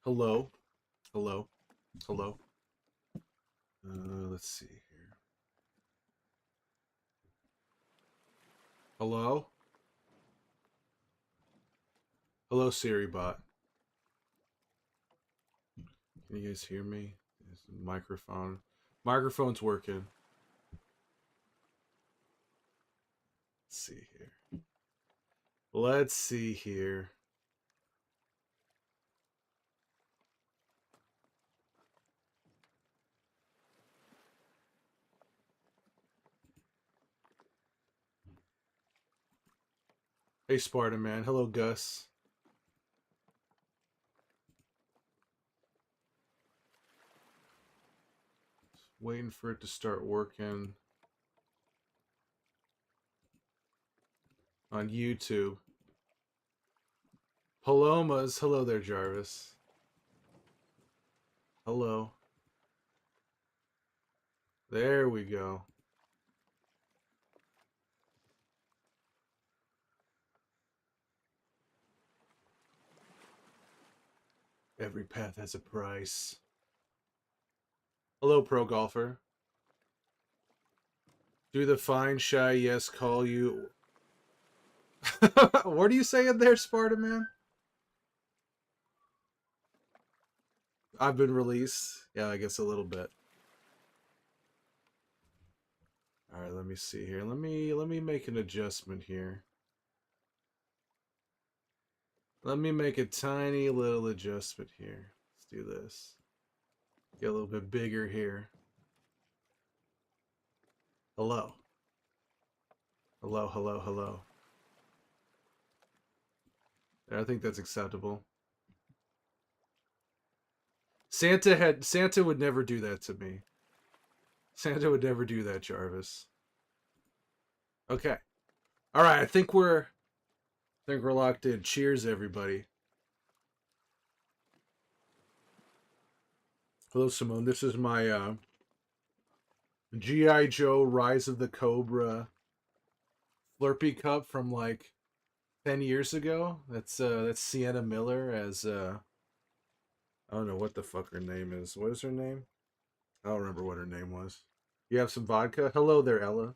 Hello. Hello. Hello. Let's see here. Hello? Hello, Siri bot. Can you guys hear me? Is the microphone. Microphone's working. Let's see here. Let's see here. Hey, Spartan man. Hello, Gus. Waiting for it to start working on YouTube. Palomas. Hello there, Jarvis. Hello. There we go. Every path has a price. Hello, pro golfer. Do the fine, shy, yes, call you. What are you saying there, Sparta man? I've been released. Yeah, I guess a little bit. All right, let me see here. Let me make an adjustment here. Let me make a tiny little adjustment here. Let's do this. Get a little bit bigger here. Hello. Hello, hello, hello. I think that's acceptable. Santa would never do that to me. Santa would never do that, Jarvis. Okay. All right, I think we're locked in. Cheers, everybody. Hello, Simone. This is my G.I. Joe Rise of the Cobra Slurpee cup from like 10 years ago. That's Sienna Miller as I don't know what the fuck her name is. What is her name? I don't remember what her name was. You have some vodka? Hello there, Ella.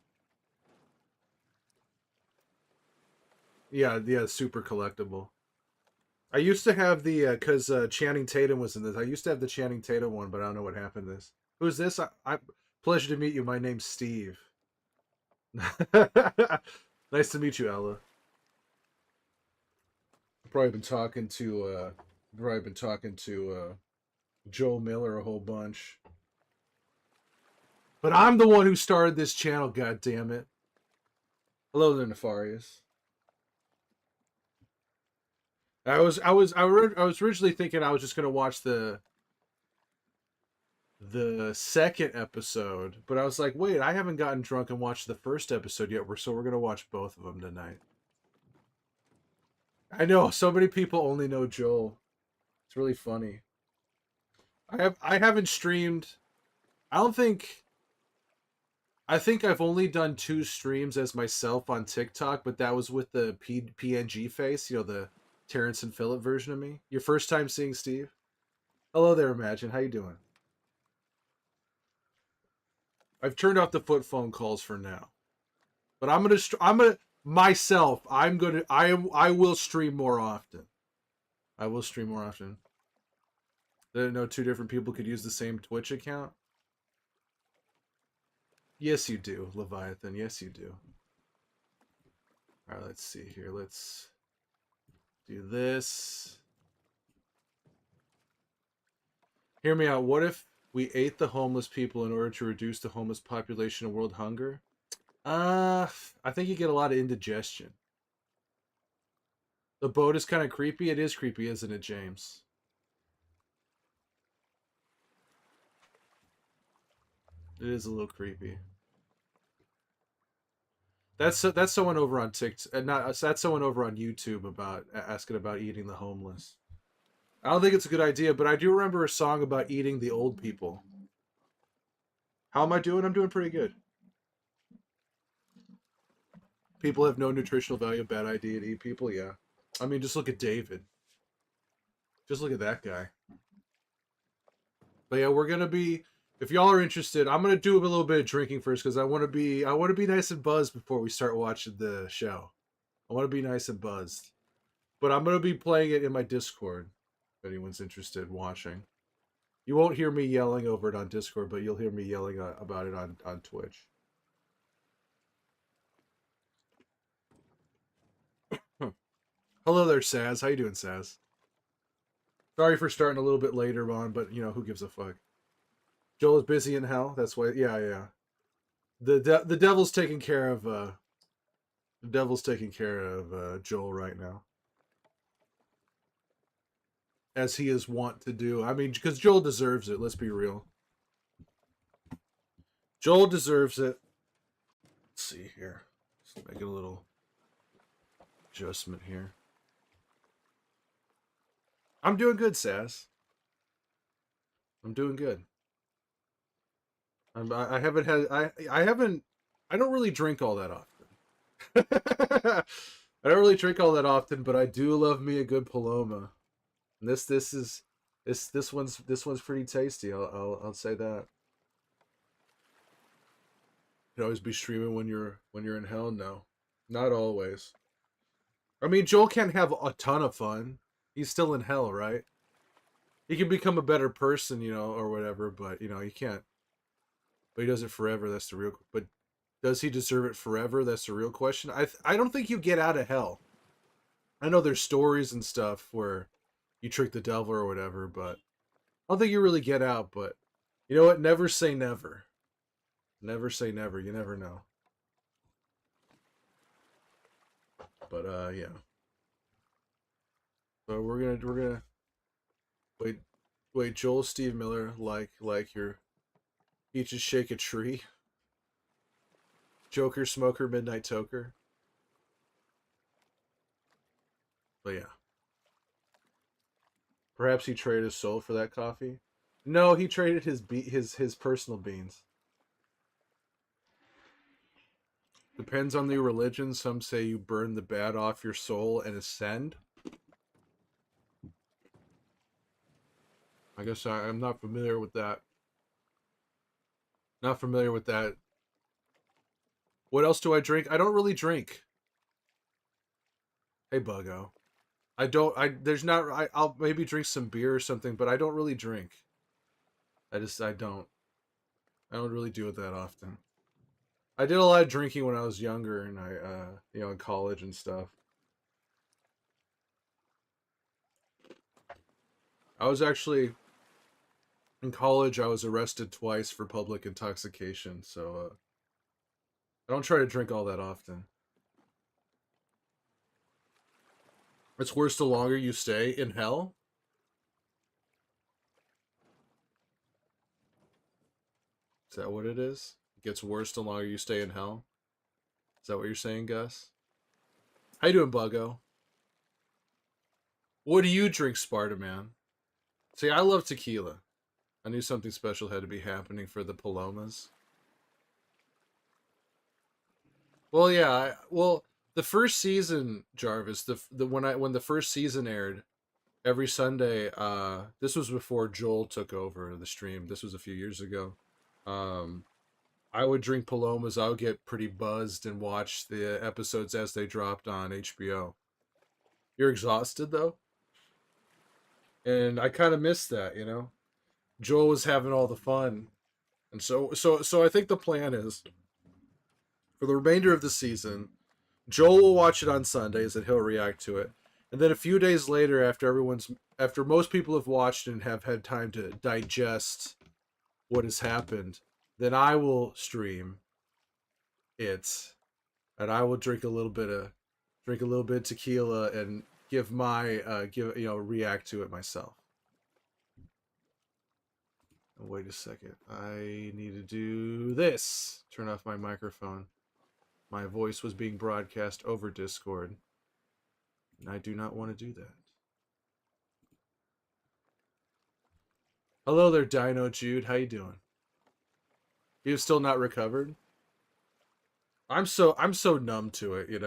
Yeah, super collectible. I used to have the because Channing Tatum was in this. I used to have the Channing Tatum one, but I don't know what happened to this. Who's this? I pleasure to meet you. My name's Steve. Nice to meet you, Ella. Probably been talking to Joe Miller a whole bunch. But I'm the one who started this channel. God damn it! Hello there, Nefarious. I was originally thinking I was just gonna watch the second episode, but I was like, wait, I haven't gotten drunk and watched the first episode yet. We're gonna watch both of them tonight. I know so many people only know Joel. It's really funny. I haven't streamed. I don't think. I think I've only done 2 streams as myself on TikTok, but that was with the PNG face, the Terrence and Phillip version of me. Your first time seeing Steve? Hello there, Imagine. How you doing? I've turned off the foot phone calls for now, but I will stream more often. I will stream more often. Didn't know 2 different people could use the same Twitch account. Yes, you do, Leviathan. Yes, you do. All right, let's see here. Let's do this. Hear me out. What if we ate the homeless people in order to reduce the homeless population of world hunger? I think you get a lot of indigestion. The boat is kind of creepy. It is creepy, isn't it, James? It is a little creepy. That's someone over on TikTok. Not that's someone over on YouTube about asking about eating the homeless. I don't think it's a good idea, but I do remember a song about eating the old people. How am I doing? I'm doing pretty good. People have no nutritional value. Bad idea to eat people. Yeah. I mean, just look at David. Just look at that guy. But yeah, we're gonna be. If y'all are interested, I'm gonna do a little bit of drinking first because I want to be nice and buzzed before we start watching the show. I want to be nice and buzzed. But I'm gonna be playing it in my Discord. If anyone's interested in watching, you won't hear me yelling over it on Discord, but you'll hear me yelling about it on Twitch. Hello there, Saz. How you doing, Saz? Sorry for starting a little bit later on, but who gives a fuck? Joel is busy in hell. That's why. Yeah, yeah. The devil's taking care of Joel right now, as he is wont to do. I mean, because Joel deserves it. Let's be real. Joel deserves it. Let's see here. Let's make a little adjustment here. I'm doing good, Sass. I'm doing good. I haven't had I haven't I don't really drink all that often. I don't really drink all that often, but I do love me a good Paloma. And this one's pretty tasty. I'll say that. You always be streaming when you're in hell. No, not always. I mean, Joel can't have a ton of fun. He's still in hell, right? He can become a better person, or whatever. But he can't. But he does it forever. That's the real. But does he deserve it forever? That's the real question. I don't think you get out of hell. I know there's stories and stuff where you trick the devil or whatever, but I don't think you really get out. But you know what? Never say never. Never say never. You never know. But yeah. So we're gonna wait. Joel Steve Miller like your peaches shake a tree. Joker smoker midnight toker. But yeah. Perhaps he traded his soul for that coffee. No, he traded his personal beans. Depends on the religion. Some say you burn the bad off your soul and ascend. I guess I'm not familiar with that. Not familiar with that. What else do I drink? I don't really drink. Hey, Buggo. I don't. There's not. I'll maybe drink some beer or something, but I don't really drink. I don't. I don't really do it that often. I did a lot of drinking when I was younger, and in college and stuff. I was actually in college. I was arrested twice for public intoxication, so I don't try to drink all that often. It's worse the longer you stay in hell. Is that what it is? It gets worse the longer you stay in hell. Is that what you're saying, Gus? How you doing, Buggo? What do you drink, Sparta Man? See, I love tequila. I knew something special had to be happening for the Palomas. Well, yeah. Well, the first season, Jarvis, when the first season aired, every Sunday. This was before Joel took over the stream. This was a few years ago. Um, I would drink Palomas. I would get pretty buzzed and watch the episodes as they dropped on HBO. You're exhausted though, and I kind of missed that. Joel was having all the fun, and so I think the plan is for the remainder of the season. Joel will watch it on Sundays and he'll react to it. And then a few days later, after most people have watched and have had time to digest what has happened, then I will stream it, and I will drink a little bit of tequila and give my react to it myself. Wait a second. I need to do this. Turn off my microphone. My voice was being broadcast over Discord, and I do not want to do that. Hello there, Dino Jude. How you doing? You still not recovered? I'm so numb to it.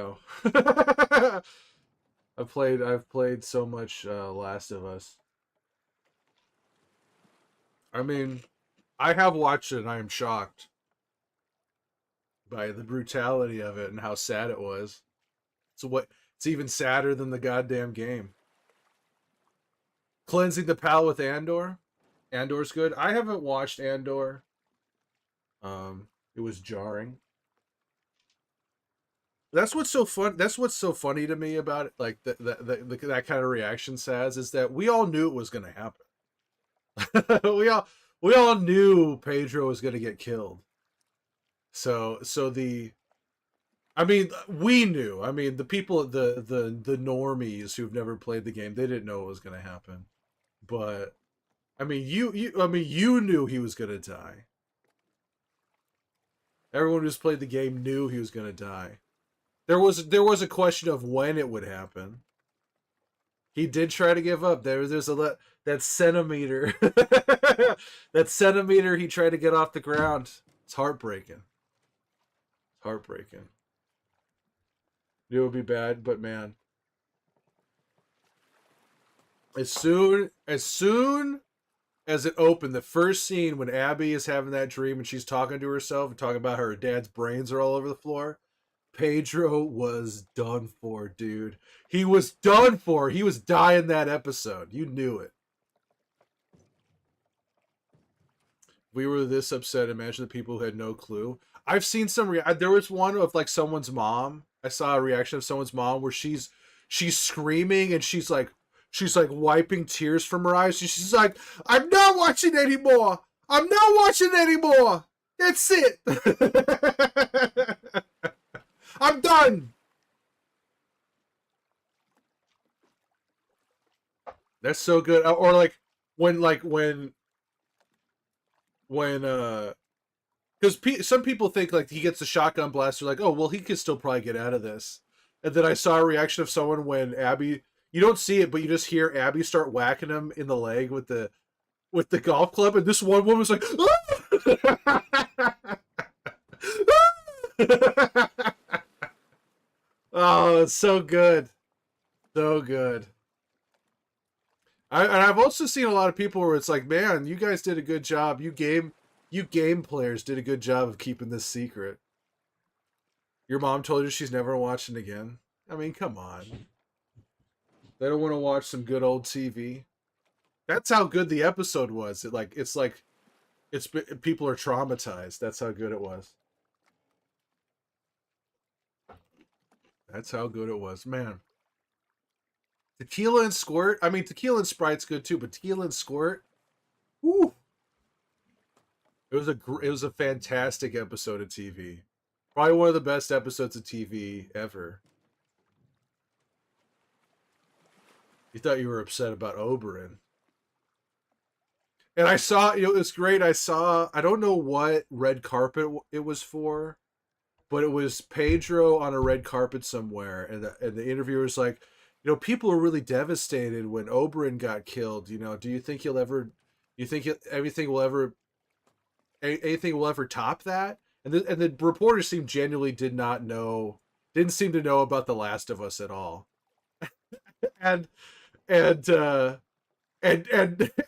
I've played so much Last of Us. I mean, I have watched it and I am shocked by the brutality of it and how sad it was. So what? It's even sadder than the goddamn game. Cleansing the palate with Andor. Andor's good. I haven't watched Andor. It was jarring. That's what's so fun. That's what's so funny to me about it. Like that kind of reaction says is that we all knew it was going to happen. We all knew Pedro was going to get killed. So the I mean, we knew. I mean, the people, the normies who've never played the game, they didn't know what was going to happen. But I mean, I mean, you knew he was going to die. Everyone who's played the game knew he was going to die. There was a question of when it would happen. He did try to give up. There's that centimeter, that centimeter he tried to get off the ground. It's heartbreaking. It's heartbreaking. It would be bad, but man, as soon as it opened, the first scene when Abby is having that dream and she's talking to herself and talking about her dad's brains are all over the floor, Pedro was done for, dude. He was done for. He was dying that episode. You knew it. We were this upset. Imagine the people who had no clue. I've seen some. There was one of like someone's mom. I saw a reaction of someone's mom where she's screaming and she's like wiping tears from her eyes. She's like, "I'm not watching anymore. I'm not watching anymore. That's it. I'm done." That's so good. Or when because some people think like he gets a shotgun blast, they're like, oh well, he could still probably get out of this. And then I saw a reaction of someone when Abby, you don't see it, but you just hear Abby start whacking him in the leg with the golf club, and this one woman was like, oh, it's so good, so good. And I've also seen a lot of people where it's like, man, you guys did a good job. You game players did a good job of keeping this secret. Your mom told you she's never watching again. I mean, come on. They don't want to watch some good old TV. That's how good the episode was. It's people are traumatized. That's how good it was. That's how good it was, man. Tequila and Squirt. I mean, Tequila and Sprite's good too, but Tequila and Squirt. Woo! It was a fantastic episode of TV. Probably one of the best episodes of TV ever. You thought you were upset about Oberyn. And I saw, it was great. I don't know what red carpet it was for, but it was Pedro on a red carpet somewhere. And the interviewer was like, people are really devastated when Oberyn got killed. Do you think anything will ever top that? And the reporter seemed genuinely didn't seem to know about The Last of Us at all. And and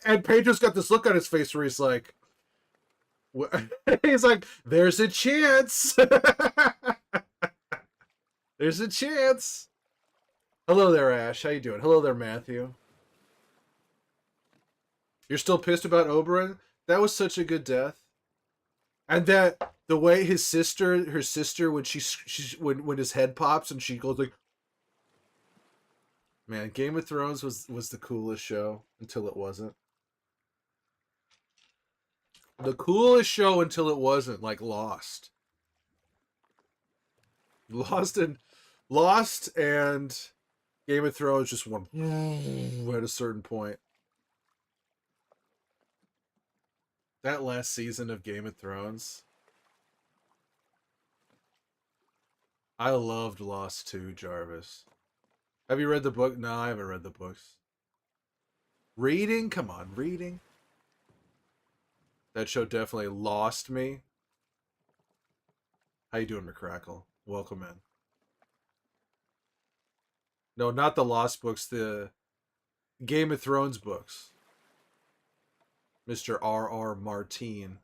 and Pedro's got this look on his face where he's like, there's a chance. There's a chance. Hello there, Ash. How you doing? Hello there, Matthew. You're still pissed about Oberyn? That was such a good death. And that the way her sister, when when his head pops and she goes like, man, Game of Thrones was the coolest show until it wasn't. The coolest show until it wasn't, like Lost. Lost and Game of Thrones just went at a certain point. That last season of Game of Thrones. I loved Lost too, Jarvis. Have you read the book? No, I haven't read the books. Reading? Come on, reading. That show definitely lost me. How you doing, McCrackle? Welcome in. No, not the Lost books, the Game of Thrones books. Mr. R.R. Martine.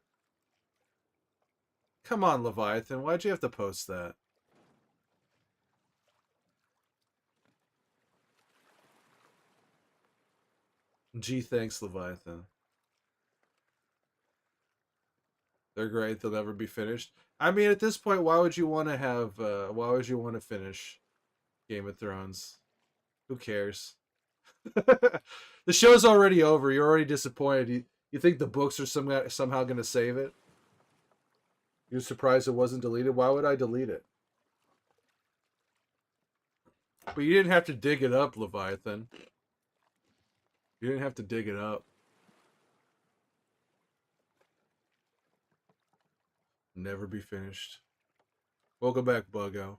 Come on, Leviathan. Why'd you have to post that? Gee, thanks, Leviathan. They're great. They'll never be finished. I mean, at this point, why would you want to have? Why would you want to finish Game of Thrones? Who cares? The show's already over. You're already disappointed. You think the books are somehow going to save it? You're surprised it wasn't deleted? Why would I delete it? But you didn't have to dig it up, Leviathan. You didn't have to dig it up. Never be finished. Welcome back, Buggo.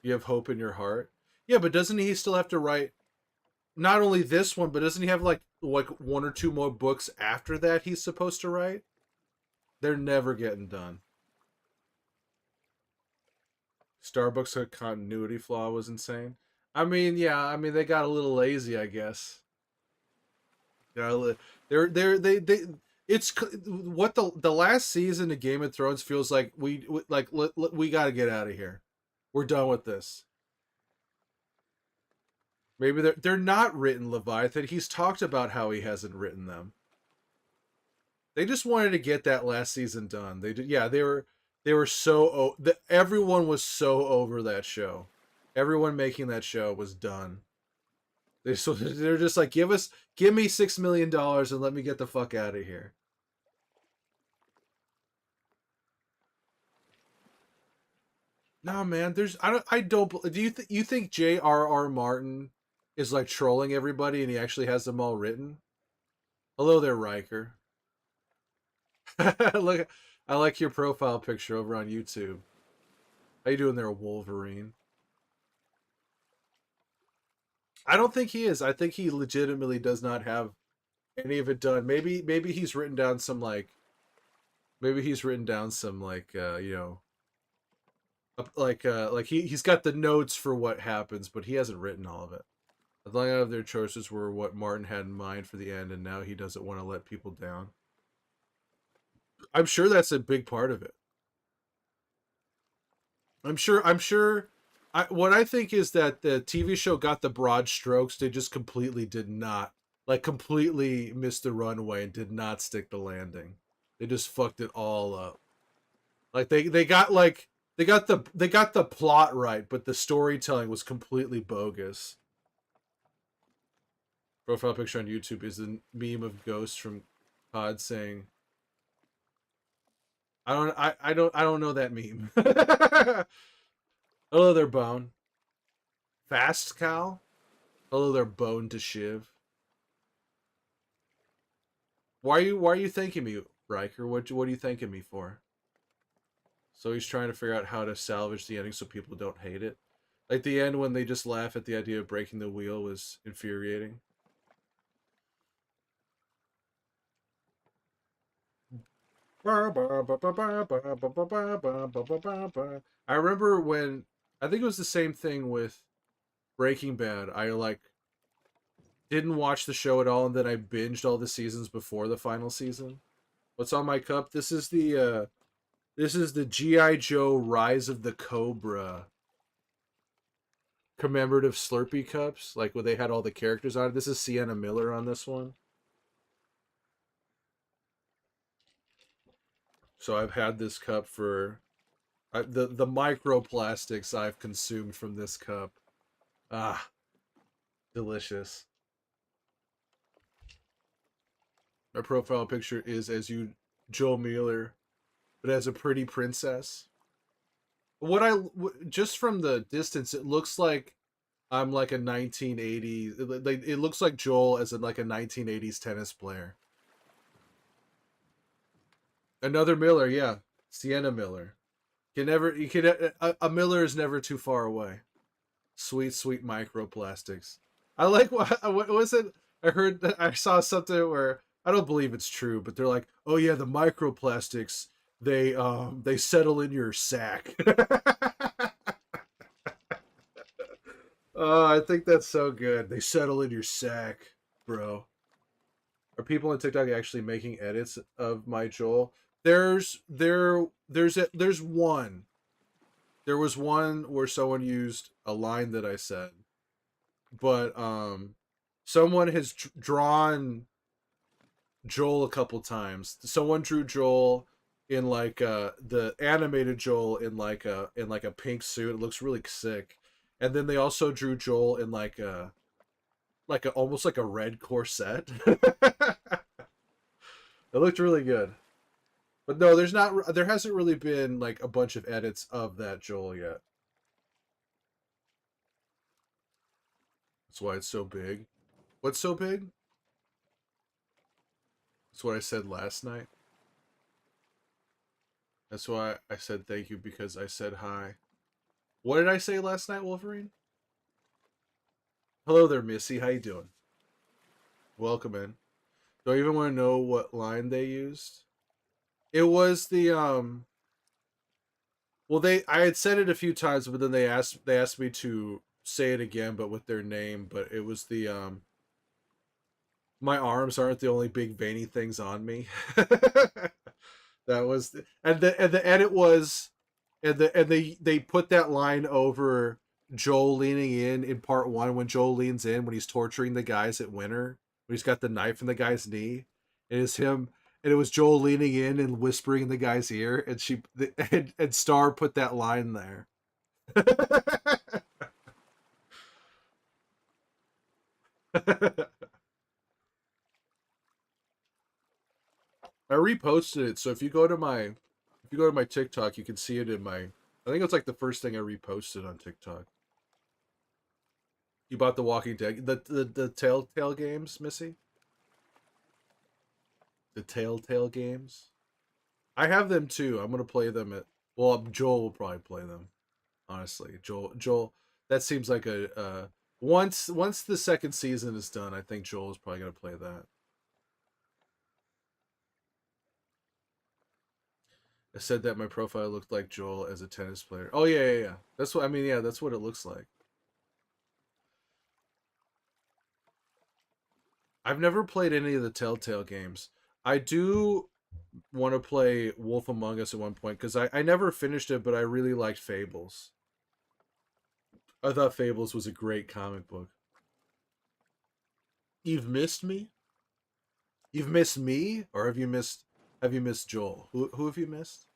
You have hope in your heart. Yeah, but doesn't he still have to write not only this one, but doesn't he have like one or two more books after that he's supposed to write? They're never getting done. Starbucks' continuity flaw was insane. I mean, yeah, I mean they got a little lazy, I guess. They it's what the last season of Game of Thrones feels like. We got to get out of here. We're done with this. Maybe they're not written, Leviathan. He's talked about how he hasn't written them. They just wanted to get that last season done. They were so everyone was so over that show. Everyone making that show was done. They're just like, give me $6 million and let me get the fuck out of here. No, man, I don't do you think J.R.R. Martin is like trolling everybody and he actually has them all written? Hello there, Riker. Look, I like your profile picture over on YouTube. How you doing there, Wolverine? I don't think he is. I think he legitimately does not have any of it done. Maybe he's written down some he's got the notes for what happens, but he hasn't written all of it. A lot of their choices were what Martin had in mind for the end, and now he doesn't want to let people down. I'm sure that's a big part of it. I'm sure. What I think is that the TV show got the broad strokes. They just completely did not, completely missed the runway and did not stick the landing. They just fucked it all up. Like they got the plot right, but the storytelling was completely bogus. Profile picture on YouTube is a meme of Ghost from Pod saying, I don't know that meme. Hello there, Bone. Fast Cow? Hello there, Bone to Shiv. Why are you thanking me, Riker? What are you thanking me for? So he's trying to figure out how to salvage the ending so people don't hate it. Like the end when they just laugh at the idea of breaking the wheel was infuriating. I remember when I think it was the same thing with Breaking Bad. I didn't watch the show at all, and then I binged all the seasons before the final season. What's on my cup? This is the G.I. Joe Rise of the Cobra commemorative Slurpee cups, like where they had all the characters on it. This is Sienna Miller on this one. So I've had this cup for the microplastics I've consumed from this cup. Ah, delicious. My profile picture is as you Joel Mueller, but as a pretty princess. Just from the distance, it looks like I'm like a 1980s. It looks like Joel as like a 1980s tennis player. Another Miller, yeah, Sienna Miller. A Miller is never too far away. Sweet, sweet microplastics. I like what was it? I saw something where I don't believe it's true, but they're like, oh yeah, the microplastics they settle in your sack. Oh, I think that's so good. They settle in your sack, bro. Are people on TikTok actually making edits of my Joel? There's one. There was one where someone used a line that I said, but someone has drawn Joel a couple times. Someone drew Joel in like the animated Joel in like a pink suit. It looks really sick. And then they also drew Joel in like a almost like a red corset. It looked really good. But no, there hasn't really been like a bunch of edits of that Joel yet. That's why it's so big. What's so big? That's what I said last night. That's why I said thank you because I said hi. What did I say last night, Wolverine? Hello there, Missy. How you doing? Welcome in. Do I even want to know what line they used? It was the well they I had said it a few times, but then they asked me to say it again but with their name, but it was the my arms aren't the only big veiny things on me. That was and the edit was and they put that line over Joel leaning in part one when Joel leans in when he's torturing the guys at Winter when he's got the knife in the guy's knee. It is him and it was Joel leaning in and whispering in the guy's ear and Star put that line there. I reposted it, so if you go to my TikTok, you can see it in my. I think it's like the first thing I reposted on TikTok. You bought the Walking Dead, the Telltale games, Missy. The Telltale games. I have them too. I'm gonna play them at. Well, Joel will probably play them. Honestly, Joel. That seems like a. Once the second season is done, I think Joel is probably gonna play that. I said that my profile looked like Joel as a tennis player. Oh yeah, yeah, yeah. That's what I mean. Yeah, that's what it looks like. I've never played any of the Telltale games. I do want to play Wolf Among Us at one point because I never finished it, but I really liked Fables. I thought Fables was a great comic book. You've missed me? You've missed me? Or have you missed Joel? Who have you missed?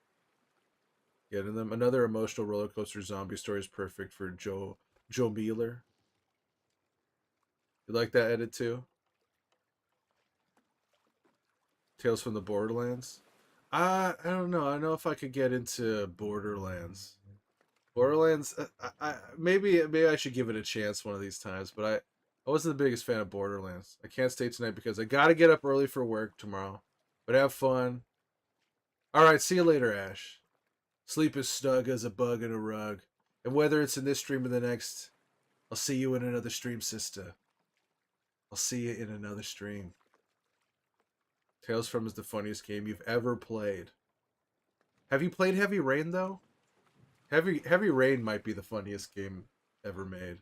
Yeah, and then another emotional roller coaster zombie story is perfect for Joe Mealer. You like that edit too? Tales from the Borderlands. I don't know. I don't know if I could get into Borderlands. Borderlands. Maybe I should give it a chance one of these times. But I wasn't the biggest fan of Borderlands. I can't stay tonight because I gotta get up early for work tomorrow. But have fun. All right. See you later, Ash. Sleep is snug as a bug in a rug. And whether it's in this stream or the next, I'll see you in another stream, sister. I'll see you in another stream. Tales from is the funniest game you've ever played. Have you played Heavy Rain though? Heavy Rain might be the funniest game ever made.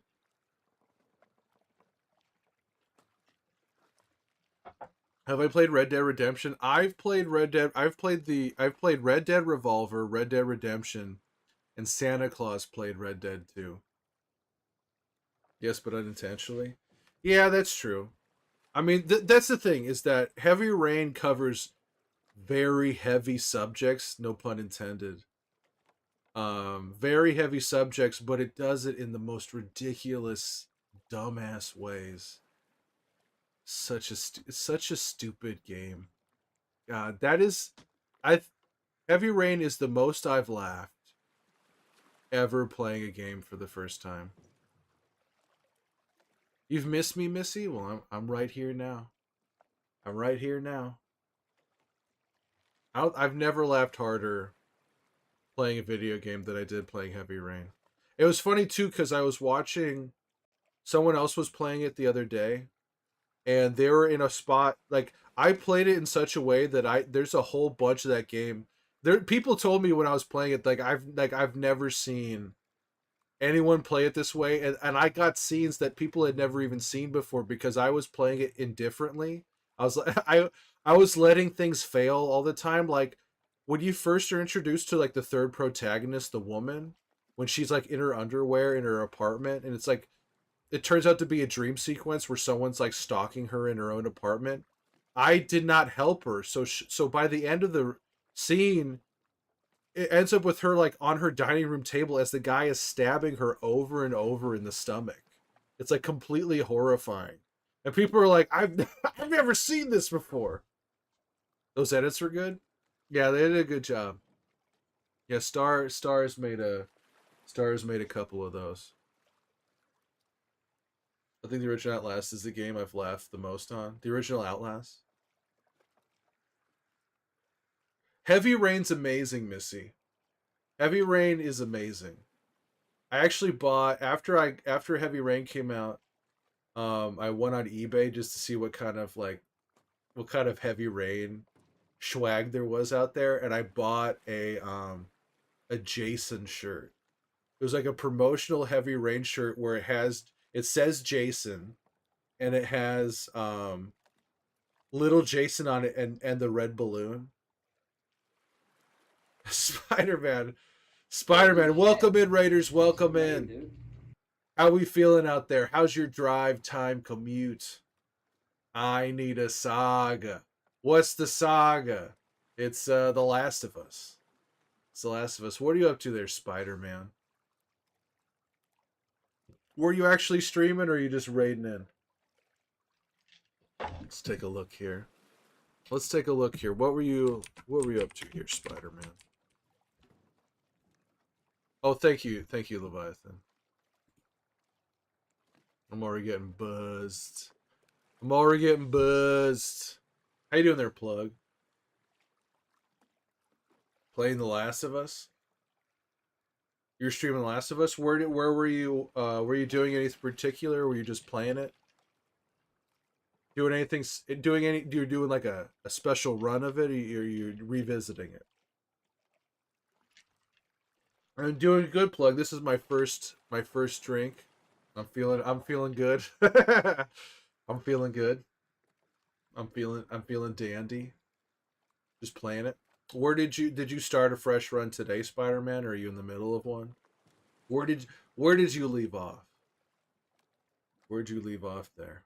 Have I played Red Dead Redemption? I've played Red Dead. I've played Red Dead Revolver, Red Dead Redemption, and Santa Claus played Red Dead 2. Yes, but unintentionally. Yeah, that's true. I mean, that's the thing is that Heavy Rain covers very heavy subjects, no pun intended. Very heavy subjects, but it does it in the most ridiculous, dumbass ways. Such a stupid game. God, that is, I Heavy Rain is the most I've laughed ever playing a game for the first time. You've missed me, Missy? Well, I'm right here now. I'm right here now. I've never laughed harder playing a video game than I did playing Heavy Rain. It was funny too because I was watching someone else was playing it the other day, and they were in a spot like I played it in such a way that I there's a whole bunch of that game. There people told me when I was playing it like I've never seen anyone play it this way, and I got scenes that people had never even seen before because I was playing it indifferently. I was like I was letting things fail all the time. Like when you first are introduced to like the third protagonist, the woman, when she's like in her underwear in her apartment, and it's like it turns out to be a dream sequence where someone's like stalking her in her own apartment. I did not help her, so by the end of the scene, it ends up with her like on her dining room table as the guy is stabbing her over and over in the stomach. It's like completely horrifying, and people are like, "I've I've never seen this before." Those edits were good. Yeah, they did a good job. Yeah, Stars made a couple of those. I think the original Outlast is the game I've laughed the most on. The original Outlast. Heavy Rain's amazing, Missy. Heavy Rain is amazing. I actually bought after Heavy Rain came out. I went on eBay just to see what kind of Heavy Rain swag there was out there, and I bought a Jason shirt. It was like a promotional Heavy Rain shirt where it says Jason, and it has little Jason on it and the red balloon. Spider Man, Spider Man, welcome in, Raiders, welcome in. How we feeling out there? How's your drive time commute? I need a saga. What's the saga? It's The Last of Us. It's The Last of Us. What are you up to there, Spider Man? Were you actually streaming or are you just raiding in? Let's take a look here. Let's take a look here. What were you up to here, Spider Man? Oh, thank you. Thank you, Leviathan. I'm already getting buzzed. I'm already getting buzzed. How you doing there, Plug? Playing The Last of Us? You're streaming The Last of Us? Where were you doing anything particular? Were you just playing it? Doing anything doing any you're doing like a special run of it, or you're revisiting it? I'm doing good, Plug. This is my first drink. I'm feeling good. I'm feeling good. I'm feeling dandy. Just playing it. Did you start a fresh run today, Spider Man, or are you in the middle of one? Where did you leave off? Where'd you leave off there?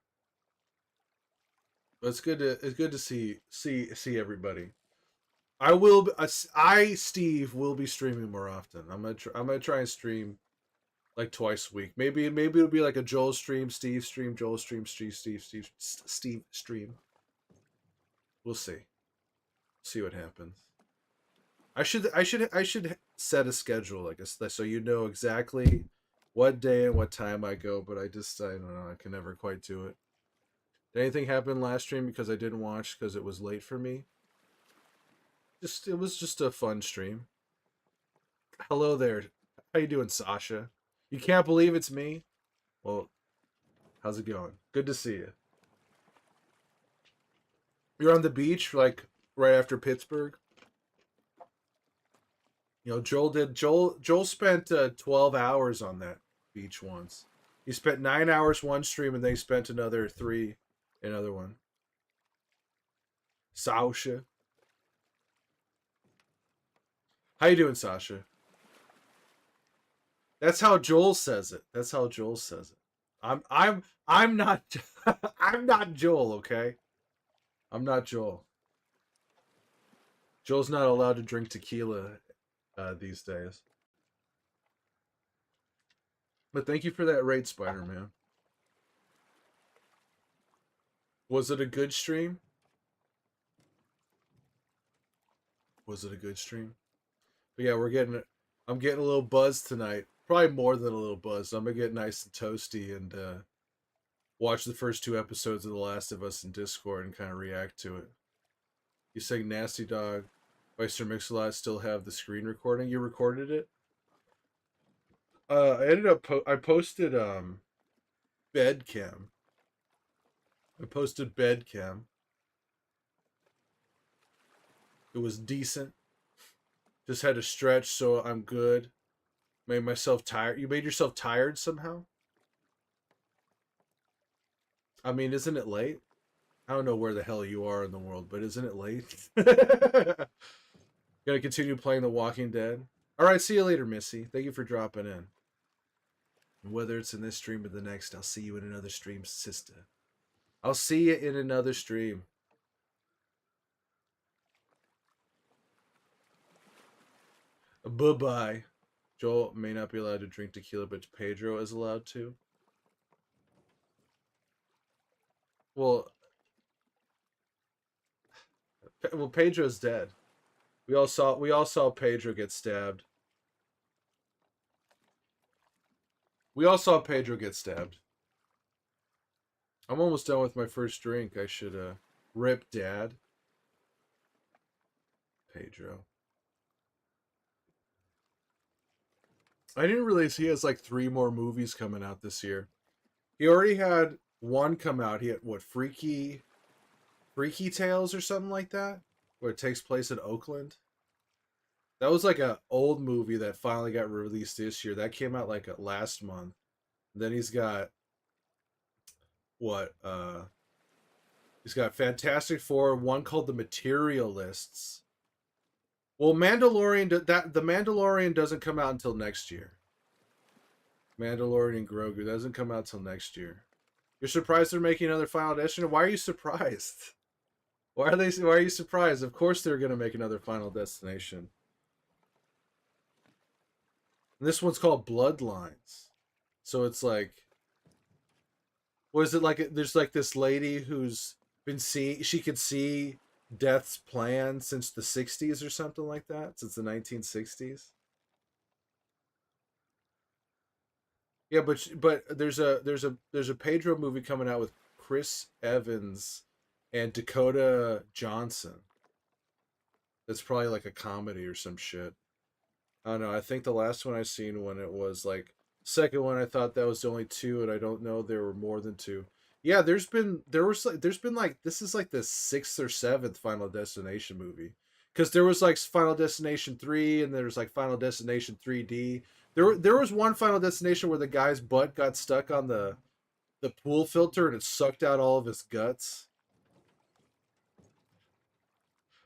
But it's good to see everybody. I Steve will be streaming more often. I'm gonna try and stream like twice a week. Maybe it'll be like a Joel stream, Steve stream, Joel stream, Steve stream. We'll see. See what happens. I should set a schedule like a, so you know exactly what day and what time I go. But I don't know. I can never quite do it. Did anything happen last stream because I didn't watch because it was late for me? Just it was just a fun stream. Hello there. How you doing, Sasha? You can't believe it's me? Well, how's it going? Good to see you. You're on the beach like right after Pittsburgh. You know, Joel spent 12 hours on that beach once. He spent 9 hours one stream and then he spent another 3 another one. Sasha. How you doing, Sasha? That's how Joel says it. That's how Joel says it. I'm not I'm not Joel, okay? I'm not Joel. Joel's not allowed to drink tequila these days. But thank you for that raid, Spider Man. Was it a good stream? Was it a good stream? But yeah, I'm getting a little buzzed tonight. Probably more than a little buzz. I'm gonna get nice and toasty and watch the first 2 episodes of The Last of Us in Discord and kind of react to it. You saying Nasty Dog, Meister Mix-a-Lot still have the screen recording? You recorded it? I ended up I posted bed cam. I posted bed cam. It was decent. Just had to stretch, so I'm good. Made myself tired. You made yourself tired somehow? I mean, isn't it late? I don't know where the hell you are in the world, but isn't it late? Gonna continue playing The Walking Dead. All right, see you later, Missy. Thank you for dropping in. And whether it's in this stream or the next, I'll see you in another stream, sister. I'll see you in another stream. Bye bye. Joel may not be allowed to drink tequila, but Pedro is allowed to. Well, Pedro's dead. We all saw Pedro get stabbed. We all saw Pedro get stabbed. I'm almost done with my first drink. I should rip dad. Pedro. I didn't realize he has like 3 more movies coming out this year. He already had one come out. He had what, Freaky Tales or something like that, where it takes place in Oakland. That was like a old movie that finally got released this year. That came out like last month. Then he's got what? He's got Fantastic Four, one called The Materialists. Well, the Mandalorian doesn't come out until next year. Mandalorian and Grogu doesn't come out till next year. You're surprised they're making another Final Destination? Why are you surprised? Why are you surprised? Of course they're gonna make another Final Destination. And this one's called Bloodlines. So it's like, what is it like? There's like this lady who's been seeing, she could see Death's plan since the 60s or something like that, since the 1960s. Yeah, but there's a Pedro movie coming out with Chris Evans and Dakota Johnson. It's probably like a comedy or some shit. I don't know. I think the last one I seen when it was like second one, I thought that was the only two, and I don't know there were more than two. Yeah, there's been like this is like the sixth or seventh Final Destination movie, because there was like Final Destination 3 and there's like Final Destination 3D. There was one Final Destination where the guy's butt got stuck on the pool filter and it sucked out all of his guts.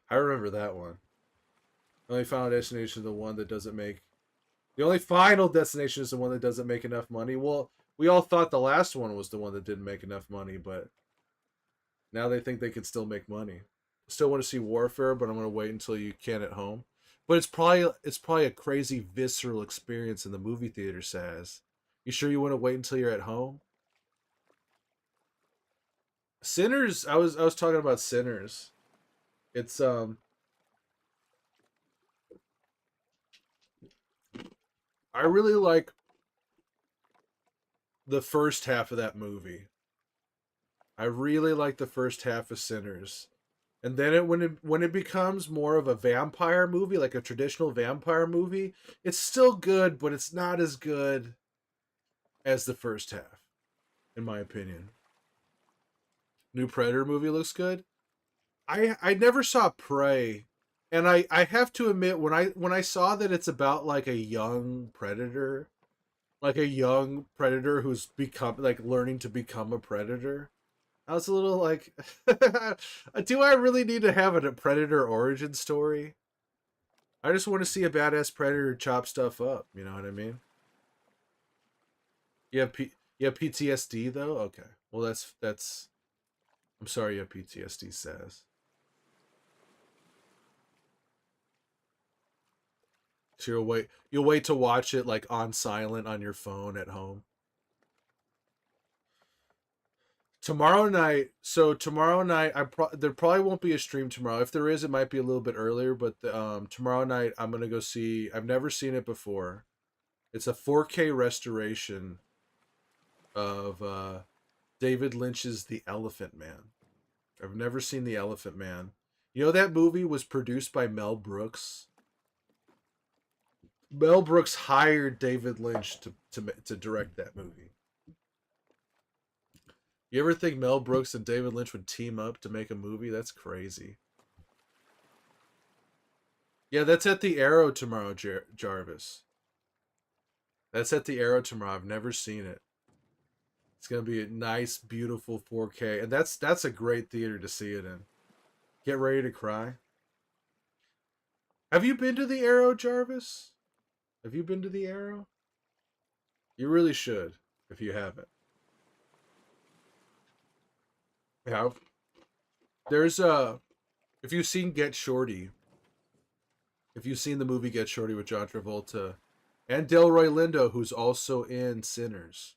I remember that one. The only Final Destination is the one that doesn't make. The only Final Destination is the one that doesn't make enough money. Well, we all thought the last one was the one that didn't make enough money, but now they think they can still make money. Still want to see Warfare, but I'm gonna wait until you can at home. But it's probably a crazy visceral experience in the movie theater, Saz. You sure you want to wait until you're at home? Sinners, I was talking about Sinners. It's I really like the first half of that movie. I really like the first half of Sinners. And then when it becomes more of a vampire movie, like a traditional vampire movie, it's still good, but it's not as good as the first half, in my opinion. New Predator movie looks good. I never saw Prey, and I have to admit when I saw that it's about like a young predator, like a young predator who's become like learning to become a predator. I was a little like, do I really need to have a predator origin story? I just want to see a badass predator chop stuff up. You know what I mean? You have PTSD though. Okay, well that's. I'm sorry you have PTSD. Says. So you'll wait to watch it like on silent on your phone at home. Tomorrow night there probably won't be a stream tomorrow. If there is, it might be a little bit earlier, but tomorrow night I'm going to go see, I've never seen it before. It's a 4K restoration of David Lynch's The Elephant Man. I've never seen The Elephant Man. You know that movie was produced by Mel Brooks. Mel Brooks hired David Lynch to direct that movie. You ever think Mel Brooks and David Lynch would team up to make a movie? That's crazy. Yeah, that's at the Arrow tomorrow, Jarvis. That's at the Arrow tomorrow. I've never seen it. It's gonna be a nice, beautiful 4K, and that's a great theater to see it in. Get ready to cry. Have you been to the Arrow, Jarvis? Have you been to the Arrow? You really should if you haven't. Yeah. There's if you've seen Get Shorty, if you've seen the movie Get Shorty with John Travolta and Delroy Lindo, who's also in Sinners,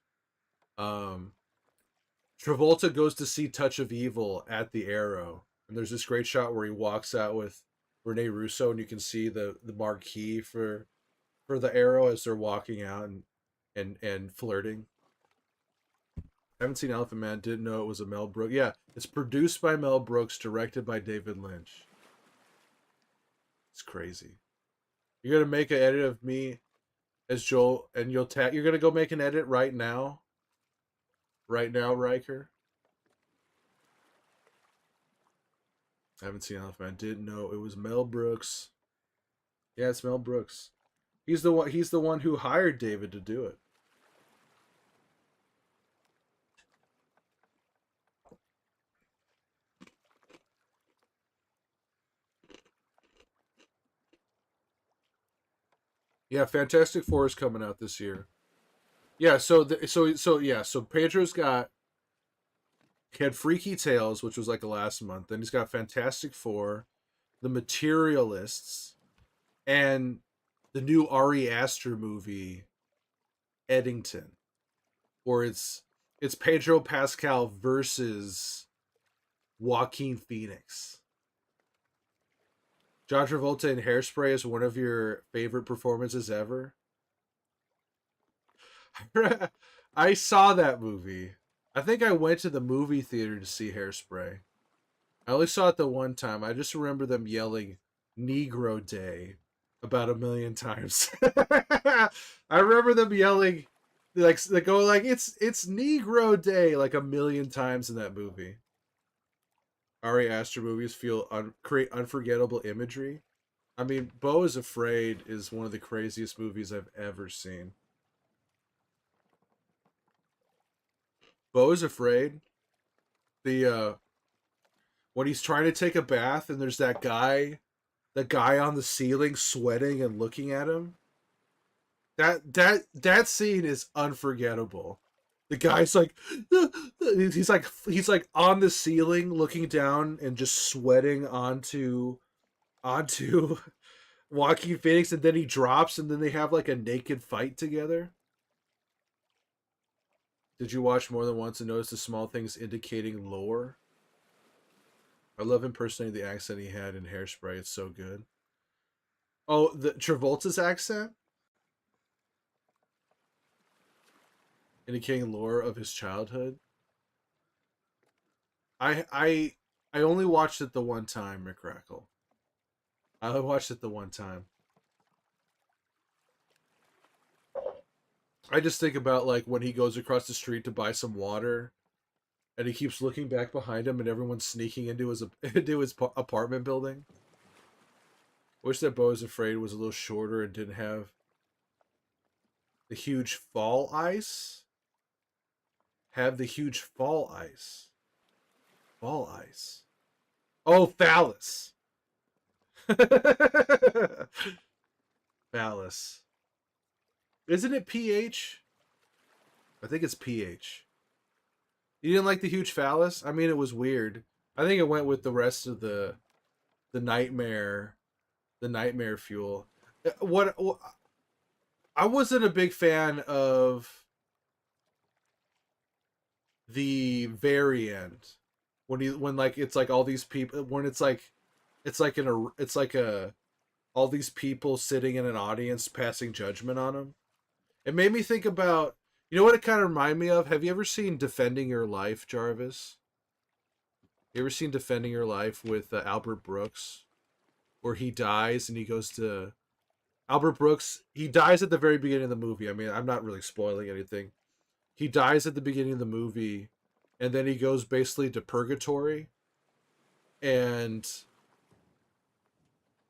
um, Travolta goes to see Touch of Evil at the Arrow, and there's this great shot where he walks out with Rene Russo, and you can see the marquee for the Arrow as they're walking out and flirting. I haven't seen Elephant Man. Didn't know it was a Mel Brooks. Yeah, it's produced by Mel Brooks, directed by David Lynch. It's crazy. You're gonna make an edit of me as Joel, and you'll tag. You're gonna go make an edit right now, Riker. I haven't seen Elephant Man. Didn't know it was Mel Brooks. Yeah, it's Mel Brooks. He's the one. He's the one who hired David to do it. Yeah, Fantastic Four is coming out this year. Yeah, so Pedro's got he had Freaky Tales, which was like the last month. Then he's got Fantastic Four, The Materialists, and the new Ari Aster movie, Eddington, or it's Pedro Pascal versus Joaquin Phoenix. John Travolta in Hairspray is one of your favorite performances ever. I saw that movie. I think I went to the movie theater to see Hairspray. I only saw it the one time. I just remember them yelling Negro Day about a million times. I remember them yelling like they go like it's Negro Day like a million times in that movie. Ari Aster movies create unforgettable imagery. I mean, Beau is Afraid is one of the craziest movies I've ever seen. Beau is Afraid. The when he's trying to take a bath and there's the guy on the ceiling sweating and looking at him. That scene is unforgettable. The guy's like he's like on the ceiling looking down and just sweating onto Joaquin Phoenix, and then he drops and then they have like a naked fight together. Did you watch more than once and notice the small things indicating lore? I love impersonating the accent he had in Hairspray. It's so good. Oh, the Travolta's accent, indicating lore of his childhood. I only watched it the one time, Rick Rackle. I only watched it the one time. I just think about like when he goes across the street to buy some water, and he keeps looking back behind him, and everyone's sneaking into his apartment building. Wish that Beau is Afraid was a little shorter and didn't have the huge fall ice. Have the huge fall ice. Fall ice. Oh, phallus. Phallus. Isn't it PH? I think it's PH. You didn't like the huge phallus? I mean, it was weird. I think it went with the rest of the nightmare, the nightmare fuel. What I wasn't a big fan of the very end when like it's like all these people when it's like a all these people sitting in an audience passing judgment on him. It made me think about, you know what it kind of reminded me of? Have you ever seen Defending Your Life, Jarvis? You ever seen Defending Your Life with Albert Brooks, where he dies and he goes to Albert Brooks? He dies at the very beginning of the movie. I mean, I'm not really spoiling anything. He dies at the beginning of the movie, and then he goes basically to purgatory, and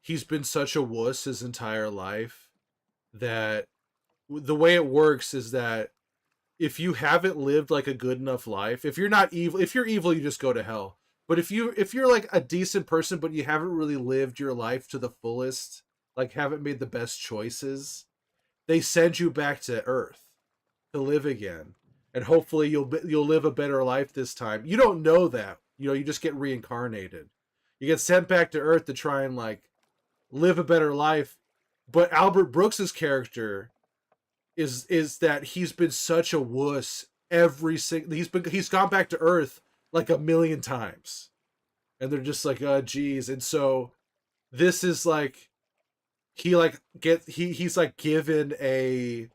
he's been such a wuss his entire life that the way it works is that if you haven't lived like a good enough life, if you're not evil, if you're evil, you just go to hell. But if you're like a decent person, but you haven't really lived your life to the fullest, like haven't made the best choices, they send you back to Earth to live again, and hopefully you'll live a better life this time. You don't know that, you just get reincarnated. You get sent back to Earth to try and like live a better life. But Albert Brooks's character is that he's been such a wuss every single he's gone back to Earth like a million times, and they're just like, oh geez. And so this is like he's like given a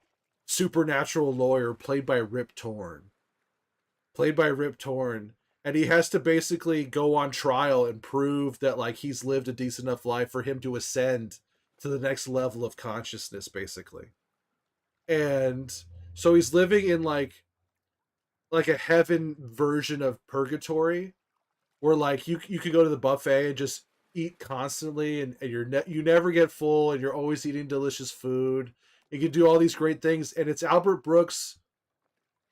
supernatural lawyer played by Rip Torn, and he has to basically go on trial and prove that like he's lived a decent enough life for him to ascend to the next level of consciousness, basically. And so he's living in like a heaven version of purgatory, where like you could go to the buffet and just eat constantly, and you never get full, and you're always eating delicious food. You can do all these great things, and it's Albert Brooks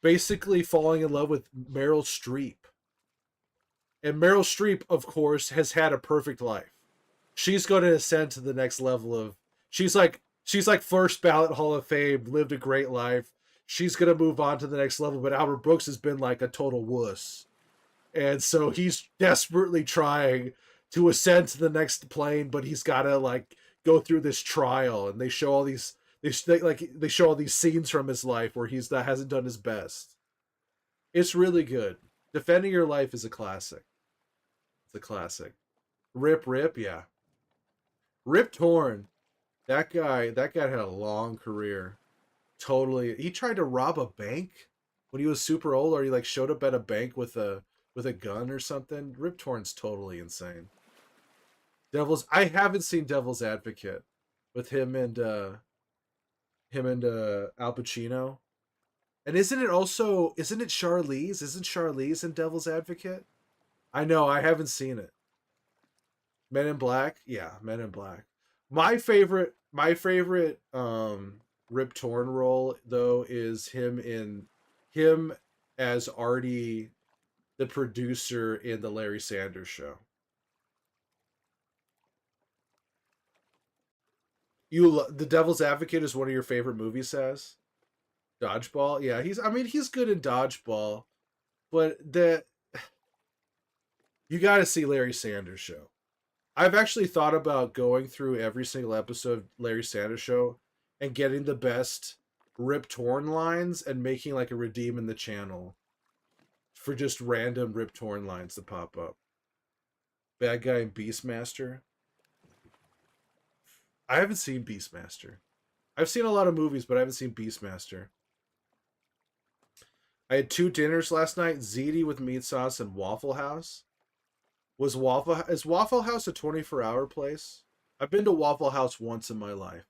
basically falling in love with Meryl Streep. And Meryl Streep, of course, has had a perfect life. She's going to ascend to the next level of she's like first ballot Hall of Fame, lived a great life. She's going to move on to the next level, but Albert Brooks has been like a total wuss. And so he's desperately trying to ascend to the next plane, but he's got to like go through this trial, and they show all these they show all these scenes from his life where he's that hasn't done his best. It's really good. Defending Your Life is a classic. It's a classic. Rip, yeah. Rip Torn. That guy had a long career. Totally. He tried to rob a bank when he was super old, or he like showed up at a bank with a gun or something. Rip Torn's totally insane. I haven't seen Devil's Advocate with him and Al Pacino. And isn't it Charlize? Isn't Charlize in Devil's Advocate? I know, I haven't seen it. Men in Black? Yeah, Men in Black. My favorite Rip Torn role though is him as Artie, the producer in the Larry Sanders Show. The Devil's Advocate is one of your favorite movies, says? Dodgeball? Yeah, he's good in Dodgeball, but the you got to see Larry Sanders Show. I've actually thought about going through every single episode of Larry Sanders Show and getting the best Rip Torn lines and making like a redeem in the channel for just random Rip Torn lines that pop up. Bad Guy and Beastmaster. I haven't seen Beastmaster. I've seen a lot of movies, but I haven't seen Beastmaster. I had two dinners last night: ziti with meat sauce and Waffle House. Is Waffle House a 24-hour place? I've been to Waffle House once in my life.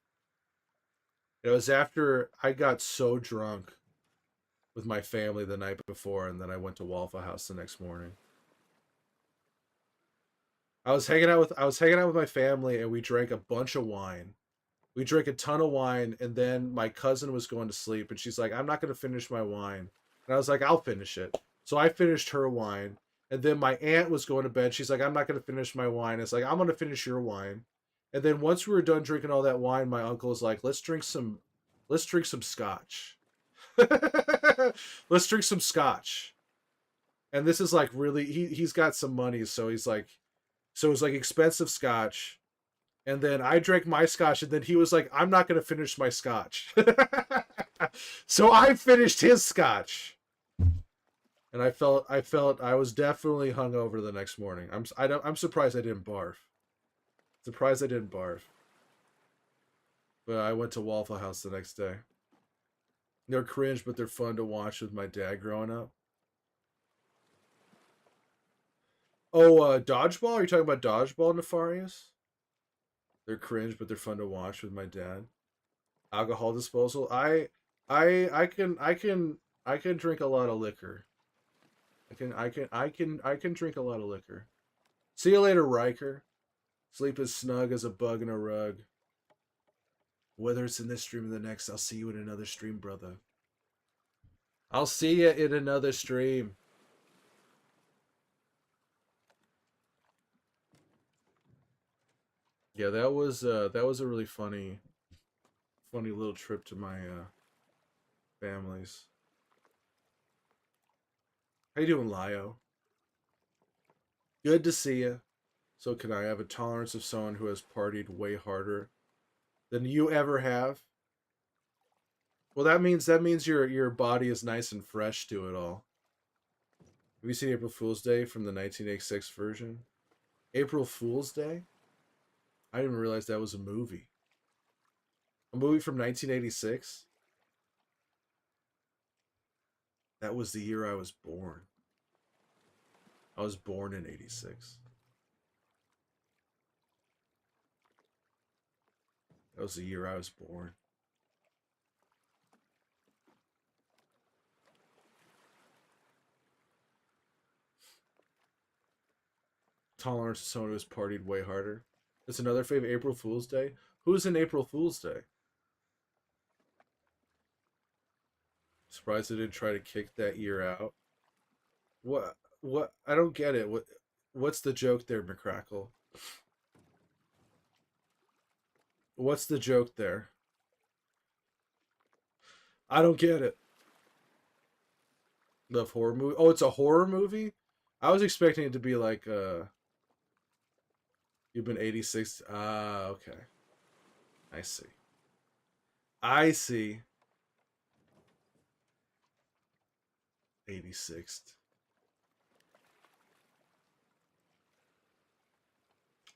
It was after I got so drunk with my family the night before, and then I went to Waffle House the next morning. I was hanging out with my family, and we drank a bunch of wine. We drank a ton of wine, and then my cousin was going to sleep, and she's like, "I'm not going to finish my wine." And I was like, "I'll finish it." So I finished her wine, and then my aunt was going to bed. She's like, "I'm not going to finish my wine." It's like, "I'm going to finish your wine." And then once we were done drinking all that wine, my uncle was like, let's drink some scotch." Let's drink some scotch. And this is like really he's got some money, so it's like expensive scotch. And then I drank my scotch, and then he was like, "I'm not going to finish my scotch." So I finished his scotch. And I felt I was definitely hungover the next morning. I'm surprised I didn't barf. Surprised I didn't barf. But I went to Waffle House the next day. They're cringe, but they're fun to watch with my dad growing up. Oh, Dodgeball? Are you talking about Dodgeball, Nefarious? They're cringe, but they're fun to watch with my dad. Alcohol disposal. I can drink a lot of liquor. I can drink a lot of liquor. See you later, Riker. Sleep as snug as a bug in a rug. Whether it's in this stream or the next, I'll see you in another stream, brother. I'll see you in another stream. Yeah, that was a really funny little trip to my family's. How you doing, Lio? Good to see you. So can I have a tolerance of someone who has partied way harder than you ever have? Well, that means your body is nice and fresh to it all. Have you seen April Fool's Day from the 1986 version? April Fool's Day? I didn't even realize that was a movie. A movie from 1986? That was the year I was born. I was born in 86. That was the year I was born. Tolerance to someone who has partied way harder. It's another favorite April Fool's Day. Who's in April Fool's Day? Surprised they didn't try to kick that year out. What? What? I don't get it. What's the joke there, McCrackle? What's the joke there? I don't get it. The horror movie. Oh, it's a horror movie. I was expecting it to be like you've been 86. Ah, okay. I see. I see. 86th.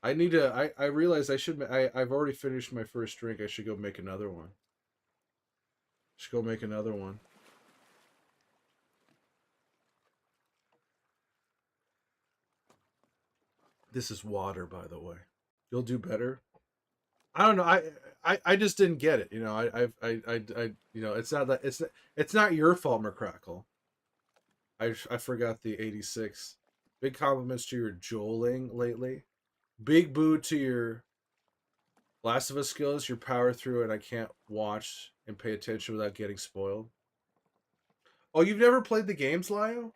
I need to. I realize I should. I've already finished my first drink. I should go make another one. Should go make another one. This is water, by the way. You'll do better. I don't know. I just didn't get it. You know. You know. It's not that. It's not your fault, McCrackle. I forgot the 86. Big compliments to your joling lately. Big boo to your Last of Us skills. Your power through it. I can't watch and pay attention without getting spoiled. Oh, you've never played the games, Lio?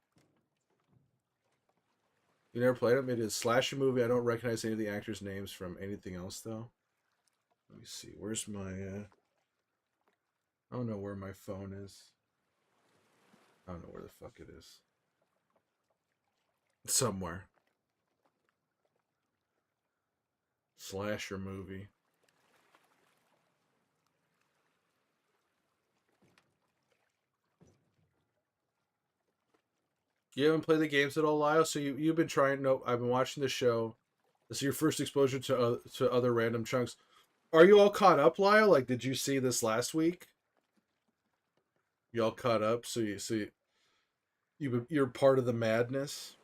You never played them? It is slasher movie. I don't recognize any of the actors' names from anything else, though. Let me see. Where's my... I don't know where my phone is. I don't know where the fuck it is. Somewhere. Slasher movie. You haven't played the games at all, Lyle? So you've been trying... No, I've been watching the show. This is your first exposure to other random chunks. Are you all caught up, Lyle? Like, did you see this last week? You all caught up? You're part of the madness?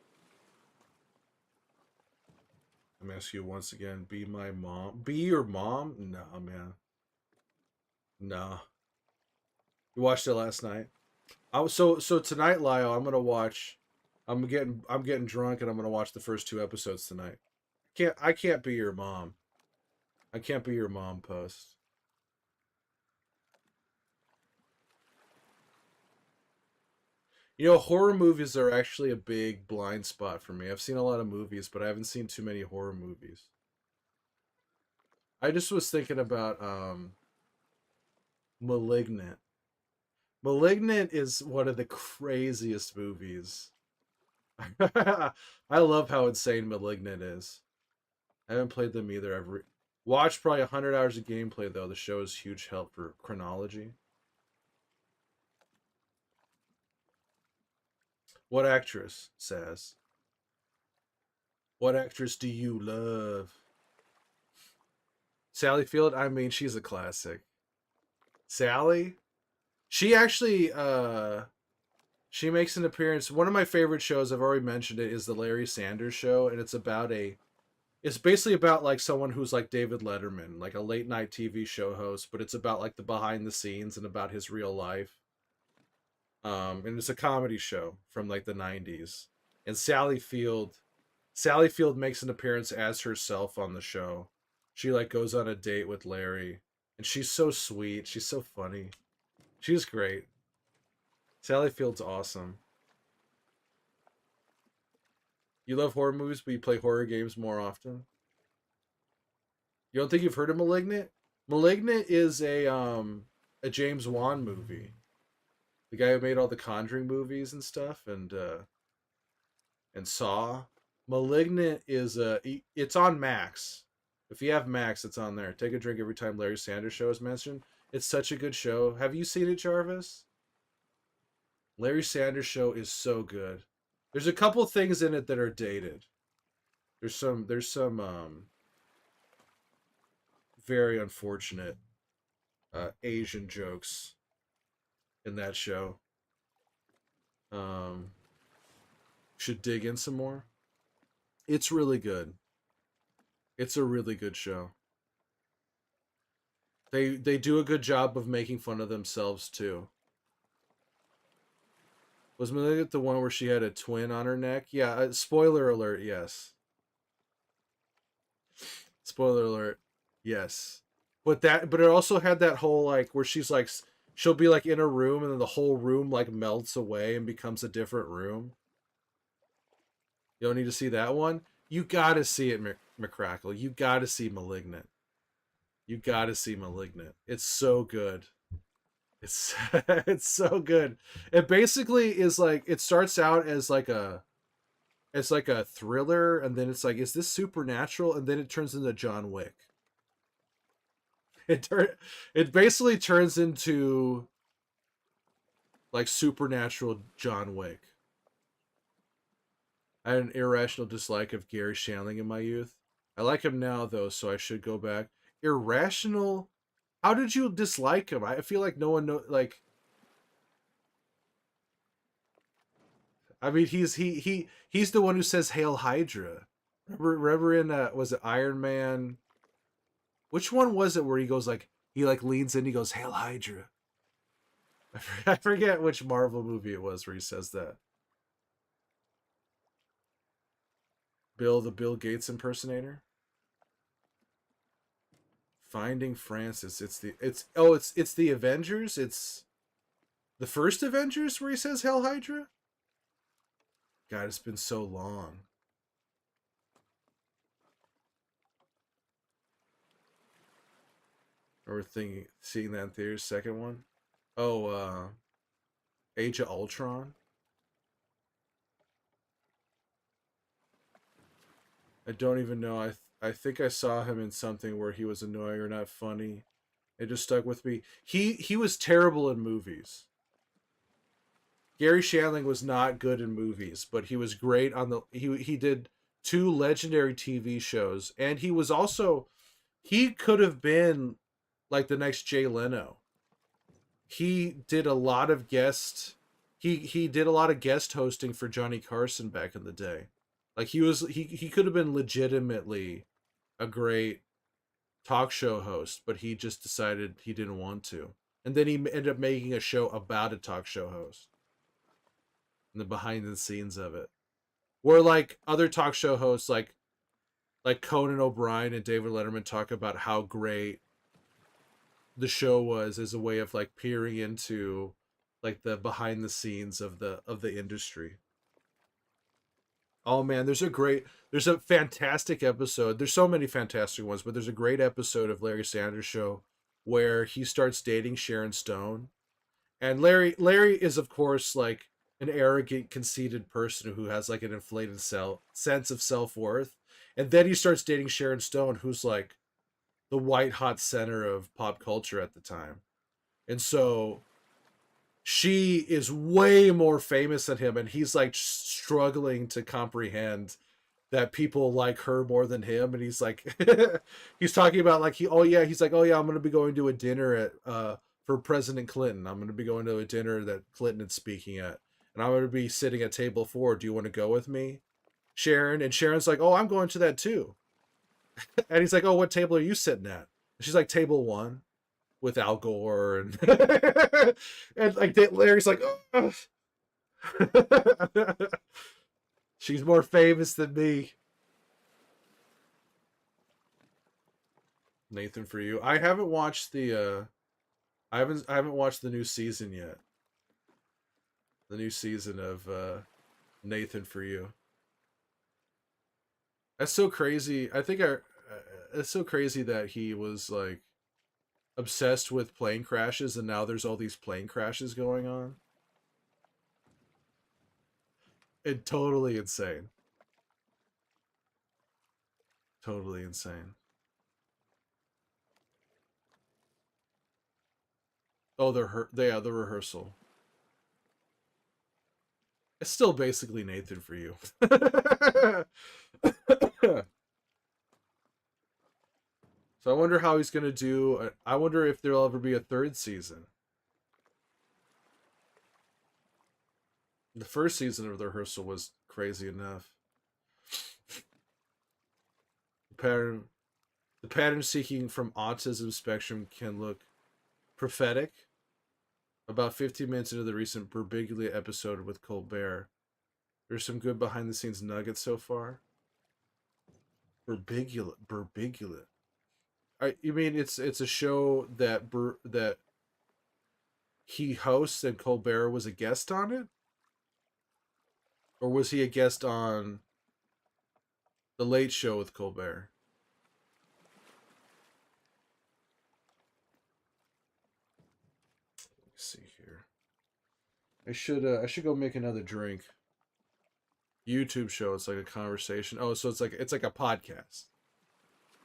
I'm asking you once again, be my mom. Be your mom? No, man. No. You watched it last night? So tonight, Lyle, I'm gonna watch. I'm getting drunk and I'm gonna watch the first two episodes tonight. I can't be your mom. I can't be your mom, Post. You know, horror movies are actually a big blind spot for me. I've seen a lot of movies, but I haven't seen too many horror movies. I just was thinking about Malignant. Malignant is one of the craziest movies. I love how insane Malignant is. I haven't played them either. Watched probably 100 hours of gameplay, though. The show is huge help for chronology. What actress says? What actress do you love? Sally Field? I mean, she's a classic. Sally? She actually, she makes an appearance. One of my favorite shows, I've already mentioned it, is the Larry Sanders Show, and it's basically about like someone who's like David Letterman, like a late night TV show host, but it's about like the behind the scenes and about his real life. And it's a comedy show from like the 90s. And Sally Field makes an appearance as herself on the show. She like goes on a date with Larry And she's so sweet. She's so funny. She's great. Sally Field's awesome. You love horror movies, but you play horror games more often. You don't think you've heard of Malignant? Malignant is a James Wan movie. The guy who made all the Conjuring movies and stuff, and Saw. Malignant is it's on Max. If you have Max, it's on there. Take a drink every time Larry Sanders Show is mentioned. It's such a good show. Have you seen it, Jarvis? Larry Sanders Show is so good. There's a couple things in it that are dated. There's some very unfortunate Asian jokes in that show. Um, should dig in some more. It's really good. It's a really good show. They do a good job of making fun of themselves too. Was Malignant the one where she had a twin on her neck? Yeah. Spoiler alert. Yes. Spoiler alert. Yes. But it also had that whole like where she's like she'll be like in a room and then the whole room like melts away and becomes a different room. You don't need to see that one. You gotta see it, McCrackle. You gotta see Malignant. You gotta see Malignant. It's so good. It's it's so good. It basically is like it starts out as like a thriller, and then it's like, is this supernatural? And then it turns into John Wick. It basically turns into like supernatural John Wick. I had an irrational dislike of Gary Shandling in my youth. I like him now though, so I should go back. Irrational? How did you dislike him? I feel like no one know like I mean he's the one who says Hail Hydra. Remember in was it Iron Man? Which one was it where he goes like he like leans in, he goes Hail Hydra. I forget which Marvel movie it was where he says that. The Bill Gates impersonator. Finding Francis. It's the Avengers. It's the first Avengers where he says Hail Hydra. God, it's been so long. Remember seeing that in theaters. Second one. Oh, Age of Ultron. I don't even know. I think I saw him in something where he was annoying or not funny. It just stuck with me. He was terrible in movies. Gary Shandling was not good in movies, but he was great on the he did two legendary TV shows, and he was also he could have been like the next Jay Leno. He did a lot of he did a lot of guest hosting for Johnny Carson back in the day. Like he could have been legitimately a great talk show host, but he just decided he didn't want to. And then he ended up making a show about a talk show host and the behind the scenes of it. Where like other talk show hosts like Conan O'Brien and David Letterman talk about how great the show was as a way of like peering into like the behind the scenes of the industry. Oh man, there's a fantastic episode. There's so many fantastic ones, but there's a great episode of Larry Sanders Show where he starts dating Sharon Stone. And Larry is of course like an arrogant, conceited person who has like an inflated sense of self-worth. And then he starts dating Sharon Stone, who's like the white hot center of pop culture at the time. And so she is way more famous than him, and he's like struggling to comprehend that people like her more than him. And he's like he's talking about like he's like, oh yeah, I'm gonna be going to a dinner at for President Clinton. I'm gonna be going to a dinner that Clinton is speaking at, and I'm gonna be sitting at table 4. Do you want to go with me, Sharon? And Sharon's like, oh, I'm going to that too. And he's like, oh, what table are you sitting at? And she's like, table 1 with Al Gore and and like Larry's like, oh. She's more famous than me. Nathan for you. I haven't watched the I haven't watched the new season yet. The new season of Nathan for you. That's so crazy. It's so crazy that he was like obsessed with plane crashes and now there's all these plane crashes going on. It totally insane. Totally insane. Oh, the rehearsal. It's still basically Nathan for you. So I wonder how he's gonna do. I wonder if there'll ever be a third season. The first season of the rehearsal was crazy enough. The pattern seeking from autism spectrum can look prophetic. About 15 minutes into the recent Berbiglia episode with Colbert, there's some good behind the scenes nuggets so far. Berbiglia. You mean it's a show that he hosts and Colbert was a guest on it, or was he a guest on the Late Show with Colbert? Let's see here. I should go make another drink. YouTube show. It's like a conversation. Oh, so it's like a podcast,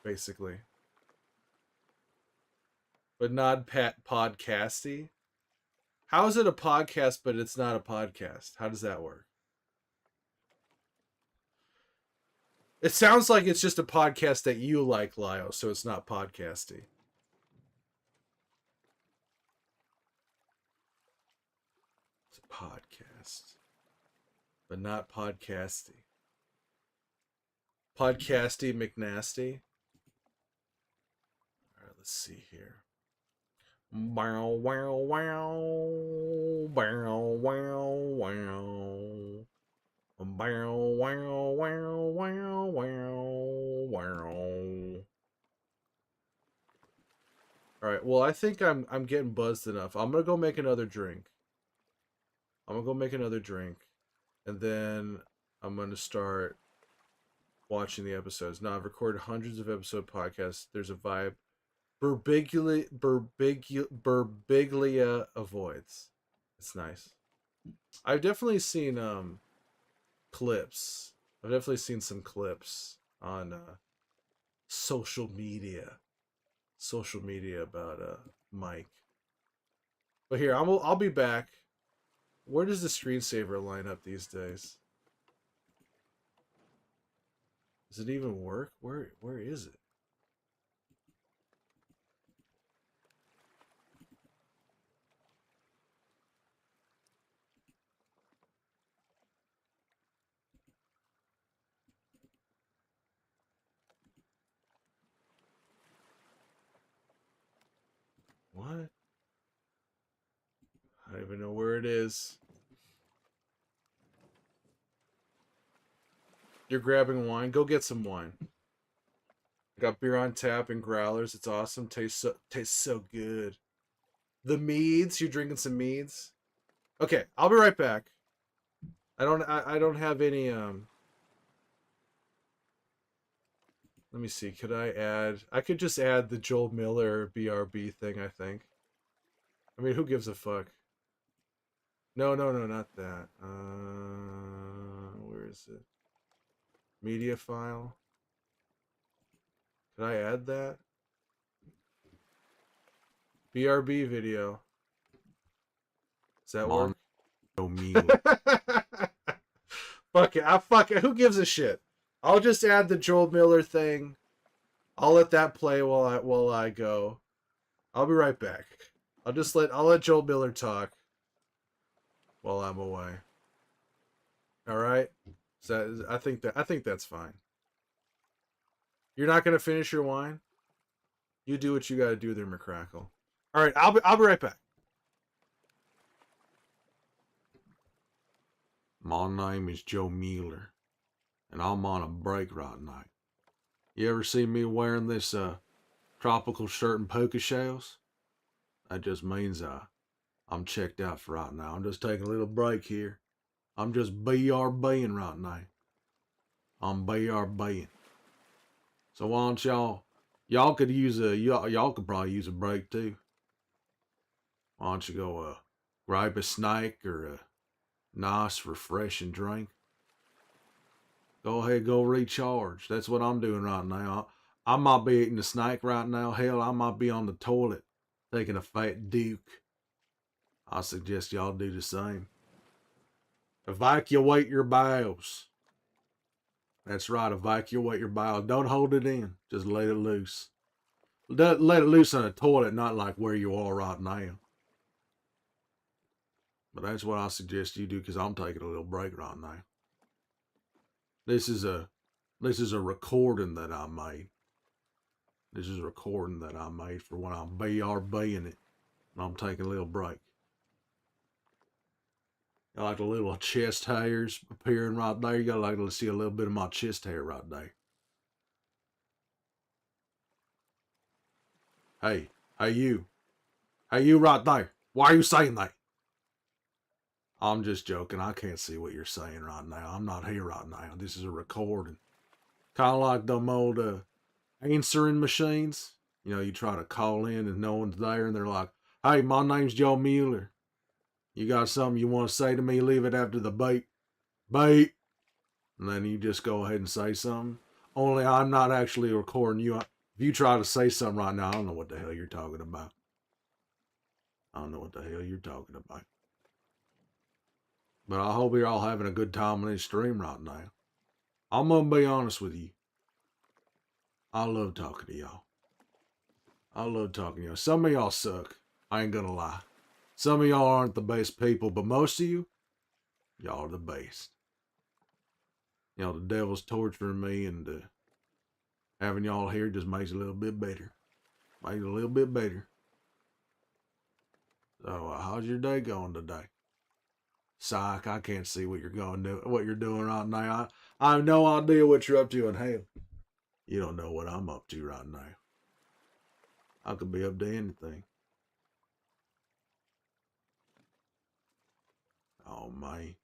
basically, but not podcasty. How is it a podcast, but it's not a podcast? How does that work? It sounds like it's just a podcast that you like, Lyle, so it's not podcasty. It's a podcast, but not podcasty. Podcasty McNasty. All right, let's see here. Wow, wow, wow. Wow, wow, wow. Wow, wow, wow, wow, wow, wow. All right. Well, I think I'm getting buzzed enough. I'm gonna go make another drink. And then I'm gonna start watching the episodes. Now I've recorded hundreds of episode podcasts. There's a vibe. Berbiglia avoids. It's nice. I've definitely seen clips. I've definitely seen some clips on social media. Social media about Mike. But here, I'll be back. Where does the screensaver line up these days? Does it even work? Where is it? What? I don't even know where it is. You're grabbing wine? Go get some wine. I got beer on tap and growlers. It's awesome. Tastes so good. The meads. You're drinking some meads. Okay, I'll be right back. I don't have any let me see. Could I add? I could just add the Joel Miller BRB thing, I think. I mean, who gives a fuck? No, no, no, not that. Where is it? Media file. Could I add that? BRB video. Does that work? Fuck it. Fuck it. Who gives a shit? I'll just add the Joel Miller thing. I'll let that play while I go. I'll be right back. I'll let Joel Miller talk while I'm away. All right. So I think that's fine. You're not gonna finish your wine. You do what you gotta do there, McCrackle. All right. I'll be right back. My name is Joe Mueller, and I'm on a break right now. You ever see me wearing this tropical shirt and puka shells, that just means I'm checked out for right now. I'm just taking a little break here. I'm just BRBing right now. I'm BRBing. So why don't y'all could use y'all could probably use a break too. Why don't you go grab a snack or a nice refreshing drink? Go ahead, go recharge. That's what I'm doing right now. I might be eating a snack right now. Hell, I might be on the toilet taking a fat duke. I suggest y'all do the same. Evacuate your bowels. That's right, evacuate your bowels. Don't hold it in. Just let it loose. Let it loose in a toilet, not like where you are right now. But that's what I suggest you do because I'm taking a little break right now. This is a recording that I made. This is a recording that I made for when I'm BRBing it and I'm taking a little break. You like the little chest hairs appearing right there? You gotta like to see a little bit of my chest hair right there. Hey you right there. Why are you saying that? I'm just joking. I can't see what you're saying right now. I'm not here right now. This is a recording. Kind of like them old answering machines. You know, you try to call in and no one's there and they're like, hey, my name's Joe Mueller. You got something you want to say to me? Leave it after the beep. Beep. And then you just go ahead and say something. Only I'm not actually recording you. If you try to say something right now, I don't know what the hell you're talking about. I don't know what the hell you're talking about. But I hope you're all having a good time on this stream right now. I'm going to be honest with you. I love talking to y'all. I love talking to y'all. Some of y'all suck. I ain't going to lie. Some of y'all aren't the best people, but most of you, y'all are the best. You know, the devil's torturing me, and having y'all here just makes it a little bit better. Makes it a little bit better. So, how's your day going today? Psych, I can't see what you're doing right now. I have no idea what you're up to in hell. You don't know what I'm up to right now. I could be up to anything. Oh, man.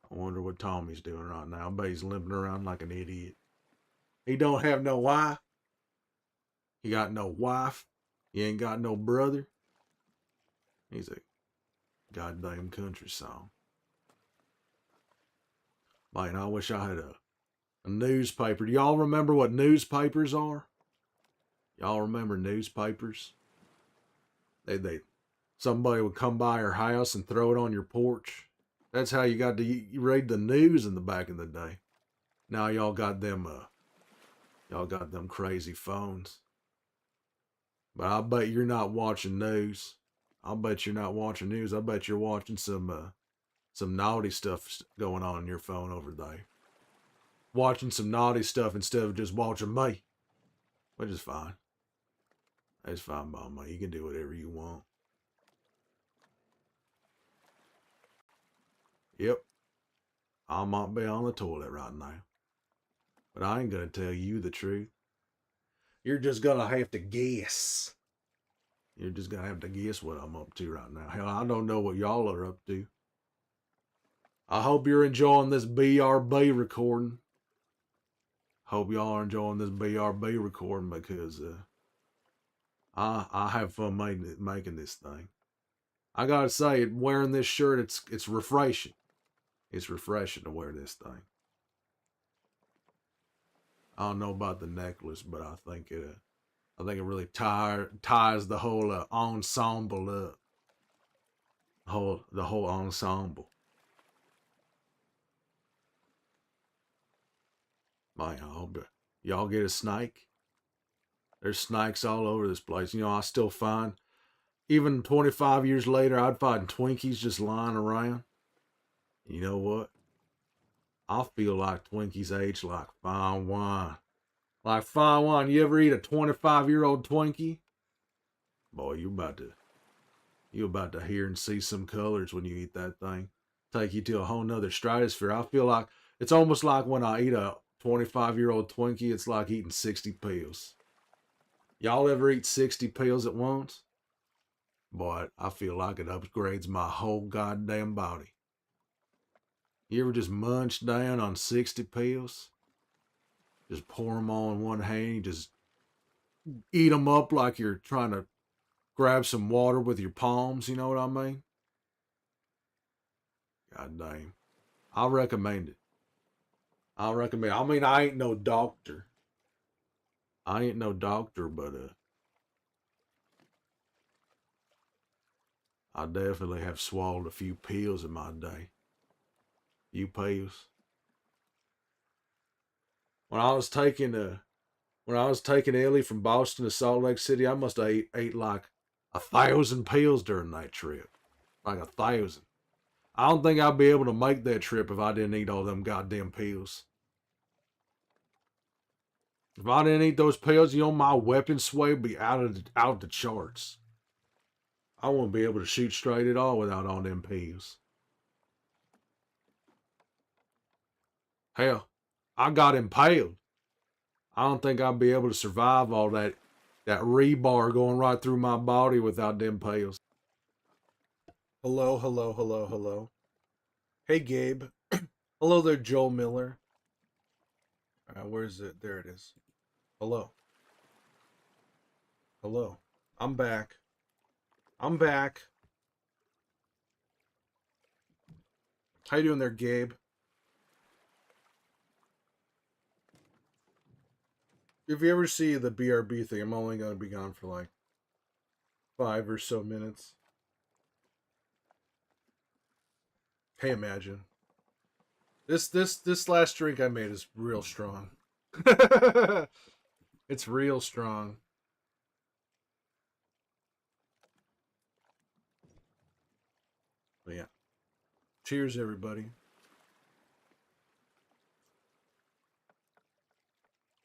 I wonder what Tommy's doing right now. I bet he's limping around like an idiot. He don't have no wife. He got no wife. He ain't got no brother. He's a goddamn country song. Man, I wish I had a newspaper. Do y'all remember what newspapers are? Y'all remember newspapers? Somebody would come by your house and throw it on your porch. That's how you got to read the news in the back in the day. Now y'all got them crazy phones. But I bet you're not watching news. I bet you're not watching news. I bet you're watching some naughty stuff going on your phone over there. Watching some naughty stuff instead of just watching me. Which is fine. It's fine by me. You can do whatever you want. Yep. I might be on the toilet right now. But I ain't gonna tell you the truth. You're just gonna have to guess. You're just gonna have to guess what I'm up to right now. Hell, I don't know what y'all are up to. I hope you're enjoying this BRB recording. Hope y'all are enjoying this BRB recording because I have fun making this thing. I gotta say, wearing this shirt, it's refreshing. It's refreshing to wear this thing. I don't know about the necklace, but I think it really ties the whole ensemble up. The whole ensemble. Man, I hope y'all get a snake. There's snakes all over this place. You know, I still find, even 25 years later, I'd find Twinkies just lying around. You know what? I feel like Twinkies age like fine wine. Like fine wine. You ever eat a 25-year-old Twinkie? Boy, you about to hear and see some colors when you eat that thing. Take you to a whole nother stratosphere. I feel like it's almost like when I eat a 25-year-old Twinkie, it's like eating 60 pills. Y'all ever eat 60 pills at once? Boy, I feel like it upgrades my whole goddamn body. You ever just munch down on 60 pills? Just pour them all in one hand. You just eat them up like you're trying to grab some water with your palms. You know what I mean? God damn. I recommend it. I recommend it. I mean, I ain't no doctor. But I definitely have swallowed a few pills in my day. You pills. When I was taking Ellie from Boston to Salt Lake City, I must have ate like 1,000 pills during that trip. Like 1,000. I don't think I'd be able to make that trip if I didn't eat all them goddamn pills. If I didn't eat those pills, my weapon sway would be out of the charts. I wouldn't be able to shoot straight at all without all them pills. Hell, I got impaled. I don't think I'd be able to survive all that rebar going right through my body without them pills. Hello, hello, hello, hello. Hey, Gabe. Hello there, Joel Miller. Where's it? There it is. Hello. Hello. I'm back. I'm back. How you doing there, Gabe? If you ever see the BRB thing, I'm only going to be gone for like 5 or so minutes. Hey, imagine. This last drink I made is real strong. It's real strong. But yeah. Cheers, everybody.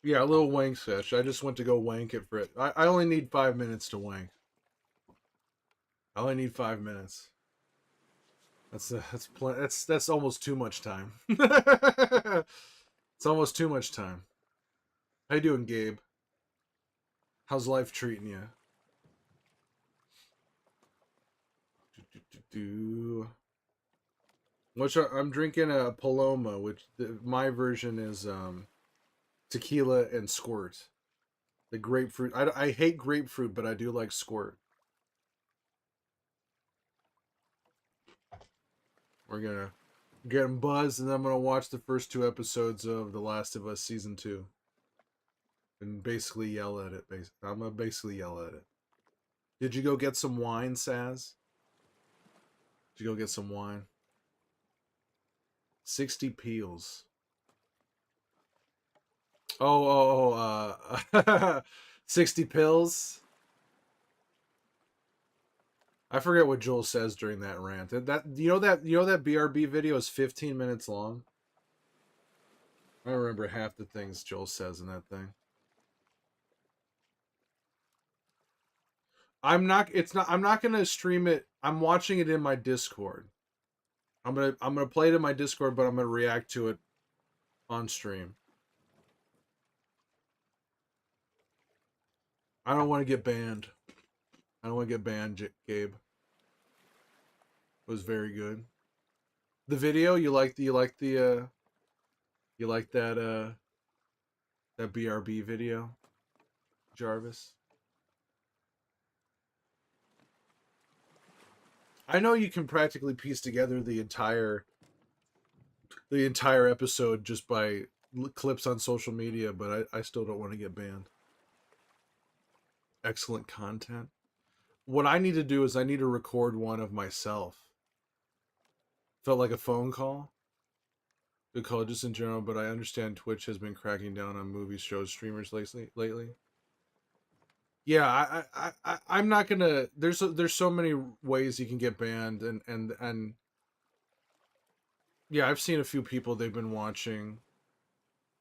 Yeah, a little wank sesh. I just went to go wank it for it. I only need 5 minutes to wank. I only need 5 minutes. That's almost too much time. It's almost too much time. How you doing, Gabe? How's life treating you? I'm drinking a Paloma, which my version is tequila and squirt. The grapefruit. I hate grapefruit, but I do like squirt. We're gonna get him buzzed, and I'm gonna watch the first 2 episodes of The Last of Us season 2, and basically yell at it. I'm gonna basically yell at it. Did you go get some wine, Saz? Did you go get some wine? 60 peels. 60 pills. I forget what Joel says during that rant. That BRB video is 15 minutes long. I don't remember half the things Joel says in that thing. I'm not gonna stream it. I'm watching it in my Discord. I'm gonna play it in my Discord, but I'm gonna react to it on stream. I don't want to get banned. I don't want to get banned, Gabe. It was very good. The video, you like that that BRB video, Jarvis? I know you can practically piece together the entire episode just by clips on social media, but I still don't want to get banned. Excellent content. What I need to do is I need to record one of myself. Felt like a phone call. Good call just in general, but I understand Twitch has been cracking down on movie shows streamers lately. Yeah, I'm not gonna. There's so many ways you can get banned, and yeah, I've seen a few people they've been watching.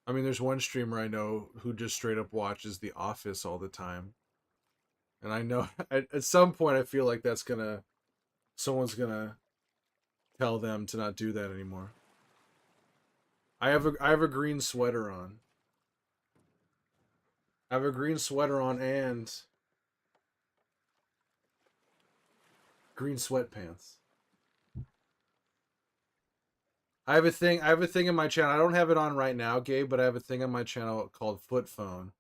I mean, there's one streamer I know who just straight up watches The Office all the time, and I know at some point I feel like someone's gonna tell them to not do that anymore. I have a green sweater on. I have a green sweater on and green sweatpants. I have a thing in my channel. I don't have it on right now, Gabe, but I have a thing on my channel called Foot Phone,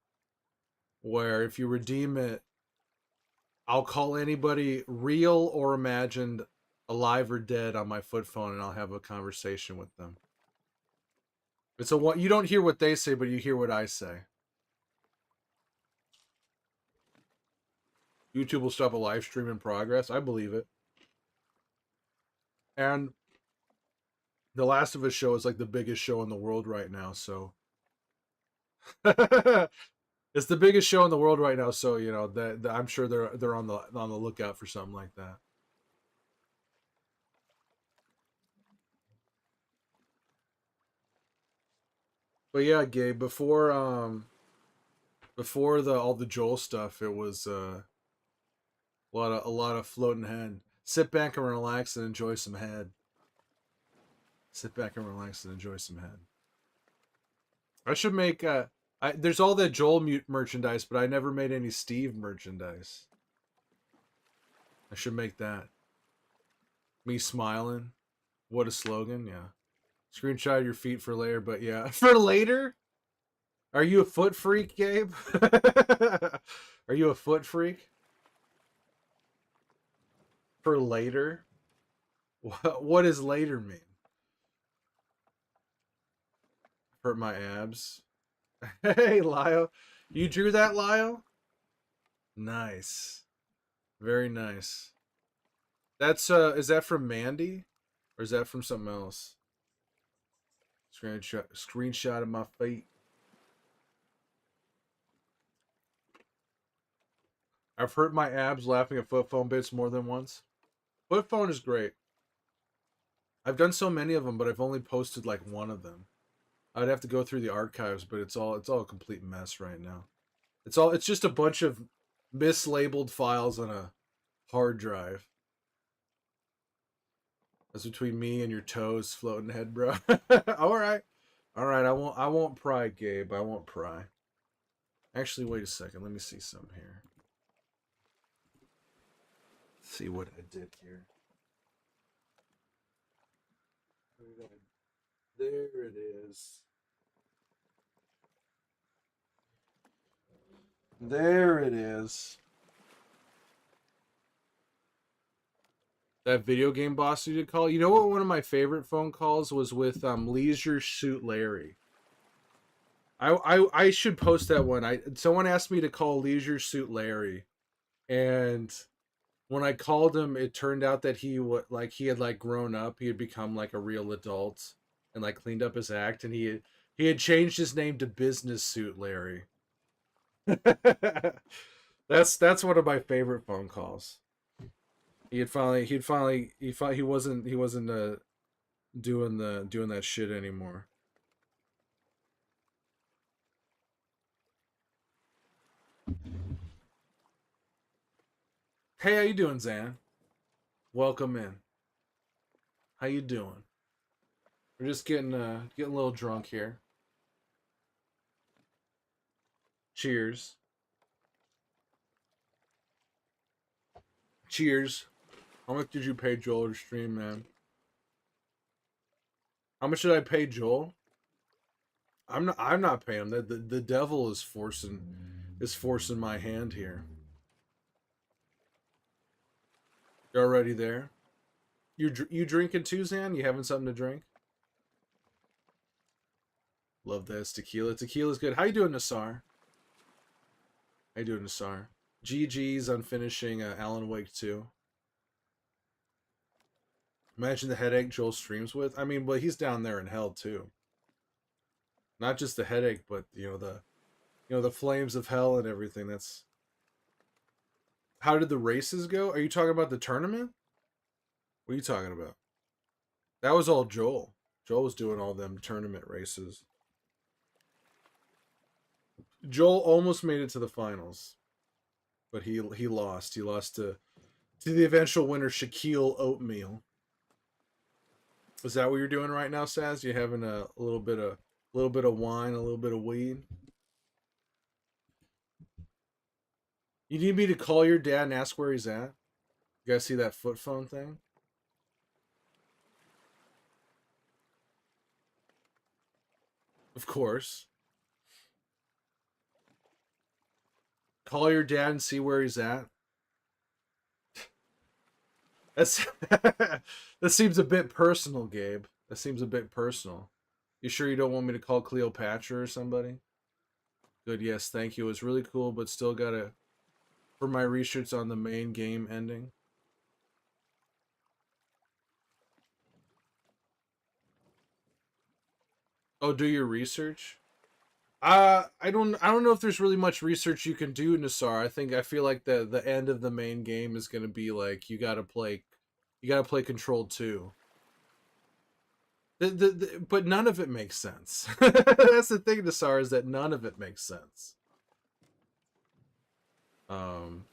where if you redeem it, I'll call anybody real or imagined, alive or dead, on my foot phone, and I'll have a conversation with them. It's a what you don't hear what they say, but you hear what I say. YouTube will stop a live stream in progress. I believe it. And the Last of Us show is like the biggest show in the world right now, so it's the biggest show in the world right now. So you know that I'm sure they're on the lookout for something like that. But yeah, Gabe, before the all the Joel stuff, it was a lot of floating head. Sit back and relax and enjoy some head. Sit back and relax and enjoy some head. I should make there's all that Joel merchandise, but I never made any Steve merchandise. I should make that. Me smiling. What a slogan, yeah. Screenshot your feet for later, but yeah. For later? Are you a foot freak, Gabe? Are you a foot freak? For later? What does later mean? Hurt my abs. Hey, Lyle. You drew that, Lyle? Nice. Very nice. That's is that from Mandy? Or is that from something else? Screenshot of my feet. I've hurt my abs laughing at foot phone bits more than once. Foot phone is great. I've done so many of them, but I've only posted like one of them. I'd have to go through the archives, but it's all a complete mess right now. It's just a bunch of mislabeled files on a hard drive. That's between me and your toes floating head, bro. All right. All right, I won't pry, Gabe. I won't pry. Actually, wait a second. Let me see some here. Let's see what I did here. There it is. There it is. That video game boss you did call. You know what? One of my favorite phone calls was with Leisure Suit Larry. I should post that one. Someone asked me to call Leisure Suit Larry, and when I called him, it turned out that he had like grown up. He had become like a real adult and like cleaned up his act, and he had changed his name to Business Suit Larry. That's one of my favorite phone calls. He wasn't doing that shit anymore. Hey, how you doing, Zan? Welcome in. How you doing? We're just getting a little drunk here. Cheers. Cheers. How much did you pay Joel to stream, man? How much did I pay Joel? I'm not paying him. The devil is forcing my hand here. You already there? You drinking too, Zan? You having something to drink? Love this tequila. Tequila's good. How you doing, Nassar? How you doing, Nassar? GG's on finishing Alan Wake 2. Imagine the headache Joel streams with. I mean, but he's down there in hell too. Not just the headache, but the flames of hell and everything. That's how did the races go? Are you talking about the tournament? What are you talking about? That was all Joel. Joel was doing all them tournament races. Joel almost made it to the finals, but he lost. He lost to the eventual winner, Shaquille Oatmeal. Is that what you're doing right now, Saz? You having a little bit of wine, a little bit of weed? You need me to call your dad and ask where he's at? You guys see that foot phone thing? Of course. Call your dad and see where he's at. That's that seems a bit personal, Gabe. That seems a bit personal. You sure you don't want me to call Cleopatra or somebody? Good, yes, thank you. It was really cool, but still gotta for my research on the main game ending. Oh, do your research? I don't know if there's really much research you can do, Nassar. I feel like the end of the main game is gonna be like you gotta play Control 2. But none of it makes sense. That's the thing, Nassar, is that none of it makes sense. Um,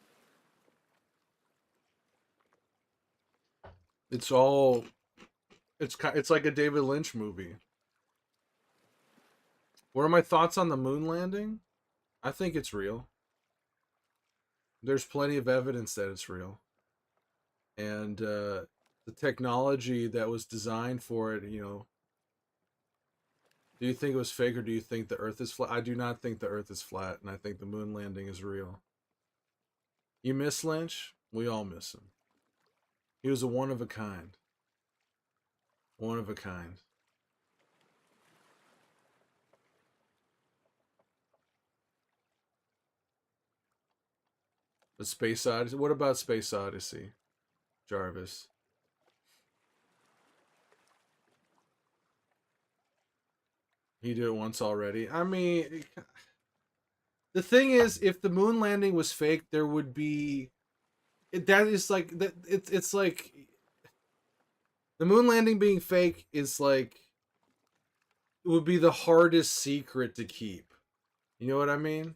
it's all it's like a David Lynch movie. What are my thoughts on the moon landing? I think it's real. There's plenty of evidence that it's real, and the technology that was designed for it. Do you think it was fake or do you think the Earth is flat? I do not think the Earth is flat, and I think the moon landing is real. You miss Lynch? We all miss him. He was a one of a kind. One of a kind. The Space Odyssey. What about Space Odyssey, Jarvis? He did it once already. I mean, the thing is, if the moon landing was fake, there would be that is like that. It's like the moon landing being fake is like it would be the hardest secret to keep. You know what I mean?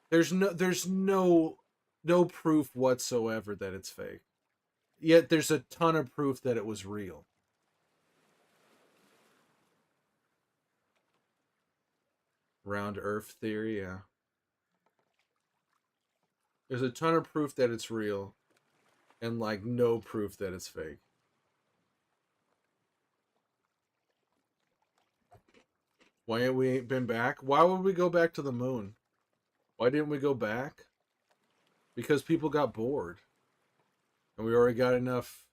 There's no proof whatsoever that it's fake. Yet there's a ton of proof that it was real. Round Earth theory, yeah. There's a ton of proof that it's real, and like no proof that it's fake. Why ain't we ain't been back? Why would we go back to the moon? Why didn't we go back? Because people got bored, and we already got enough.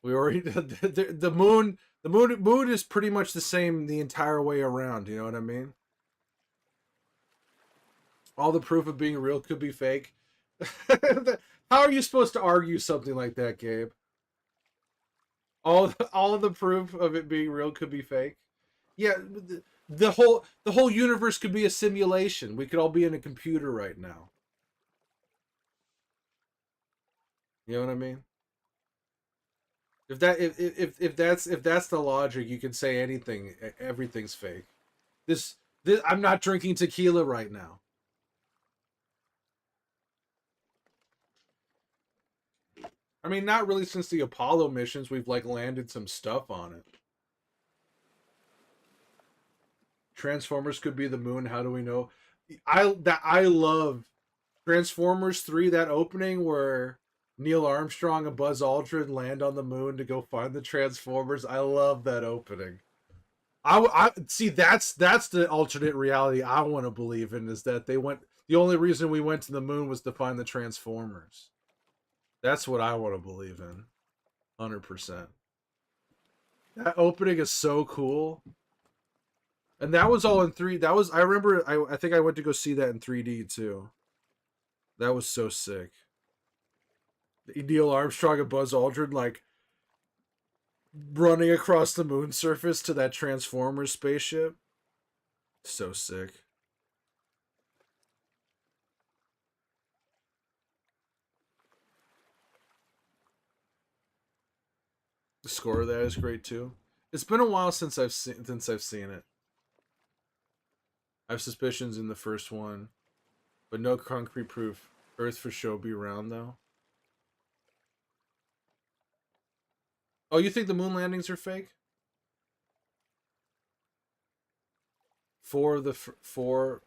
We already the moon is pretty much the same the entire way around. You know what I mean? All the proof of being real could be fake. How are you supposed to argue something like that, Gabe? All of the proof of it being real could be fake. Yeah, the whole universe could be a simulation. We could all be in a computer right now. You know what I mean? If that's the logic, you can say anything. Everything's fake. This I'm not drinking tequila right now. I mean, not really since the Apollo missions. We've like landed some stuff on it. Transformers could be the moon. How do we know? I love Transformers 3, that opening where Neil Armstrong and Buzz Aldrin land on the moon to go find the Transformers. I love that opening. I see that's the alternate reality I want to believe in, is that they went the only reason we went to the moon was to find the Transformers. That's what I want to believe in. 100%. That opening is so cool. And that was all in 3. That was I remember I think I went to go see that in 3D too. That was so sick. Neil Armstrong and Buzz Aldrin like running across the moon surface to that Transformers spaceship. So sick. The score of that is great too. It's been a while since I've seen it. I have suspicions in the first one, but no concrete proof. Earth for show be round though. Oh, you think the moon landings are fake? Four of the four.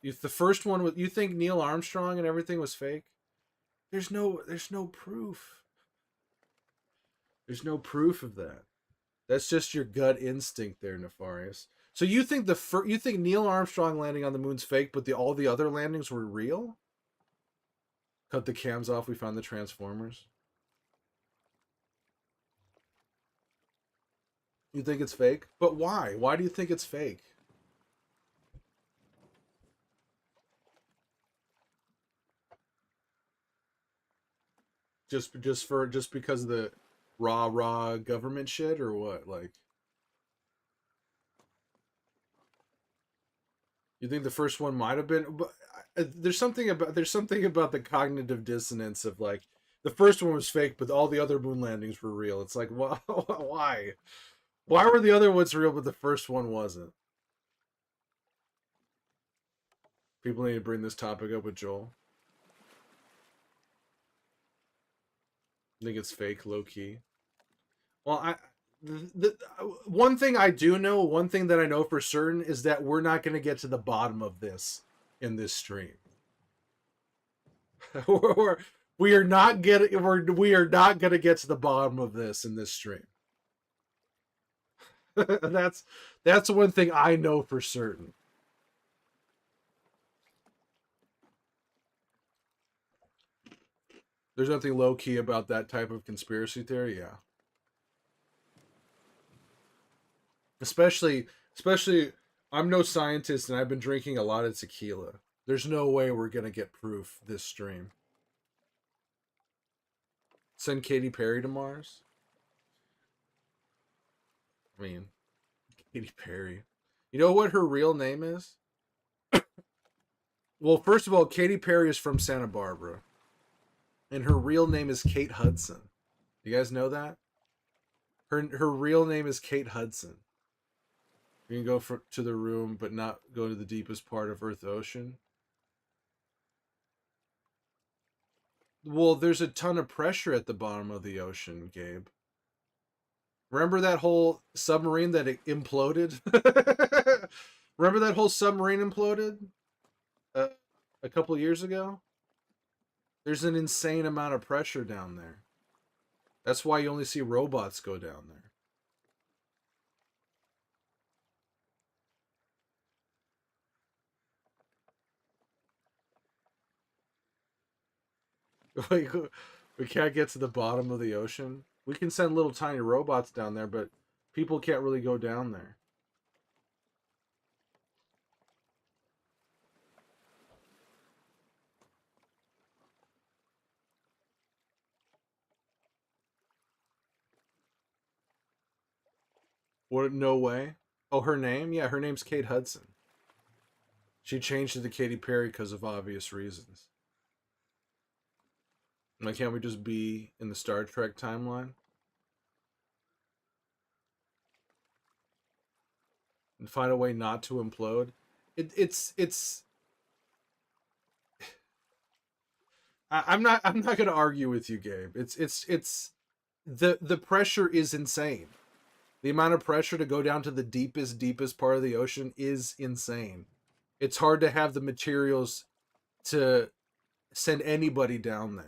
If the first one was, you think Neil Armstrong and everything was fake? There's no proof. There's no proof of that. That's just your gut instinct there, Nefarious. So you think you think Neil Armstrong landing on the moon's fake, but all the other landings were real? Cut the cams off. We found the Transformers. You think it's fake? But why? Why do you think it's fake? Just because of the raw government shit or what? Like, you think the first one might have been? But there's something about the cognitive dissonance of like the first one was fake, but all the other moon landings were real. It's like, why? Why were the other ones real, but the first one wasn't? People need to bring this topic up with Joel. I think it's fake, low key. Well, the one thing I do know, one thing that I know for certain is that we're not going to get to the bottom of this in this stream. we are not getting we are not going to get to the bottom of this in this stream. that's one thing I know for certain. There's nothing low key about that type of conspiracy theory, yeah. Especially I'm no scientist and I've been drinking a lot of tequila. There's no way we're gonna get proof this stream. Send Katy Perry to Mars? I mean, Katy Perry. You know what her real name is? Well, first of all, Katy Perry is from Santa Barbara. And her real name is Kate Hudson. You guys know that? Her real name is Kate Hudson. You can go to the room, but not go to the deepest part of Earth Ocean. Well, there's a ton of pressure at the bottom of the ocean, Gabe. Remember that whole submarine that imploded? Remember that whole submarine imploded a couple years ago? There's an insane amount of pressure down there. That's why you only see robots go down there. Like, we can't get to the bottom of the ocean. We can send little tiny robots down there, but people can't really go down there. What? No way. Oh, her name? Yeah, her name's Kate Hudson. She changed it to Katy Perry because of obvious reasons. Like, can't we just be in the Star Trek timeline? And find a way not to implode? It's I'm not gonna argue with you, Gabe. It's the pressure is insane. The amount of pressure to go down to the deepest part of the ocean is insane. It's hard to have the materials to send anybody down there.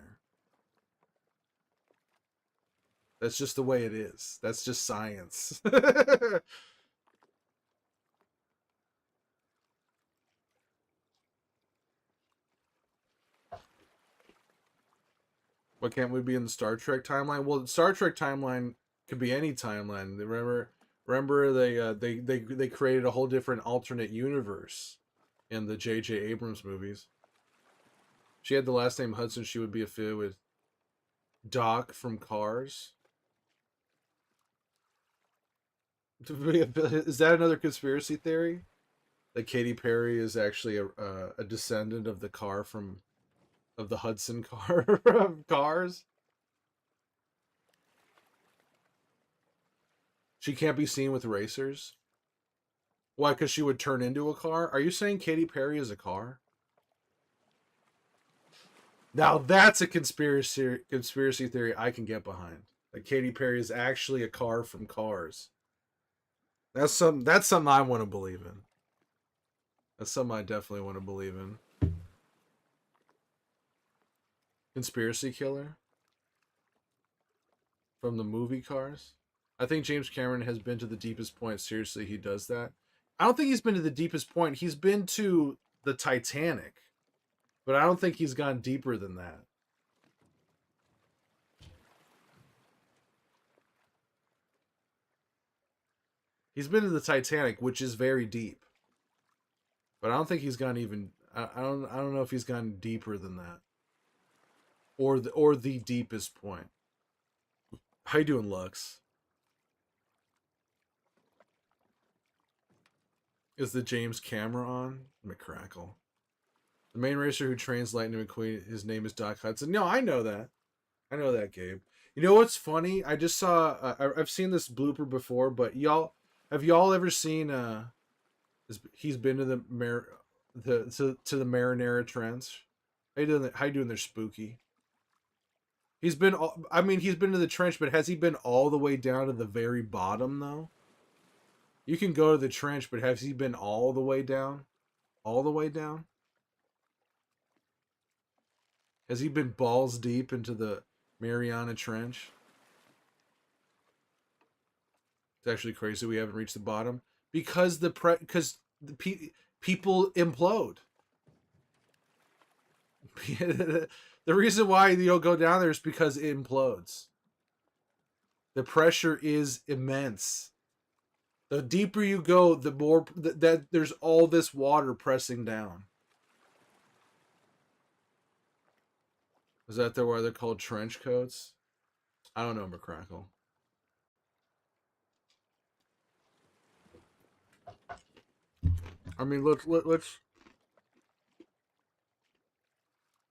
That's just the way it is. That's just science. Why can't we be in the Star Trek timeline? Well, the Star Trek timeline could be any timeline. Remember they created a whole different alternate universe in the J.J. Abrams movies. She had the last name Hudson. She would be affiliated with Doc from Cars. Is that another conspiracy theory? That Katy Perry is actually a descendant of the Hudson car of Cars? She can't be seen with racers. Why? Because she would turn into a car? Are you saying Katy Perry is a car? Now that's a conspiracy theory I can get behind. That Katy Perry is actually a car from Cars. That's something I want to believe in. That's something I definitely want to believe in. Conspiracy killer from the movie Cars. I think James Cameron has been to the deepest point. Seriously, he does that. I don't think he's been to the deepest point. He's been to the Titanic, but I don't think he's gone deeper than that. He's been to the Titanic, which is very deep, but I don't think he's gone even. I don't know if he's gone deeper than that, or the deepest point. How you doing, Lux? Is the James Cameron McCrackle? The main racer who trains Lightning McQueen, his name is Doc Hudson. No, I know that. I know that, Gabe. You know what's funny? I just saw. I've seen this blooper before, but have y'all ever seen? He's been to to the Marinara Trench. How you doing? How you doing there, Spooky? He's been. I mean, he's been to the trench, but has he been all the way down to the very bottom though? You can go to the trench, but has he been all the way down? All the way down? Has he been balls deep into the Mariana Trench? It's actually crazy we haven't reached the bottom because people implode. The reason why you don't go down there is because it implodes. The pressure is immense. The deeper you go, the more that there's all this water pressing down. Is that why they're called trench coats? I don't know, McCrackle. I mean, let's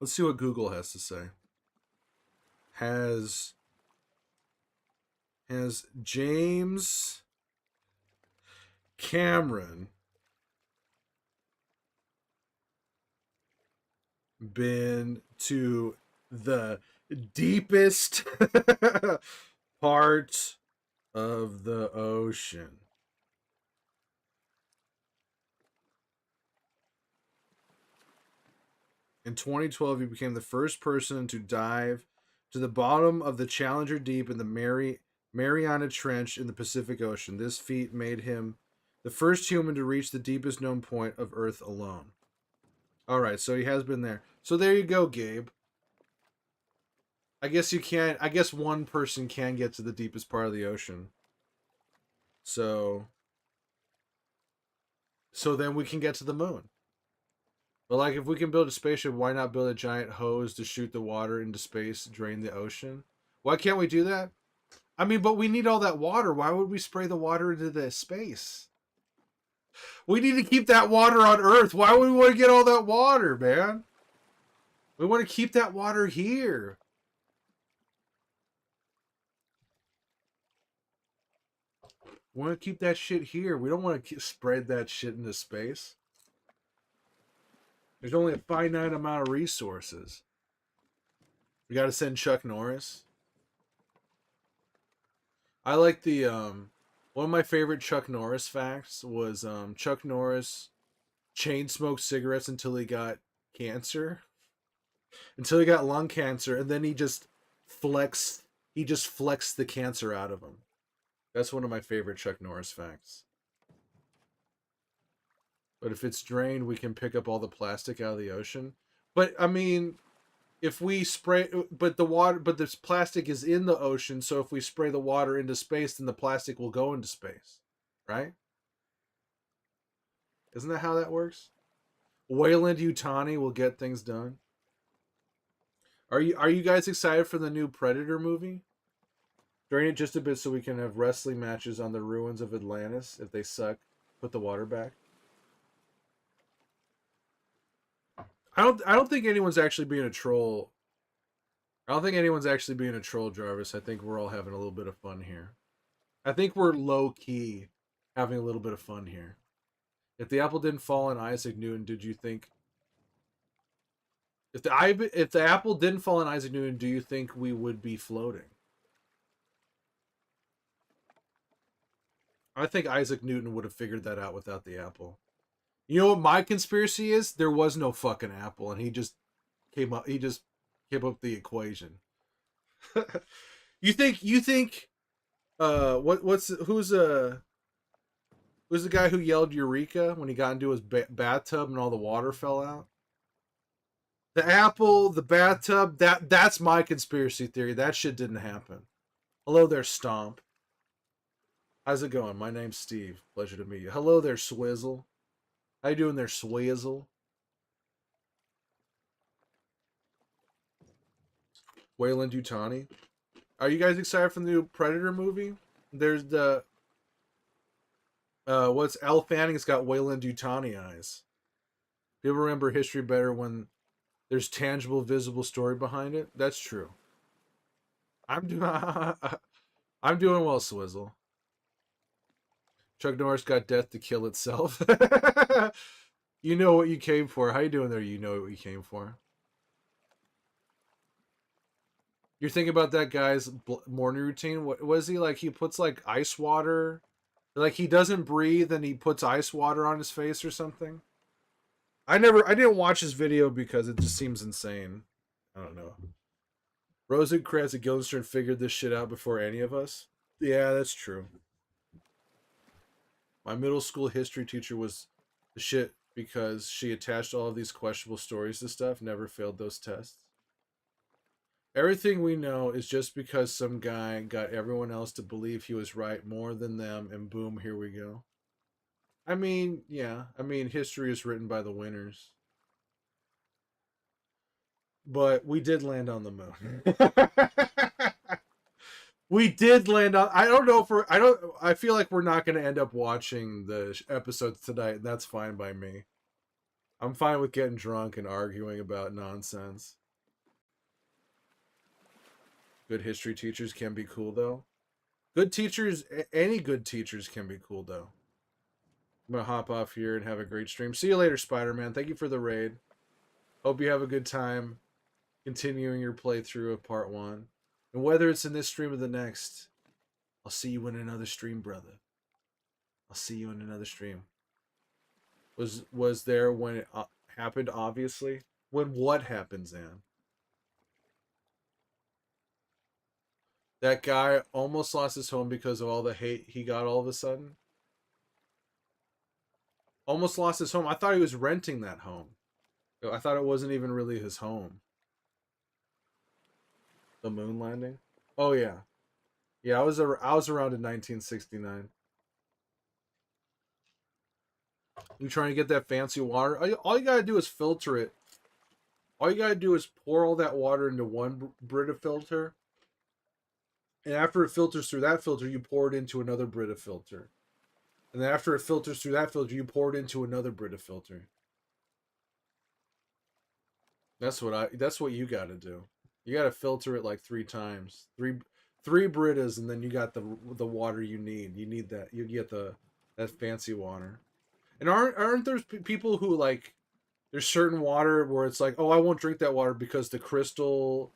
see what Google has to say. Has James Cameron been to the deepest part of the ocean? In 2012, he became the first person to dive to the bottom of the Challenger Deep in the Mariana Trench in the Pacific Ocean. This feat made him the first human to reach the deepest known point of Earth alone. All right, so he has been there. So there you go, Gabe. I guess you can't. I guess one person can get to the deepest part of the ocean. So then we can get to the moon. But like, if we can build a spaceship, why not build a giant hose to shoot the water into space, drain the ocean? Why can't we do that? I mean, but we need all that water. Why would we spray the water into the space? We need to keep that water on Earth. Why would we want to get all that water, man? We want to keep that water here. We want to keep that shit here. We don't want to spread that shit into space. There's only a finite amount of resources. We got to send Chuck Norris. I like the one of my favorite Chuck Norris facts was Chuck Norris chain smoked cigarettes until he got cancer, until he got lung cancer, and then he just flexed the cancer out of him. That's one of my favorite Chuck Norris facts. But if it's drained, we can pick up all the plastic out of the ocean. But I mean, if we spray, but this plastic is in the ocean, so if we spray the water into space, then the plastic will go into space, right? Isn't that how that works? Wayland Utani will get things done. Are you guys excited for the new Predator movie? Drain it just a bit so we can have wrestling matches on the ruins of Atlantis. If they suck, put the water back. I don't think anyone's actually being a troll. I don't think anyone's actually being a troll, Jarvis. I think we're all having a little bit of fun here. I think we're low key having a little bit of fun here. If the apple didn't fall on Isaac Newton, did you think? If the apple didn't fall on Isaac Newton, do you think we would be floating? I think Isaac Newton would have figured that out without the apple. You know what my conspiracy is? There was no fucking apple, and he just came up with the equation. You think who's the guy who yelled Eureka when he got into his bathtub and all the water fell out? The apple, the bathtub, that's my conspiracy theory. That shit didn't happen. Hello there, Stomp. How's it going? My name's Steve. Pleasure to meet you. Hello there, Swizzle. How you doing there, Swizzle? Wayland Utani. Are you guys excited for the new Predator movie? There's the what's Elle Fanning's got Wayland Utani eyes. People remember history better when there's tangible, visible story behind it. That's true. I'm doing I'm doing well, Swizzle. Chuck Norris got death to kill itself. You know what you came for. How you doing there? You know what you came for. You're thinking about that guy's morning routine. What was he like? He puts like ice water, like he doesn't breathe, and he puts ice water on his face or something. I didn't watch his video because it just seems insane. I don't know. Rosencrantz and Guildenstern figured this shit out before any of us. Yeah, that's true. My middle school history teacher was the shit because she attached all of these questionable stories to stuff, never failed those tests. Everything we know is just because some guy got everyone else to believe he was right more than them, and boom, here we go. I mean, yeah. I mean, history is written by the winners. But we did land on the moon. We did land on. I don't know if we're. I don't. I feel like we're not going to end up watching the episodes tonight, and that's fine by me. I'm fine with getting drunk and arguing about nonsense. Good history teachers can be cool, though. Good teachers, any good teachers can be cool, though. I'm going to hop off here and have a great stream. See you later, Spider-Man. Thank you for the raid. Hope you have a good time continuing your playthrough of part 1. And whether it's in this stream or the next, I'll see you in another stream, brother. I'll see you in another stream. Was there when it happened, obviously? When what happened, Zan? That guy almost lost his home because of all the hate he got all of a sudden? Almost lost his home. I thought he was renting that home. I thought it wasn't even really his home. The moon landing? Oh yeah. Yeah, I was around in 1969. You trying to get that fancy water? All you gotta do is filter it. All you gotta do is pour all that water into one Brita filter. And after it filters through that filter, you pour it into another Brita filter. And then after it filters through that filter, you pour it into another Brita filter. That's what you gotta do. You gotta filter it like 3 times. Three Britas, and then you got the water you need. You need that. You get that fancy water. And aren't there people who like there's certain water where it's like, oh, I won't drink that water because the crystal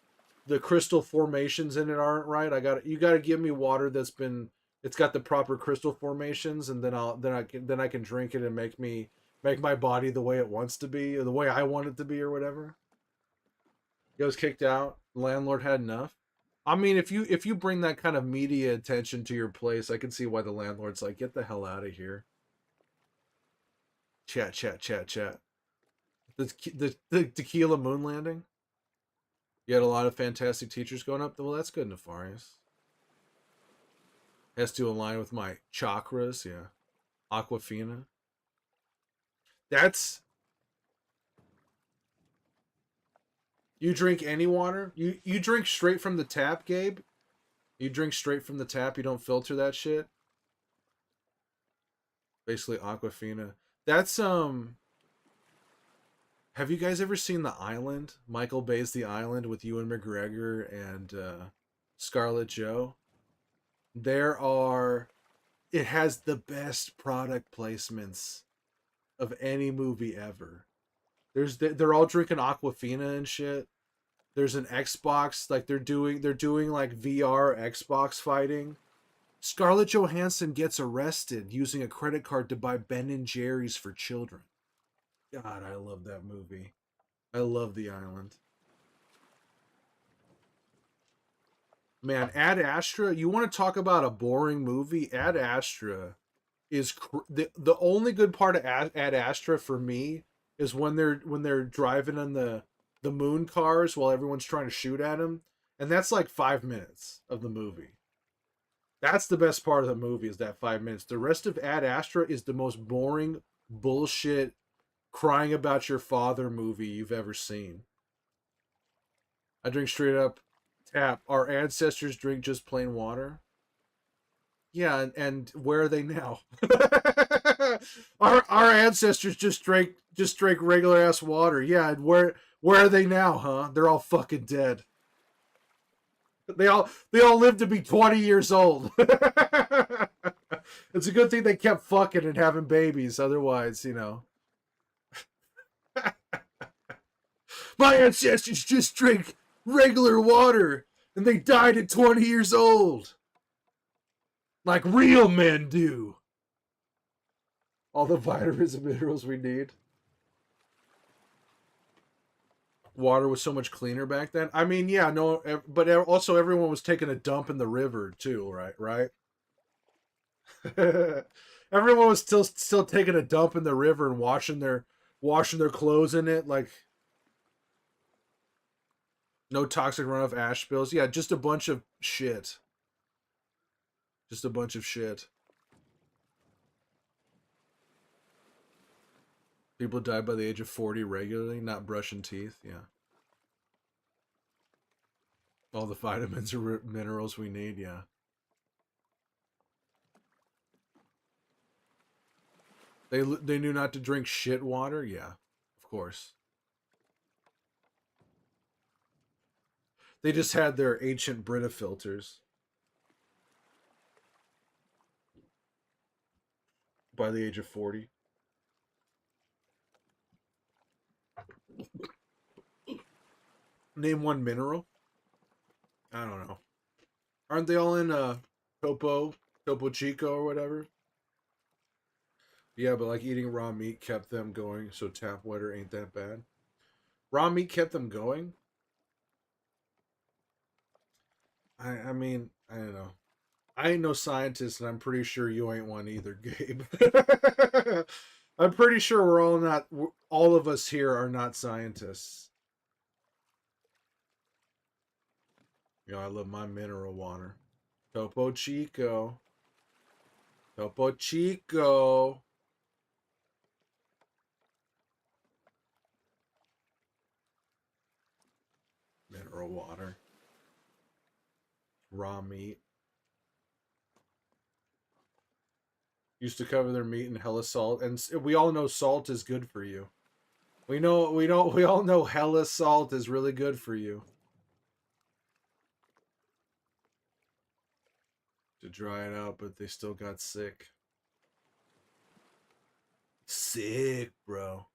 formations in it aren't right. You got to give me water it's got the proper crystal formations, and then I can drink it and make my body the way it wants to be, or the way I want it to be, or whatever. He was kicked out. Landlord had enough. I mean, if you bring that kind of media attention to your place, I can see why the landlord's like, get the hell out of here. Chat. The Tequila moon landing. You had a lot of fantastic teachers going up. Well, that's good, Nefarious. Has to align with my chakras, yeah. Aquafina. You drink any water? You drink straight from the tap, Gabe? You drink straight from the tap, you don't filter that shit? Basically Aquafina. That's have you guys ever seen The Island? Michael Bay's The Island with Ewan McGregor and Scarlett Jo? It has the best product placements of any movie ever. They're all drinking Aquafina and shit. There's an Xbox, like they're doing like VR Xbox fighting. Scarlett Johansson gets arrested using a credit card to buy Ben and Jerry's for children. God, I love that movie. I love The Island. Man, Ad Astra, you want to talk about a boring movie? Ad Astra is the only good part of Ad Astra for me is when they're driving in the moon cars while everyone's trying to shoot at them, and that's like 5 minutes of the movie. That's the best part of the movie is that 5 minutes. The rest of Ad Astra is the most boring bullshit crying about your father movie you've ever seen. I drink straight up tap. Our ancestors drink just plain water. Yeah, and where are they now? Our ancestors just drank regular ass water. Yeah, and where are they now, huh? They're all fucking dead. They all lived to be 20 years old. It's a good thing they kept fucking and having babies. Otherwise, you know. My ancestors just drink regular water and they died at 20 years old. Like real men do. All the vitamins and minerals we need. Water was so much cleaner back then. I mean, yeah, no, but also everyone was taking a dump in the river too, right? Right. Everyone was still taking a dump in the river and washing their clothes in it. Like no toxic runoff ash spills. Yeah, just a bunch of shit. Just a bunch of shit. People die by the age of 40 regularly, not brushing teeth. Yeah. All the vitamins or minerals we need. Yeah. They knew not to drink shit water. Yeah, of course. They just had their ancient Brita filters by the age of 40. Name one mineral. I don't know. Aren't they all in Topo, Topo Chico or whatever? Yeah, but like eating raw meat kept them going, so tap water ain't that bad. Raw meat kept them going? I mean, I don't know. I ain't no scientist, and I'm pretty sure you ain't one either, Gabe. I'm pretty sure we're all not. All of us here are not scientists. You know, I love my mineral water. Topo Chico. Topo Chico. Mineral water. Raw meat. Used to cover their meat in hella salt, and we all know salt is good for you. We all know hella salt is really good for you. To dry it out, but they still got sick. Sick, bro.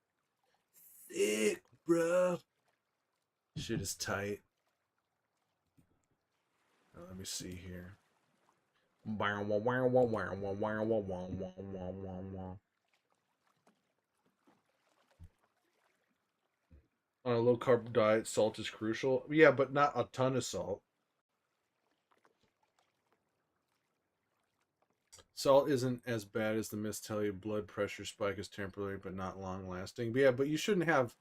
Sick, bro. Shit is tight. Let me see here. On a low carb diet, salt is crucial. Yeah, but not a ton of salt. Salt isn't as bad as the myths tell you. Blood pressure spike is temporary but not long lasting. But yeah, but you shouldn't have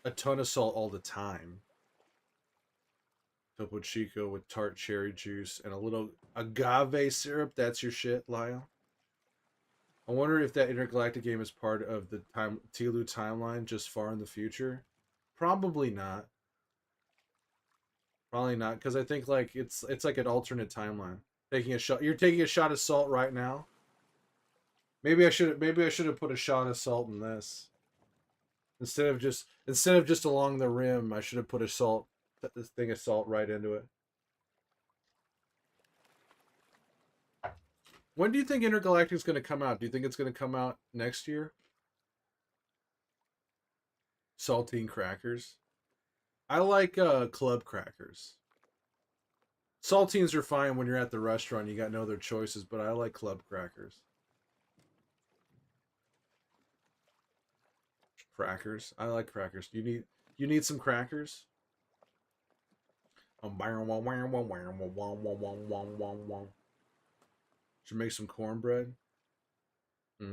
a ton of salt all the time. Topo Chico with tart cherry juice and a little agave syrup. That's your shit, Lyle. I wonder if that intergalactic game is part of the time Tilu timeline just far in the future. Probably not. Probably not, because I think like it's like an alternate timeline. Taking a shot. You're taking a shot of salt right now. Maybe I should have put a shot of salt in this instead of just along the rim. I should have put this thing of salt right into it. When do you think Intergalactic is going to come out? Do you think it's going to come out next year? Saltine crackers. I like club crackers. Saltines are fine when you're at the restaurant. You got no other choices, but I like club crackers. Crackers. I like crackers. You need some crackers? Should make some cornbread. I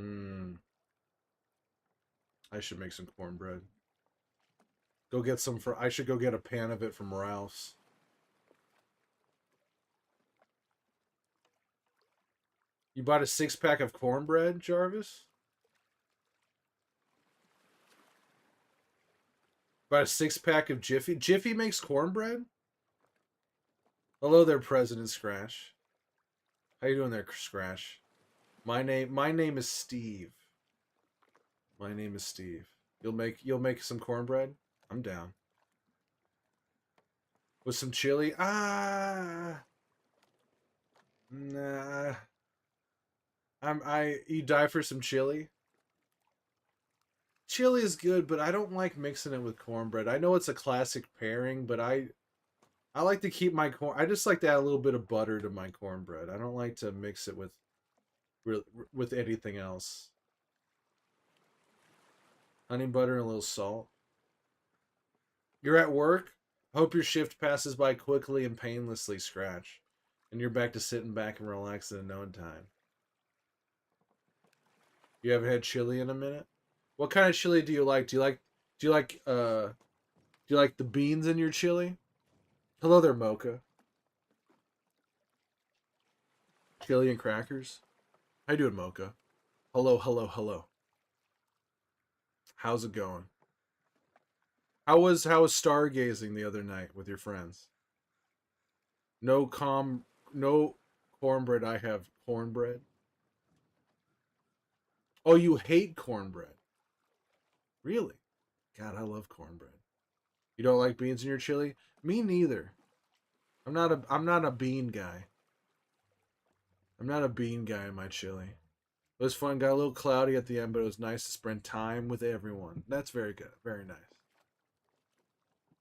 should make some cornbread. Go get some for. I should go get a pan of it from Ralph's. You bought a 6-pack of cornbread, Jarvis? Bought a 6-pack of Jiffy. Jiffy makes cornbread? Hello there, President Scratch. How you doing there, Scratch? My name is Steve. My name is Steve. You'll make some cornbread? I'm down. With some chili? Nah. You die for some chili? Chili is good, but I don't like mixing it with cornbread. I know it's a classic pairing, but I like to keep my corn. I just like to add a little bit of butter to my cornbread. I don't like to mix it with anything else. Honey butter and a little salt. You're at work? Hope your shift passes by quickly and painlessly, Scratch. And you're back to sitting back and relaxing in no time. You haven't had chili in a minute? What kind of chili do you like? Do you like the beans in your chili? Hello there, Mocha. Chili and crackers. How you doing, Mocha? Hello, hello, hello. How's it going? How was stargazing the other night with your friends? No cornbread. I have cornbread. Oh, you hate cornbread. Really? God, I love cornbread. You don't like beans in your chili? Me neither. I'm not a bean guy. I'm not a bean guy in my chili. It was fun. Got a little cloudy at the end, but it was nice to spend time with everyone. That's very good. Very nice.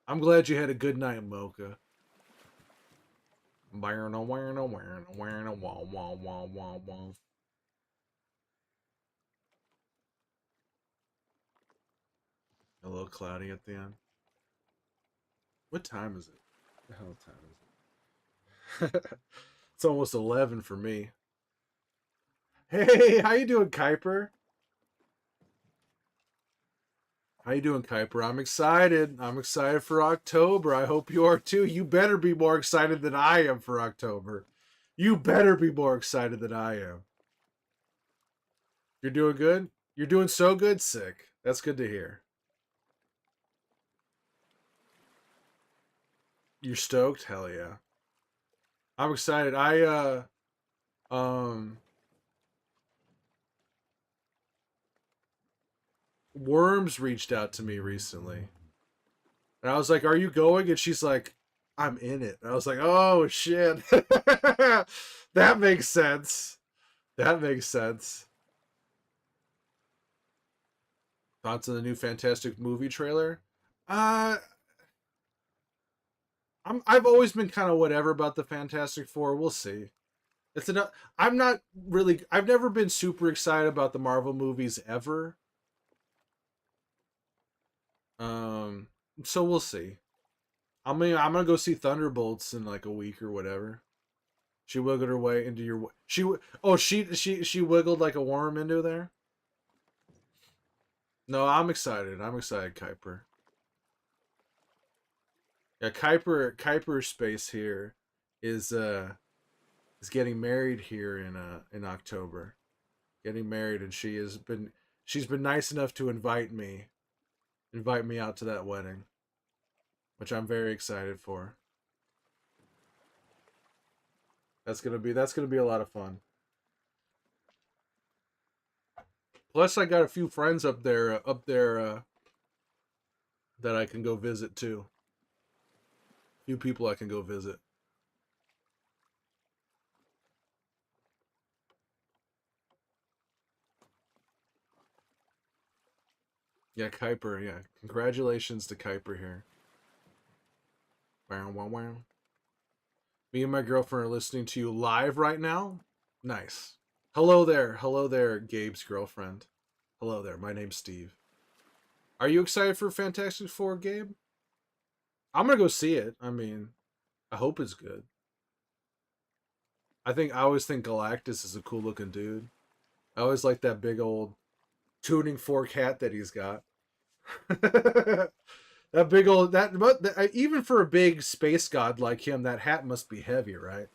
I'm glad you had a good night, Mocha. A little cloudy at the end. What time is it? What the hell time is it? It's almost 11 for me. Hey, how you doing, Kuiper? How you doing, Kuiper? I'm excited. I'm excited for October. I hope you are too. You better be more excited than I am for October. You better be more excited than I am. You're doing good? You're doing so good? Sick. That's good to hear. You're stoked? Hell yeah. I'm excited. Um Worms reached out to me recently. And I was like, "Are you going?" And she's like, "I'm in it." And I was like, "Oh shit." That makes sense. That makes sense. Thoughts on the new Fantastic movie trailer? Uh I've always been kind of whatever about the Fantastic Four. We'll see. It's enough. I'm not really. I've never been super excited about the Marvel movies ever. Um, so we'll see. I'm gonna go see Thunderbolts in like a week or whatever. She wiggled her way into your. She wiggled like a worm into there. No, I'm excited. I'm excited, Kuiper. Yeah, Kuiper space here is getting married here in October. Getting married, and she's been nice enough to invite me out to that wedding, which I'm very excited for. That's gonna be a lot of fun. Plus, I got a few friends up there that I can go visit too. A few people I can go visit. Yeah, Kuiper. Yeah, congratulations to Kuiper here. Wow, wow, wow. Me and my girlfriend are listening to you live right now. Nice. Hello there, Gabe's girlfriend. Hello there. My name's Steve. Are you excited for Fantastic Four, Gabe? I'm gonna go see it. I mean, I hope it's good. I always think Galactus is a cool looking dude. I always like that big old tuning fork hat that he's got. That big old even for a big space god like him, that hat must be heavy, right?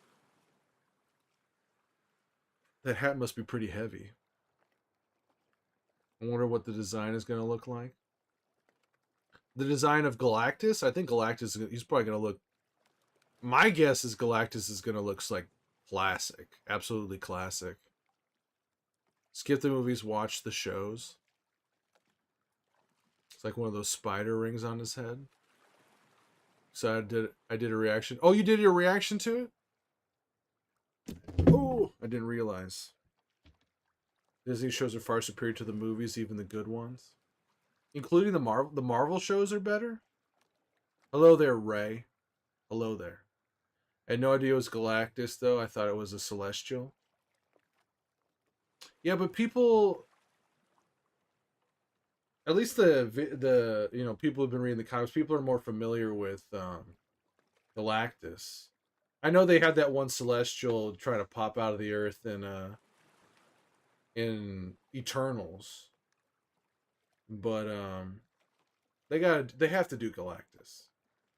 That hat must be pretty heavy. I wonder what the design is going to look like. The design of Galactus, I think Galactus, he's probably going to look. My guess is Galactus is going to look like classic, absolutely classic. Skip the movies, watch the shows. It's like one of those spider rings on his head. So I did a reaction. Oh, you did your reaction to it? Oh, I didn't realize. Disney shows are far superior to the movies, even the good ones, including the Marvel. The Marvel shows are better. Hello there, Ray. Hello there. I had no idea it was Galactus, though. I thought it was a Celestial. Yeah, but people, at least the people who've been reading the comics, people are more familiar with Galactus. I know they had that one Celestial try to pop out of the Earth in Eternals, but they have to do Galactus,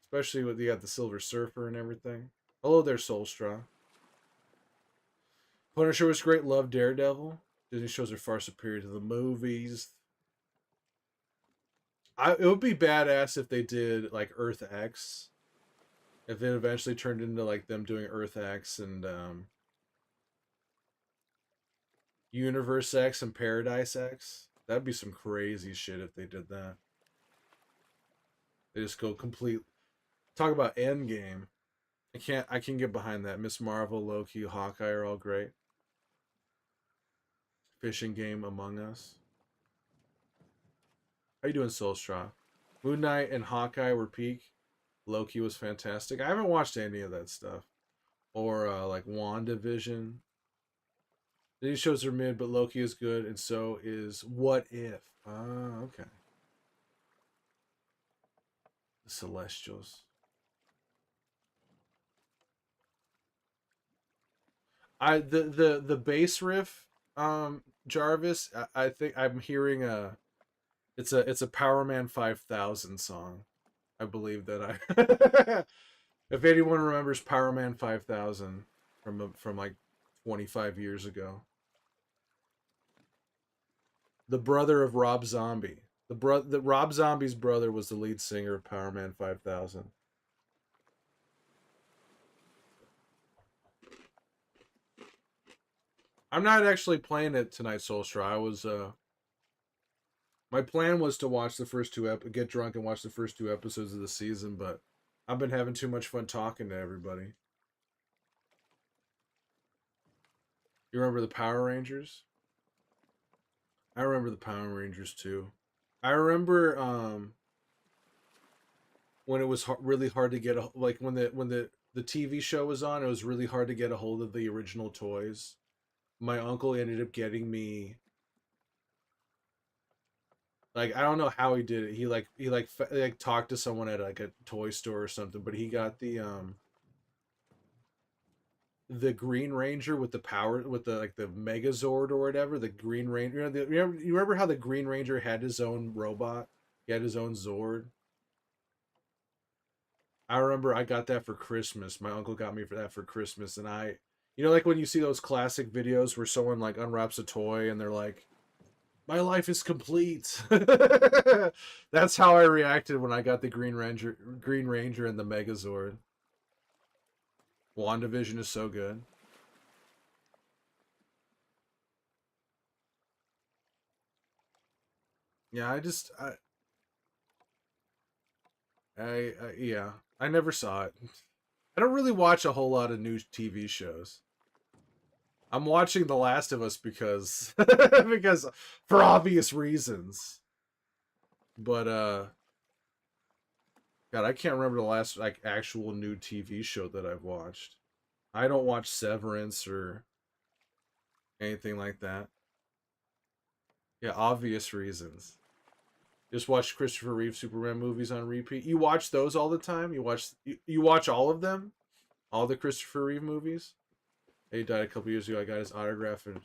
especially with you got the Silver Surfer and everything. Hello there, Soulstraw. Punisher was great. Love Daredevil. Disney shows are far superior to the movies. It would be badass if they did like Earth X. If it eventually turned into like them doing Earth X and Universe X and Paradise X. That'd be some crazy shit if they did that. They just go complete. Talk about Endgame. I can get behind that. Miss Marvel, Loki, Hawkeye are all great. Fishing Game, Among Us. How you doing, Soulstraw? Moon Knight and Hawkeye were peak. Loki was fantastic. I haven't watched any of that stuff. Or like WandaVision. These shows are mid, but Loki is good, and so is What If. Ah, okay. The Celestials. The bass riff, Jarvis. I think I'm hearing it's a Power Man 5000 song. I believe that I. If anyone remembers Power Man 5000 from like 25 years ago, the brother of Rob Zombie. The Rob Zombie's brother was the lead singer of Power Man 5000. I'm not actually playing it tonight, Soulstra. I was my plan was to watch the first get drunk and watch the first two episodes of the season, but I've been having too much fun talking to everybody. You remember the Power Rangers? I remember the Power Rangers too. I remember when it was really hard to get like when the TV show was on, it was really hard to get a hold of the original toys. My uncle ended up getting me, like, I don't know how he did it. He talked to someone at like a toy store or something, but he got the Green Ranger with the power with the like the Megazord or whatever. The Green Ranger. You remember how the Green Ranger had his own robot? He had his own Zord. I remember I got that for Christmas. My uncle got me for that for Christmas, and like when you see those classic videos where someone like unwraps a toy and they're like, "My life is complete." That's how I reacted when I got the Green Ranger, and the Megazord. WandaVision is so good. Yeah, yeah, I never saw it. I don't really watch a whole lot of new TV shows. I'm watching The Last of Us because because for obvious reasons. But God, I can't remember the last like actual new TV show that I've watched. I don't watch Severance or anything like that. Yeah, obvious reasons. Just watch Christopher Reeve Superman movies on repeat. You watch those all the time? You watch all of them? All the Christopher Reeve movies? He died a couple years ago. I got his autograph and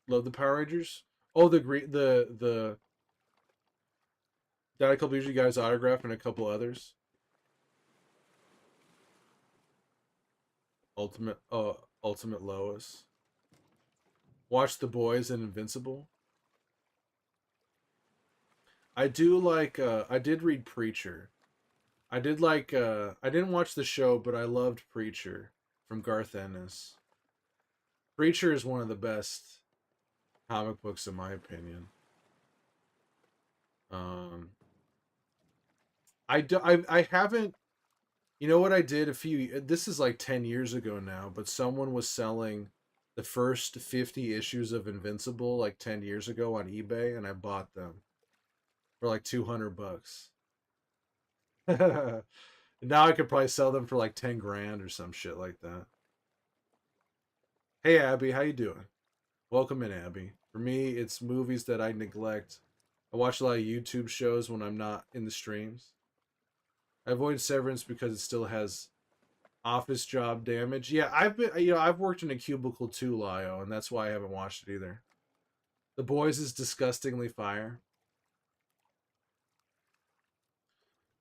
love the Power Rangers. Oh, the died a couple years ago. Got his autograph and a couple others. Ultimate Lois. Watch The Boys and Invincible. I do like. I did read Preacher. I did like. I didn't watch the show, but I loved Preacher from Garth Ennis. Preacher is one of the best comic books in my opinion. Um, I haven't. You know what I did a few. This is like 10 years ago now, but someone was selling the first 50 issues of Invincible like 10 years ago on eBay, and I bought them for like $200. Now I could probably sell them for like 10 grand or some shit like that. Hey Abby, how you doing? Welcome in, Abby. For me, it's movies that I neglect. I watch a lot of YouTube shows when I'm not in the streams. I avoid Severance because it still has office job damage. Yeah, I've worked in a cubicle too, Lio, and that's why I haven't watched it either. The Boys is disgustingly fire.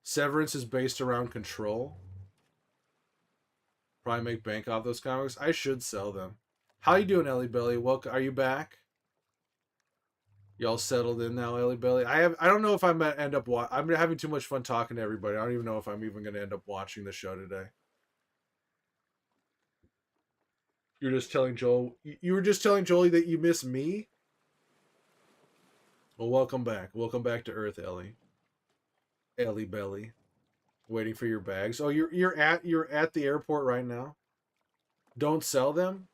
Severance is based around Control. Probably make bank off those comics. I should sell them. How you doing, Ellie Belly? Welcome. Are you back? Y'all settled in now, Ellie Belly? I don't know if I'm gonna end up. I'm having too much fun talking to everybody. I don't even know if I'm even gonna end up watching the show today. You're just telling Joel. You were just telling Jolie that you miss me. Well, welcome back. Welcome back to Earth, Ellie. Ellie Belly. Waiting for your bags. Oh, you're at the airport right now. Don't sell them.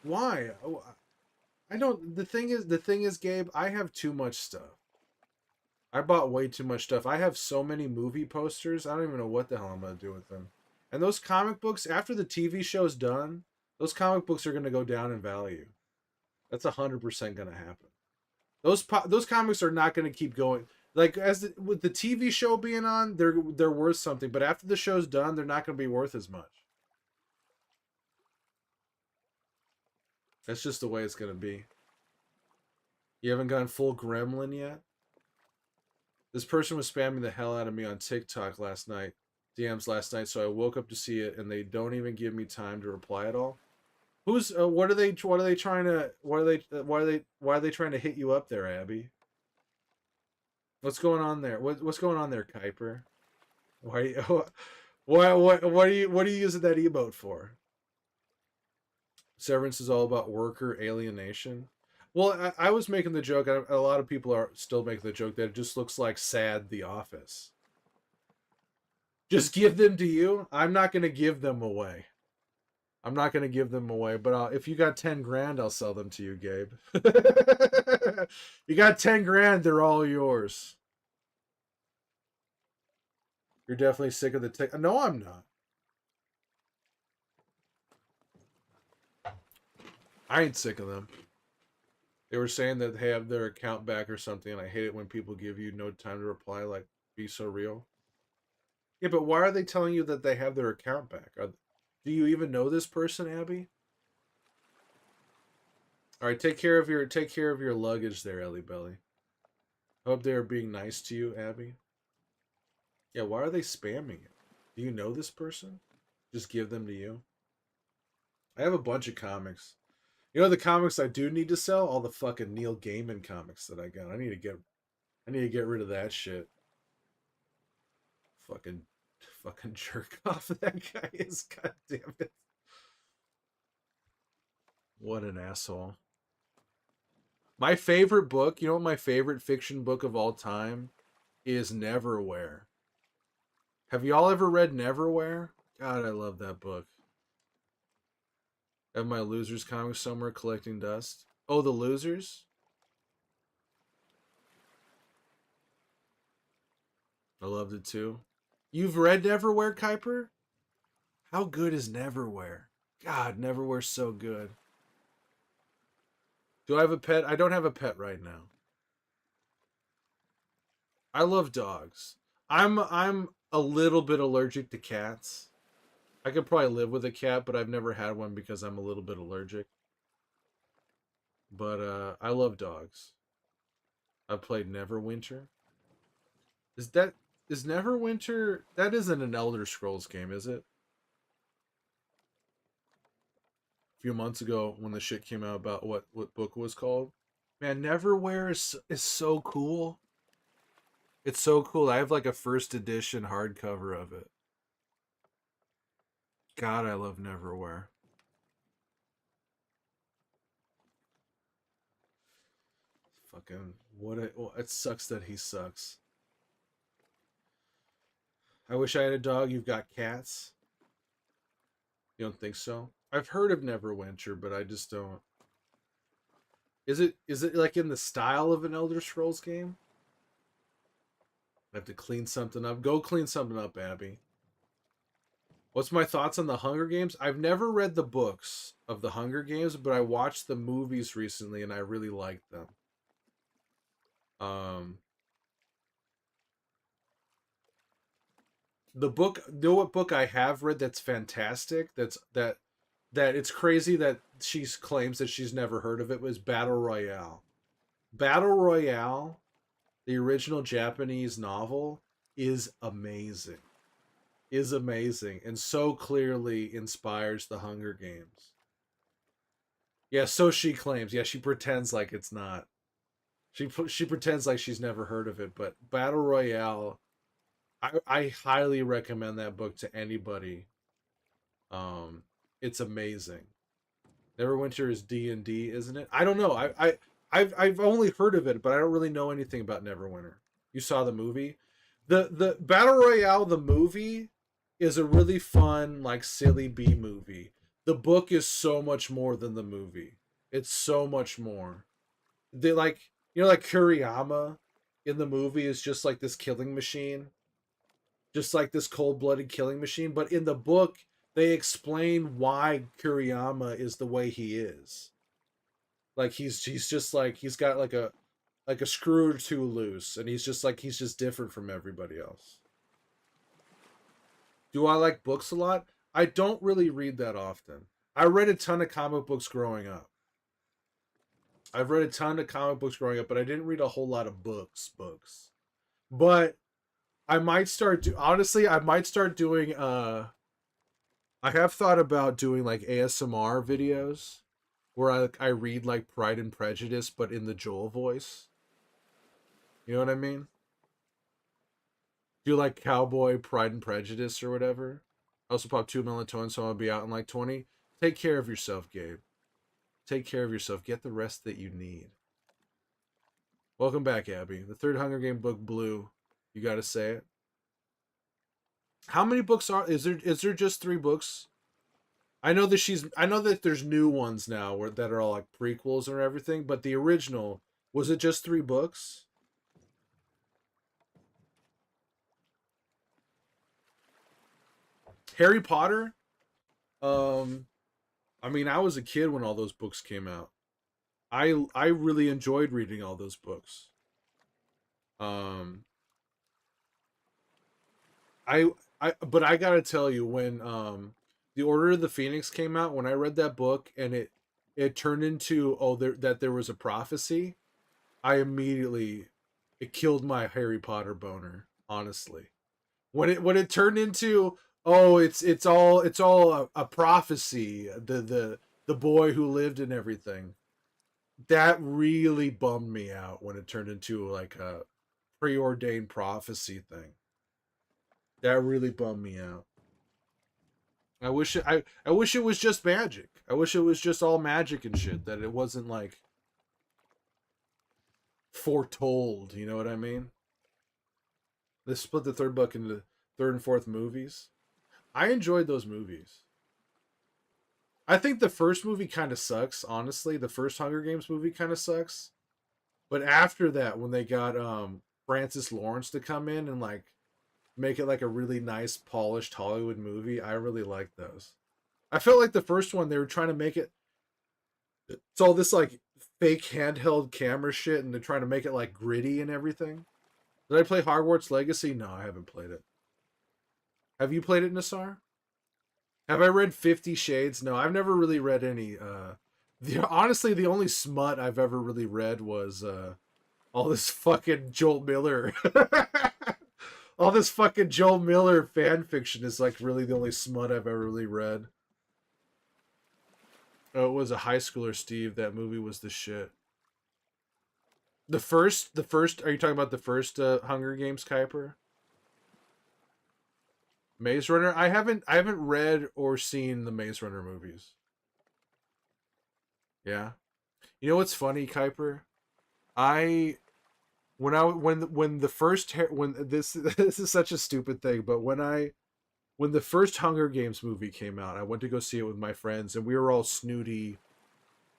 Why? Oh, I don't. The thing is, Gabe. I have too much stuff. I bought way too much stuff. I have so many movie posters. I don't even know what the hell I'm gonna do with them. And those comic books, after the TV show's done, those comic books are gonna go down in value. That's 100% gonna happen. Those comics are not gonna keep going. Like with the TV show being on, they're worth something. But after the show's done, they're not gonna be worth as much. That's just the way it's gonna be. You haven't gone full gremlin yet? This person was spamming the hell out of me on TikTok last night, DMs last night, so I woke up to see it, and they don't even give me time to reply at all. What are they trying to, why are they trying to hit you up there, Abby? What's going on there? What's going on there, Kuiper? Why, what are you using that emote for? Severance is all about worker alienation. Well, I was making the joke, and a lot of people are still making the joke that it just looks like Sad The Office. Just give them to you. I'm not going to give them away. I'm not going to give them away, but if you got 10 grand, I'll sell them to you, Gabe. You got 10 grand, they're all yours. You're definitely sick of the tech. No, I'm not. I ain't sick of them. They were saying that they have their account back or something, and I hate it when people give you no time to reply, like, be so real. Yeah, but why are they telling you that they have their account back? Do you even know this person, Abby? All right, take care of your luggage there, Ellie Belly. I hope they are being nice to you, Abby. Yeah, why are they spamming it? Do you know this person? Just give them to you. I have a bunch of comics. You know the comics I do need to sell? All the fucking Neil Gaiman comics that I got. I need to get rid of that shit. Fucking jerk off that guy is. God damn it. What an asshole. My favorite book, you know what my favorite fiction book of all time is? Neverwhere. Have y'all ever read Neverwhere? God, I love that book. I have my Losers comic somewhere collecting dust. Oh, the Losers? I loved it too. You've read Neverwhere, Kuiper? How good is Neverwhere? God, Neverwhere's so good. Do I have a pet? I don't have a pet right now. I love dogs. I'm a little bit allergic to cats. I could probably live with a cat, but I've never had one because I'm a little bit allergic. But I love dogs. I've played Neverwinter. Is that is Neverwinter? That isn't an Elder Scrolls game, is it? A few months ago, when the shit came out about what book was called. Man, Neverwhere is so cool. It's so cool. I have like a first edition hardcover of it. God, I love Neverwhere. Fucking what it. Well, it sucks that he sucks. I wish I had a dog. You've got cats. You don't think so? I've heard of Neverwinter, but I just don't. Is it like in the style of an Elder Scrolls game? I have to clean something up. Go clean something up, Abby. What's my thoughts on the Hunger Games? I've never read the books of the Hunger Games, but I watched the movies recently and I really liked them. Um, the book, know what book I have read that's fantastic? That it's crazy that she claims that she's never heard of it was Battle Royale. Battle Royale, the original Japanese novel, is amazing. Is amazing and so clearly inspires the Hunger Games. Yeah, so she claims. Yeah, she pretends like it's not. She pretends like she's never heard of it, but Battle Royale, I highly recommend that book to anybody. Um, it's amazing. Neverwinter is D&D, isn't it? I don't know. I've only heard of it, but I don't really know anything about Neverwinter. You saw the movie? The Battle Royale the movie is a really fun like silly B movie. The book is so much more than the movie. It's so much more. They like like Kuriyama in the movie is just like this killing machine, just like this cold-blooded killing machine, but in the book they explain why Kuriyama is the way he is. Like he's just like he's got like a screw or two loose and he's just different from everybody else. Do I like books a lot? I don't really read that often. I read a ton of comic books growing up. I've read a ton of comic books growing up, but I didn't read a whole lot of books. But I might start honestly, I might start doing I have thought about doing like ASMR videos where I read like Pride and Prejudice but in the Joel voice. You know what I mean? Do like Cowboy Pride and Prejudice or whatever. I also pop 2 melatonin, so I'll be out in like 20. Take care of yourself, Gabe. Take care of yourself. Get the rest that you need. Welcome back, Abby. The third Hunger Game book, Blue. You got to say it. How many books are? Is there just 3 books? I know that I know that there's new ones now that are all like prequels or everything. But the original, was it just 3 books? Harry Potter. Um, I mean, I was a kid when all those books came out. I really enjoyed reading all those books. Um, I but I gotta tell you when the Order of the Phoenix came out, when I read that book and it turned into that there was a prophecy, I immediately it killed my Harry Potter boner. Honestly, when it turned into it's all a prophecy, the boy who lived and everything, that really bummed me out when it turned into like a preordained prophecy thing. That really bummed me out. I wish it was just magic. I wish it was just all magic and shit. That it wasn't like foretold. You know what I mean? They split the third book into third and fourth movies. I enjoyed those movies. I think the first movie kind of sucks. Honestly, the first Hunger Games movie kind of sucks. But after that, when they got Francis Lawrence to come in and like make it like a really nice polished Hollywood movie, I really liked those. I felt like the first one they were trying to make it It's all this like fake handheld camera shit, and they're trying to make it like gritty and everything. Did I play Hogwarts Legacy? No, I haven't played it. Have you played it, Nassar? Have I read 50 Shades? No, I've never really read any. Honestly, the only smut I've ever really read was all this fucking Joel Miller. All this fucking Joel Miller fan fiction is like really the only smut I've ever really read. Oh, it was a high schooler, Steve. That movie was the shit. The first. Are you talking about the first Hunger Games, Kuiper? Maze Runner. I haven't read or seen the Maze Runner movies. Yeah. You know what's funny, Kuiper? I when the first when this this is such a stupid thing, but when the first Hunger Games movie came out, I went to go see it with my friends, and we were all snooty.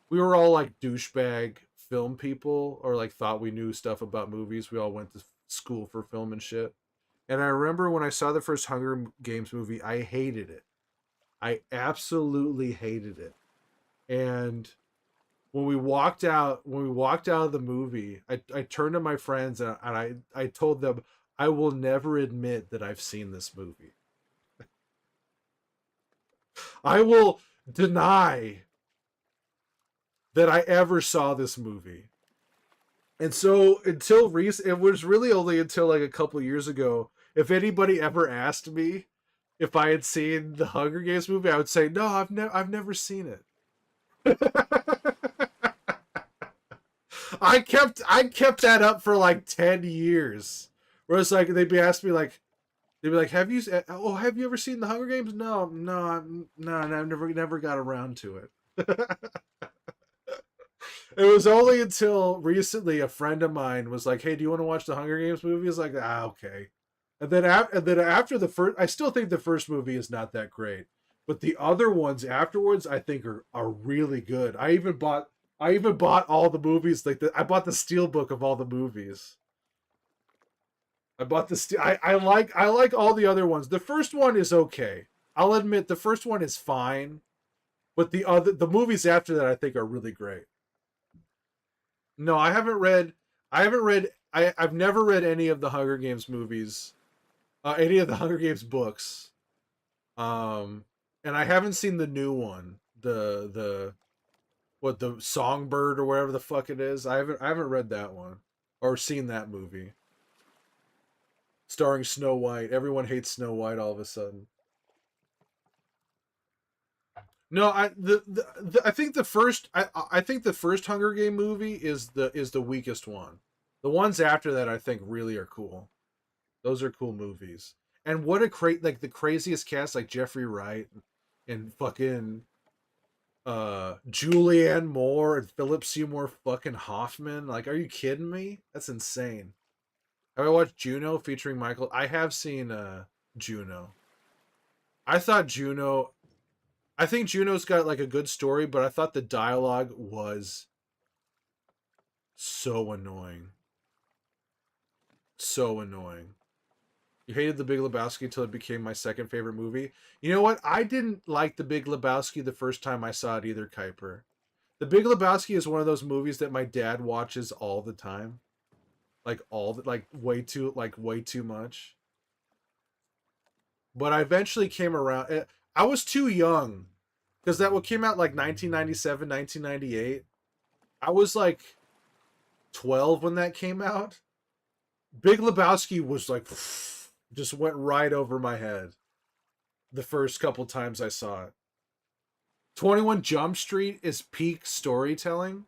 We were all like douchebag film people, or like thought we knew stuff about movies. We all went to school for film and shit. And I remember when I saw the first Hunger Games movie, I hated it. I absolutely hated it. And when we walked out of the movie, I turned to my friends, and I told them I will never admit that I've seen this movie. I will deny that I ever saw this movie. And so until recent, it was really only until like a couple years ago, if anybody ever asked me if I had seen the Hunger Games movie, I would say no, I've never seen it. I kept that up for like 10 years. Where it's like they'd be like, have you ever seen the Hunger Games? No, no, no, I've never got around to it. It was only until recently a friend of mine was like, "Hey, do you want to watch the Hunger Games movie?" I was like, "Ah, okay." And then after the first, I still think the first movie is not that great, but the other ones afterwards, I think are really good. I even bought all the movies. I bought the steel book of all the movies. I bought the steel. I like all the other ones. The first one is okay. I'll admit the first one is fine, but the movies after that I think are really great. No, I haven't read. I haven't read. I've never read any of the Hunger Games movies, any of the Hunger Games books. Um, and I haven't seen the new one, the what the Songbird or whatever the fuck it is. I haven't read that one or seen that movie starring Snow White. Everyone hates Snow White all of a sudden. No, I think the first Hunger Game movie is the weakest one. The ones after that I think really are cool. Those are cool movies. And what a like the craziest cast like Jeffrey Wright and fucking Julianne Moore and Philip Seymour fucking Hoffman. Like, are you kidding me? That's insane. Have I watched Juno featuring Michael? I have seen Juno. I thought Juno I think Juno's got like a good story, but I thought the dialogue was so annoying. So annoying. You hated The Big Lebowski until it became my second favorite movie. You know what? I didn't like The Big Lebowski the first time I saw it either, Kuiper. The Big Lebowski is one of those movies that my dad watches all the time. Like way too much. But I eventually came around. I was too young because that what came out like 1997, 1998. I was like 12 when that came out. Big Lebowski was like just went right over my head the first couple times I saw it. 21 Jump Street is peak storytelling.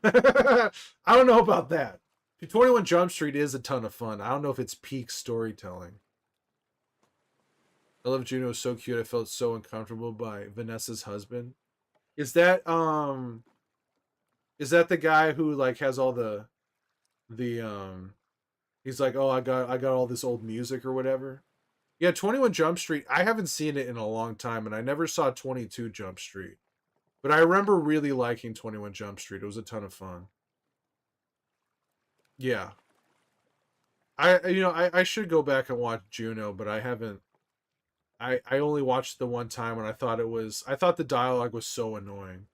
I don't know about that. 21 Jump Street is a ton of fun. I don't know if it's peak storytelling. I love Juno, is so cute. I felt so uncomfortable by Vanessa's husband. Is that the guy who like has all the he's like, "Oh, I got all this old music or whatever." Yeah, 21 Jump Street. I haven't seen it in a long time, and I never saw 22 Jump Street. But I remember really liking 21 Jump Street. It was a ton of fun. Yeah. I should go back and watch Juno, but I haven't. I only watched the one time, and I thought the dialogue was so annoying.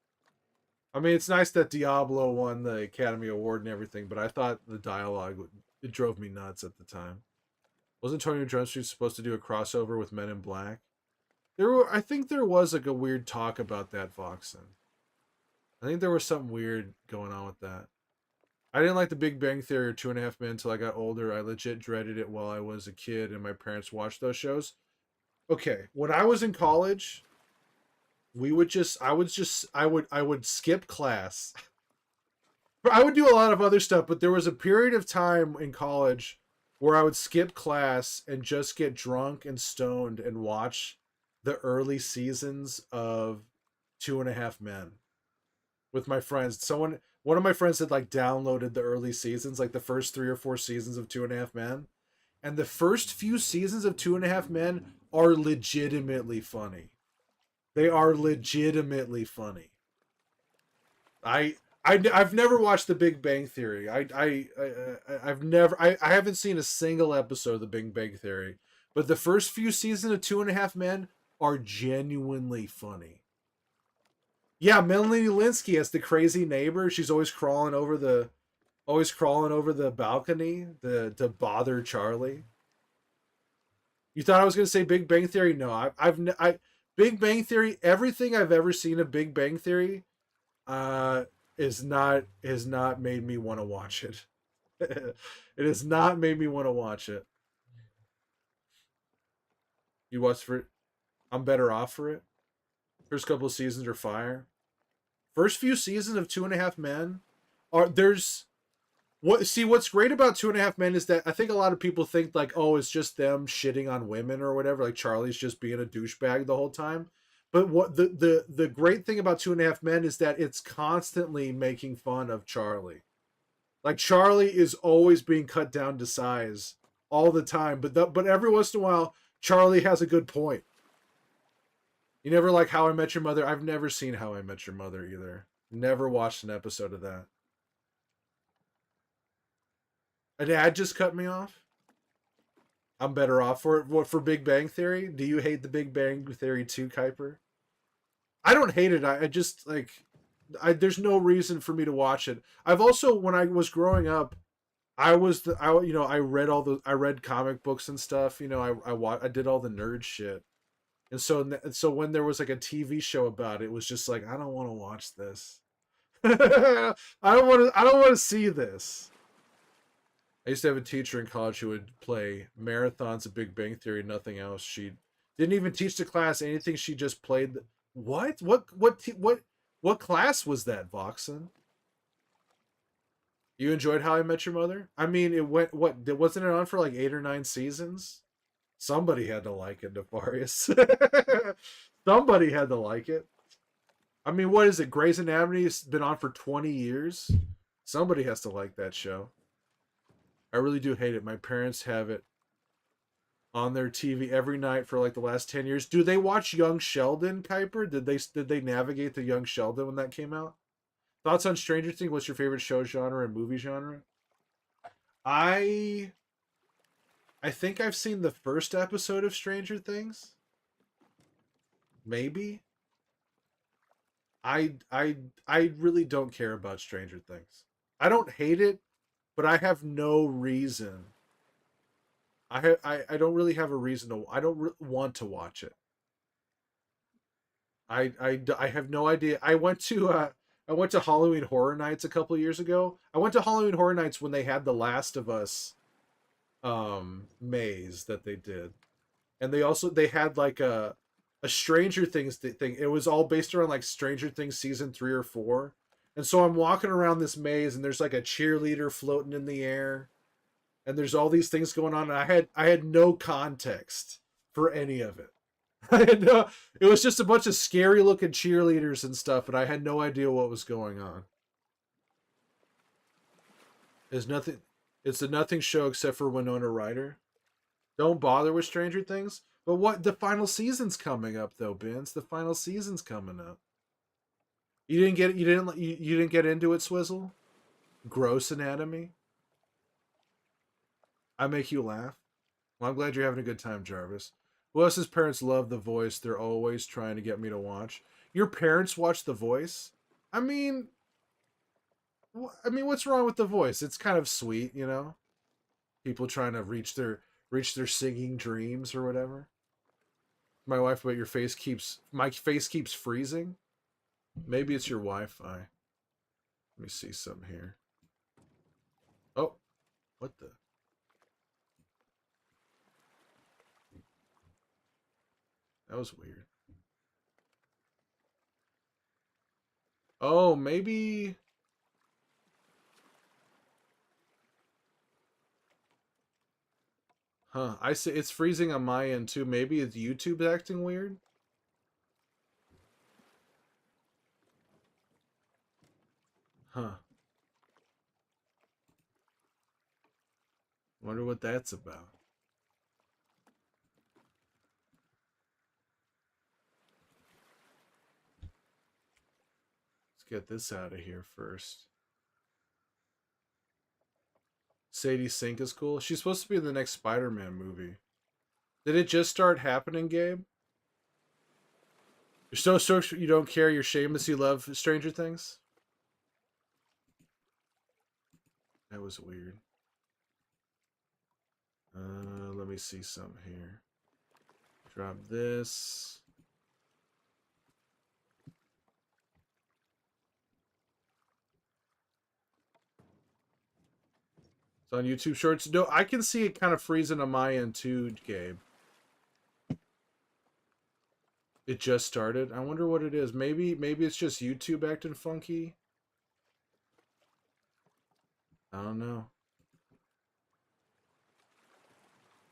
I mean, it's nice that Diablo won the Academy Award and everything, but I thought the dialogue it drove me nuts at the time. Wasn't Tony Jump Street supposed to do a crossover with Men in Black? I think there was like a weird talk about that, Voxen. I think there was something weird going on with that. I didn't like The Big Bang Theory or Two and a Half Men until I got older. I legit dreaded it while I was a kid, and my parents watched those shows. Okay, when I was in college, we would just, I would just, I would skip class. I would do a lot of other stuff, but there was a period of time in college where I would skip class and just get drunk and stoned and watch the early seasons of Two and a Half Men with my friends. One of my friends had like downloaded the early seasons, like the first 3 or 4 seasons of Two and a Half Men, and the first few seasons of Two and a Half Men are legitimately funny. They are legitimately funny. I've never watched The Big Bang Theory. I haven't seen a single episode of The Big Bang Theory, but the first few seasons of Two and a Half Men are genuinely funny. Yeah, Melanie Linsky as the crazy neighbor. She's always crawling over the balcony to bother Charlie. You thought I was gonna say Big Bang Theory? No, Big Bang Theory. Everything I've ever seen of Big Bang Theory, uh, is not has not made me want to watch it. It has not made me want to watch it. You watch for it? I'm better off for it. First couple of seasons are fire. First few seasons of Two and a Half Men are there's what see what's great about Two and a Half Men is that I think a lot of people think like, oh, it's just them shitting on women or whatever, like Charlie's just being a douchebag the whole time. But what the great thing about Two and a Half Men is that it's constantly making fun of Charlie. Like Charlie is always being cut down to size all the time, but every once in a while Charlie has a good point. You never like How I Met Your Mother? I've never seen How I Met Your Mother either. Never watched an episode of that. An ad just cut me off. I'm better off for it. What for Big Bang Theory? Do you hate the Big Bang Theory too, Kuiper? I don't hate it. I just like there's no reason for me to watch it. I've also when I was growing up, I read I read comic books and stuff. I did all the nerd shit. And so when there was like a TV show about it, it was just like I don't want to watch this. I don't want to see this. I used to have a teacher in college who would play marathons of Big Bang Theory, nothing else. She didn't even teach the class anything. She just played. What? What class was that, Voxen? You enjoyed How I Met Your Mother? I mean, it went. What? Wasn't it on for like 8 or 9 seasons? Somebody had to like it, Nefarious. Somebody had to like it. I mean, what is it? Grey's Anatomy's been on for 20 years. Somebody has to like that show. I really do hate it. My parents have it on their TV every night for like the last 10 years. Do they watch Young Sheldon, Kuiper? Did they navigate the Young Sheldon when that came out? Thoughts on Stranger Things? What's your favorite show genre and movie genre? I I think I've seen the first episode of Stranger Things. Maybe. I really don't care about Stranger Things. I don't hate it, but I have no reason. I don't really have a reason to. I don't want to watch it. I have no idea. I went to Halloween Horror Nights a couple years ago. I went to Halloween Horror Nights when they had The Last of Us maze that they did, and they had like a Stranger Things thing. It was all based around like Stranger Things season 3 or 4. And so I'm walking around this maze, and there's like a cheerleader floating in the air, and there's all these things going on. And I had no context for any of it. I had no, it was just a bunch of scary looking cheerleaders and stuff, and I had no idea what was going on. It's nothing. It's a nothing show except for Winona Ryder. Don't bother with Stranger Things. But what the final season's coming up though, Benz? The final season's coming up. You didn't get into it, Swizzle? Gross Anatomy. I make you laugh. Well, I'm glad you're having a good time, Jarvis. Who else's parents love The Voice? They're always trying to get me to watch. Your parents watch The Voice? I mean, what's wrong with the voice? It's kind of sweet, you know. People trying to reach their singing dreams or whatever. My wife, but my face keeps freezing. Maybe it's your Wi-Fi. Let me see something here. Oh, what the? That was weird. Oh, maybe. Huh. I see it's freezing on my end too. Maybe it's YouTube acting weird. Huh. Wonder what that's about. Let's get this out of here first. Sadie Sink is cool. She's supposed to be in the next Spider-Man movie. Did it just start happening, Gabe? You're so you don't care. You're shameless. You love Stranger Things. That was weird. Let me see some here. Drop this. It's on YouTube Shorts. No, I can see it kind of freezing on my end too, Gabe. It just started. I wonder what it is. Maybe it's just YouTube acting funky. I don't know.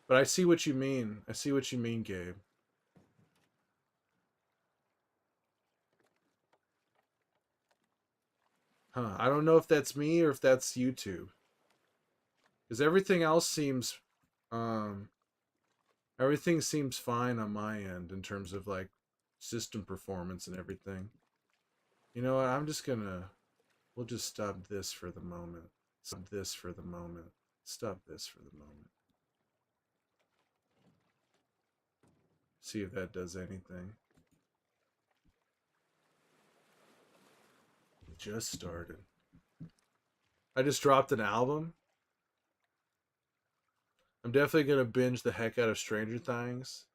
But I see what you mean. I see what you mean, Gabe. Huh. I don't know if that's me or if that's YouTube. Because um everything seems fine on my end in terms of like system performance and everything. You know what? We'll just stop this for the moment. Stop this for the moment. Stop this for the moment. See if that does anything. It just started. I just dropped an album. I'm definitely gonna binge the heck out of Stranger Things.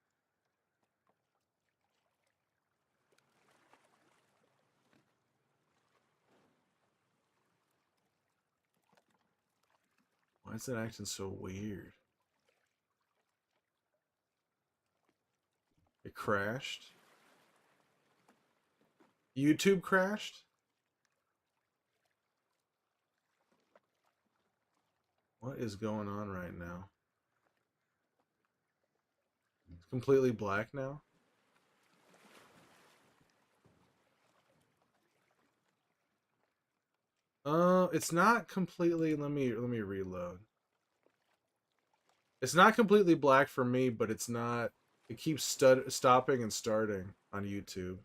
Why is it acting so weird? It crashed. YouTube crashed? What is going on right now? It's completely black now. It's not completely. Let me reload. It's not completely black for me, but it's not. It keeps stopping and starting on YouTube.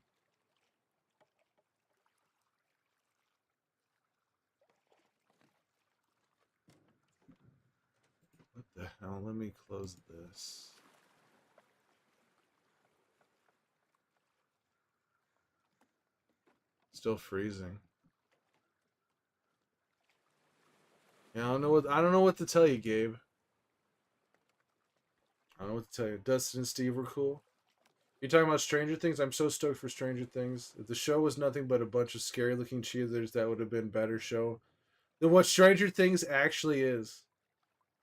What the hell? Let me close this. Still freezing. Yeah, I don't know what to tell you, Gabe. I don't know what to tell you. Dustin and Steve were cool. You're talking about Stranger Things? I'm so stoked for Stranger Things. If the show was nothing but a bunch of scary looking cheerleaders, that would have been a better show than what Stranger Things actually is.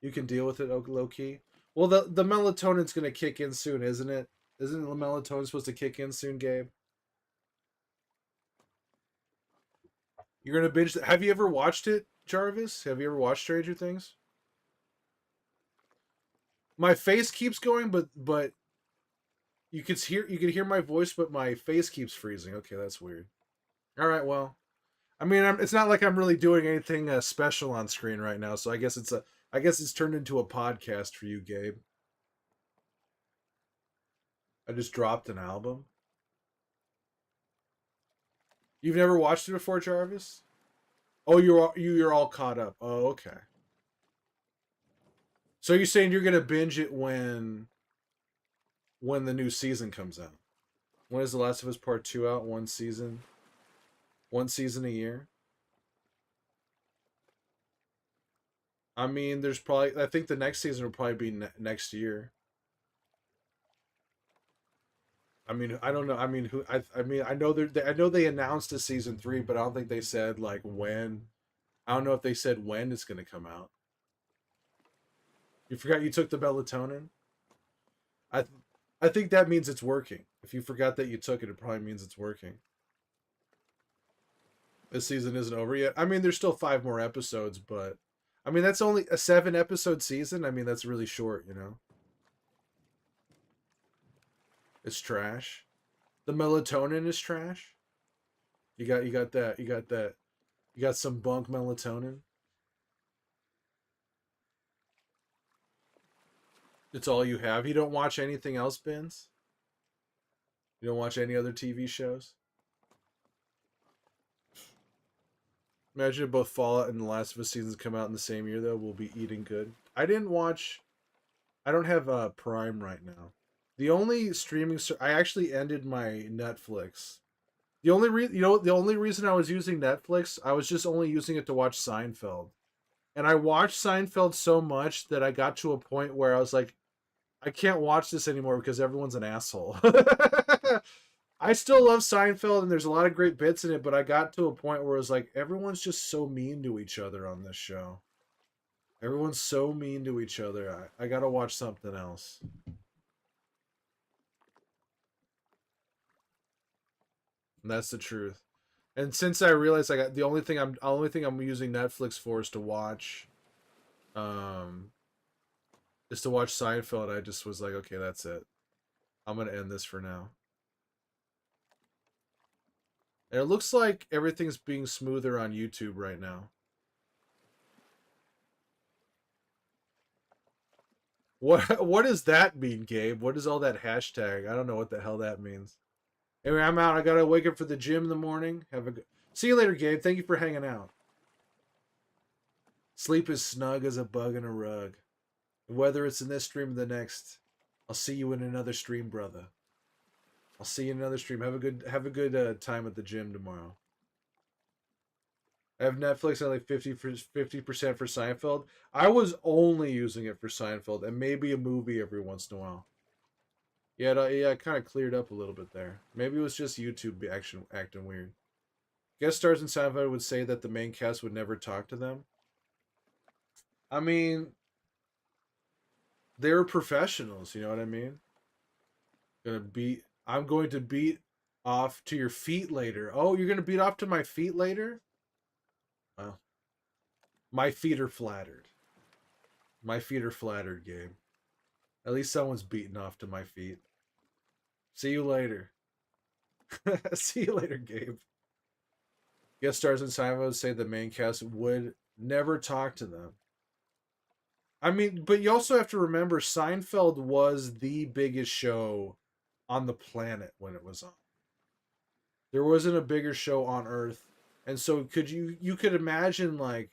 You can deal with it, low key. Well, the melatonin's gonna kick in soon, isn't it? Isn't the melatonin supposed to kick in soon, Gabe? You're gonna binge. Have you ever watched it, Jarvis? Have you ever watched Stranger Things? My face keeps going, but you could hear my voice, but my face keeps freezing. Okay, that's weird. All right, well, it's not like I'm really doing anything special on screen right now, so I guess it's turned into a podcast for you, Gabe. I just dropped an album. You've never watched it before, Jarvis? Oh, you're all caught up. Oh, okay. So you're saying you're gonna binge it when the new season comes out? When is The Last of Us Part 2 out? One season? One season a year. I mean, there's probably. I think the next season will probably be next year. I mean, I don't know. I mean, who? I mean, I know I know they announced a season three, but I don't think they said like when. I don't know if they said when it's going to come out. You forgot you took the melatonin. I, I think that means it's working. If you forgot that you took it, it probably means it's working. This season isn't over yet. I mean, there's still five more episodes, but I mean that's only a 7 episode season. I mean that's really short, you know. It's trash. The melatonin is trash. You got some bunk melatonin. It's all you have. You don't watch anything else, Bins? You don't watch any other TV shows? Imagine if both Fallout and The Last of Us seasons come out in the same year, though. We'll be eating good. I didn't watch. I don't have Prime right now. The only I actually ended my Netflix. The only reason I was using Netflix, I was just only using it to watch Seinfeld. And I watched Seinfeld so much that I got to a point where I was like, I can't watch this anymore because everyone's an asshole. I still love Seinfeld and there's a lot of great bits in it, but I got to a point where it was like everyone's just so mean to each other on this show. Everyone's so mean to each other. I gotta watch something else. And that's the truth. And since I realized I got the only thing I'm using Netflix for um is to watch Seinfeld, I just was like, okay, that's it. I'm gonna end this for now. And it looks like everything's being smoother on YouTube right now. What does that mean, Gabe? What is all that hashtag? I don't know what the hell that means. Anyway, I'm out. I gotta wake up for the gym in the morning. Have a good. See you later, Gabe. Thank you for hanging out. Sleep is snug as a bug in a rug. Whether it's in this stream or the next, I'll see you in another stream, brother. I'll see you in another stream. Have a good time at the gym tomorrow. I have Netflix at like 50% for Seinfeld. I was only using it for Seinfeld and maybe a movie every once in a while. Yeah, it kind of cleared up a little bit there. Maybe it was just YouTube acting weird. Guest stars in Seinfeld would say that the main cast would never talk to them. I mean, they're professionals. You know what I mean? I'm going to beat off to your feet later. Oh, you're gonna beat off to my feet later? Well, my feet are flattered. My feet are flattered, Gabe. At least someone's beaten off to my feet. See you later. See you later, Gabe. Guest stars in Seinfeld say the main cast would never talk to them. I mean, but you also have to remember Seinfeld was the biggest show on the planet when it was on. There wasn't a bigger show on Earth. And so you could imagine like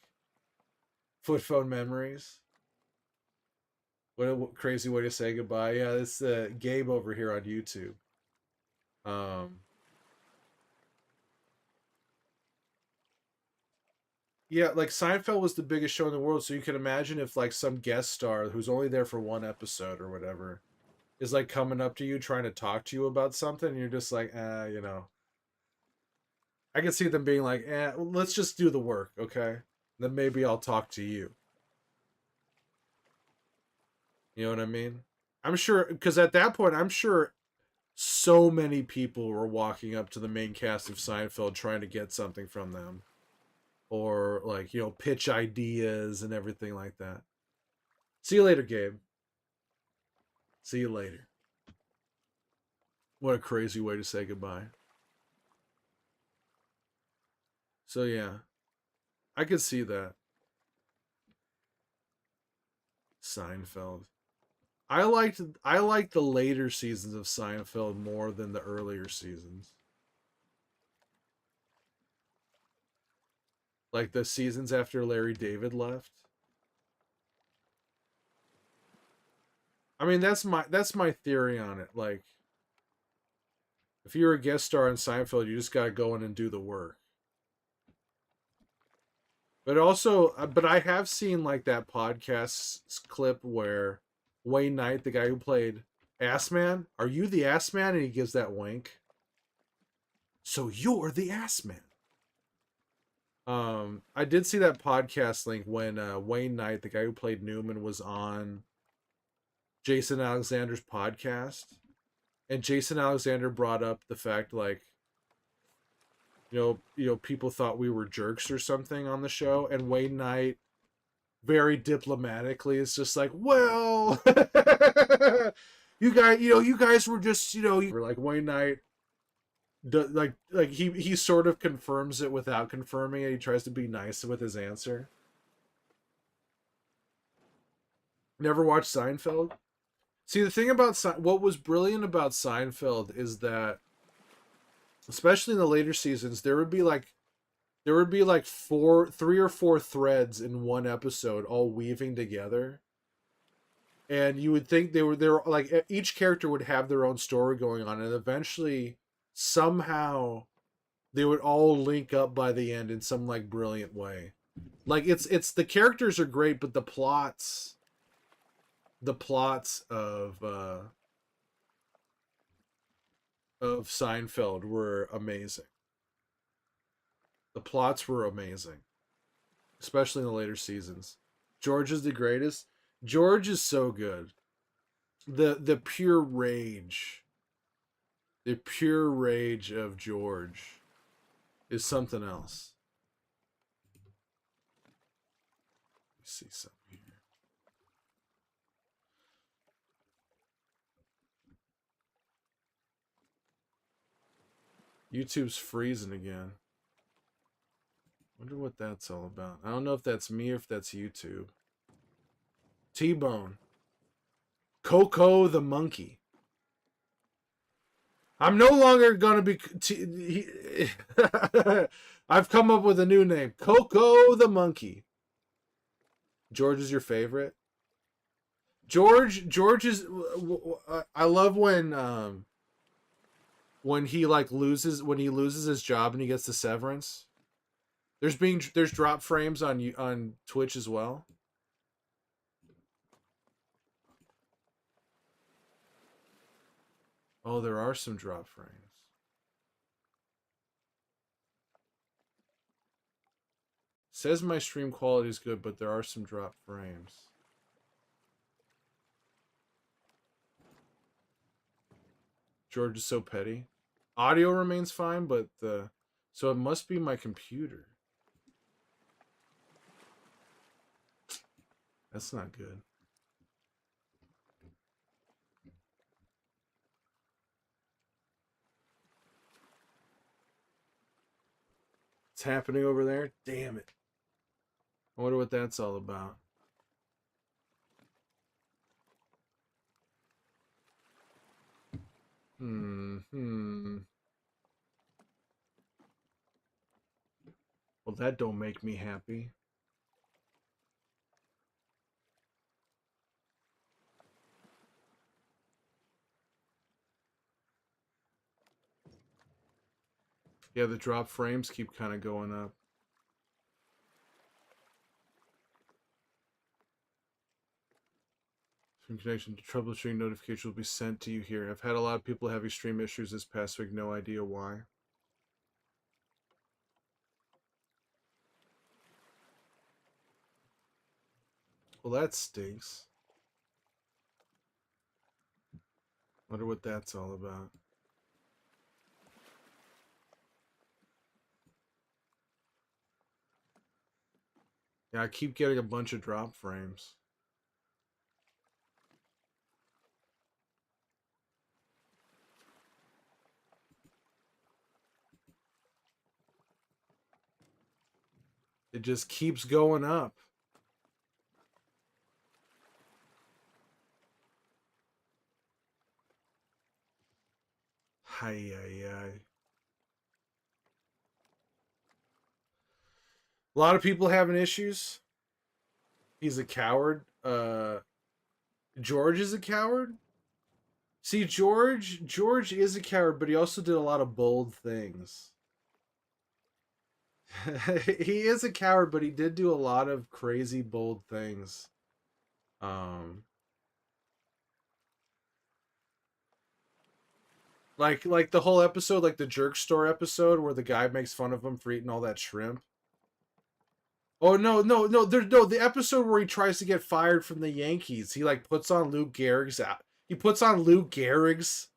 Foot Phone Memories. What a crazy way to say goodbye. Yeah, it's Gabe over here on YouTube. Um Yeah, like Seinfeld was the biggest show in the world, so you can imagine if like some guest star who's only there for one episode or whatever is like coming up to you trying to talk to you about something, and you're just like, you know. I can see them being like, well, let's just do the work, okay? Then maybe I'll talk to you. You know what I mean? I'm sure because at that point, I'm sure so many people were walking up to the main cast of Seinfeld trying to get something from them, or like pitch ideas and everything like that. See you later, Gabe. See you later. What a crazy way to say goodbye. So yeah, I could see that. Seinfeld. I liked the later seasons of Seinfeld more than the earlier seasons. Like the seasons after Larry David left. I mean, that's my theory on it. Like if you're a guest star on Seinfeld, you just got to go in and do the work. But also, but I have seen like that podcast clip where Wayne Knight, the guy who played Ass Man, are you the Ass Man? And he gives that wink. So you're the Ass Man. I did see that podcast link when Wayne Knight, the guy who played Newman, was on Jason Alexander's podcast, and Jason Alexander brought up the fact like people thought we were jerks or something on the show, and Wayne Knight very diplomatically is just like, well, you guys were just, you were like Wayne Knight. Like he sort of confirms it without confirming it. He tries to be nice with his answer. Never watched Seinfeld. See, the thing about what was brilliant about Seinfeld is that, especially in the later seasons, there would be like three or four threads in one episode, all weaving together, and you would think they were like each character would have their own story going on, and eventually, somehow, they would all link up by the end in some like brilliant way. Like it's the characters are great, but the plots of Seinfeld were amazing. The plots were amazing, especially in the later seasons. George is the greatest. George is so good. The pure rage, the pure rage of George is something else. Let me see something here. YouTube's freezing again. Wonder what that's all about. I don't know if that's me or if that's YouTube. T-Bone. Coco the monkey. I'm no longer gonna be. I've come up with a new name. Coco the monkey. George is your favorite. George is. I love when he like loses his job and he gets the severance. There's drop frames on Twitch as well. Oh, there are some drop frames. Says my stream quality is good, but there are some drop frames. George is so petty. Audio remains fine, but so it must be my computer. That's not good. It's happening over there. Damn it. I wonder what that's all about. Well, that don't make me happy. Yeah, the drop frames keep kind of going up. In connection to troubleshooting, notifications will be sent to you here. I've had a lot of people having stream issues this past week. No idea why. Well, that stinks. Wonder what that's all about. Yeah, I keep getting a bunch of drop frames. It just keeps going up. Hi, hi, hi. A lot of people having issues. He's a coward. George is a coward. See, George is a coward, but he also did a lot of bold things. He is a coward, but he did do a lot of crazy bold things. Um, like the whole episode, like the jerk store episode where the guy makes fun of him for eating all that shrimp. Oh no! There's no the episode where he tries to get fired from the Yankees. He like puts on Lou Gehrig's out. He puts on Lou Gehrig's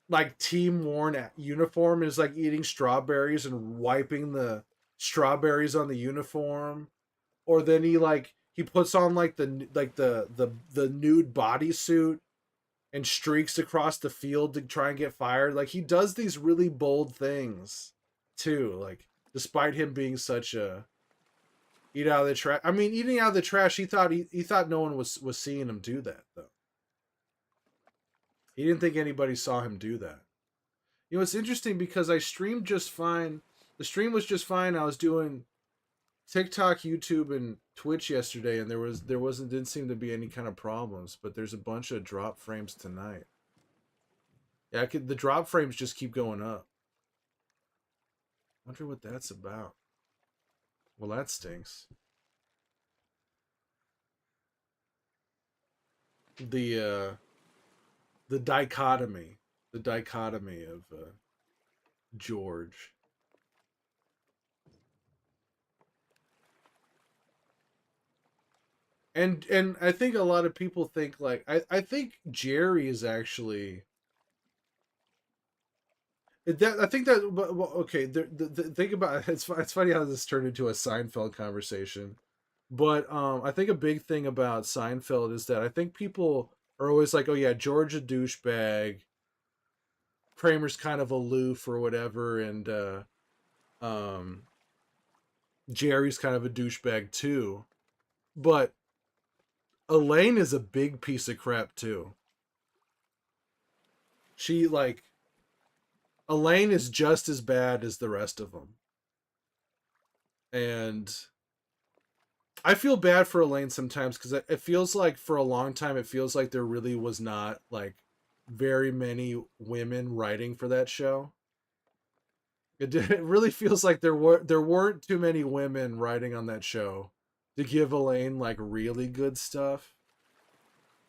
like team worn uniform, is like eating strawberries and wiping the strawberries on the uniform. Or then he puts on like the nude bodysuit and streaks across the field to try and get fired. Like he does these really bold things too. Like despite him being such a eat out of the trash. I mean, eating out of the trash. He thought no one was seeing him do that though. He didn't think anybody saw him do that. You know, it's interesting because I streamed just fine. The stream was just fine. I was doing TikTok, YouTube, and Twitch yesterday, and didn't seem to be any kind of problems. But there's a bunch of drop frames tonight. Yeah, the drop frames just keep going up. Wonder what that's about. Well, that stinks. The the dichotomy of George. And I think a lot of people think like I think Jerry is actually that I think that well, okay the think about it's funny how this turned into a Seinfeld conversation, but I think a big thing about Seinfeld is that I think people are always like, oh yeah, George a douchebag, Kramer's kind of aloof or whatever, and um Jerry's kind of a douchebag too, but Elaine is a big piece of crap too. She like Elaine is just as bad as the rest of them. And I feel bad for Elaine sometimes because it feels like for a long time, it feels like there really was not like very many women writing for that show. It really feels like there weren't too many women writing on that show to give Elaine like really good stuff.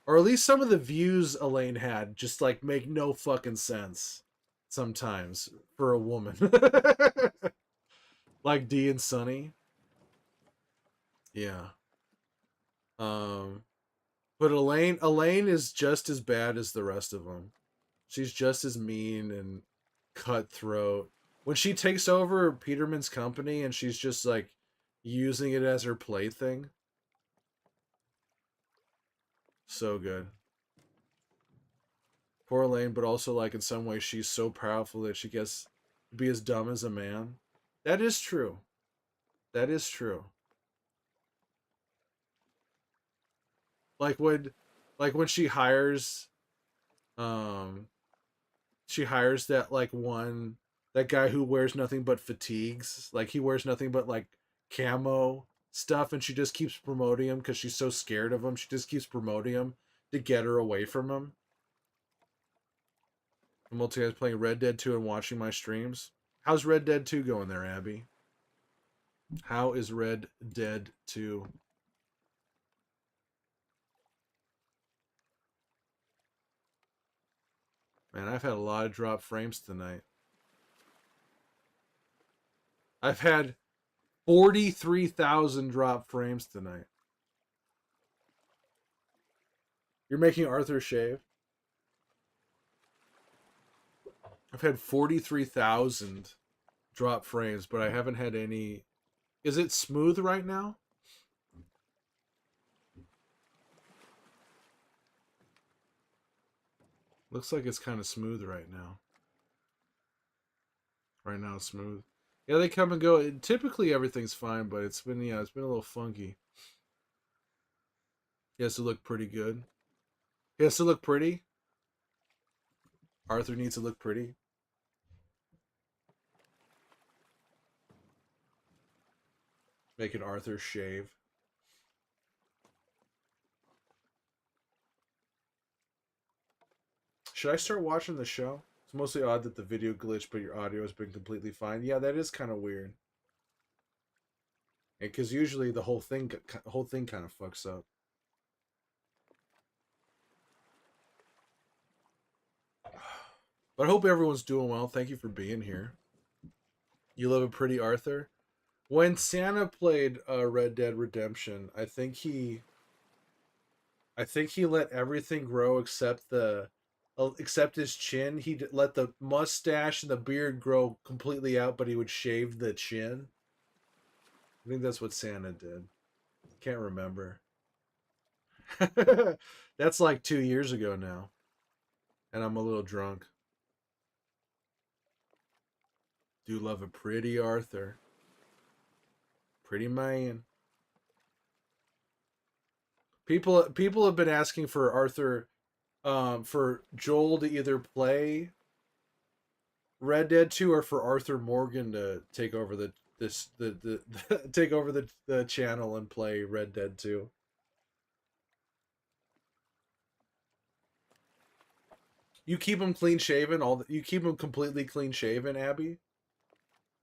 Or at least some of the views Elaine had just like make no fucking sense sometimes for a woman. Like D and Sunny. Yeah. Um but Elaine is just as bad as the rest of them. She's just as mean and cutthroat. When she takes over Peterman's company and she's just like using it as her plaything. So good. Poor Elaine, but also like in some ways she's so powerful that she gets to be as dumb as a man. That is true. That is true. Like when like when um she hires that like one that guy who wears nothing but fatigues. Like he wears nothing but like camo stuff, and she just keeps promoting him because she's so scared of him. She just keeps promoting him to get her away from him. I'm multi guys playing Red Dead 2 and watching my streams. How's Red Dead 2 going there, Abby? How is Red Dead 2? Man, I've had a lot of drop frames tonight. I've had 43,000 drop frames tonight. You're making Arthur shave? I've had 43,000 drop frames, but I haven't had any. Is it smooth right now? Looks like it's kind of smooth right now. Right now it's smooth. Yeah, they come and go. Typically everything's fine, but it's been it's been a little funky. He has to look pretty good. He has to look pretty. Arthur needs to look pretty. Making Arthur shave. Should I start watching the show? It's mostly odd that the video glitched, but your audio has been completely fine. Yeah, that is kind of weird. because usually the whole thing kind of fucks up. But I hope everyone's doing well. Thank you for being here. You live a pretty Arthur. When Santa played Red Dead Redemption, I think he let everything grow except his chin. Let the mustache and the beard grow completely out, but he would shave the chin. I think that's what Santa did. Can't remember. That's like 2 years ago now, and I'm a little drunk. Do love a pretty Arthur, pretty man. People have been asking for Arthur, for Joel to either play Red Dead 2 or for Arthur Morgan to take over the take over the channel and play Red Dead 2. You keep him clean shaven. You keep him completely clean shaven, Abby.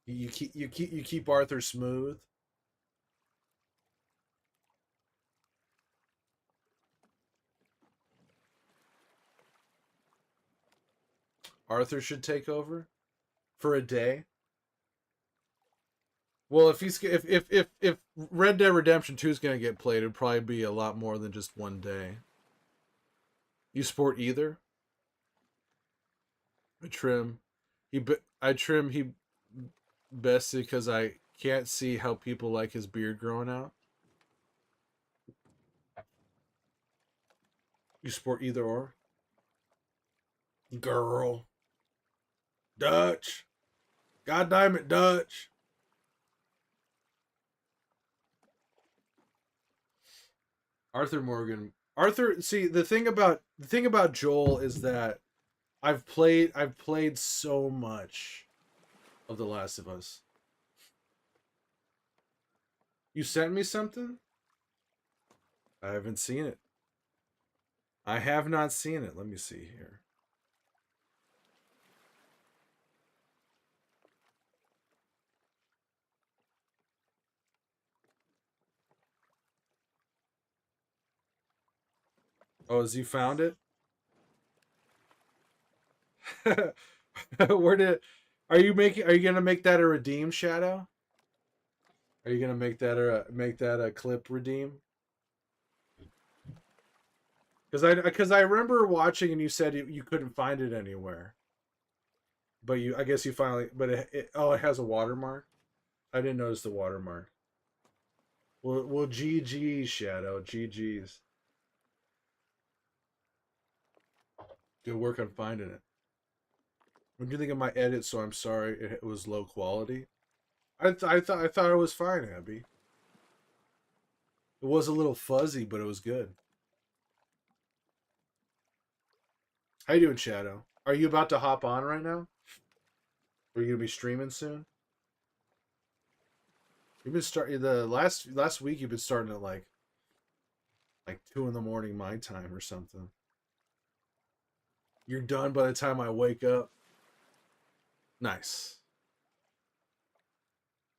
You keep Arthur smooth. Arthur should take over for a day. Well, if Red Dead Redemption 2 is gonna get played, it'd probably be a lot more than just one day. You sport either. I trim. I trim he best because I can't see how people like his beard growing out. You sport either or. Girl. Dutch. God damn it, Dutch. Arthur Morgan. Arthur, see, the thing about Joel is that I've played so much of The Last of Us. You sent me something? I haven't seen it. I have not seen it. Let me see here. Oh, has you found it? Where did are you gonna make that a redeem shadow? Are you gonna make that a clip redeem? Because I remember watching and you said you couldn't find it anywhere. But I guess you finally, but it has a watermark. I didn't notice the watermark. Well, GG Shadow, GG's. Good work on finding it. What do you think of my edit? So I'm sorry it was low quality. I thought it was fine, Abby. It was a little fuzzy, but it was good. How you doing, Shadow? Are you about to hop on right now? Are you gonna be streaming soon? You've been starting the last week. You've been starting at like 2 in the morning my time or something. You're done by the time I wake up. Nice.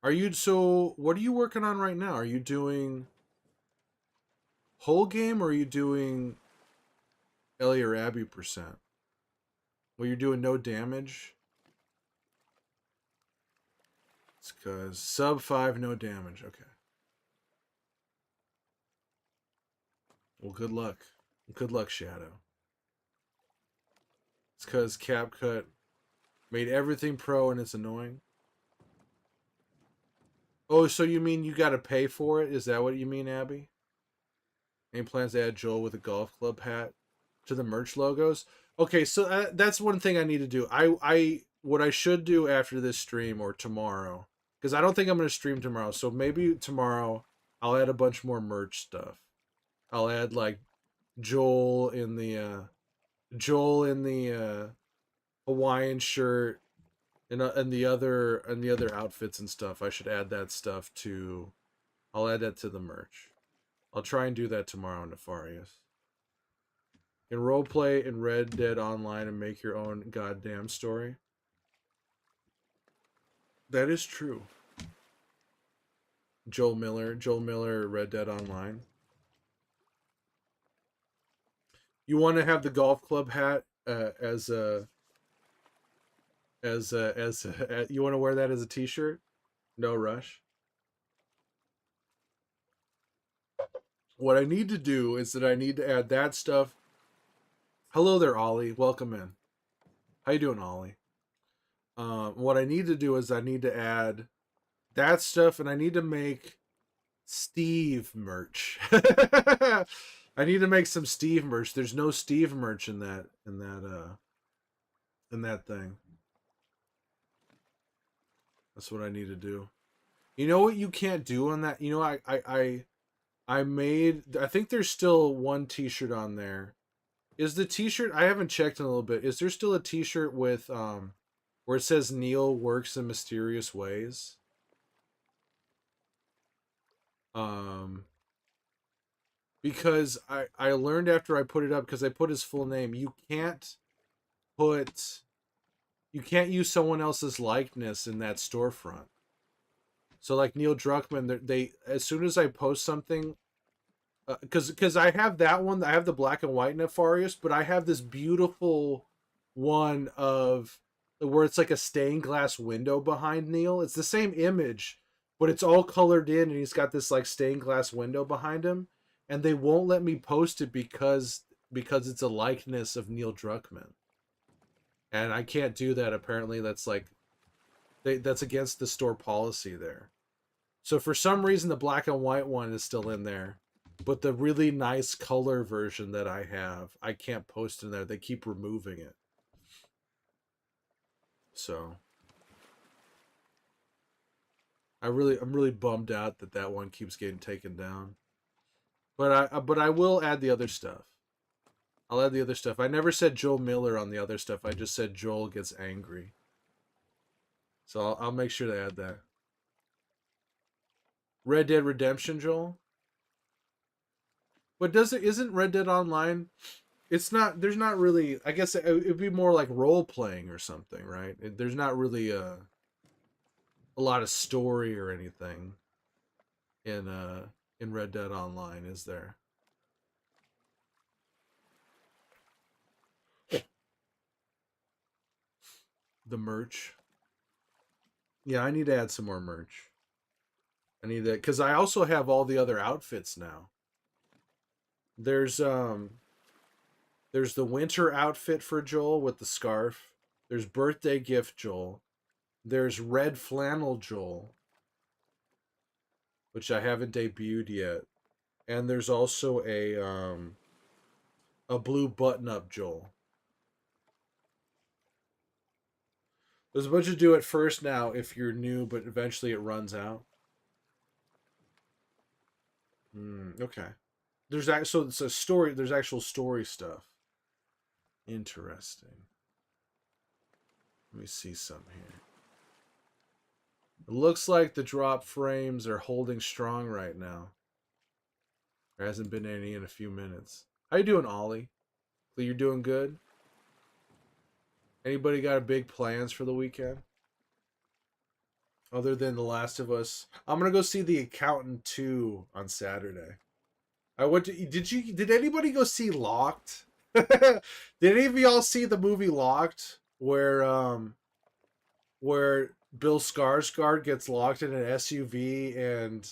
What are you working on right now? Are you doing whole game or are you doing Ellie or Abby percent? Well, you're doing no damage. It's because sub 5, no damage. Okay. Well, good luck. Good luck, Shadow. It's because CapCut made everything pro and it's annoying. Oh, so you mean you got to pay for it? Is that what you mean, Abby? Any plans to add Joel with a golf club hat to the merch logos? Okay, so that's one thing I need to do. I what I should do after this stream or tomorrow, because I don't think I'm gonna stream tomorrow. So maybe tomorrow I'll add a bunch more merch stuff. I'll add like Joel in the uh, Joel in the Hawaiian shirt and the other outfits and stuff. I should add that stuff to. I'll add that to the merch. I'll try and do that tomorrow, Nefarious. You can roleplay in Red Dead Online and make your own goddamn story. That is true. Joel Miller, Red Dead Online. You want to have the golf club hat you want to wear that as a T-shirt? No rush. What I need to do is that I need to add that stuff. Hello there, Ollie. Welcome in. How you doing, Ollie? What I need to do is I need to add that stuff, and I need to make Steve merch. I need to make some Steve merch. There's no Steve merch in that thing. That's what I need to do. You know what you can't do on that? You know, I made. I think there's still one T-shirt on there. Is the T-shirt? I haven't checked in a little bit. Is there still a T-shirt with where it says Neil works in mysterious ways? Um, because I learned after I put it up, because I put his full name. Put you can't use someone else's likeness in that storefront. So like Neil Druckmann, they as soon as I post something, because I have that one, I have the black and white Nefarious, but I have this beautiful one of where it's like a stained glass window behind Neil. It's the same image, but it's all colored in, and he's got this like stained glass window behind him, and they won't let me post it because it's a likeness of Neil Druckmann, and I can't do that. Apparently, that's against the store policy there. So for some reason, the black and white one is still in there, but the really nice color version that I have, I can't post in there. They keep removing it. So I'm really bummed out that that one keeps getting taken down. But I will add the other stuff. I'll add the other stuff. I never said Joel Miller on the other stuff. I just said Joel gets angry. So I'll make sure to add that. Red Dead Redemption, Joel. But isn't Red Dead Online? It's not. There's not really. I guess it'd be more like role playing or something, right? There's not really a lot of story or anything in Red Dead Online, is there? The merch. Yeah, I need to add some more merch. I need that because I also have all the other outfits now. There's there's the winter outfit for Joel with the scarf. There's birthday gift Joel. There's red flannel Joel, which I haven't debuted yet. And there's also a blue button up Joel. There's a bunch to do at first now if you're new, but eventually it runs out. Okay. So it's a story. There's actual story stuff. Interesting. Let me see some here. It looks like the drop frames are holding strong right now. There hasn't been any in a few minutes. How you doing, Ollie? You're doing good? Anybody got big plans for the weekend? Other than The Last of Us? I'm gonna go see The Accountant 2 on Saturday. I went to did anybody go see Locked? Did any of y'all see the movie Locked where Bill Skarsgård gets locked in an SUV and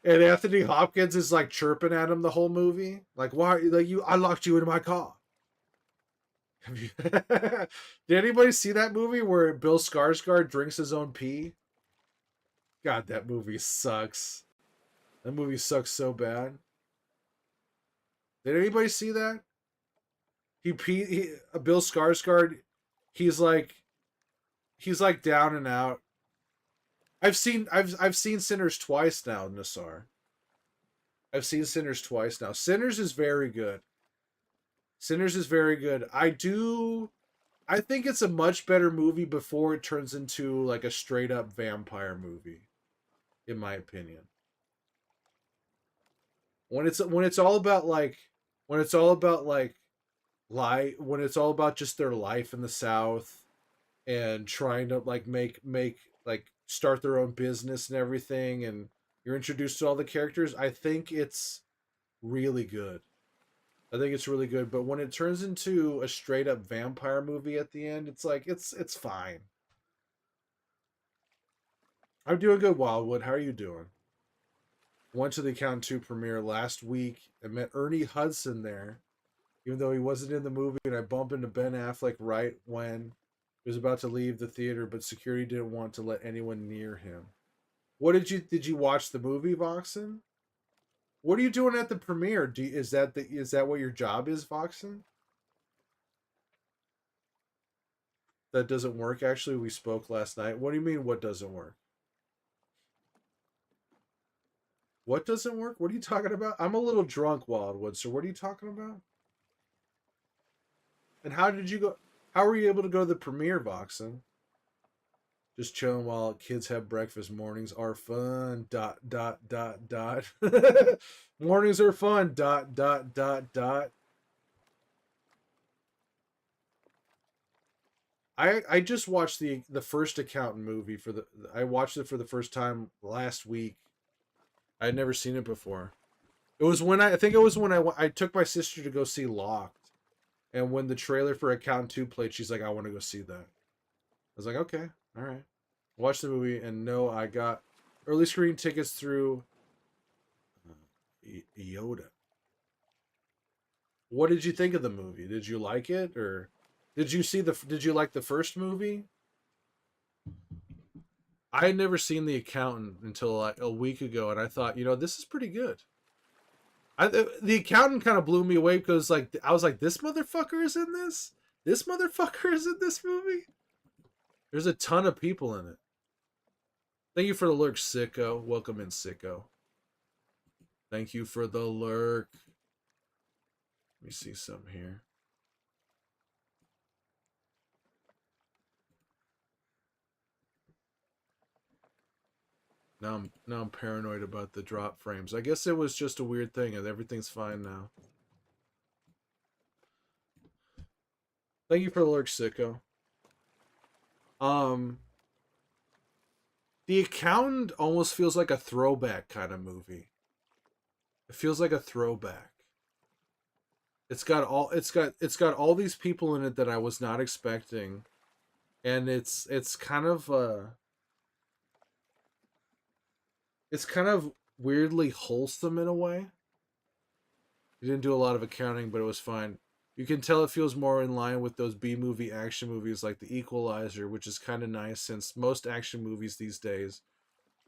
and Anthony Hopkins is like chirping at him the whole movie? Like, why? Like, I locked you in my car. Did anybody see that movie where Bill Skarsgård drinks his own pee? God, that movie sucks. That movie sucks so bad. Did anybody see that? Bill Skarsgård, he's like down and out. I've seen Sinners twice now, Nassar. I've seen Sinners twice now. Sinners is very good. Sinners is very good. I think it's a much better movie before it turns into like a straight up vampire movie, in my opinion. When it's all about like when it's all about like when it's all about just their life in the South and trying to like make like start their own business and everything, and you're introduced to all the characters. I think it's really good. I think it's really good, but when it turns into a straight up vampire movie at the end, it's like it's fine. I'm doing good, Wildwood. How are you doing? Went to the Count 2 premiere last week and met Ernie Hudson there, even though he wasn't in the movie, and I bumped into Ben Affleck right when he was about to leave the theater, but security didn't want to let anyone near him. What did you watch the movie, Voxen? What are you doing at the premiere? Is that what your job is, Voxen? That doesn't work. Actually, we spoke last night. What do you mean? What doesn't work? What doesn't work? What are you talking about? I'm a little drunk, Wildwood. So what are you talking about? And how did you go? How were you able to go to the premiere, Voxen? Just chilling while kids have breakfast. Mornings are fun. Dot dot dot dot. Mornings are fun. Dot dot dot dot. I just watched the first Accountant movie for the. I watched it for the first time last week. I had never seen it before. It was when I think it was when I took my sister to go see Locked, and when the trailer for Accountant 2 played, she's like, "I want to go see that." I was like, "Okay, all right." Watch the movie, and no, I got early screen tickets through Yoda. What did you think of the movie? Did you like it, or Did you like the first movie? I had never seen The Accountant until like a week ago, and I thought, this is pretty good. The Accountant kind of blew me away because like I was like, this motherfucker is in this. This motherfucker is in this movie. There's a ton of people in it. Thank you for the lurk, Sicko. Welcome in, Sicko. Thank you for the lurk. Let me see some here. Now I'm paranoid about the drop frames. I guess it was just a weird thing, and everything's fine now. Thank you for the lurk, Sicko. The Accountant almost feels like a throwback kind of movie. It feels like a throwback. It's got all these people in it that I was not expecting, and it's kind of weirdly wholesome in a way. He didn't do a lot of accounting, but it was fine. You can tell it feels more in line with those B movie action movies like The Equalizer, which is kind of nice since most action movies these days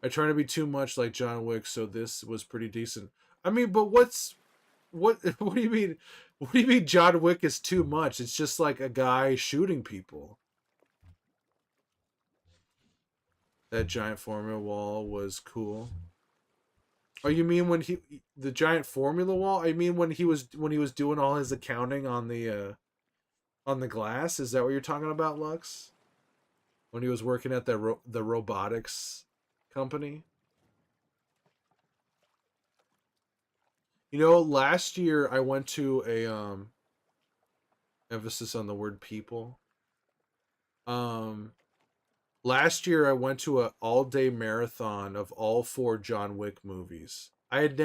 are trying to be too much like John Wick, so this was pretty decent. I mean, but what do you mean? What do you mean John Wick is too much? It's just like a guy shooting people. That giant formula wall was cool. Oh, you mean when the giant formula wall? I mean when he was doing all his accounting on the glass? Is that what you're talking about, Lux? When he was working at the robotics company? Last year I went to a emphasis on the word people. Um Last year I went to a all-day marathon of all four John Wick movies. I had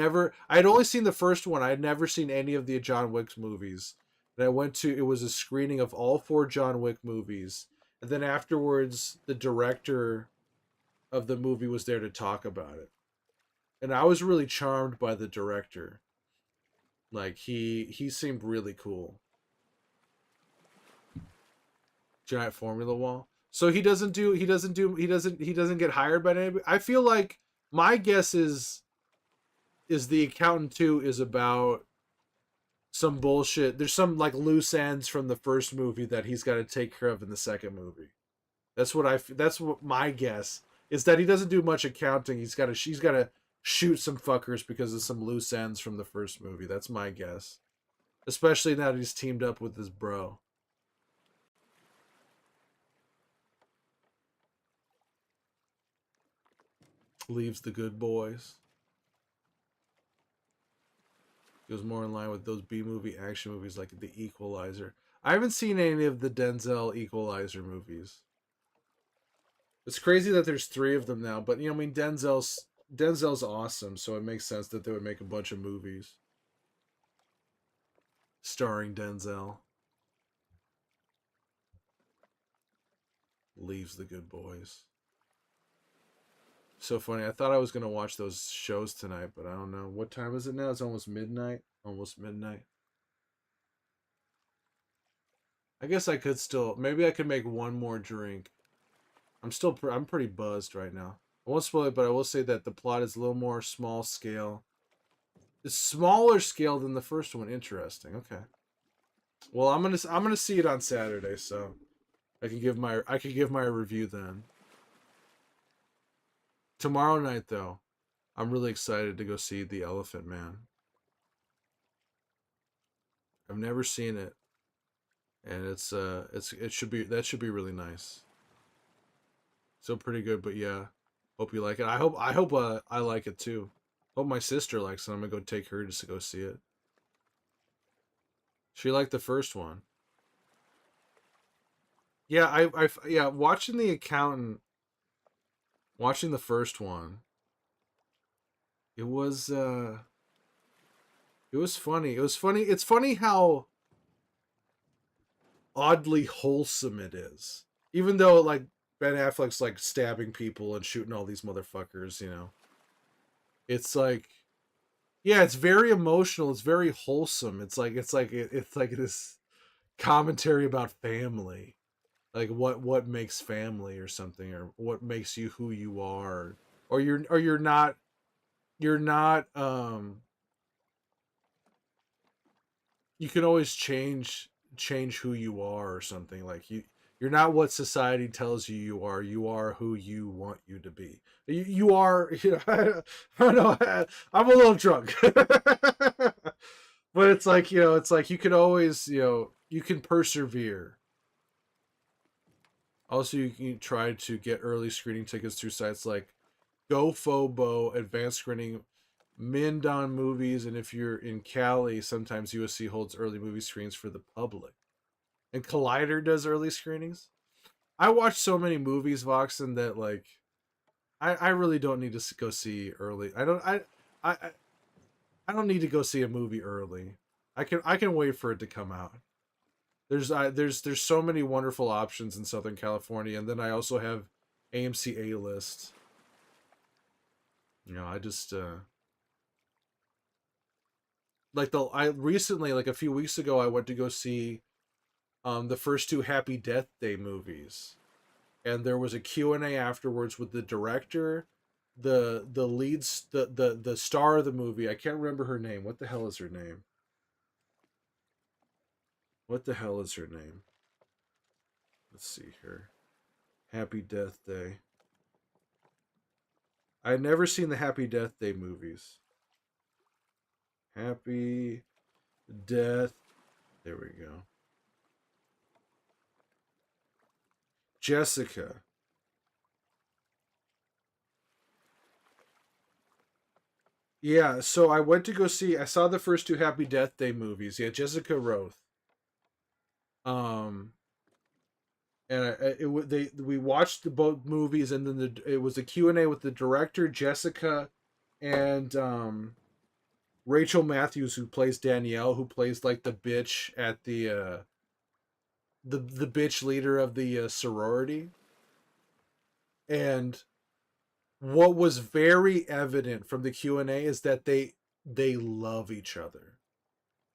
only seen the first one. I had never seen any of the John Wick movies. And it was a screening of all four John Wick movies. And then afterwards the director of the movie was there to talk about it. And I was really charmed by the director. Like he seemed really cool. Giant formula wall. So he doesn't get hired by anybody. I feel like my guess is the Accountant 2 is about some bullshit. There's some like loose ends from the first movie that he's got to take care of in the second movie. That's what my guess is, that he doesn't do much accounting. He's got to shoot some fuckers because of some loose ends from the first movie. That's my guess. Especially now that he's teamed up with his bro. Leaves the good boys. Goes more in line with those B movie action movies like The Equalizer. I haven't seen any of the Denzel Equalizer movies. It's crazy that there's three of them now, but I mean, Denzel's awesome, so it makes sense that they would make a bunch of movies starring Denzel. Leaves the Good Boys. So funny. I thought I was gonna watch those shows tonight, but I don't know. What time is it now? It's almost midnight. Almost midnight. I guess I could still. Maybe I could make one more drink. I'm pretty buzzed right now. I won't spoil it, but I will say that the plot is a little more small scale. It's smaller scale than the first one. Interesting. Okay. Well, I'm gonna see it on Saturday, so I can give my review then. Tomorrow night, though, I'm really excited to go see The Elephant Man. I've never seen it, and it should be that should be really nice. So pretty good, but yeah, hope you like it. I hope I like it too. Hope my sister likes it. I'm gonna go take her just to go see it. She liked the first one. Yeah, yeah, watching The Accountant, watching the first one, it was it was funny. It was funny. It's funny how oddly wholesome it is. Even though like Ben Affleck's like stabbing people and shooting all these motherfuckers, you know. It's like yeah, it's very emotional. It's very wholesome. It's like this commentary about family. Like what makes family or something, or what makes you who you are, or you're not you can always change who you are or something. Like you're not what society tells you you are. You are who you want you to be. You are, you know, I don't know. I'm a little drunk. But it's like, you know, it's like you can always, you know, you can persevere. Also, you can try to get early screening tickets through sites like GoFobo, Advanced Screening, Mindon Movies, and if you're in Cali, sometimes USC holds early movie screens for the public. And Collider does early screenings. I watch so many movies, Voxen, that like I really don't need to go see early. I I don't need to go see a movie early. I can wait for it to come out. There's so many wonderful options in Southern California, and then I also have AMC A List. You know, I just like the I recently like a few weeks ago I went to go see the first two Happy Death Day movies, and there was a Q&A afterwards with the director, the leads, the star of the movie. I can't remember her name. What the hell is her name? What the hell is her name? Let's see here. Happy Death Day. I had never seen the Happy Death Day movies. Happy Death. There we go. Jessica. Yeah, so I went to go see. I saw the first two Happy Death Day movies. Yeah, Jessica Roth. Um, and they we watched the both movies, and then it was a Q&A with the director Jessica, and Rachel Matthews, who plays Danielle, who plays like the bitch at the bitch leader of the sorority. And what was very evident from the Q&A is that they love each other.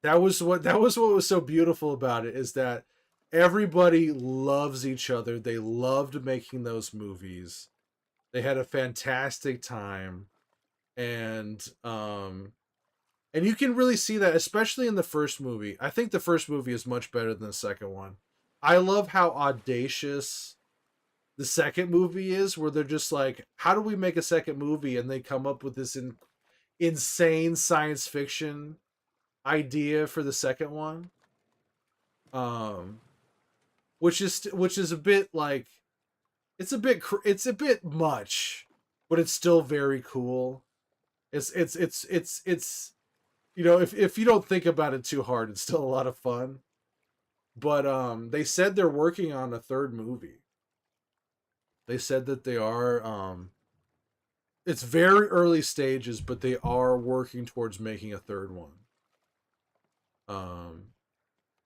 That was what was so beautiful about it, is that everybody loves each other. They loved making those movies. They had a fantastic time, and and you can really see that, especially in the first movie. I think the first movie is much better than the second one. I love how audacious the second movie is, where they're just like, how do we make a second movie? And they come up with this insane science fiction idea for the second one. Um, which is a bit like, it's a bit much, but it's still very cool. It's you know, if you don't think about it too hard, it's still a lot of fun. But they said they're working on a third movie. They said that they are it's very early stages, but they are working towards making a third one. Um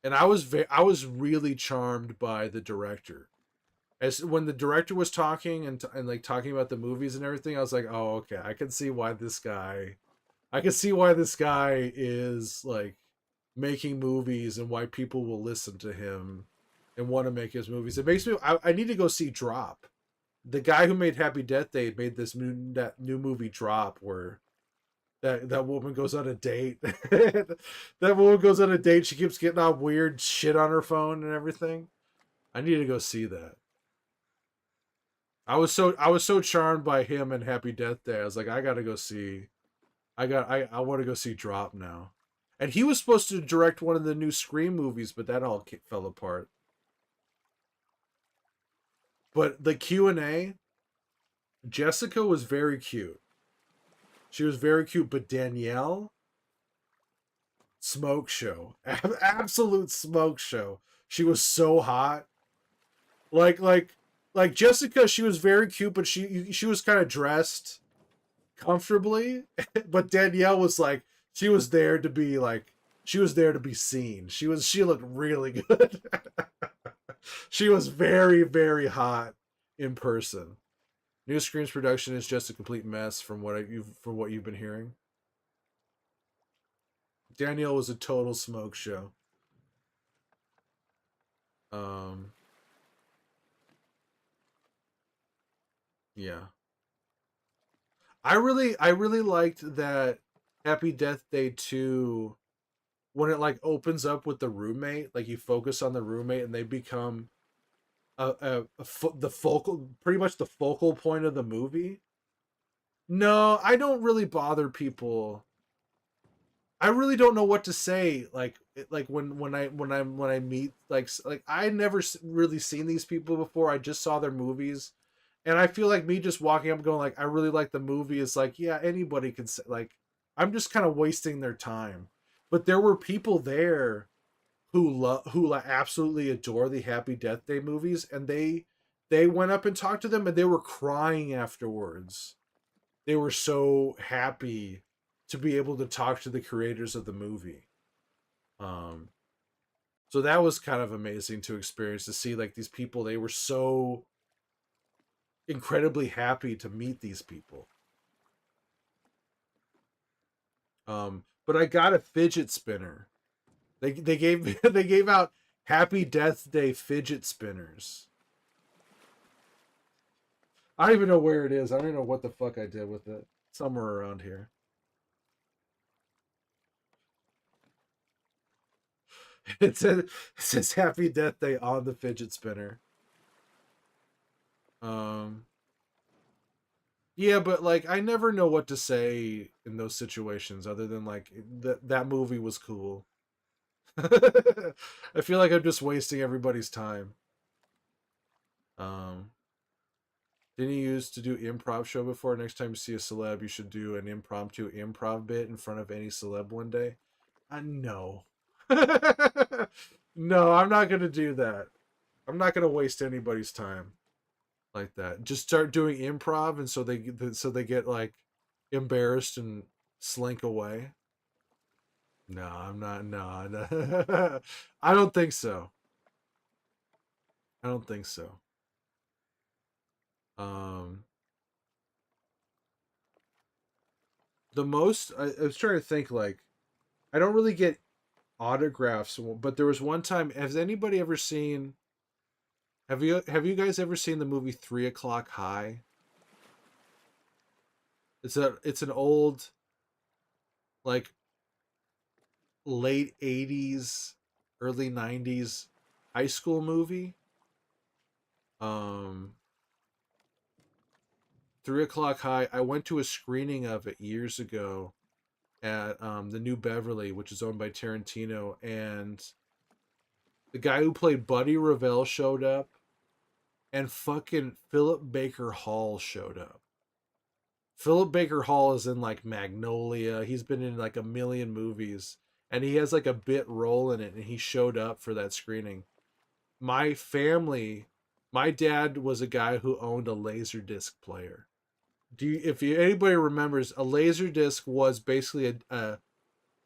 and I was really charmed by the director. As when the director was talking and like talking about the movies and everything, I was like, "Oh, okay. I can see why this guy is like making movies and why people will listen to him and want to make his movies." It makes me I need to go see Drop. The guy who made Happy Death Day made that new movie Drop where that woman goes on a date. That woman goes on a date. She keeps getting all weird shit on her phone and everything. I need to go see that. I was so charmed by him and Happy Death Day. I was like, I gotta go see. I want to go see Drop now. And he was supposed to direct one of the new Scream movies, but that all fell apart. But the Q&A, Jessica was very cute. She was very cute, but Danielle, smoke show. Absolute smoke show. She was so hot. Like like like Jessica, she was very cute, but she was kind of dressed comfortably. But Danielle was like she was there to be like she was there to be seen. She looked really good. She was very very hot in person. New Scream's production is just a complete mess from what you've been hearing. Danielle was a total smoke show. Um, yeah, I really liked that Happy Death Day 2 when it like opens up with the roommate, like you focus on the roommate and they become the focal pretty much the focal point of the movie. No, I don't really bother people. I really don't know what to say like when I meet like I never really seen these people before. I just saw their movies. And I feel like me just walking up going like I really like the movie is like yeah, anybody can say like I'm just kind of wasting their time. But there were people there who absolutely adore the Happy Death Day movies and they went up and talked to them and they were crying afterwards. They were so happy to be able to talk to the creators of the movie. Um, so that was kind of amazing to experience to see like these people. They were so incredibly happy to meet these people. But I got a fidget spinner. They gave they gave out Happy Death Day fidget spinners. I don't even know where it is. I don't even know what the fuck I did with it. Somewhere around here. It says Happy Death Day on the fidget spinner. Um, yeah, but like I never know what to say in those situations other than like that movie was cool. I feel like I'm just wasting everybody's time. Um, didn't you used to do improv show before? Next time you see a celeb, you should do an impromptu improv bit in front of any celeb one day. No. No, I'm not gonna do that. I'm not gonna waste anybody's time like that. Just start doing improv, and so they get like embarrassed and slink away. No, I'm not. No, no. I don't think so. I don't think so. Um, the most I was trying to think like I don't really get autographs, but there was one time. Has anybody ever seen? Have you guys ever seen the movie 3 O'clock High? It's an old like late '80s, early '90s high school movie. Um, 3 O'clock High. I went to a screening of it years ago at the New Beverly, which is owned by Tarantino, and the guy who played Buddy Revell showed up, and fucking Philip Baker Hall showed up. Philip Baker Hall is in like Magnolia. He's been in like a million movies, and he has like a bit role in it, and he showed up for that screening. My family My dad was a guy who owned a laser disc player. If anybody remembers, a laser disc was basically a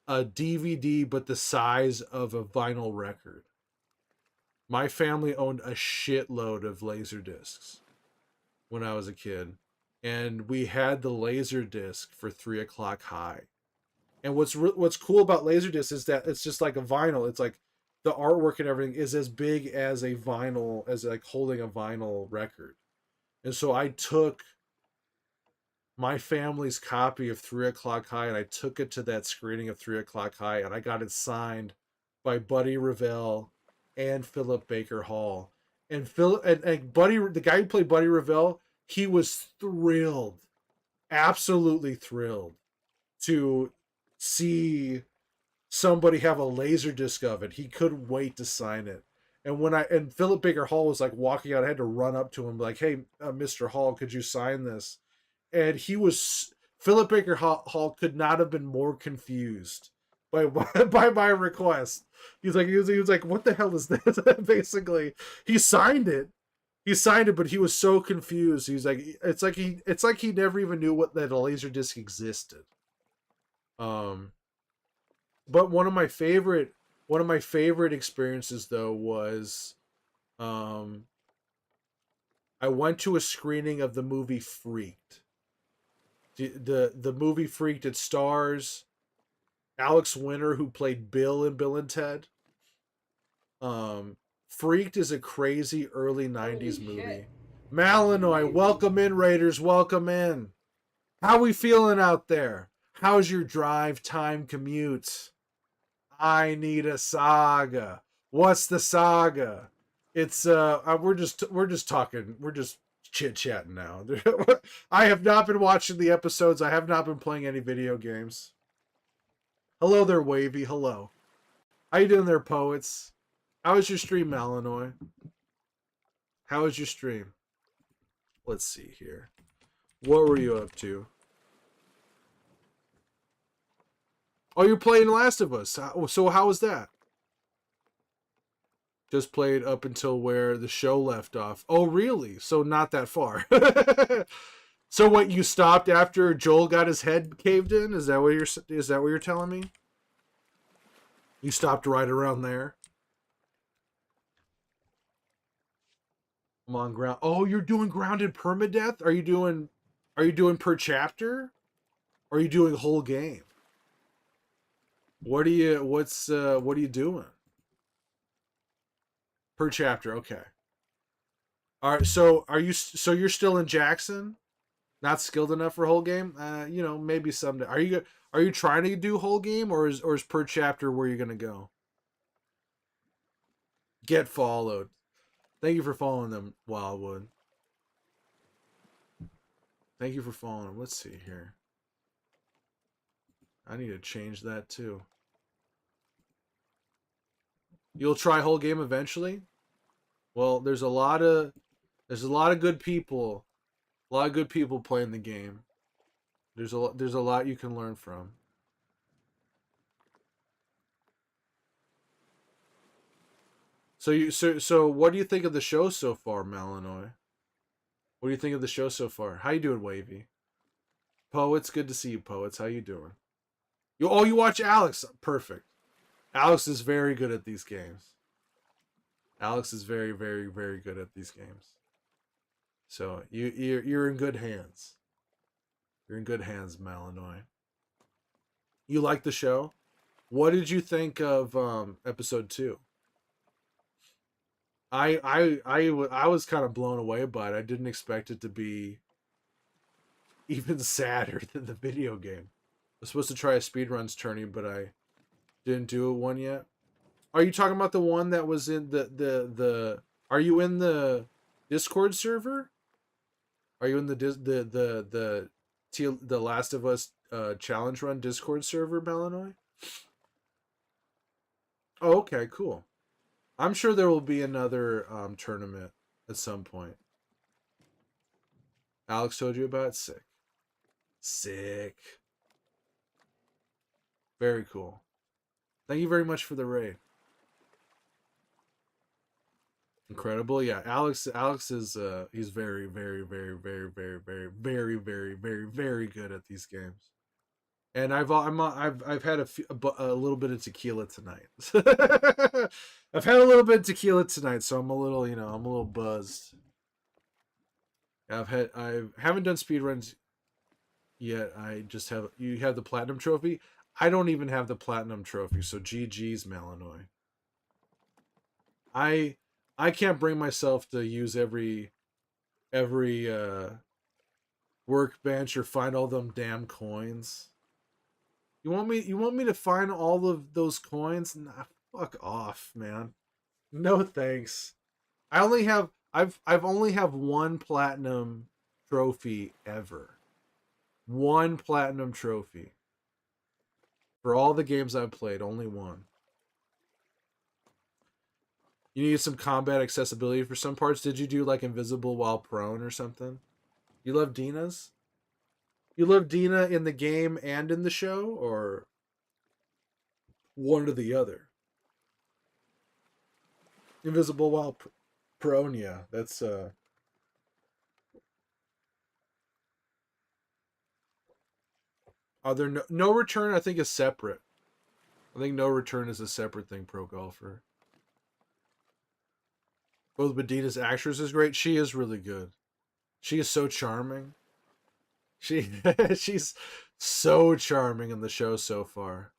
DVD, but the size of a vinyl record. My family owned a shitload of laser discs when I was a kid, and we had the laser disc for 3 o'clock high. And what's cool about Laserdisc is that it's just like a vinyl. It's like the artwork and everything is as big as a vinyl, as like holding a vinyl record. And so I took my family's copy of 3 o'clock high and I took it to that screening of 3 o'clock high and I got it signed by Buddy Revell and Philip Baker Hall. And Buddy, the guy who played Buddy Revell, he was thrilled, absolutely thrilled to see somebody have a laser disc of it. He couldn't wait to sign it. And Philip Baker Hall was like walking out, I had to run up to him like, "Hey, Mr. Hall, could you sign this?" And Philip Baker Hall could not have been more confused by by my request. He was like, "What the hell is this?" Basically, he signed it. He signed it, but he was so confused. He's like, it's like he never even knew that a laser disc existed. Um, but one of my favorite experiences though was um I went to a screening of the movie Freaked. The movie Freaked, it stars Alex Winter, who played Bill in Bill and Ted. Freaked is a crazy early '90s movie. Malinois, welcome in, Raiders, welcome in. How we feeling out there? How's your drive time commute? I need a saga. What's the saga? It's we're just talking, we're just chit chatting now. I have not been watching the episodes. I have not been playing any video games. Hello there, Wavy. Hello. How you doing there, poets? How was your stream, Malinois? How was your stream? Let's see here. What were you up to? Oh, you're playing Last of Us. So how was that? Just played up until where the show left off. Oh, really? So not that far. So what, you stopped after Joel got his head caved in? Is that what you're telling me? You stopped right around there. I'm on ground. Oh, you're doing grounded permadeath? Are you doing per chapter? Or are you doing whole game? What are you doing? Per chapter, okay. All right, so you're still in Jackson? Not skilled enough for whole game? Maybe someday. Are you trying to do whole game, or is per chapter where you're gonna go? Get followed. Thank you for following them, Wildwood. Thank you for following them. Let's see here. I need to change that too. You'll try whole game eventually? Well, there's a lot of good people. A lot of good people playing the game. There's a lot you can learn from. So what do you think of the show so far, Malinois? What do you think of the show so far? How you doing, Wavy? Poets, good to see you, Poets. How you doing? You watch Alex. Perfect. Alex is very good at these games. Alex is very, very, very good at these games. So you're in good hands. You're in good hands, Malinois. You like the show? What did you think of episode 2? I was kind of blown away by it. I didn't expect it to be even sadder than the video game. I was supposed to try a speedruns tourney, but I didn't do one yet. Are you talking about the one that was in the are you in the Discord server? Are you in the Last of Us challenge run Discord server, Malinois? Oh, okay, cool. I'm sure there will be another tournament at some point. Alex told you about it? Sick. Sick. Very cool. Thank you very much for the raid. Incredible. Yeah, Alex is he's very very very very very very very very very very good at these games. And I've had a little bit of tequila tonight. I've had a little bit of tequila tonight, so I'm a little, I'm a little buzzed. I haven't done speedruns yet. I just have you have the platinum trophy. I don't even have the platinum trophy, so GG's Malinois. I I can't bring myself to use every workbench or find all them damn coins. You want me to find all of those coins? Nah, fuck off, man. No thanks. I've only have one platinum trophy ever. One platinum trophy. For all the games I've played, only one. You need some combat accessibility for some parts. Did you do like invisible while prone or something? You love Dina's? You love Dina in the game and in the show, or one or the other? Invisible while prone, yeah. That's Are there no return? I think is separate. I think no return is a separate thing. Pro golfer. Both Medina's actress is great. She is really good. She is so charming. She she's so charming in the show so far.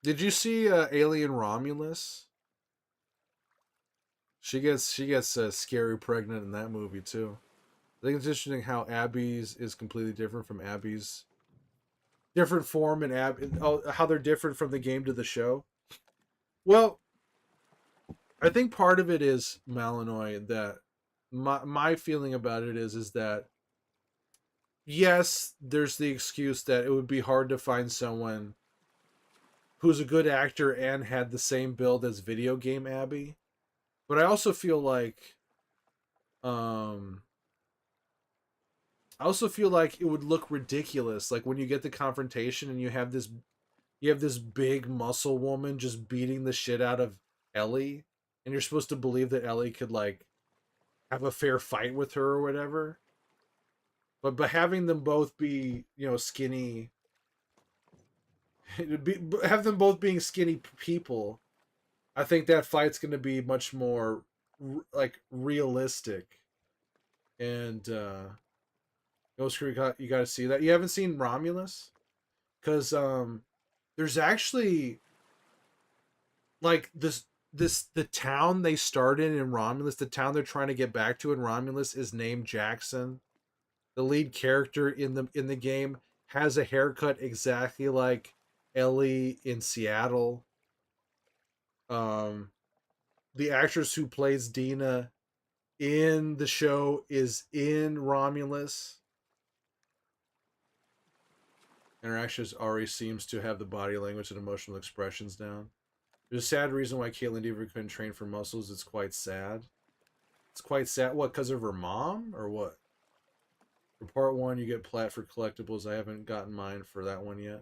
Did you see Alien Romulus? She gets scary pregnant in that movie too. I think it's interesting how Abby's is completely different from Abby's different form and how they're different from the game to the show. Well, I think part of it is Malinois that my feeling about it is that yes, there's the excuse that it would be hard to find someone who's a good actor and had the same build as video game Abby. But I also feel like um I also feel like it would look ridiculous like when you get the confrontation and you have this big muscle woman just beating the shit out of Ellie and you're supposed to believe that Ellie could like have a fair fight with her or whatever. But having them both be, skinny have them both being skinny people, I think that fight's going to be much more like realistic. And Ghost Creek, you got to see that. You haven't seen Romulus because there's actually like this the town they started in Romulus, the town they're trying to get back to in Romulus is named Jackson. The lead character in the game has a haircut exactly like Ellie in Seattle. Um, the actress who plays Dina in the show is in Romulus. And her actress already seems to have the body language and emotional expressions down. There's a sad reason why Caitlin Deaver couldn't train for muscles. It's quite sad. It's quite sad. What, because of her mom? Or what? For part one, you get plat for collectibles. I haven't gotten mine for that one yet.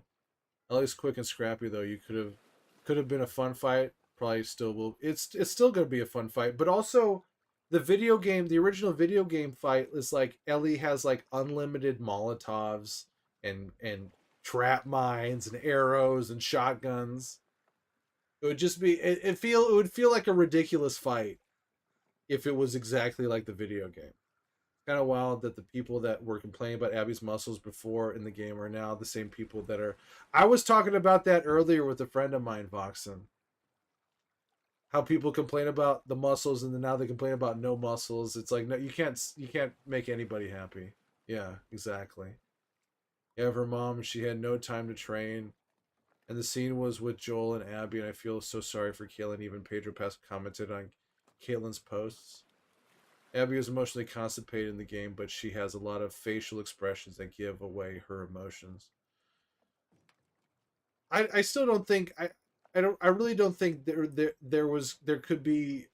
Ellie's quick and scrappy though. You could have been a fun fight. Probably still will. It's still gonna be a fun fight. But also, the original video game fight is like Ellie has like unlimited Molotovs and trap mines and arrows and shotguns. It would just be it would feel like a ridiculous fight if it was exactly like the video game. Kind of wild that the people that were complaining about Abby's muscles before in the game are now the same people that are. I was talking about that earlier with a friend of mine, Voxen. How people complain about the muscles and then now they complain about no muscles. It's like no, you can't make anybody happy. Yeah, exactly. Yeah, her mom, she had no time to train. And the scene was with Joel and Abby, and I feel so sorry for Caitlin. Even Pedro Pascal commented on Caitlin's posts. Abby was emotionally constipated in the game, but she has a lot of facial expressions that give away her emotions. I still don't think I really don't think there could be.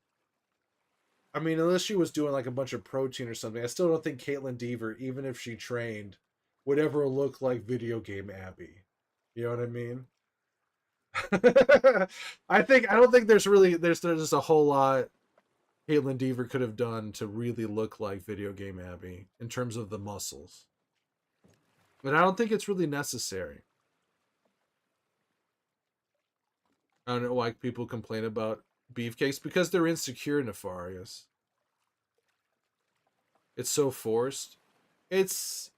I mean, unless she was doing like a bunch of protein or something, I still don't think Caitlin Deaver, even if she trained, would ever look like video game Abby. You know what I mean? I don't think there's just a whole lot Caitlin Deaver could have done to really look like video game Abby in terms of the muscles. But I don't think it's really necessary. I don't know why people complain about beefcakes because they're insecure, Nefarious. It's so forced. It's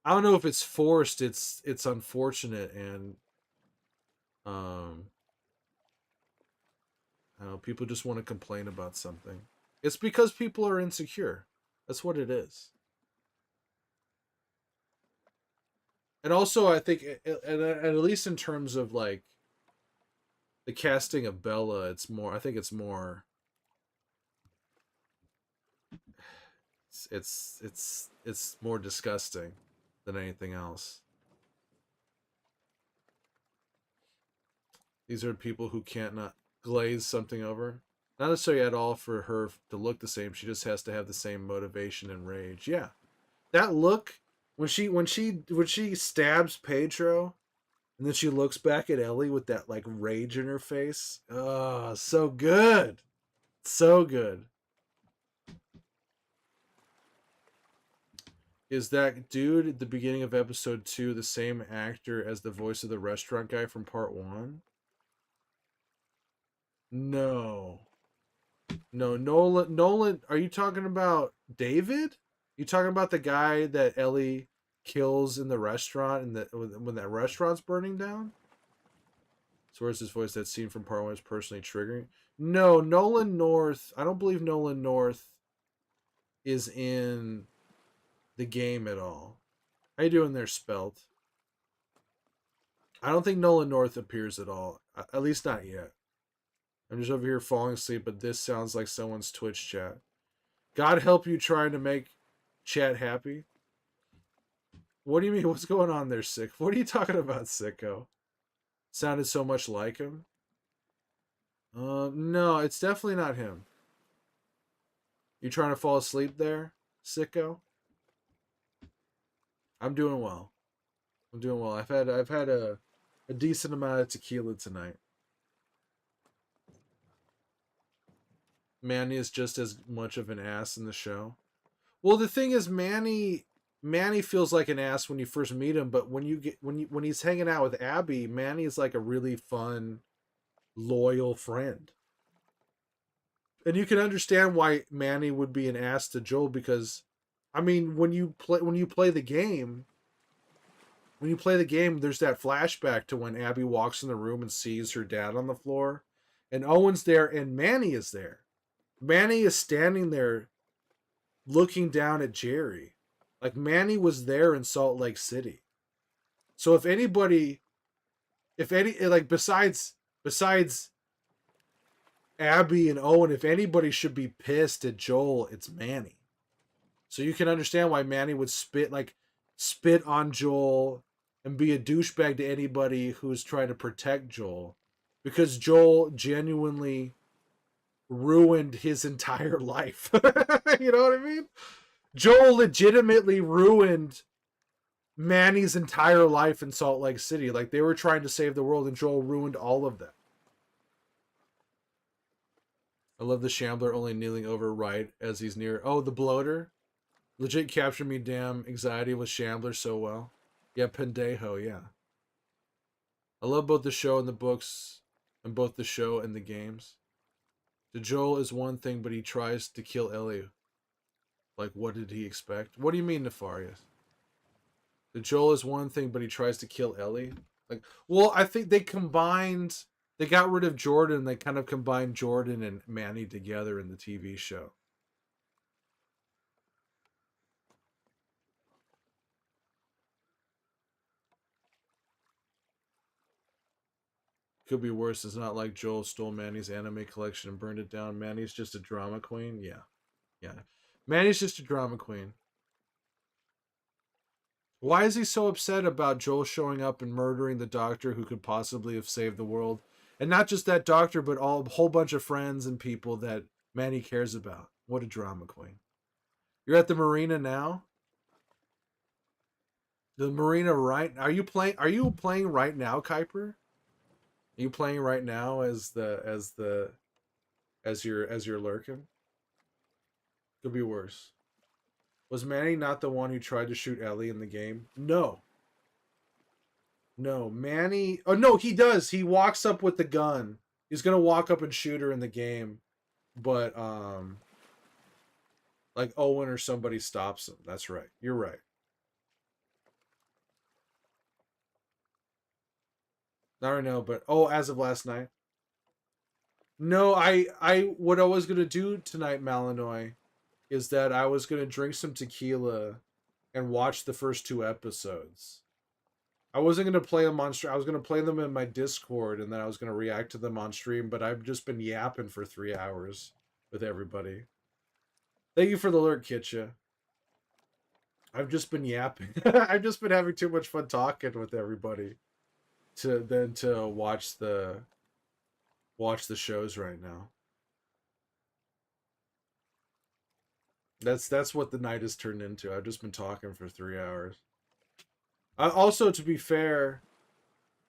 I don't know if it's forced. It's unfortunate and um I don't know, people just want to complain about something. It's because people are insecure. That's what it is. And also, I think, and at least in terms of like the casting of Bella, it's more. I think it's more. It's more disgusting than anything else. These are people who can't not glaze something over. Not necessarily at all for her to look the same. She just has to have the same motivation and rage. Yeah, that look when she stabs Pedro and then she looks back at Ellie with that like rage in her face. Oh, so good. So good. Is that dude at the beginning of episode 2 the same actor as the voice of the restaurant guy from part 1? No. No, Nolan, are you talking about David? You talking about the guy that Ellie kills in the restaurant and that when that restaurant's burning down? So where's his voice? That scene from part 1 is personally triggering. No, Nolan North. I don't believe Nolan North is in the game at all. How you doing there, Spelt? I don't think Nolan North appears at all. At least not yet. I'm just over here falling asleep, but this sounds like someone's Twitch chat. God help you trying to make chat happy. What do you mean? What's going on there, Sick? What are you talking about, Sicko? Sounded so much like him. No, it's definitely not him. You trying to fall asleep there, Sicko? I'm doing well. I'm doing well. I've had a decent amount of tequila tonight. Manny is just as much of an ass in the show. Well, the thing is, Manny feels like an ass when you first meet him, but when he's hanging out with Abby, Manny is like a really fun, loyal friend. And you can understand why Manny would be an ass to Joel because, I mean, when you play the game, there's that flashback to when Abby walks in the room and sees her dad on the floor, and Owen's there, and Manny is there. Manny is standing there looking down at Jerry. Like Manny was there in Salt Lake City. So if any like besides Abby and Owen, if anybody should be pissed at Joel, it's Manny. So you can understand why Manny would spit on Joel and be a douchebag to anybody who's trying to protect Joel. Because Joel genuinely ruined his entire life. You know what I mean? Joel legitimately ruined Manny's entire life in Salt Lake City. Like they were trying to save the world and Joel ruined all of that. I love the Shambler only kneeling over right as he's near. Oh, the bloater? Legit captured me damn anxiety with Shambler so well. Yeah, Pendejo, yeah. I love both the show and the books, and both the show and the games. The Joel is one thing, but he tries to kill Ellie. Like, what did he expect? What do you mean, Nefarious? The Joel is one thing, but he tries to kill Ellie? Like, well, I think they got rid of Jordan, they kind of combined Jordan and Manny together in the TV show. Could be worse. It's not like Joel stole Manny's anime collection and burned it down. Manny's just a drama queen. Yeah. Yeah. Manny's just a drama queen. Why is he so upset about Joel showing up and murdering the doctor who could possibly have saved the world? And not just that doctor, but a whole bunch of friends and people that Manny cares about. What a drama queen. You're at the marina now? The marina, right? Are you playing right now, Kuiper? Are you playing right now as you're lurking? Could be worse. Was Manny not the one who tried to shoot Ellie in the game? No. No, Manny. Oh no, he does. He walks up with the gun. He's gonna walk up and shoot her in the game, but like Owen or somebody stops him. That's right. You're right. Not right now, but as of last night. No, what I was gonna do tonight, Malinois, is that I was gonna drink some tequila and watch the first two episodes. I wasn't gonna play them on stream. I was gonna play them in my Discord, and then I was gonna react to them on stream. But I've just been yapping for 3 hours with everybody. Thank you for the alert, Kitcha. I've just been yapping. I've just been having too much fun talking with everybody to watch the shows right now. That's what the night has turned into. I've just been talking for 3 hours. Also, to be fair,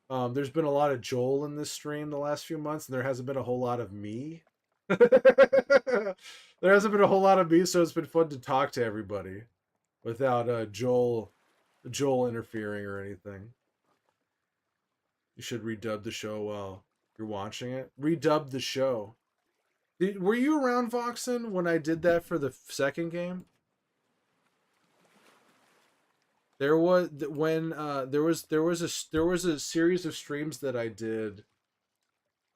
there's been a lot of Joel in this stream the last few months, and there hasn't been a whole lot of me. There hasn't been a whole lot of me, so it's been fun to talk to everybody without Joel interfering or anything. You should redub the show while you're watching it. Redub the show. Were you around, Voxen, when I did that for the second game? There was when there was a series of streams that I did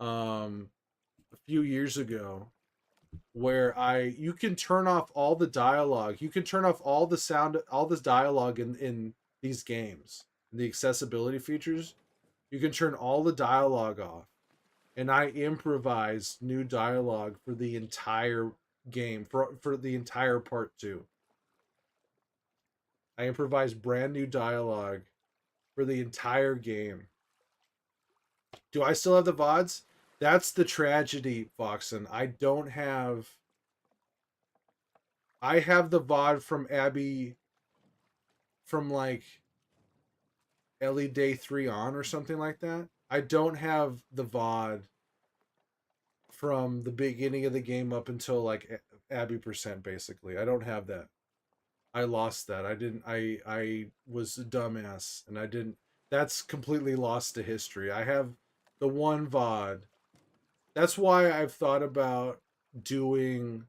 a few years ago where you can turn off all the dialogue. You can turn off all the sound, all this dialogue in these games. The accessibility features, you can turn all the dialogue off, and I improvise new dialogue for the entire game, for the entire part 2. I improvise brand new dialogue for the entire game. Do I still have the VODs? That's the tragedy, Foxen. I have the VOD from Abby from like Ellie Day 3 on or something like that. I don't have the VOD from the beginning of the game up until like Abby percent, basically. I don't have that. I lost that. I was a dumbass and I didn't. That's completely lost to history. I have the one VOD. That's why I've thought about doing,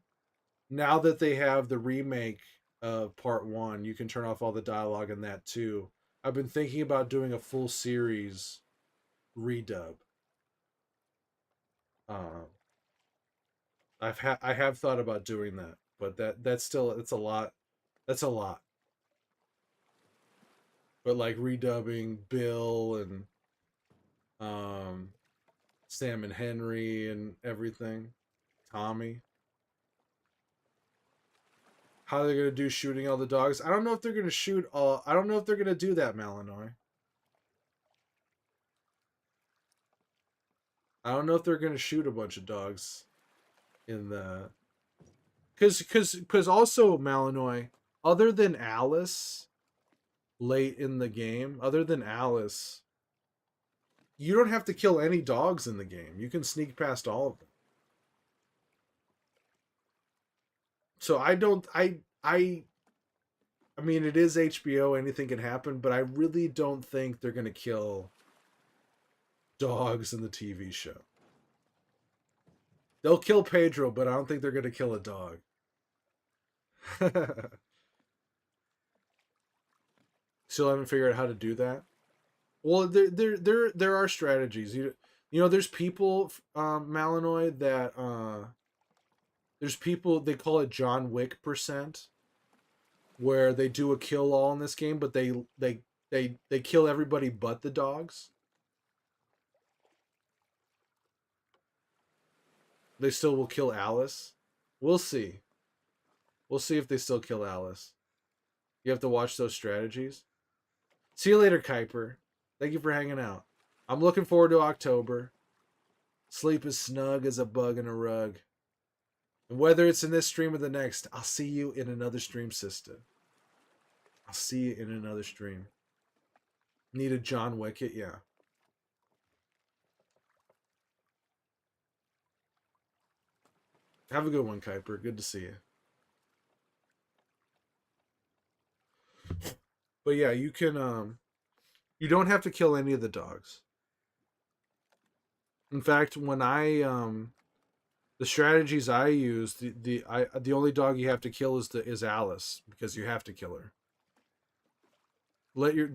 now that they have the remake of part 1, you can turn off all the dialogue in that too. I've been thinking about doing a full series redub. I have thought about doing that, but that's still, it's a lot. That's a lot. But like redubbing Bill and Sam and Henry and everything, Tommy. How are they gonna do shooting all the dogs? I don't know if they're gonna shoot all. I don't know if they're gonna do that, Malinois. I don't know if they're gonna shoot a bunch of dogs in the. Because also, Malinois, other than Alice, late in the game, other than Alice, you don't have to kill any dogs in the game. You can sneak past all of them. So I mean, it is HBO, anything can happen, but I really don't think they're going to kill dogs in the TV show. They'll kill Pedro, but I don't think they're going to kill a dog. Still haven't figured out how to do that. Well, there are strategies. You know, there's people, Malinois, that there's people, they call it John Wick percent, where they do a kill all in this game, but they kill everybody but the dogs. They still will kill Alice. We'll see. We'll see if they still kill Alice. You have to watch those strategies. See you later, Kuiper. Thank you for hanging out. I'm looking forward to October. Sleep is snug as a bug in a rug. And whether it's in this stream or the next, I'll see you in another stream, sister. I'll see you in another stream. Need a John Wick it, yeah. Have a good one, Kuiper. Good to see you. But yeah, you can you don't have to kill any of the dogs. In fact, when I the strategies I use, the only dog you have to kill is Alice because you have to kill her. Let your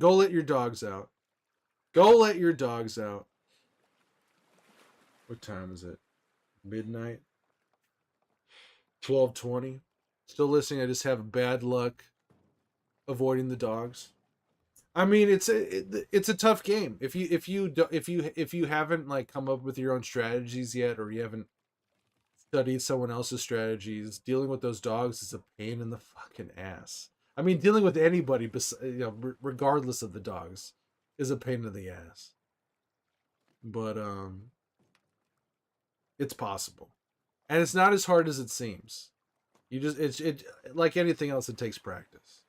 dogs out. Go let your dogs out. What time is it? Midnight. 12:20. Still listening. I just have bad luck avoiding the dogs. I mean, it's a tough game. If you haven't like come up with your own strategies yet, or you haven't studied someone else's strategies, dealing with those dogs is a pain in the fucking ass. I mean, dealing with anybody, regardless of the dogs, is a pain in the ass. But it's possible, and it's not as hard as it seems. You just it like anything else, it takes practice.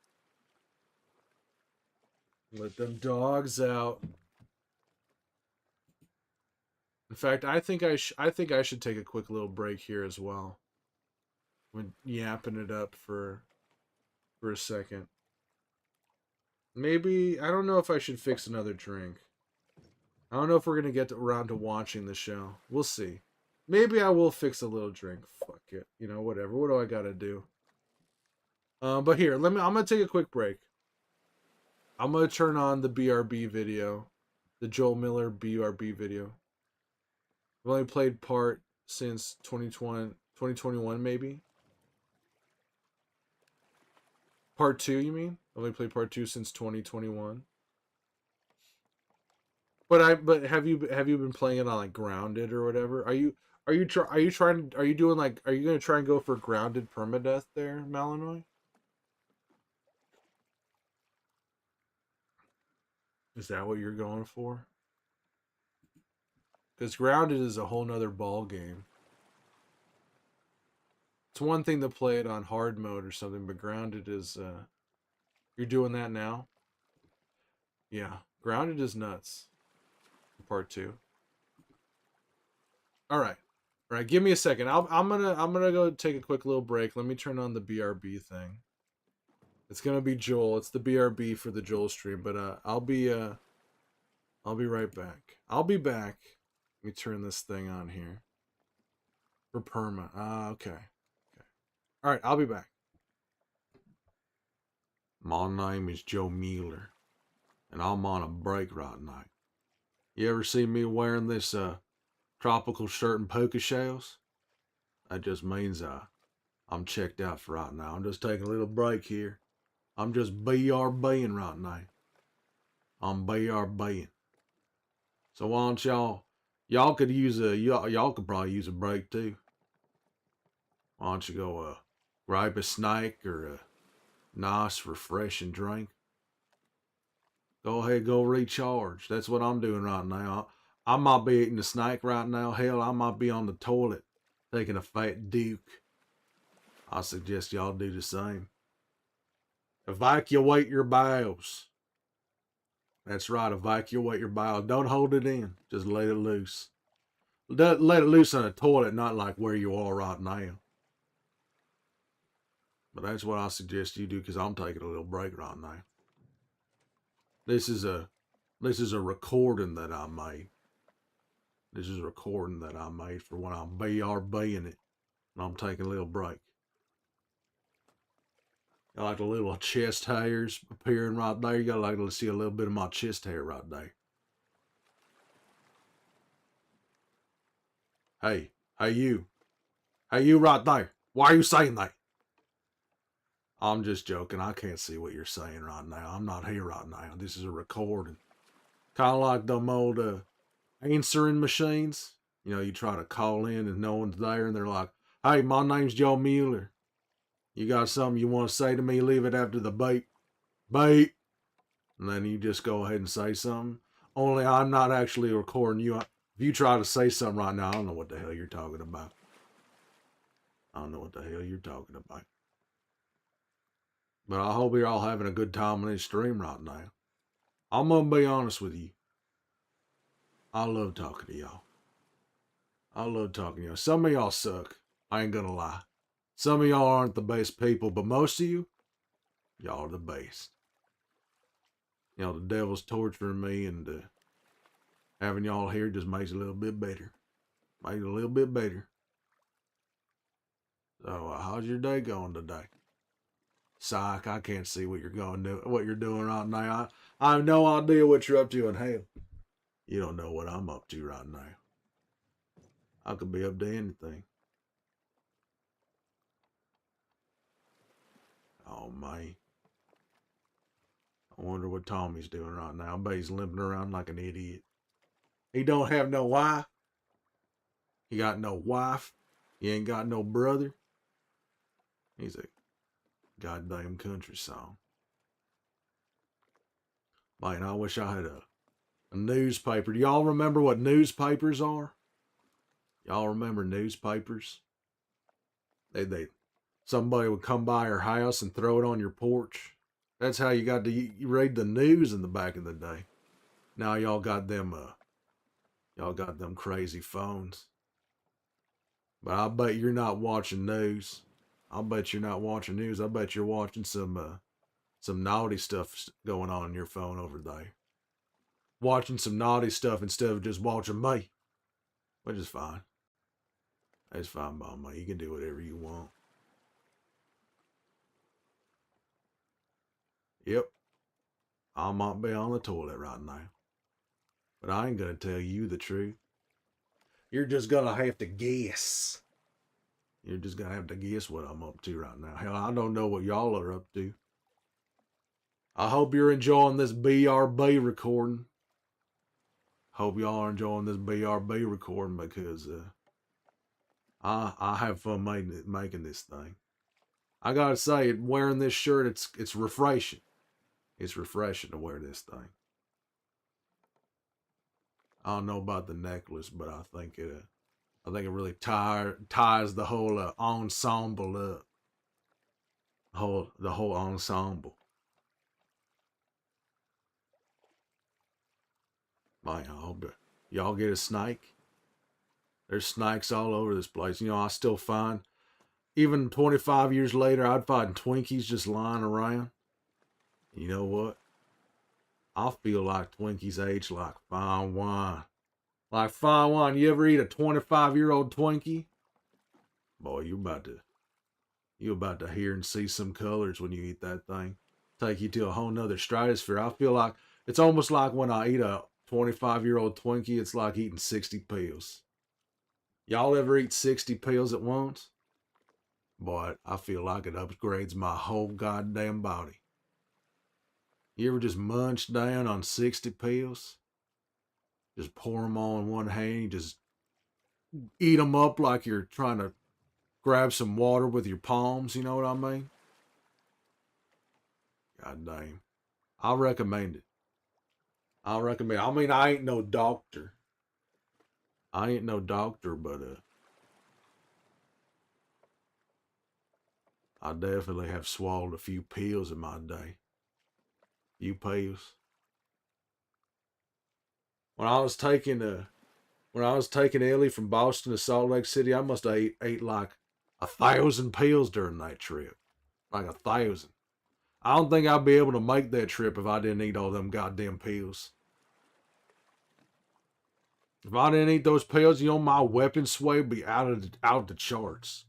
Let them dogs out. In fact, I think I should take a quick little break here as well. When yapping it up for a second. Maybe I don't know if I should fix another drink. I don't know if we're gonna get around to watching the show. We'll see. Maybe I will fix a little drink. Fuck it. You know, whatever. What do I gotta do? But here, I'm gonna take a quick break. I'm gonna turn on the BRB video, the Joel Miller BRB video. I've only played part since 2020, 2021 maybe. Part two, you mean? I've only played part two since 2021. But have you been playing it on like grounded or whatever? Are you doing like are you gonna try and go for grounded permadeath there, Malinois? Is that what you're going for? Because grounded is a whole nother ball game. It's one thing to play it on hard mode or something, but grounded is you're doing that now? Yeah. Grounded is nuts. Part two. Alright. Alright, give me a second. I'm gonna go take a quick little break. Let me turn on the BRB thing. It's gonna be Joel. It's the BRB for the Joel stream, but I'll be right back. I'll be back. Let me turn this thing on here. For perma. Okay. Okay. Alright, I'll be back. My name is Joe Mueller, and I'm on a break right now. You ever see me wearing this tropical shirt and polka shells? That just means I'm checked out for right now. I'm just taking a little break here. I'm just BRBing right now. I'm BRBing. So why don't y'all could use y'all could probably use a break too. Why don't you go grab a snack or a nice refreshing drink? Go ahead, go recharge. That's what I'm doing right now. I might be eating a snack right now. Hell, I might be on the toilet taking a fat duke. I suggest y'all do the same. Evacuate your bowels. That's right, evacuate your bowels. Don't hold it in. Just let it loose. Let it loose on the toilet, not like where you are right now. But that's what I suggest you do because I'm taking a little break right now. This is a recording that I made. This is a recording that I made for when I'm BRBing it and I'm taking a little break. Got like the little chest hairs appearing right there. You got like to see a little bit of my chest hair right there. Hey you right there. Why are you saying that? I'm just joking. I can't see what you're saying right now. I'm not here right now. This is a recording. Kind of like them old answering machines. You know, you try to call in and no one's there and they're like, hey, my name's Joe Mueller. You got something you want to say to me? Leave it after the beep. Beep. And then you just go ahead and say something. Only I'm not actually recording you. If you try to say something right now, I don't know what the hell you're talking about. I don't know what the hell you're talking about. But I hope you're all having a good time on this stream right now. I'm gonna be honest with you. I love talking to y'all. I love talking to y'all. Some of y'all suck. I ain't gonna lie. Some of y'all aren't the best people, but most of you, y'all are the best. You know, the devil's torturing me, and having y'all here just makes it a little bit better. Makes it a little bit better. So, how's your day going today? Psych, I can't see what you're doing right now. I have no idea what you're up to in hell. You don't know what I'm up to right now. I could be up to anything. Oh man. I wonder what Tommy's doing right now. I bet he's limping around like an idiot. He don't have no wife. He got no wife. He ain't got no brother. He's a goddamn country song. Man, I wish I had a newspaper. Do y'all remember what newspapers are? Y'all remember newspapers? They somebody would come by your house and throw it on your porch. That's how you got to you read the news in the back of the day. Now y'all got them crazy phones. But I bet you're not watching news. I bet you're not watching news. I bet you're watching some naughty stuff going on your phone over there. Watching some naughty stuff instead of just watching me, which is fine. It's fine by me. You can do whatever you want. Yep, I might be on the toilet right now, but I ain't gonna tell you the truth. You're just gonna have to guess. You're just gonna have to guess what I'm up to right now. Hell, I don't know what y'all are up to. I hope you're enjoying this BRB recording. Hope y'all are enjoying this BRB recording because I have fun making this thing. I gotta say, wearing this shirt, it's refreshing. It's refreshing to wear this thing. I don't know about the necklace, but I think it really ties the whole ensemble up. The whole ensemble. Man, I hope y'all get a snake. There's snakes all over this place. You know, I still find, even 25 years later, I'd find Twinkies just lying around. You know what? I feel like Twinkies age like fine wine. Like fine wine. You ever eat a 25-year-old Twinkie? Boy, you about to hear and see some colors when you eat that thing. Take you to a whole nother stratosphere. I feel like it's almost like when I eat a 25-year-old Twinkie, it's like eating 60 pills. Y'all ever eat 60 pills at once? Boy, I feel like it upgrades my whole goddamn body. You ever just munch down on 60 pills? Just pour them all in one hand. You just eat them up like you're trying to grab some water with your palms. You know what I mean? God damn. I recommend it. I mean, I ain't no doctor. But I definitely have swallowed a few pills in my day. Few pills. When I was taking Ellie from Boston to Salt Lake City, I must have ate like 1,000 pills during that trip. Like 1,000. I don't think I'd be able to make that trip if I didn't eat all them goddamn pills. If I didn't eat those pills, you know, my weapon sway would be out of the charts.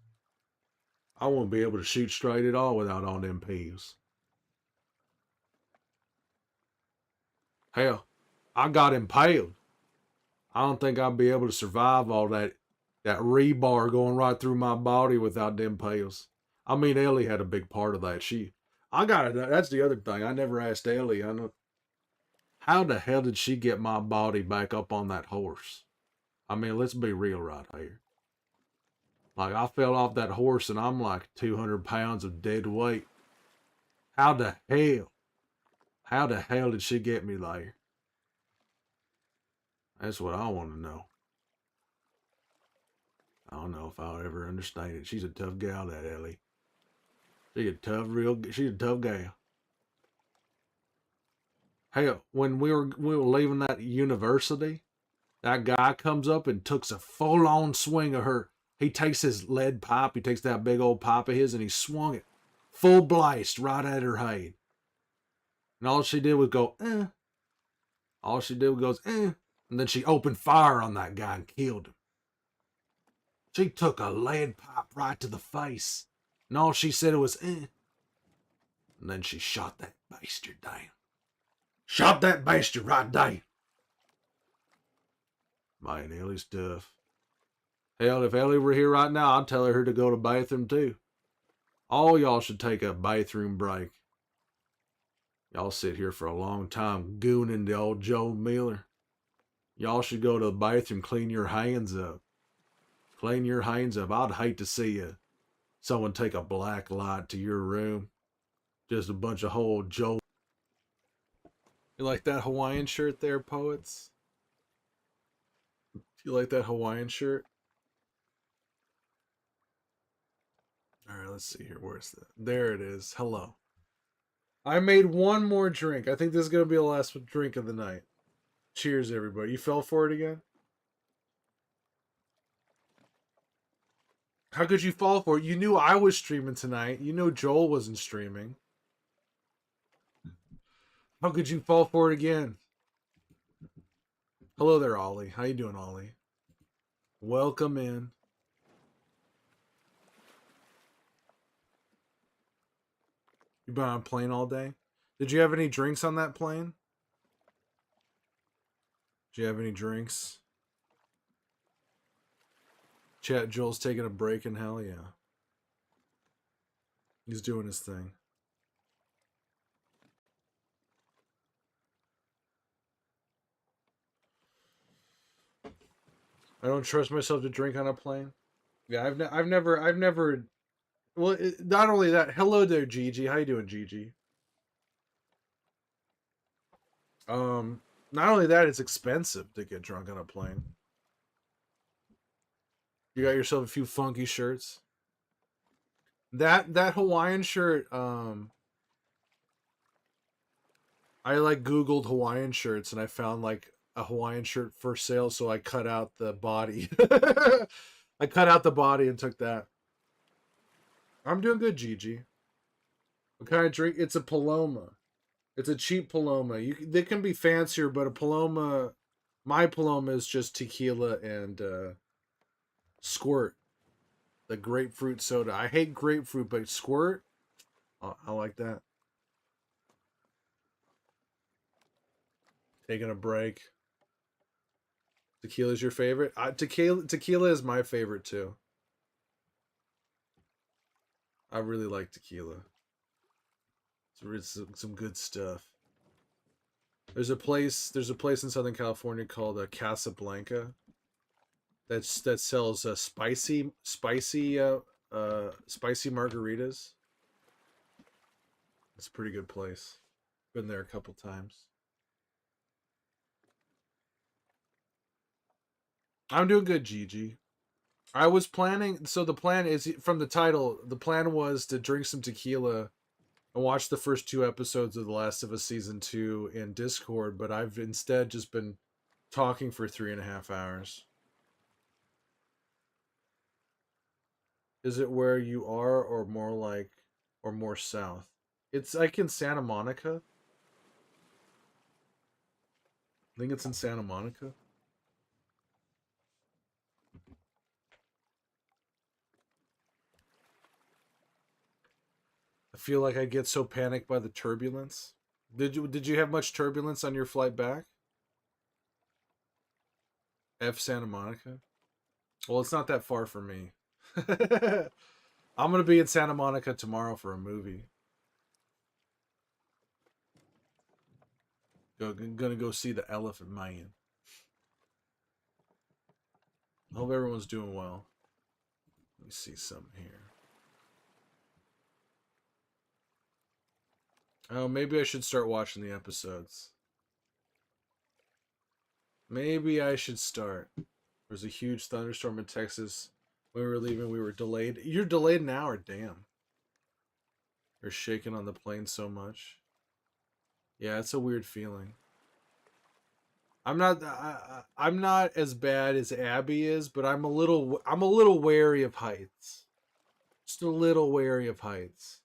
I wouldn't be able to shoot straight at all without all them pills. Hell, I got impaled. I don't think I'd be able to survive all that rebar going right through my body without them pills. I mean, Ellie had a big part of that. I got it. That's the other thing. I never asked Ellie. I know how the hell did she get my body back up on that horse? I mean, let's be real right here. Like, I fell off that horse and I'm like 200 pounds of dead weight. How the hell? How the hell did she get me there? That's what I want to know. I don't know if I'll ever understand it. She's a tough gal, that Ellie. She's a tough gal. Hey, when we were leaving that university, that guy comes up and takes a full on swing of her. He takes his lead pipe, he takes that big old pipe of his, and he swung it full blast right at her head. And all she did was go, eh. All she did was go, eh. And then she opened fire on that guy and killed him. She took a lead pipe right to the face. And all she said was, eh. And then she shot that bastard down. Shot that bastard right down. Man, Ellie's tough. Hell, if Ellie were here right now, I'd tell her to go to the bathroom too. All y'all should take a bathroom break. Y'all sit here for a long time gooning the old Joe Miller. Y'all should go to the bathroom, clean your hands up. Clean your hands up. I'd hate to see someone take a black light to your room. Just a bunch of whole Joe. You like that Hawaiian shirt there, poets? You like that Hawaiian shirt? Alright, let's see here. Where's that? There it is. Hello. I made one more drink. I think this is going to be the last drink of the night. Cheers, everybody. You fell for it again? How could you fall for it? You knew I was streaming tonight. You know Joel wasn't streaming. How could you fall for it again? Hello there, Ollie. How you doing, Ollie? Welcome in. You been on a plane all day? Did you have any drinks on that plane? Did you have any drinks? Chat, Joel's taking a break in hell, yeah. He's doing his thing. I don't trust myself to drink on a plane. Yeah, I've never. Well, not only that. Hello there, Gigi. How you doing, Gigi? Not only that, it's expensive to get drunk on a plane. You got yourself a few funky shirts. That Hawaiian shirt. I like Googled Hawaiian shirts and I found like a Hawaiian shirt for sale, so I cut out the body. I cut out the body and took that. I'm doing good, Gigi. What kind of drink? It's a Paloma. It's a cheap Paloma. They can be fancier, but a Paloma, my Paloma is just tequila and Squirt, the grapefruit soda. I hate grapefruit, but Squirt, I like that. Taking a break. Tequila's your favorite? Tequila is my favorite too. I really like tequila. It's some good stuff. There's a place in Southern California called Casablanca that sells spicy margaritas. It's a pretty good place. Been there a couple times. I'm doing good, Gigi. I was planning. So the plan is from the title. The plan was to drink some tequila and watch the first two episodes of The Last of Us season 2 in Discord, but I've instead just been talking for 3.5 hours. Is it where you are, or more south? It's like in Santa Monica. I think it's in Santa Monica. I feel like I get so panicked by the turbulence. Did you have much turbulence on your flight back? F Santa Monica? Well, it's not that far from me. I'm gonna be in Santa Monica tomorrow for a movie. Gonna go see The Elephant Man. Hope everyone's doing well. Let me see something here. Oh, maybe I should start watching the episodes. Maybe I should start. There's a huge thunderstorm in Texas. When we were leaving, we were delayed. You're delayed an hour, damn. You're shaking on the plane so much. Yeah, it's a weird feeling. I'm not as bad as Abby is, but I'm a little wary of heights. Just a little wary of heights.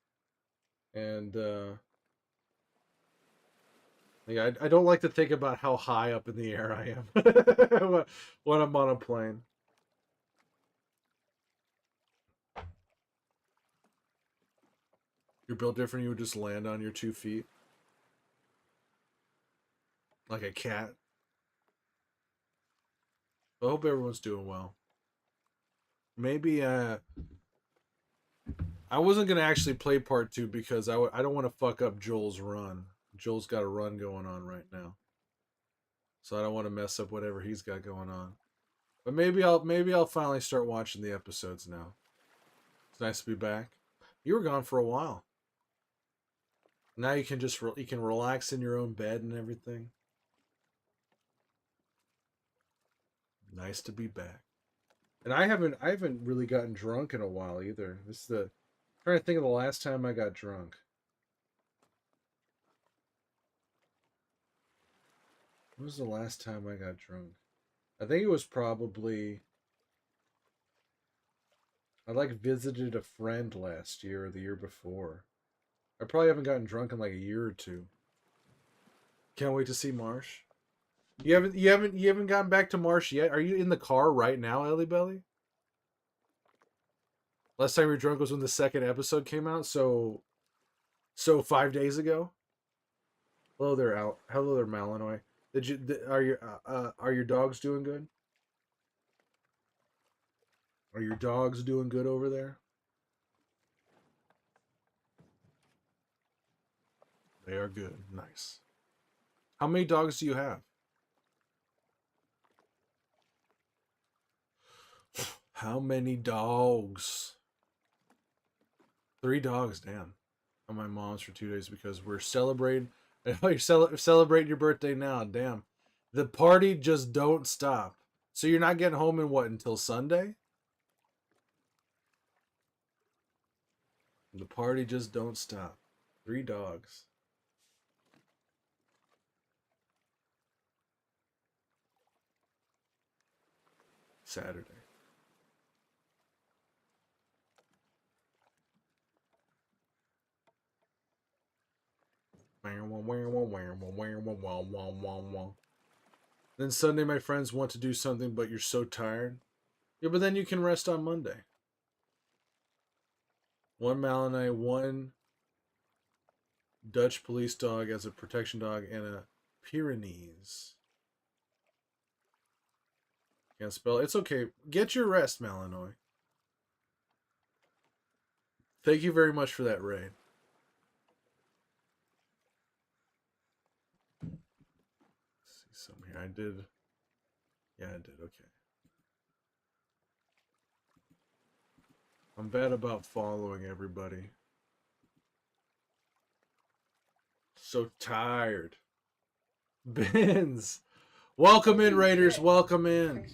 And yeah, I don't like to think about how high up in the air I am when I'm on a plane. You're built different. You would just land on your 2 feet like a cat. I hope everyone's doing well. Maybe I wasn't gonna actually play part 2 because I don't want to fuck up Joel's run. Joel's got a run going on right now, so I don't want to mess up whatever he's got going on. But maybe I'll finally start watching the episodes now. It's nice to be back. You were gone for a while. Now you can you can relax in your own bed and everything. Nice to be back. And I haven't really gotten drunk in a while either. This is the I'm trying to think of the last time I got drunk. When was the last time I got drunk? I think it was probably I visited a friend last year or the year before. I probably haven't gotten drunk in like a year or two. Can't wait to see Marsh. You haven't gotten back to Marsh yet? Are you in the car right now, Ellie Belly? Last time you were drunk was when the second episode came out, so 5 days ago. Hello there, Al. Hello there, Malinois. Are your dogs doing good? Are your dogs doing good over there? They are good. Nice. How many dogs do you have? How many dogs? 3 dogs, damn. On my mom's for 2 days because we're celebrating. Oh, you're celebrating your birthday now, damn. The party just don't stop. So you're not getting home in what until Sunday? The party just don't stop. 3 dogs. Saturday. Then Sunday, my friends want to do something, but you're so tired. Yeah, but then you can rest on Monday. One Malinois, one Dutch police dog as a protection dog, and a Pyrenees. Can't spell. It's okay. Get your rest, Malinois. Thank you very much for that raid. Let's see some here. I did. Yeah, I did. Okay. I'm bad about following everybody. So tired. Bins. Welcome in, Raiders. Welcome in.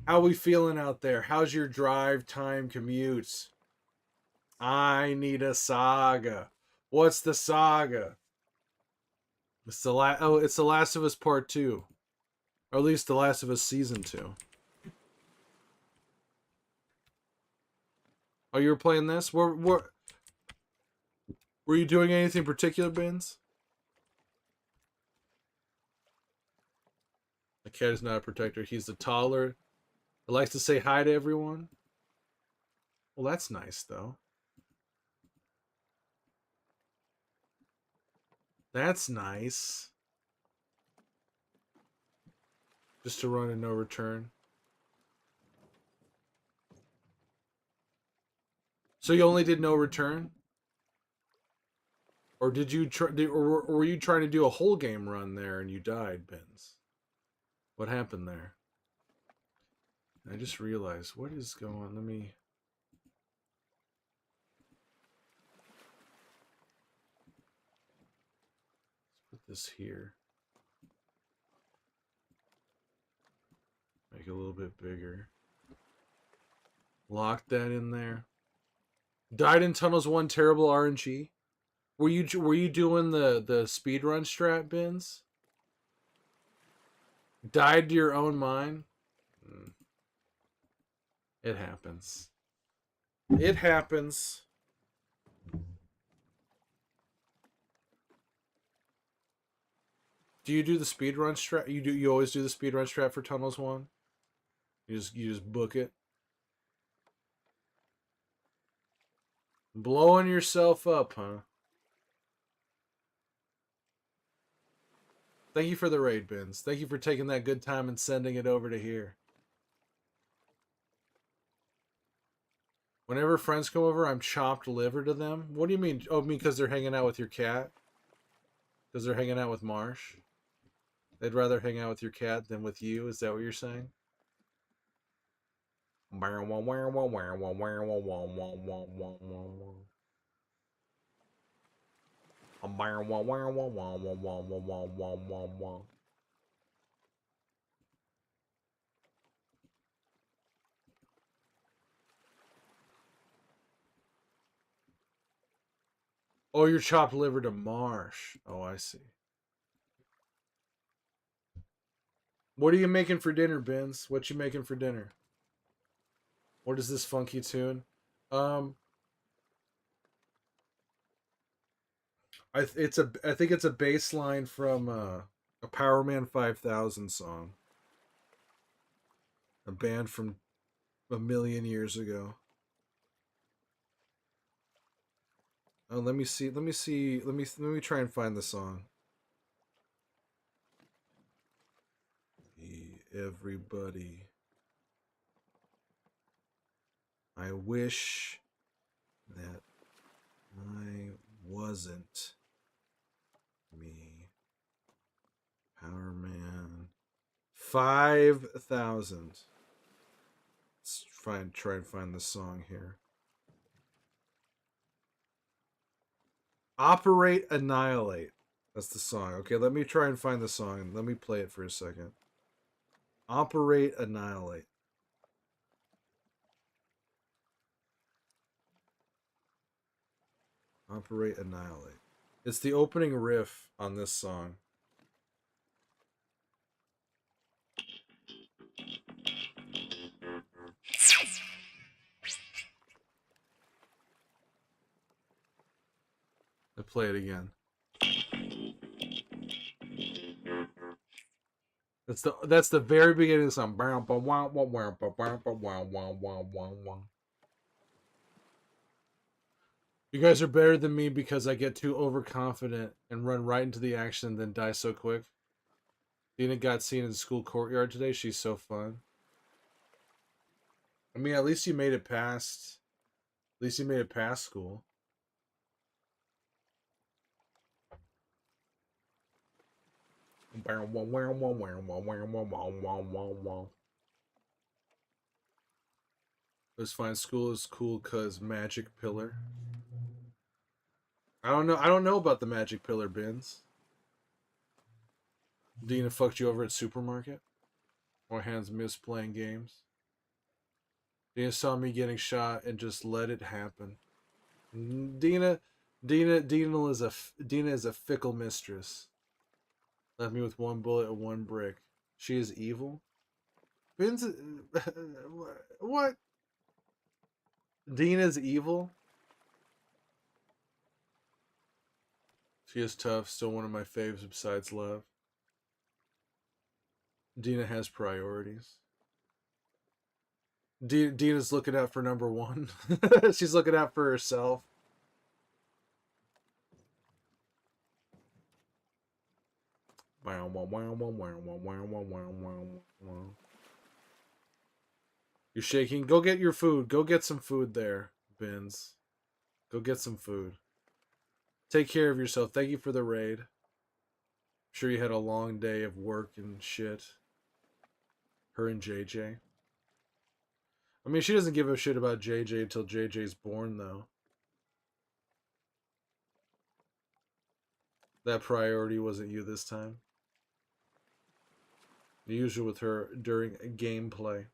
How we feeling out there? How's your drive time commutes? I need a saga. What's the saga? It's the Last of Us Part 2. Or at least The Last of Us Season 2. Oh, you were playing this? Were you doing anything particular, Bins? The cat is not a protector. He's the taller. He likes to say hi to everyone. Well, that's nice, though. That's nice. Just to run and no return. So you only did no return? Or did you or were you trying to do a whole game run there and you died, Bins? What happened there? I just realized what is going on. Let me put this here. Make it a little bit bigger. Lock that in there. Died in Tunnels 1, terrible RNG. Were you doing the speed run strat bins? Died to your own mind? Mm, it happens. It happens. Do you do the speed run strat? You always do the speed run strat for Tunnels 1? You just book it. Blowing yourself up, huh? Thank you for the raid bins. Thank you for taking that good time and sending it over to here. Whenever friends come over, I'm chopped liver to them. What do you mean? Oh, me because they're hanging out with your cat? Because they're hanging out with Marsh? They'd rather hang out with your cat than with you? Is that what you're saying? Oh, you're chopped liver to Marsh. Oh, I see. What are you making for dinner, Benz? What you making for dinner? What is this funky tune? Um, I think it's a bass line from a Power Man 5000 song, a band from a million years ago. Let me see. Let me see. Let me try and find the song. Everybody, I wish that I wasn't me. Power Man 5000. Let's try and find the song here. Operate Annihilate. That's the song. Okay, let me try and find the song. Let me play it for a second. Operate Annihilate. Operate Annihilate. It's the opening riff on this song. Let's play it again. That's the very beginning of the song. You guys are better than me because I get too overconfident and run right into the action and then die so quick. Dina got seen in the school courtyard today. She's so fun. I mean, at least you made it past. At least you made it past school. It was fine. School is cool because magic pillar. I don't know. I don't know about the magic pillar bins. Dina fucked you over at supermarket. Or hands miss playing games. Dina saw me getting shot and just let it happen. Dina, Dina is a fickle mistress. Left me with one bullet and one brick. She is evil. Ben's what? Dina's evil. She is tough. Still one of my faves besides love. Dina has priorities. Dina's looking out for number one. She's looking out for herself. You're shaking. Go get your food. Go get some food there, Bins. Go get some food. Take care of yourself. Thank you for the raid. I'm sure you had a long day of work and shit. Her and JJ. I mean, she doesn't give a shit about JJ until JJ's born, though. That priority wasn't you this time. The usual with her during gameplay.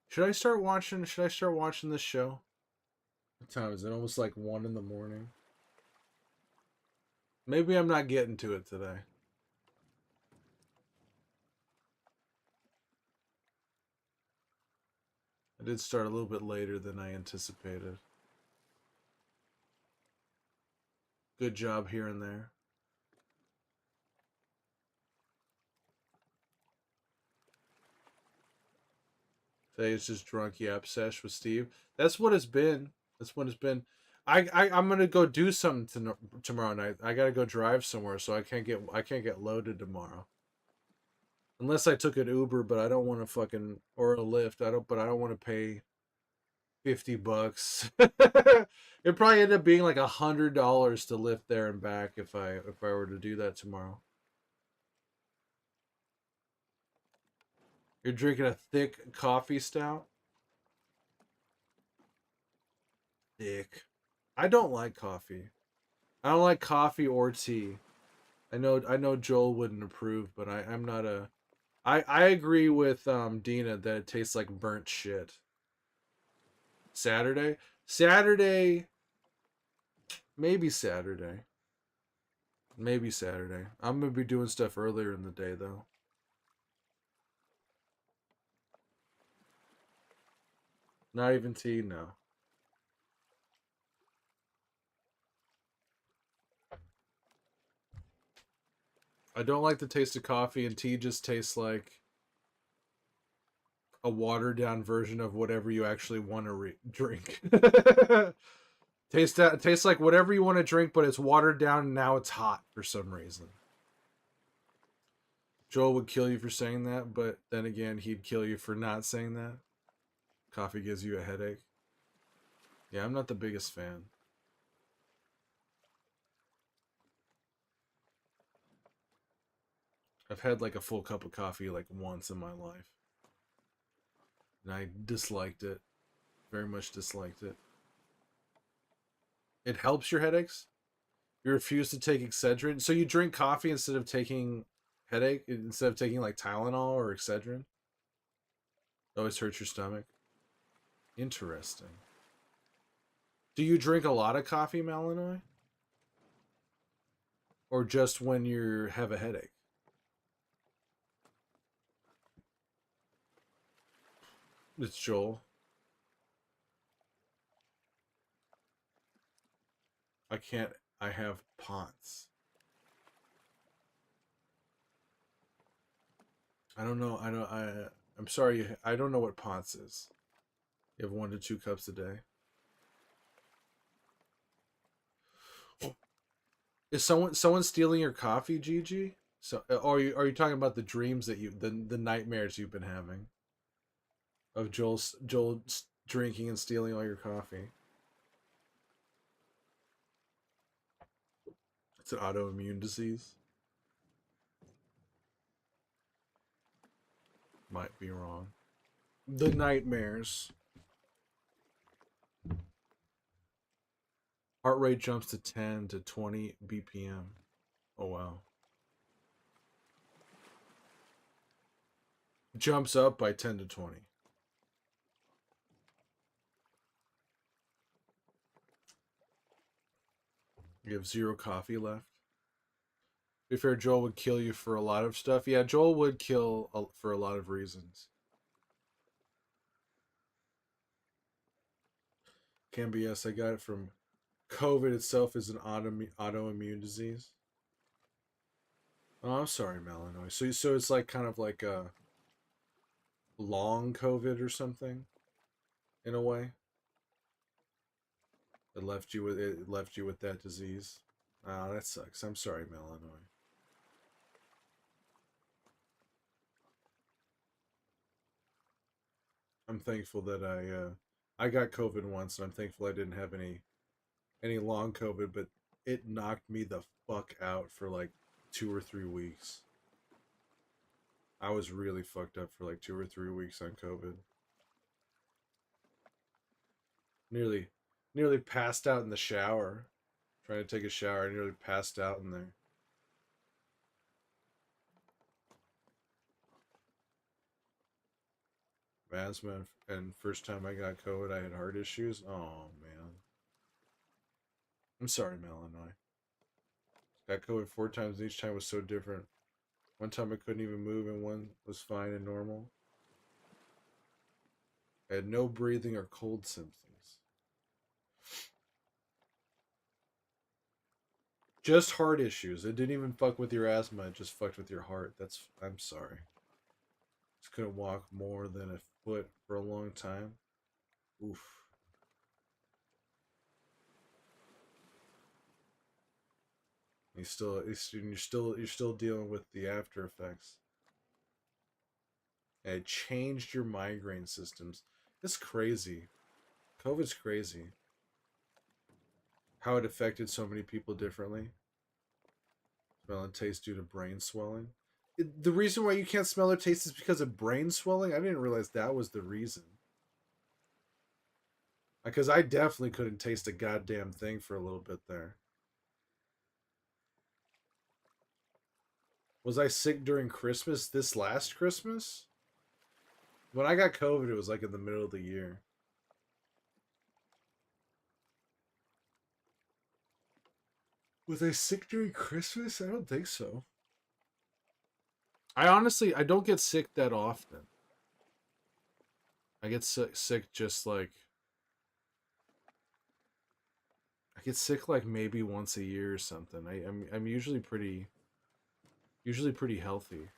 Should I start watching this show? What time is it? Almost like 1 in the morning. Maybe I'm not getting to it today. I did start a little bit later than I anticipated. Good job here and there. Today it's just drunk yap sesh with Steve. That's what it's been. That's what it's been. I'm gonna go do something tomorrow night. I gotta go drive somewhere, so I can't get loaded tomorrow. Unless I took an Uber, but I don't want to fucking or a Lyft. I don't want to pay $50. It'd probably end up being like $100 to lift there and back if I were to do that tomorrow. You're drinking a thick coffee stout? Thick. I don't like coffee. I don't like coffee or tea. I know Joel wouldn't approve, but I'm not a I agree with Dina that it tastes like burnt shit. Saturday? Saturday, maybe Saturday. Maybe Saturday. I'm gonna be doing stuff earlier in the day though. Not even tea, no. I don't like the taste of coffee, and tea just tastes like a watered down version of whatever you actually want to drink. Tastes like whatever you want to drink, but it's watered down and now it's hot for some reason. Joel would kill you for saying that, but then again, he'd kill you for not saying that. Coffee gives you a headache. Yeah, I'm not the biggest fan. I've had like a full cup of coffee like once in my life, and I disliked it. Very much disliked it. It helps your headaches. You refuse to take Excedrin, so you drink coffee instead of taking like Tylenol or Excedrin. It always hurts your stomach. Interesting. Do you drink a lot of coffee, Malinois, or just when you have a headache? It's Joel. I can't. I have POTS. I don't know. I don't. I'm sorry. I don't know what POTS is. You have 1 to 2 cups a day. Is someone stealing your coffee, Gigi? So, or are you talking about the dreams that the nightmares you've been having of Joel drinking and stealing all your coffee? It's an autoimmune disease. Might be wrong. The nightmares. Heart rate jumps to 10 to 20 BPM. Oh wow. Jumps up by 10 to 20. You have zero coffee left. To be fair, Joel would kill you for a lot of stuff. Yeah, Joel would kill for a lot of reasons. Can be yes. I got it from COVID itself is an autoimmune disease. Oh, I'm sorry, Malinois. So it's like kind of like a long COVID or something in a way. It left you with that disease. Ah, that sucks. I'm sorry, Malinois. I'm thankful that I got COVID once, and I'm thankful I didn't have any long COVID, but it knocked me the fuck out for like 2 or 3 weeks. I was really fucked up for like 2 or 3 weeks on COVID. Nearly, nearly passed out in the shower, trying to take a shower. I nearly passed out in there. Asthma, and first time I got COVID, I had heart issues. Oh man, I'm sorry, Malinois. Got COVID 4 times, and each time was so different. One time I couldn't even move, and one was fine and normal. I had no breathing or cold symptoms. Just heart issues. It didn't even fuck with your asthma. It just fucked with your heart. I'm sorry. Just couldn't walk more than a foot for a long time. Oof. You're still dealing with the after effects. And it changed your migraine systems. It's crazy. COVID's crazy. How it affected so many people differently. Smell and taste due to brain swelling. The reason why you can't smell or taste is because of brain swelling? I didn't realize that was the reason. Because I definitely couldn't taste a goddamn thing for a little bit there. Was I sick during Christmas this last Christmas? When I got COVID, it was like in the middle of the year. Was I sick during Christmas? I don't think so. I don't get sick that often. I get sick just like I get sick like maybe once a year or something. I'm usually pretty healthy.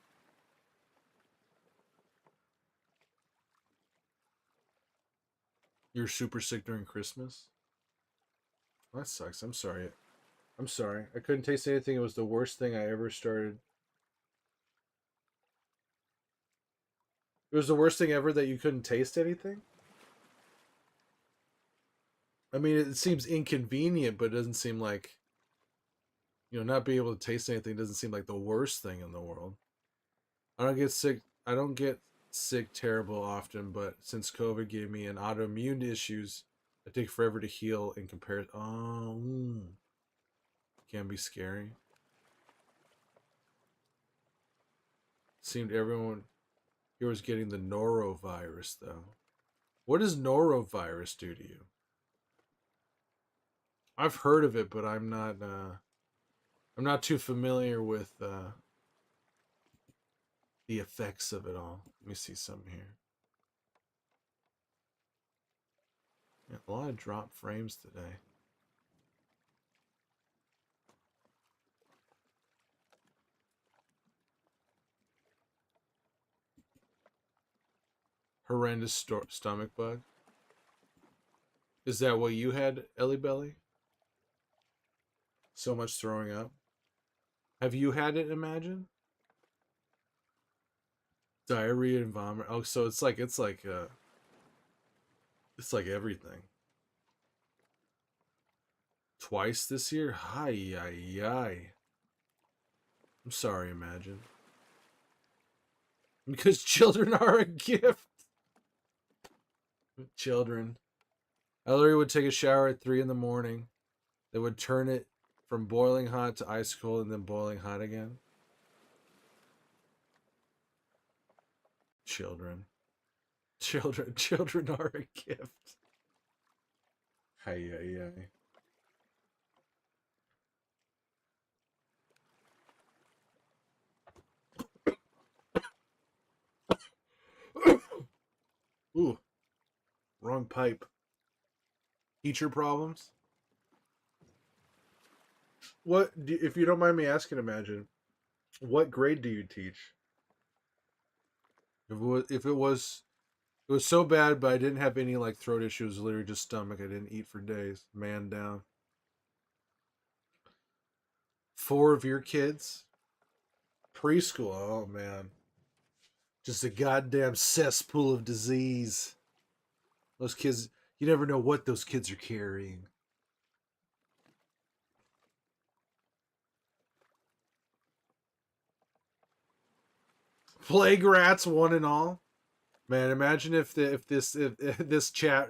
You're super sick during Christmas? That sucks. I'm sorry. I'm sorry. I couldn't taste anything. It was the worst thing I ever started. It was the worst thing ever that you couldn't taste anything? I mean, it seems inconvenient, but it doesn't seem like, not being able to taste anything doesn't seem like the worst thing in the world. I don't get sick. I don't get sick terrible often, but since COVID gave me an autoimmune issues, I take forever to heal in comparison. Oh, can be scary. Seemed everyone here was getting the norovirus though. What does norovirus do to you? I've heard of it, but I'm not too familiar with the effects of it all. Let me see something here. Yeah, a lot of drop frames today. Horrendous stomach bug. Is that what you had, Ellie Belly? So much throwing up. Have you had it? Imagine diarrhea and vomit. Oh, so it's like everything. Twice this year. Hi, yi, yi. I'm sorry, Imagine. Because children are a gift. Children. Ellery would take a shower at 3 in the morning. They would turn it from boiling hot to ice cold and then boiling hot again. Children. Children are a gift. Hi, yi, yi. Ooh, wrong pipe. Teacher problems? If you don't mind me asking, Imagine, what grade do you teach? If it was so bad, but I didn't have any like throat issues, literally just stomach. I didn't eat for days. Man down. 4 of your kids? Preschool. Oh man. Just a goddamn cesspool of disease. Those kids, you never know what those kids are carrying. Plague rats, one and all. Man, imagine if this chat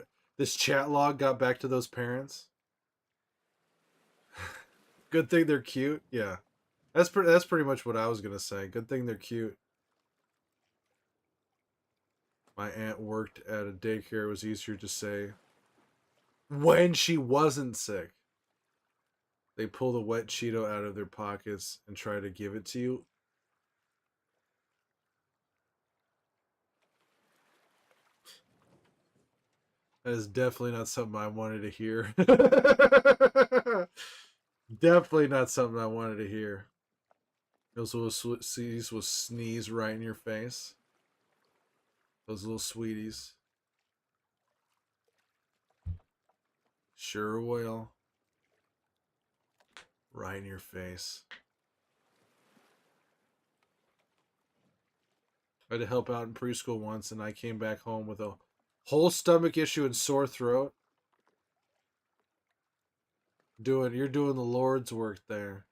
log got back to those parents. Good thing they're cute. Yeah, that's pretty much what I was gonna say. Good thing they're cute. My aunt worked at a daycare. It was easier to say when she wasn't sick. They pull the wet Cheeto out of their pockets and try to give it to you. That is definitely not something I wanted to hear. Definitely not something I wanted to hear. Those little sweeties will sneeze right in your face. Those little sweeties. Sure will. Right in your face. I had to help out in preschool once, and I came back home with a whole stomach issue and sore throat. You're doing the Lord's work there.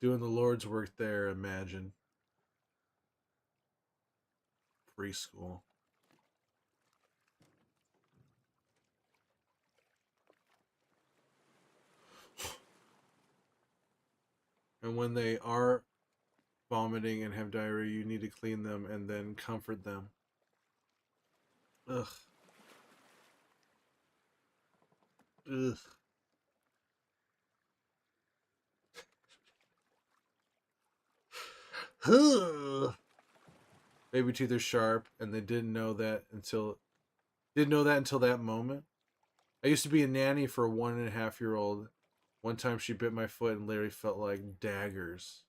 Doing the Lord's work there, imagine. Preschool. And when they are vomiting and have diarrhea, you need to clean them and then comfort them. Ugh. Ugh. Baby teeth are sharp, and they didn't know that until that moment. I used to be a nanny for a 1.5-year-old. One time she bit my foot and literally felt like daggers.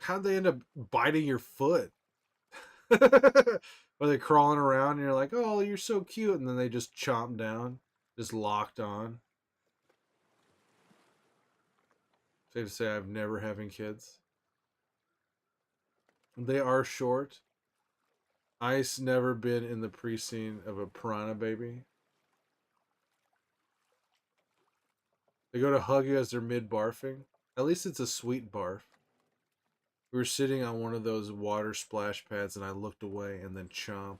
How'd they end up biting your foot? Are they crawling around and you're like, oh, you're so cute, and then they just chomp down, just locked on? Safe to say I've never having kids. They are short. Ice never been in the pre-scene of a piranha baby. They go to hug you as they're mid-barfing. At least it's a sweet barf. We were sitting on one of those water splash pads and I looked away and then chomp.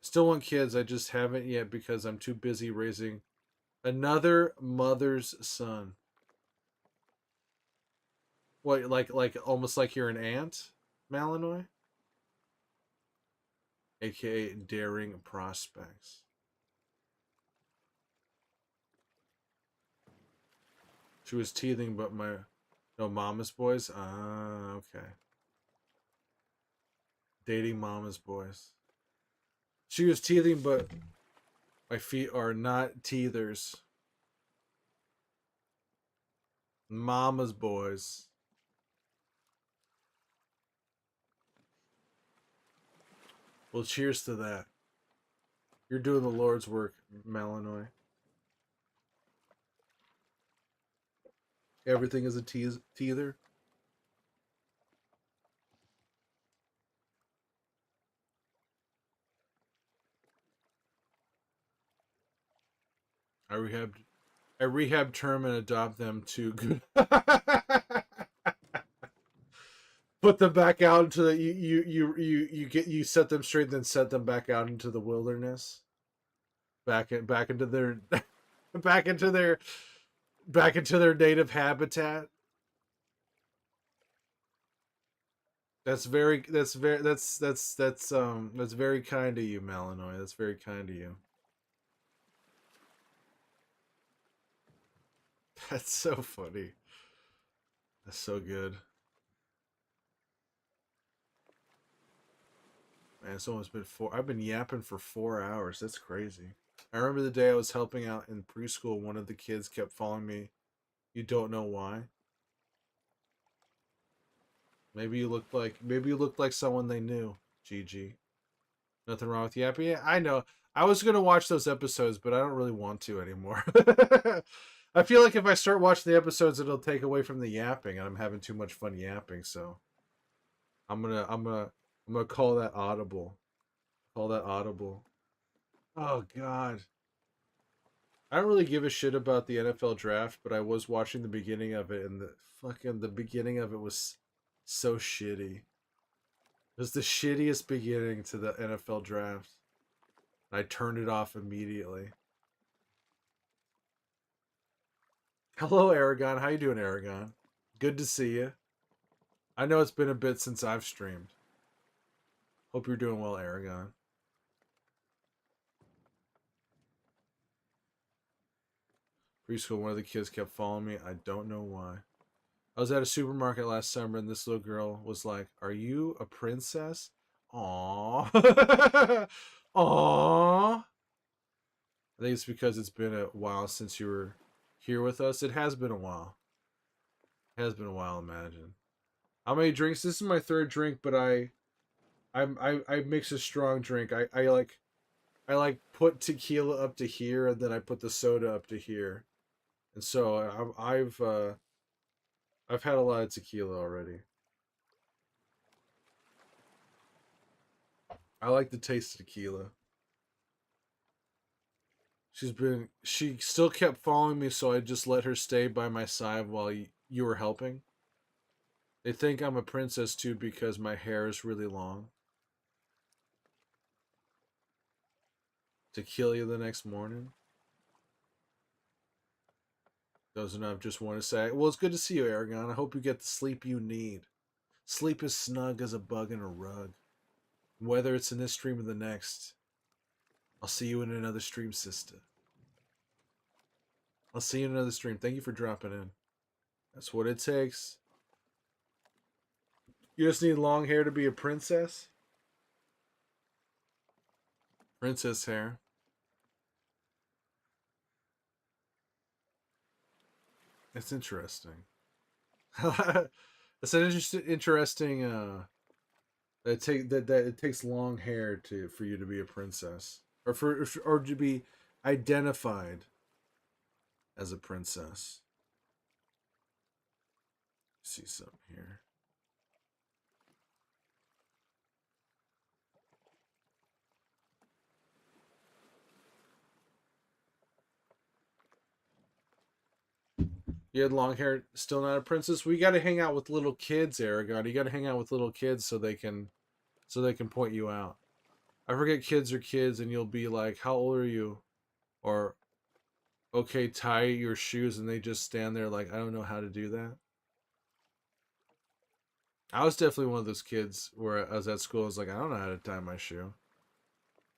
Still want kids, I just haven't yet because I'm too busy raising another mother's son. What, like almost like you're an aunt, Malinois? AKA daring prospects. She was teething, but no mama's boys? Ah, okay. Dating mama's boys. She was teething, but my feet are not teethers. Mama's boys. Well, cheers to that. You're doing the Lord's work, Malinois. Everything is a teether. I rehabbed term and adopt them to good. Put them back out into the you set them straight, then set them back out into the wilderness. Back into their back into their native habitat. That's very very kind of you, Malinois. That's very kind of you. That's so funny. That's so good. Man, it's almost been I've been yapping for 4 hours. That's crazy. I remember the day I was helping out in preschool. One of the kids kept following me. You don't know why. Maybe you looked like someone they knew. GG. Nothing wrong with yapping. Yeah, I know. I was gonna watch those episodes, but I don't really want to anymore. I feel like if I start watching the episodes, it'll take away from the yapping, and I'm having too much fun yapping. So I'm gonna call that audible. Call that audible. Oh God. I don't really give a shit about the NFL draft, but I was watching the beginning of it, and the beginning of it was so shitty. It was the shittiest beginning to the NFL draft. I turned it off immediately. Hello, Aragon. How you doing, Aragon? Good to see you. I know it's been a bit since I've streamed. Hope you're doing well, Aragon. Preschool, one of the kids kept following me. I don't know why. I was at a supermarket last summer and this little girl was like, "Are you a princess?" Aww. Aww. I think it's because it's been a while since you were here with us. It has been a while. It has been a while, imagine. How many drinks? This is my third drink, but I mix a strong drink. I like put tequila up to here and then I put the soda up to here. And so I've had a lot of tequila already. I like the taste of tequila. She still kept following me, so I just let her stay by my side while you were helping. They think I'm a princess too because my hair is really long. To kill you the next morning. Doesn't I just want to say, well, it's good to see you, Aragon. I hope you get the sleep you need. Sleep as snug as a bug in a rug. Whether it's in this stream or the next, I'll see you in another stream, sister. I'll see you in another stream. Thank you for dropping in. That's what it takes. You just need long hair to be a princess? Princess hair. It's interesting. It's an interesting that it takes long hair for you to be a princess or to be identified as a princess. See something here. You had long hair, still not a princess. We got to hang out with little kids, Aragon. You got to hang out with little kids so they can point you out. I forget kids are kids, and you'll be like, "How old are you?" Or, "Okay, tie your shoes," and they just stand there like, "I don't know how to do that." I was definitely one of those kids where I was at school. I was like, "I don't know how to tie my shoe."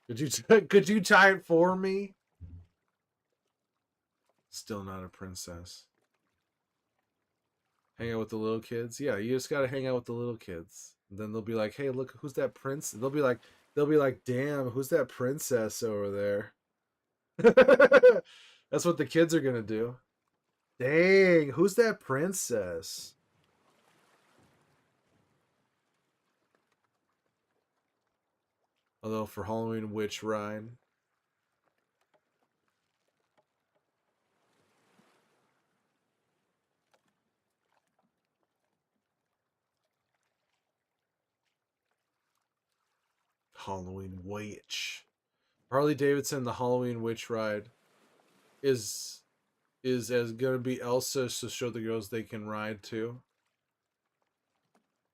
Could you tie it for me? Still not a princess. Hang out with the little kids. Yeah, you just gotta hang out with the little kids. And then they'll be like, "Hey, look, who's that prince?" They'll be like, "Damn, who's that princess over there?" That's what the kids are gonna do. Dang, who's that princess? Although for Halloween witch ride. Halloween witch. Harley Davidson, the Halloween witch ride is as gonna be Elsa to show the girls they can ride too.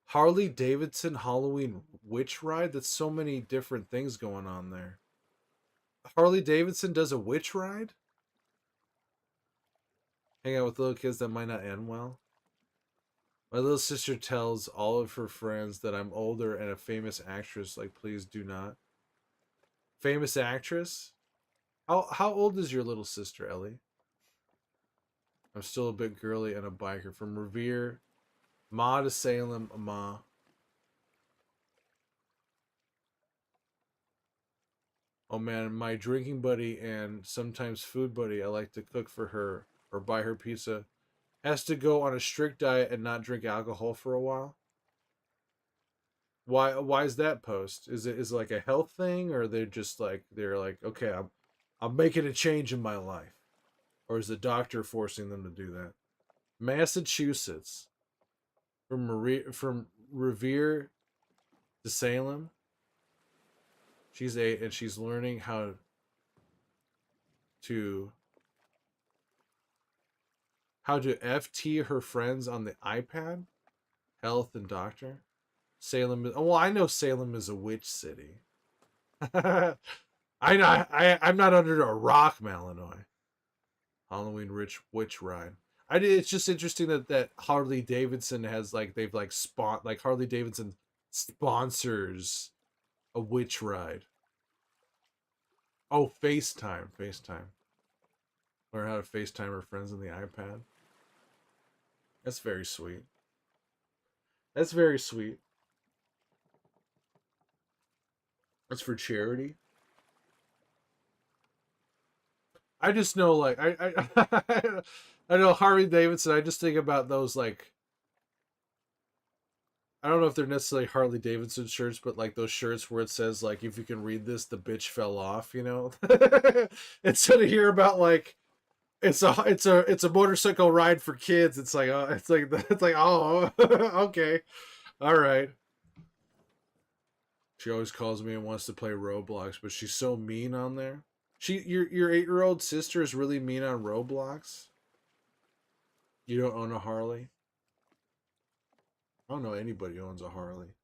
Harley Davidson Halloween witch ride? That's so many different things going on there. Harley Davidson does a witch ride? Hang out with little kids that might not end well. My little sister tells all of her friends that I'm older and a famous actress. Like, please do not. Famous actress? How old is your little sister, Ellie? I'm still a bit girly and a biker. From Revere, Ma to Salem, Ma. Oh man, my drinking buddy and sometimes food buddy, I like to cook for her or buy her pizza, has to go on a strict diet and not drink alcohol for a while. Why is that post? Is it like a health thing, or they're like, okay, I'm making a change in my life? Or is the doctor forcing them to do that? Massachusetts. From Revere to Salem. She's 8 and she's learning to how to FT her friends on the iPad. Health and doctor. Salem is, well, I know Salem is a witch city. I'm not under a rock, Malinois. Halloween rich witch ride. It's just interesting that Harley Davidson has they've Harley Davidson sponsors a witch ride. Oh, FaceTime. Learn how to FaceTime her friends on the iPad. That's very sweet. That's very sweet. That's for charity. I just know, like, I know Harley Davidson. I just think about those, like, I don't know if they're necessarily Harley Davidson shirts, but like those shirts where it says like, if you can read this, the bitch fell off. You know, instead of hear about like it's a motorcycle ride for kids. It's like oh okay, all right. She always calls me and wants to play Roblox, but she's so mean on there. Your 8-year-old sister is really mean on Roblox. You don't own a Harley. I don't know anybody who owns a Harley.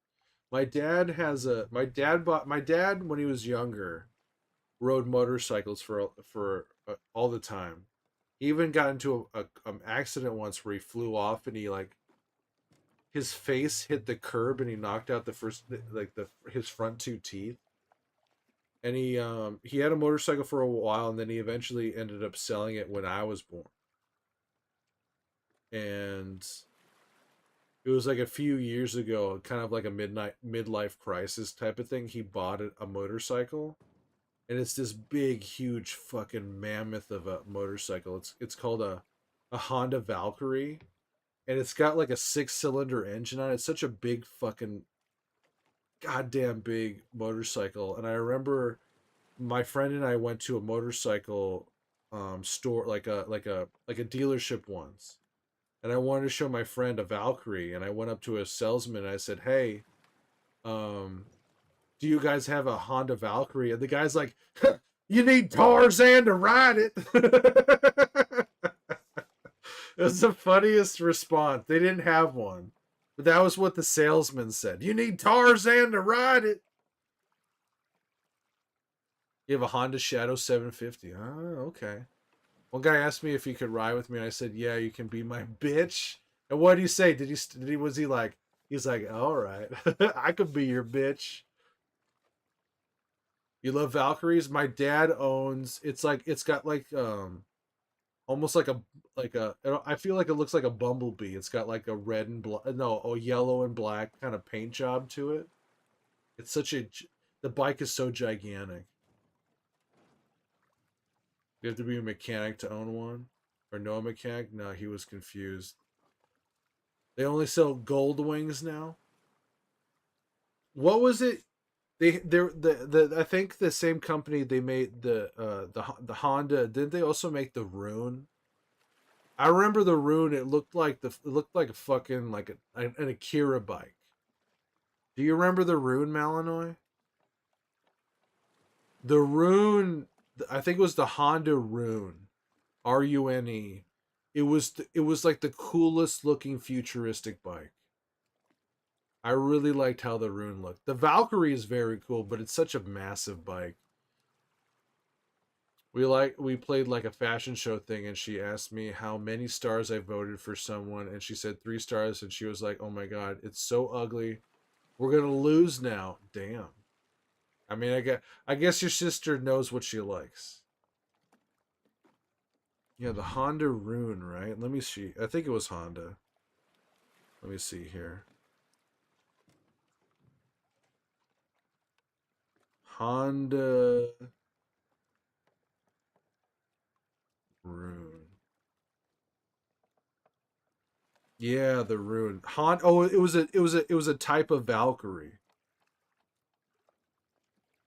My dad when he was younger rode motorcycles for all the time. He even got into a accident once where he flew off and he like his face hit the curb and he knocked out the first like the his front two teeth. And he had a motorcycle for a while and then he eventually ended up selling it when I was born. And it was like a few years ago, kind of like a midlife crisis type of thing. He bought a motorcycle, and it's this big, huge, fucking mammoth of a motorcycle. It's called a Honda Valkyrie, and it's got like a 6-cylinder engine on it. It's such a big fucking goddamn big motorcycle. And I remember my friend and I went to a motorcycle store, like a dealership once, and I wanted to show my friend a Valkyrie, and I went up to a salesman and I said, "Hey, um, do you guys have a Honda Valkyrie?" And the guy's like, "You need Tarzan to ride it." It was the funniest response. They didn't have one, but that was what the salesman said. You need Tarzan to ride it. You have a Honda Shadow 750. Oh, okay. One guy asked me if he could ride with me, and I said, "Yeah, you can be my bitch." And what did he say? Did he was he like? He's like, "All right, I could be your bitch." You love Valkyries? My dad owns. It's like it's got like almost like a. I feel like it looks like a bumblebee. It's got like a red and no, a yellow and black kind of paint job to it. It's such a. The bike is so gigantic. You have to be a mechanic to own one, or know a mechanic. No, he was confused. They only sell gold wings now. What was it? The I think the same company they made the Honda. Didn't they also make the Rune? I remember the Rune. It looked like a fucking like an Akira bike. Do you remember the Rune, Malinois? The Rune. I think it was the Honda Rune. Rune. It was like the coolest looking futuristic bike. I really liked how the Rune looked. The Valkyrie is very cool, but it's such a massive bike. We played like a fashion show thing, and she asked me how many stars I voted for someone, and she said 3 stars, and she was like, "Oh my god, it's so ugly. We're gonna lose now." Damn. I mean, I guess your sister knows what she likes. Yeah, the Honda Rune, right? Let me see. I think it was Honda. Let me see here. Honda Rune. Yeah, the Rune. Oh, it was a type of Valkyrie.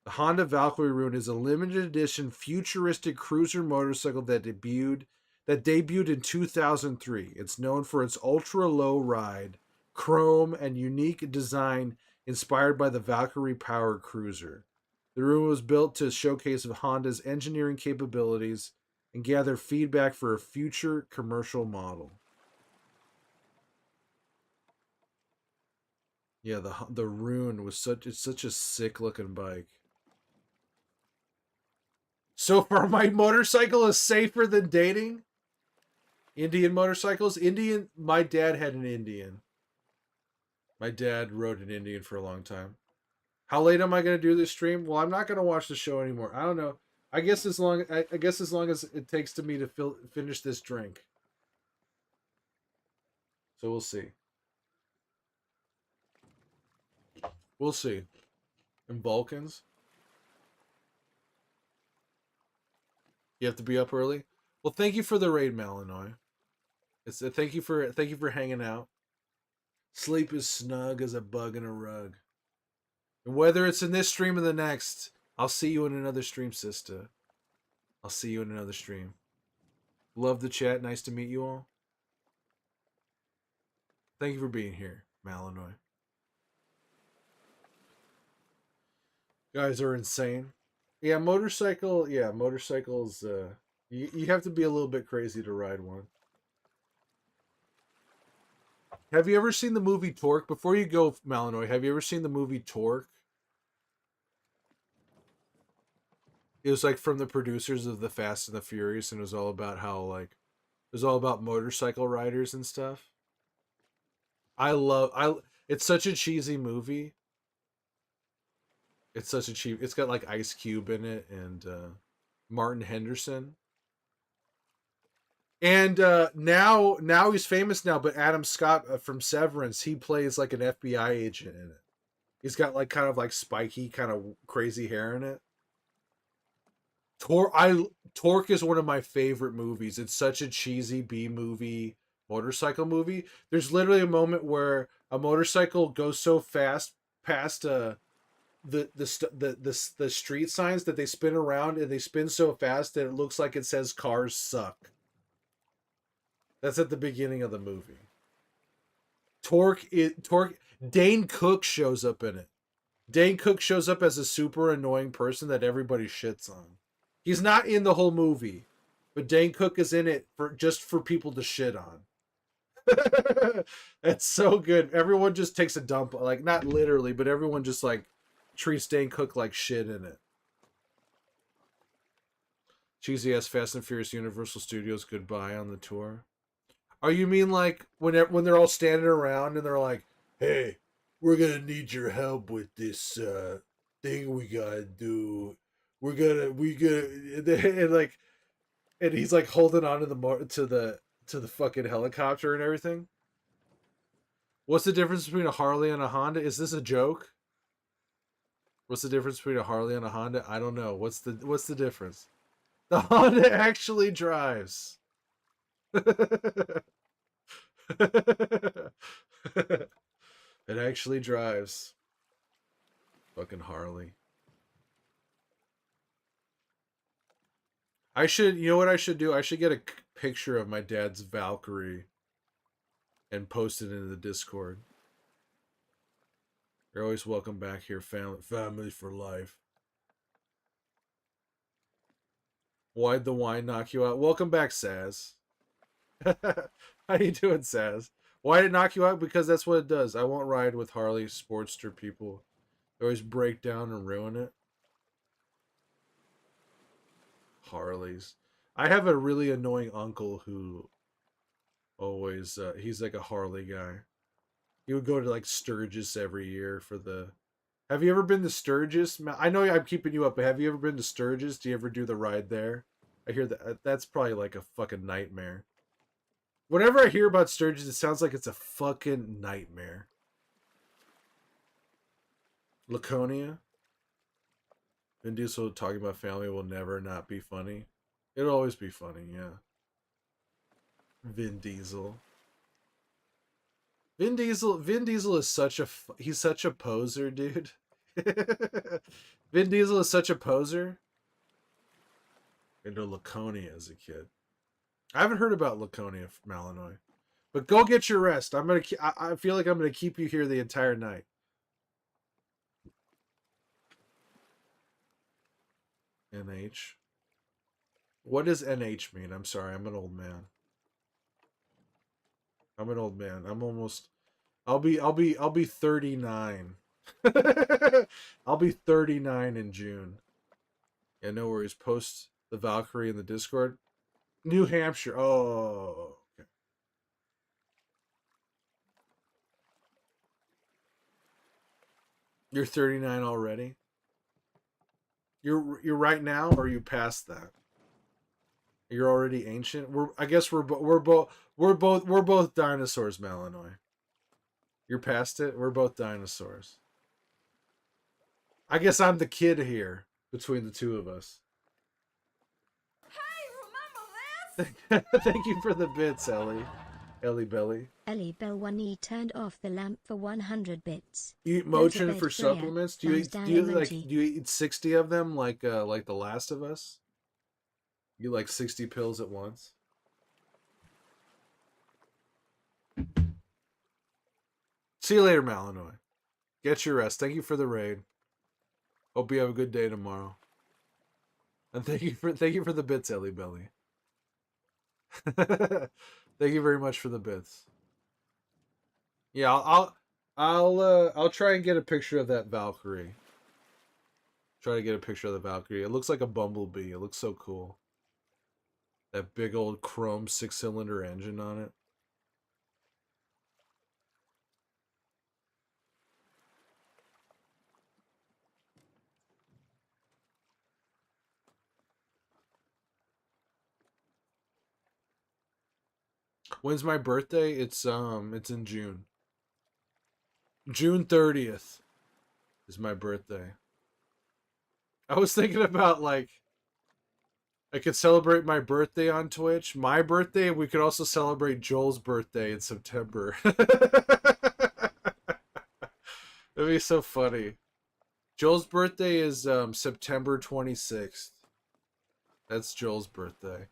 The Honda Valkyrie Rune is a limited edition futuristic cruiser motorcycle that debuted in 2003. It's known for its ultra low ride, chrome, and unique design inspired by the Valkyrie Power Cruiser. The Rune was built to showcase Honda's engineering capabilities and gather feedback for a future commercial model. Yeah, the Rune was such a sick looking bike. So far, my motorcycle is safer than dating Indian motorcycles. My dad had an Indian. My dad rode an Indian for a long time. How late am I going to do this stream? Well, I'm not going to watch the show anymore. I don't know. I guess as long as it takes to me to finish this drink. So we'll see. We'll see. And Vulcans, you have to be up early. Well, thank you for the raid, Malinois. It's a thank you for hanging out. Sleep is snug as a bug in a rug. And whether it's in this stream or the next, I'll see you in another stream, sister. I'll see you in another stream. Love the chat. Nice to meet you all. Thank you for being here, Malinois. Guys are insane. Yeah, motorcycle. Yeah, motorcycles. You have to be a little bit crazy to ride one. Have you ever seen the movie Torque? Before you go, Malinois, have you ever seen the movie Torque? It was like from the producers of the Fast and the Furious, and it was all about how like it was all about motorcycle riders and stuff. I. It's such a cheesy movie. It's such a cheap. It's got like Ice Cube in it and Martin Henderson. And now he's famous now. But Adam Scott from Severance, he plays like an FBI agent in it. He's got like kind of like spiky, kind of crazy hair in it. Torque is one of my favorite movies. It's such a cheesy B movie motorcycle movie. There's literally a moment where a motorcycle goes so fast past the street signs that they spin around, and they spin so fast that it looks like it says cars suck. That's at the beginning of the movie. Torque. Dane Cook shows up in it. Dane Cook shows up as a super annoying person that everybody shits on. He's not in the whole movie, but Dane Cook is in it for people to shit on. It's so good. Everyone just takes a dump, like not literally, but everyone just like treats Dane Cook like shit in it. Cheesy ass Fast and Furious Universal Studios goodbye on the tour. Oh, you mean like when they're all standing around and they're like, "Hey, we're gonna need your help with this thing we gotta do. We gonna and like and he's like holding on to the fucking helicopter and everything. What's the difference between a Harley and a Honda? Is this a joke? What's the difference between a Harley and a Honda? I don't know. What's the difference? The Honda actually drives. It actually drives. Fucking Harley. You know what I should do? I should get a picture of my dad's Valkyrie and post it into the Discord. You're always welcome back here, family for life. Why'd the wine knock you out? Welcome back, Saz. How you doing, Saz? Why did it knock you out? Because that's what it does. I won't ride with Harley Sportster people. They always break down and ruin it. Harleys. I have a really annoying uncle who always he's like a Harley guy. He would go to like Sturgis every year for the. Have you ever been to Sturgis? I know I'm keeping you up, but have you ever been to Sturgis? Do you ever do the ride there? I hear that's probably like a fucking nightmare. Whenever I hear about Sturgis, it sounds like it's a fucking nightmare. Laconia. Vin Diesel talking about family will never not be funny. It'll always be funny, yeah. Vin Diesel. Vin Diesel is he's such a poser, dude. Vin Diesel is such a poser. Into Laconia as a kid. I haven't heard about Laconia from Illinois. But go get your rest. I feel like I'm gonna keep you here the entire night. NH. What does NH mean? I'm sorry, I'm an old man. I'm an old man. I'll be 39. I'll be 39 in June. Yeah, no worries. Post the Valkyrie in the Discord. New Hampshire. Oh, okay. You're 39 already? You're right now, or are you past that? You're already ancient. I guess we're both dinosaurs, Malinois. You're past it. We're both dinosaurs. I guess I'm the kid here between the two of us. Hey, Thank you for the bits, Ellie. Ellie Belly. Ellie Bell 1E turned off the lamp for 100 bits. You eat Go to motion bed, for Freya. supplements? Thumbs down emoji. Do you eat 60 of them like The Last of Us? You like 60 pills at once? See you later, Malinois. Get your rest. Thank you for the raid. Hope you have a good day tomorrow. And thank you for the bits, Ellie Belly. Thank you very much for the bits. Yeah, I'll try and get a picture of that Valkyrie. Try to get a picture of the Valkyrie. It looks like a bumblebee. It looks so cool. That big old chrome 6-cylinder engine on it. When's my birthday? It's in June. June 30th is my birthday. I was thinking about like I could celebrate my birthday on Twitch. My birthday, we could also celebrate Joel's birthday in September. That'd be so funny. Joel's birthday is September 26th. That's Joel's birthday.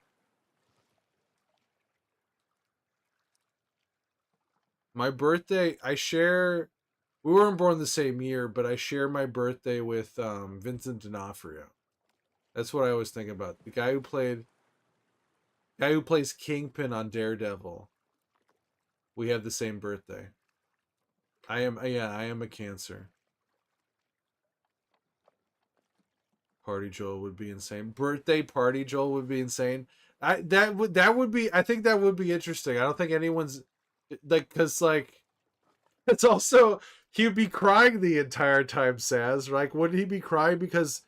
My birthday, we weren't born the same year, but I share my birthday with Vincent D'Onofrio. That's what I always think about. The guy who plays Kingpin on Daredevil. We have the same birthday. I am a Cancer. Party Joel would be insane. Birthday party Joel would be insane. I think that would be interesting. I don't think anyone's like cuz like it's also he'd be crying the entire time, Saz. Like wouldn't he be crying because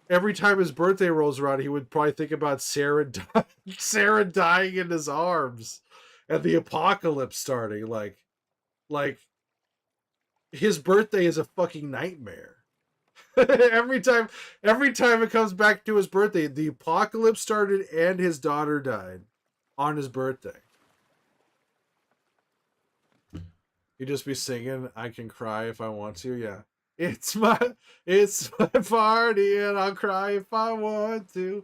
every time his birthday rolls around, he would probably think about Sarah dying in his arms and the apocalypse starting. Like his birthday is a fucking nightmare. every time it comes back to his birthday, the apocalypse started and his daughter died on his birthday. He'd just be singing "I Can Cry If I Want to." Yeah, it's my party and I'll cry if I want to.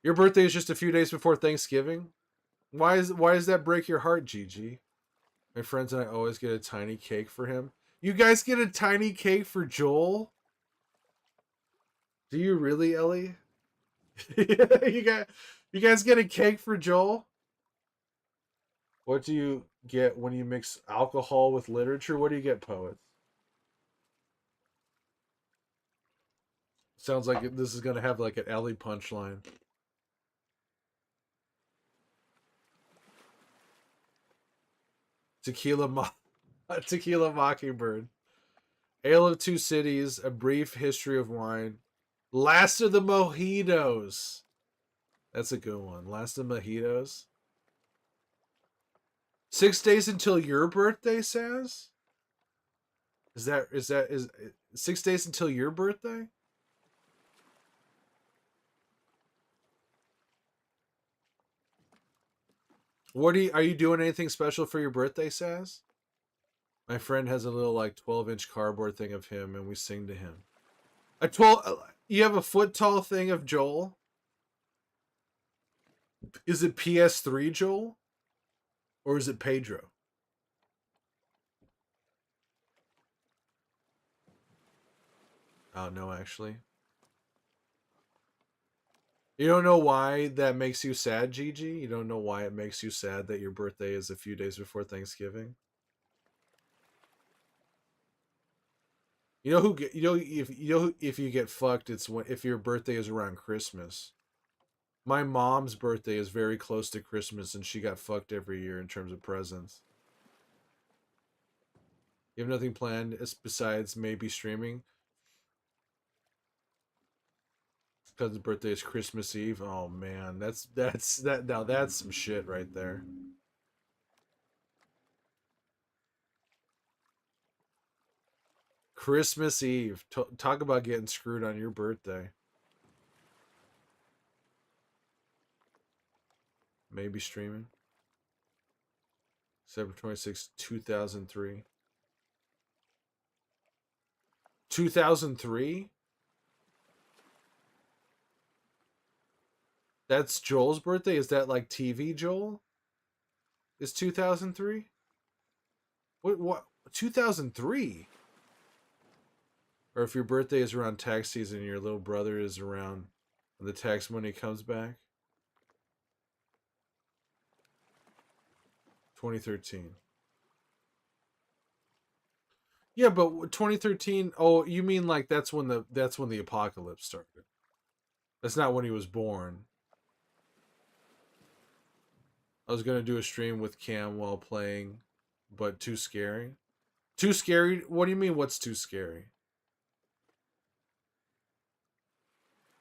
Your birthday is just a few days before Thanksgiving. Why does that break your heart, Gigi? My friends and I always get a tiny cake for him. You guys get a tiny cake for Joel? Do you really, Ellie? You guys get a cake for Joel? What do you get when you mix alcohol with literature? What do you get, poets? Sounds like this is gonna have like an Ellie punchline. Tequila Mockingbird. Ale of Two Cities, A Brief History of Wine. Last of the Mojitos. That's a good one. Last of the Mojitos. 6 days until your birthday, Saz? Is 6 days until your birthday? Are you doing anything special for your birthday, Saz? My friend has a little like 12-inch cardboard thing of him and we sing to him. You have a foot tall thing of Joel? Is it PS3 Joel? Or is it Pedro? Oh no, actually. You don't know why that makes you sad, Gigi? You don't know why it makes you sad that your birthday is a few days before Thanksgiving? If you get fucked, it's if your birthday is around Christmas. My mom's birthday is very close to Christmas, and she got fucked every year in terms of presents. You have nothing planned besides maybe streaming? Cousin's birthday is Christmas Eve. Oh man, that now that's some shit right there. Christmas Eve. Talk about getting screwed on your birthday. Maybe streaming. September 26th, 2003. 2003? That's Joel's birthday? Is that like TV Joel? Is 2003? What 2003? Or if your birthday is around tax season and your little brother is around when the tax money comes back? 2013. Yeah, but 2013, oh, you mean like that's when the apocalypse started. That's not when he was born. I was gonna do a stream with Cam while playing, but too scary. Too scary? What do you mean? What's too scary?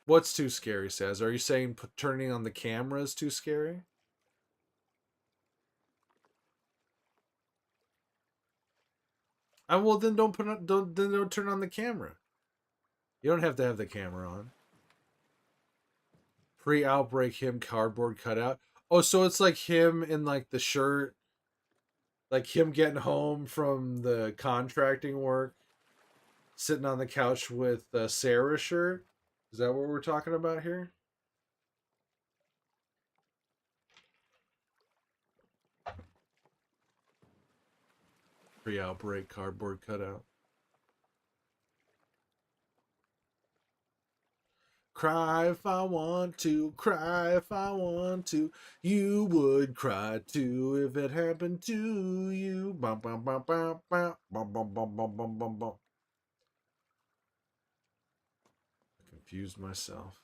What's too scary? Says, are you saying turning on the camera is too scary? Well, then don't turn on the camera. You don't have to have the camera on. Pre-outbreak him cardboard cutout. Oh, so it's like him in like the shirt, like him getting home from the contracting work, sitting on the couch with Sarah's shirt. Is that what we're talking about here? Pre-outbreak cardboard cutout. Cry if I want to, cry if I want to. You would cry too if it happened to you. Bum, bum, bum, bum, bum, bum, bum, bum, bum, bum, bum, bum. I confused myself.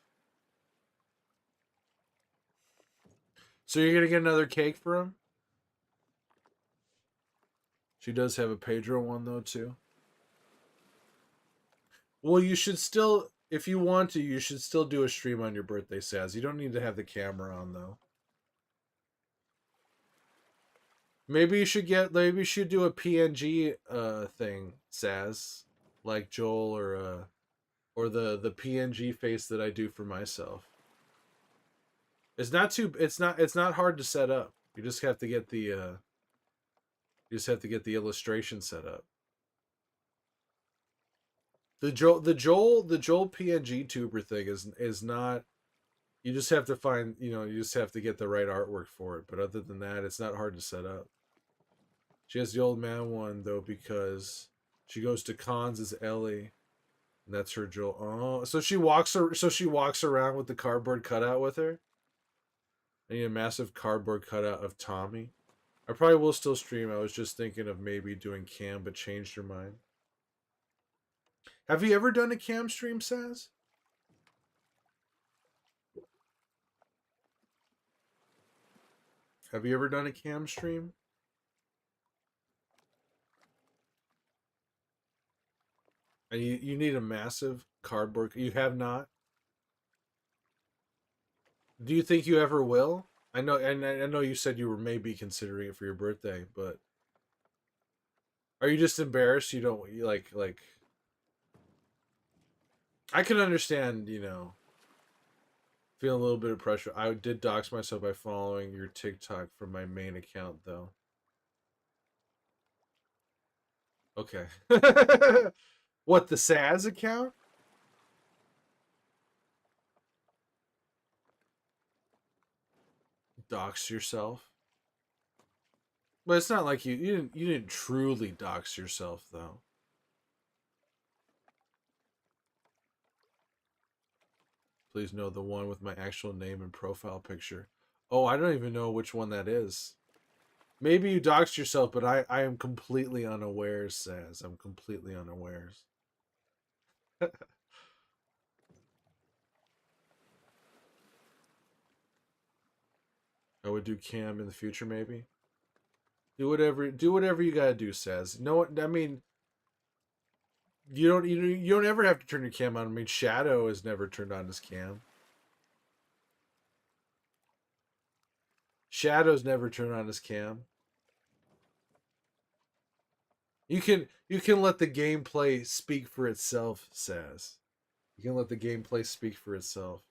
So you're gonna get another cake for him? She does have a Pedro one though too. Well, you should still, if you want to, you should still do a stream on your birthday, Saz. You don't need to have the camera on though. Maybe you should do a PNG thing, Saz, like Joel or the PNG face that I do for myself. It's not hard to set up. You just have to get the illustration set up. The Joel PNG tuber thing is not, you just have to find, you just have to get the right artwork for it. But other than that, it's not hard to set up. She has the old man one though because she goes to cons as Ellie, and that's her Joel. Oh, so she walks around with the cardboard cutout with her. I need a massive cardboard cutout of Tommy. I probably will still stream. I was just thinking of maybe doing cam, but changed her mind. Have you ever done a cam stream, Saz? Have you ever done a cam stream? And you need a massive cardboard. You have not. Do you think you ever will? I know you said you were maybe considering it for your birthday, but are you just embarrassed? You don't you like. I can understand, feeling a little bit of pressure. I did dox myself by following your TikTok from my main account, though. Okay. What, the Saz account? Dox yourself. But it's not like you didn't truly dox yourself though. Please know the one with my actual name and profile picture. Oh, I don't even know which one that is. Maybe you doxed yourself, but I am completely unawares, Saz. I'm completely unawares. I would do cam in the future, maybe. Do whatever you gotta do, Saz. No, I mean, you don't ever have to turn your cam on. I mean, Shadow has never turned on his cam. Shadow's never turned on his cam. You can let the gameplay speak for itself, says. You can let the gameplay speak for itself.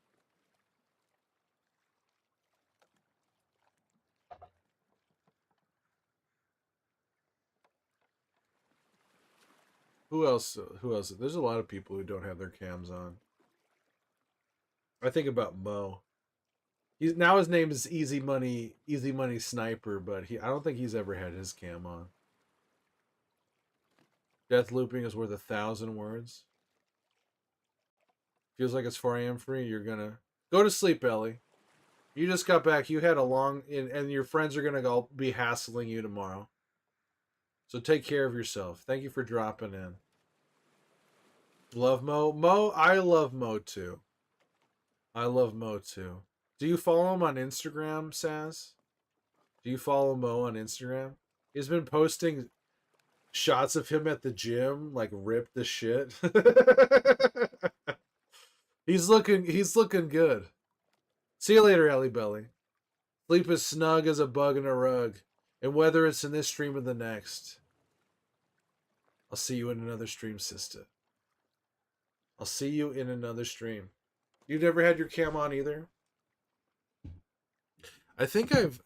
Who else? Who else? There's a lot of people who don't have their cams on. I think about Mo. He's now his name is Easy Money Sniper, but I don't think he's ever had his cam on. Death looping is worth 1,000 words. Feels like it's 4 a.m. for you. You're gonna go to sleep, Ellie. You just got back. You had a long, and your friends are gonna go be hassling you tomorrow. So take care of yourself. Thank you for dropping in. Love Mo. Mo, I love Mo too. I love Mo too. Do you follow him on Instagram, Saz? Do you follow Mo on Instagram? He's been posting shots of him at the gym, like ripped the shit. He's looking good. See you later, Ellie Belly. Sleep as snug as a bug in a rug. And whether it's in this stream or the next, I'll see you in another stream, sister. I'll see you in another stream. You've never had your cam on either? I think I've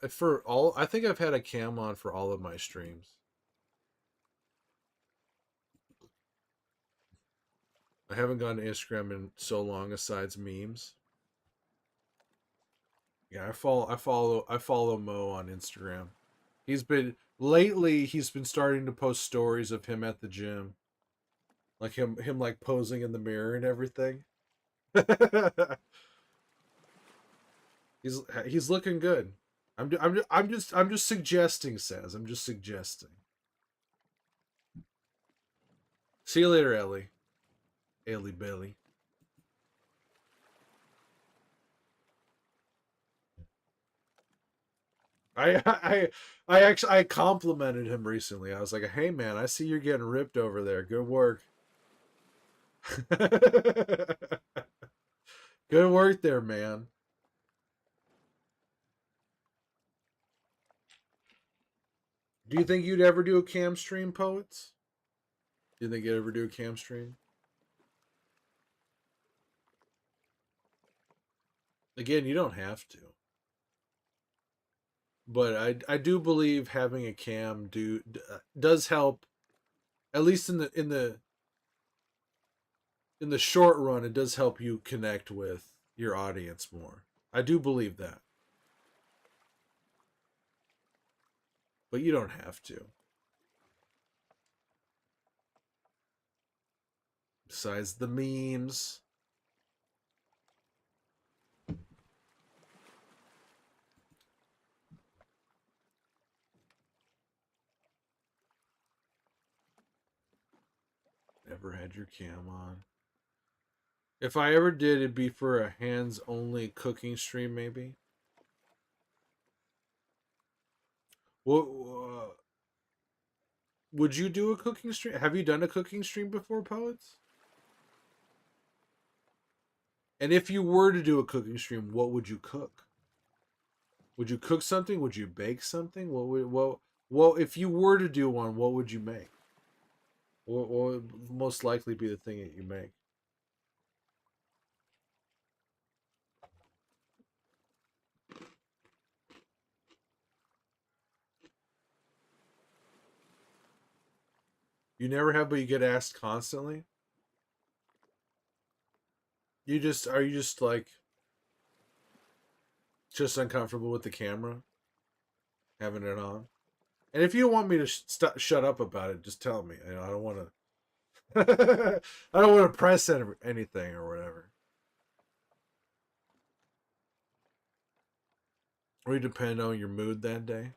had a cam on for all of my streams. I haven't gone to Instagram in so long asides memes. Yeah, I follow Mo on Instagram. He's been starting to post stories of him at the gym. Like him like posing in the mirror and everything. he's looking good. I'm just suggesting, says. I'm just suggesting. See you later, Ellie. Ellie Belly. I complimented him recently. I was like, "Hey man, I see you're getting ripped over there. Good work." Good work there, man. Do you think you'd ever do a cam stream, Poets? Do you think you'd ever do a cam stream? Again, you don't have to. But I do believe having a cam does help, at least in the short run. It does help you connect with your audience more. I do believe that, but you don't have to. Besides the memes. Never had your cam on. If I ever did, it'd be for a hands-only cooking stream, maybe. What would you do a cooking stream? Have you done a cooking stream before, Poets? And if you were to do a cooking stream, what would you cook? Would you cook something? Would you bake something? What if you were to do one, what would you make? What would most likely be the thing that you make? You never have, but you get asked constantly. Are you just like just uncomfortable with the camera having it on? And if you want me to shut up about it, just tell me. I don't want to. I don't want to press anything or whatever. Or you depend on your mood that day.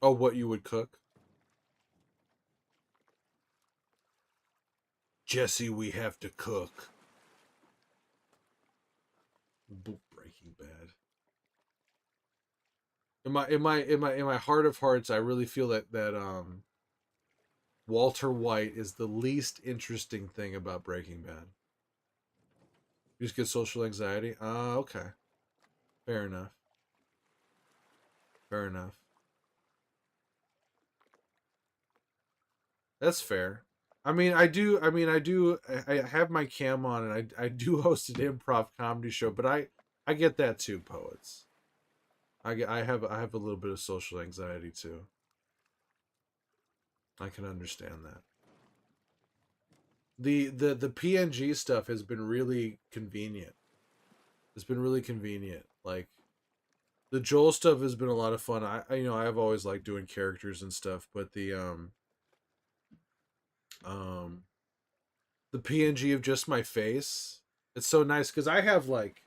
Oh, what you would cook. Jesse, we have to cook. Breaking Bad. In my heart of hearts, I really feel that Walter White is the least interesting thing about Breaking Bad. You just get social anxiety. Ah, okay. Fair enough. Fair enough. That's fair. I mean, I do. I mean, I do. I have my cam on, and I do host an improv comedy show. But I get that too, poets. I have a little bit of social anxiety too. I can understand that. The PNG stuff has been really convenient. It's been really convenient. Like the Joel stuff has been a lot of fun. I've always liked doing characters and stuff, but um the PNG of just my face, it's so nice because I have like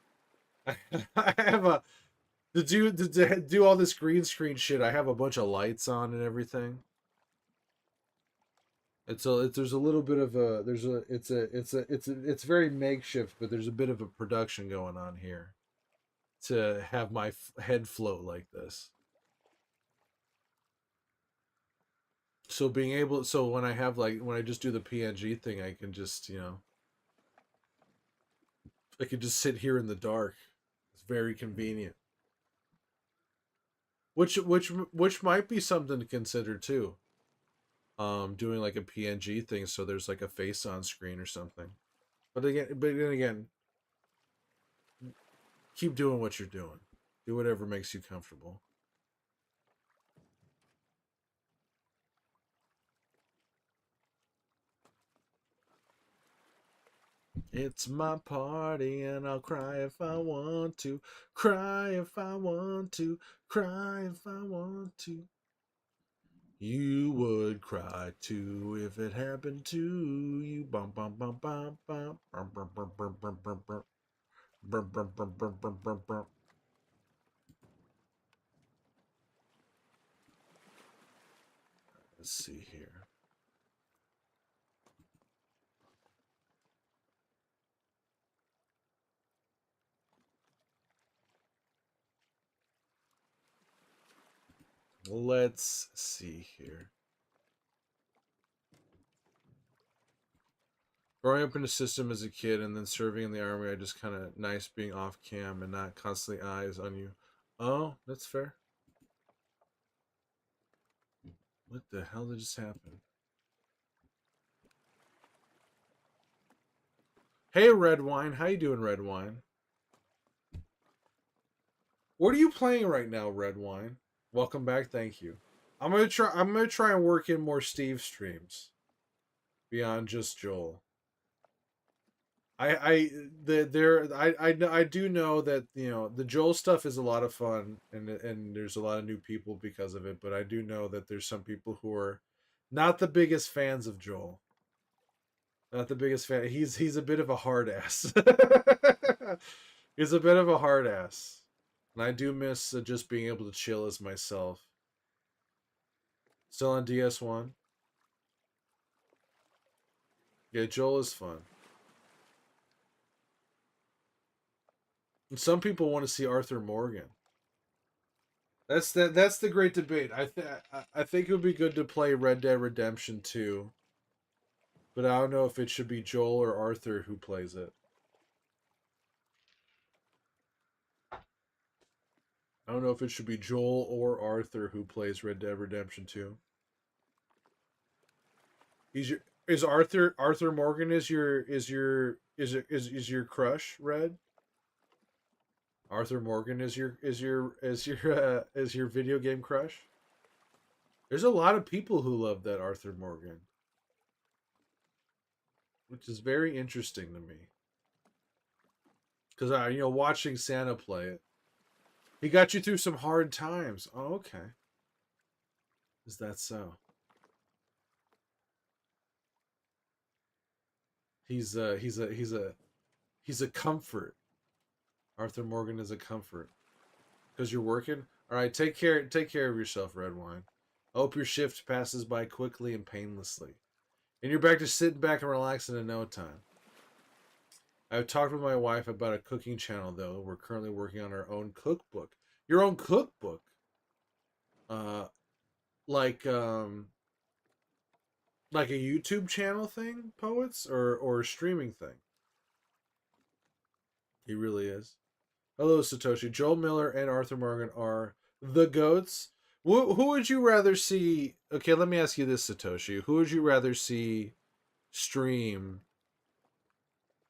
I have a to do all this green screen shit. I have a bunch of lights on and everything. There's a little bit of a there's a it's very makeshift, but there's a bit of a production going on here to have my head float like this. So being able, so when I have like when I just do the PNG thing, I can just I can just sit here in the dark. It's very convenient. Which might be something to consider too. Doing like a PNG thing, so there's like a face on screen or something. But then again, keep doing what you're doing. Do whatever makes you comfortable. It's my party and I'll cry if I want to. Cry if I want to. Cry if I want to. You would cry too if it happened to you. Bum bum bum bum bum bum bum bum bum bum bum bum bum bum bum bum bum bum bum. Let's see here. Let's see here. Growing up in the system as a kid and then serving in the army, I just kind of nice being off cam and not constantly eyes on you. Oh, that's fair. What the hell did just happen? Hey, Red Wine. How you doing, Red Wine? What are you playing right now, Red Wine? Welcome back. Thank you. I'm gonna try and work in more Steve streams beyond just Joel. I the there I do know that the Joel stuff is a lot of fun and there's a lot of new people because of it, but I do know that there's some people who are not the biggest fans of Joel. Not the biggest fan. He's a bit of a hard ass. He's a bit of a hard ass. And I do miss just being able to chill as myself. Still on DS1. Yeah, Joel is fun. And some people want to see Arthur Morgan. That's the great debate. I think it would be good to play Red Dead Redemption 2, but I don't know if it should be Joel or Arthur who plays it. I don't know if it should be Joel or Arthur who plays Red Dead Redemption 2. Is Arthur Morgan is your crush, Red? Arthur Morgan is your video game crush? There's a lot of people who love that Arthur Morgan, which is very interesting to me. Because watching Santa play it, he got you through some hard times. Oh, okay. Is that so? He's a comfort. Arthur Morgan is a comfort. Because you're working. All right, take care of yourself, Red Wine. I hope your shift passes by quickly and painlessly, and you're back to sitting back and relaxing in no time. I've talked with my wife about a cooking channel, though. We're currently working on our own cookbook. Your own cookbook? Uh, like Like a YouTube channel thing, poets, or a streaming thing. He really is. Hello, Satoshi. Joel Miller and Arthur Morgan are the goats. Who would you rather see? Okay, let me ask you this, Satoshi. Who would you rather see stream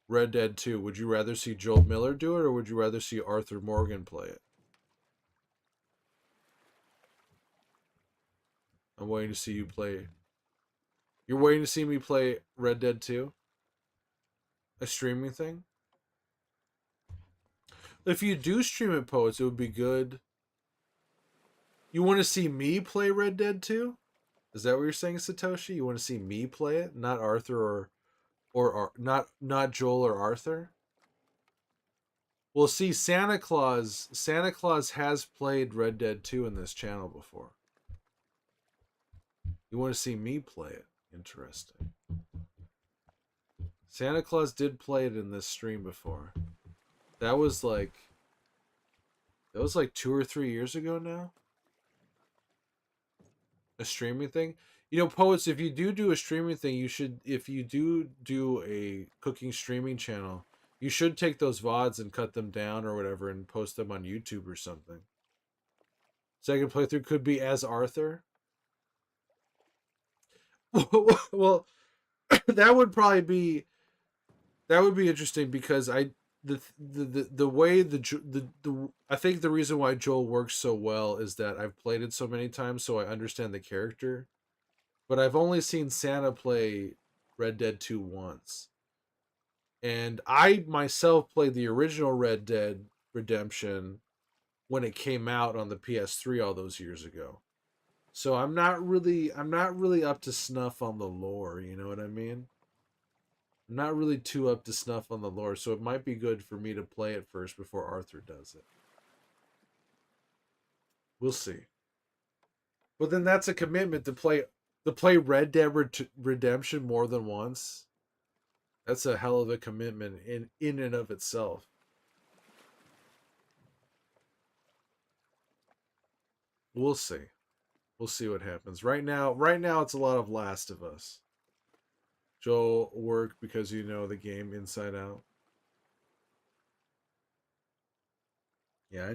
Red Dead 2? Would you rather see Joel Miller do it, or would you rather see Arthur Morgan play it? I'm waiting to see you play. You're waiting to see me play Red Dead 2? A streaming thing? If you do stream it, poets, it would be good. You want to see me play Red Dead 2? Is that what you're saying, Satoshi? You want to see me play it, not Arthur or not Joel or Arthur? Well, see, Santa Claus has played Red Dead 2 in this channel before. You want to see me play it? Interesting. Santa Claus did play it in this stream before. That was like 2 or 3 years ago now. A streaming thing. You know, poets, if you do a streaming thing, you should, if you do a cooking streaming channel, you should take those VODs and cut them down or whatever and post them on YouTube or something. Second playthrough could be as Arthur. Well, that would probably be interesting because the way the I think the reason why Joel works so well is that I've played it so many times, so I understand the character. But I've only seen Santa play Red Dead 2 once. And I myself played the original Red Dead Redemption when it came out on the PS3 all those years ago. So I'm not really up to snuff on the lore, you know what I mean? I'm not really too up to snuff on the lore, so it might be good for me to play it first before Arthur does it. We'll see. But then that's a commitment to play Red Dead Redemption more than once. That's a hell of a commitment in and of itself. We'll see. We'll see what happens. Right now it's a lot of Last of Us. Joel work because you know the game inside out. Yeah,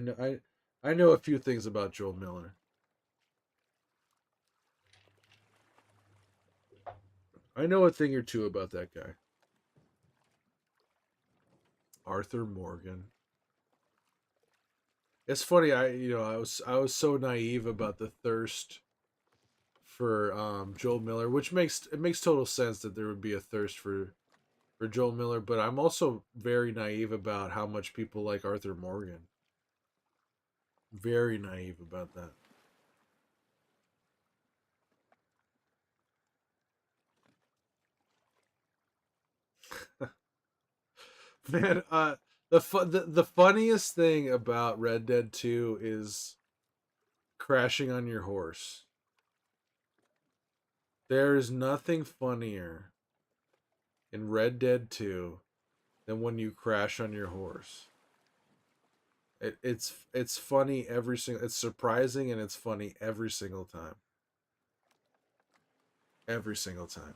I know a few things about Joel Miller. I know a thing or two about that guy. Arthur Morgan. It's funny, I was so naive about the thirst for Joel Miller, which makes total sense that there would be a thirst for Joel Miller, but I'm also very naive about how much people like Arthur Morgan. Very naive about that. Man, the funniest thing about Red Dead 2 is crashing on your horse. There is nothing funnier in Red Dead 2 than when you crash on your horse. It's funny every single. It's surprising and it's funny every single time. Every single time.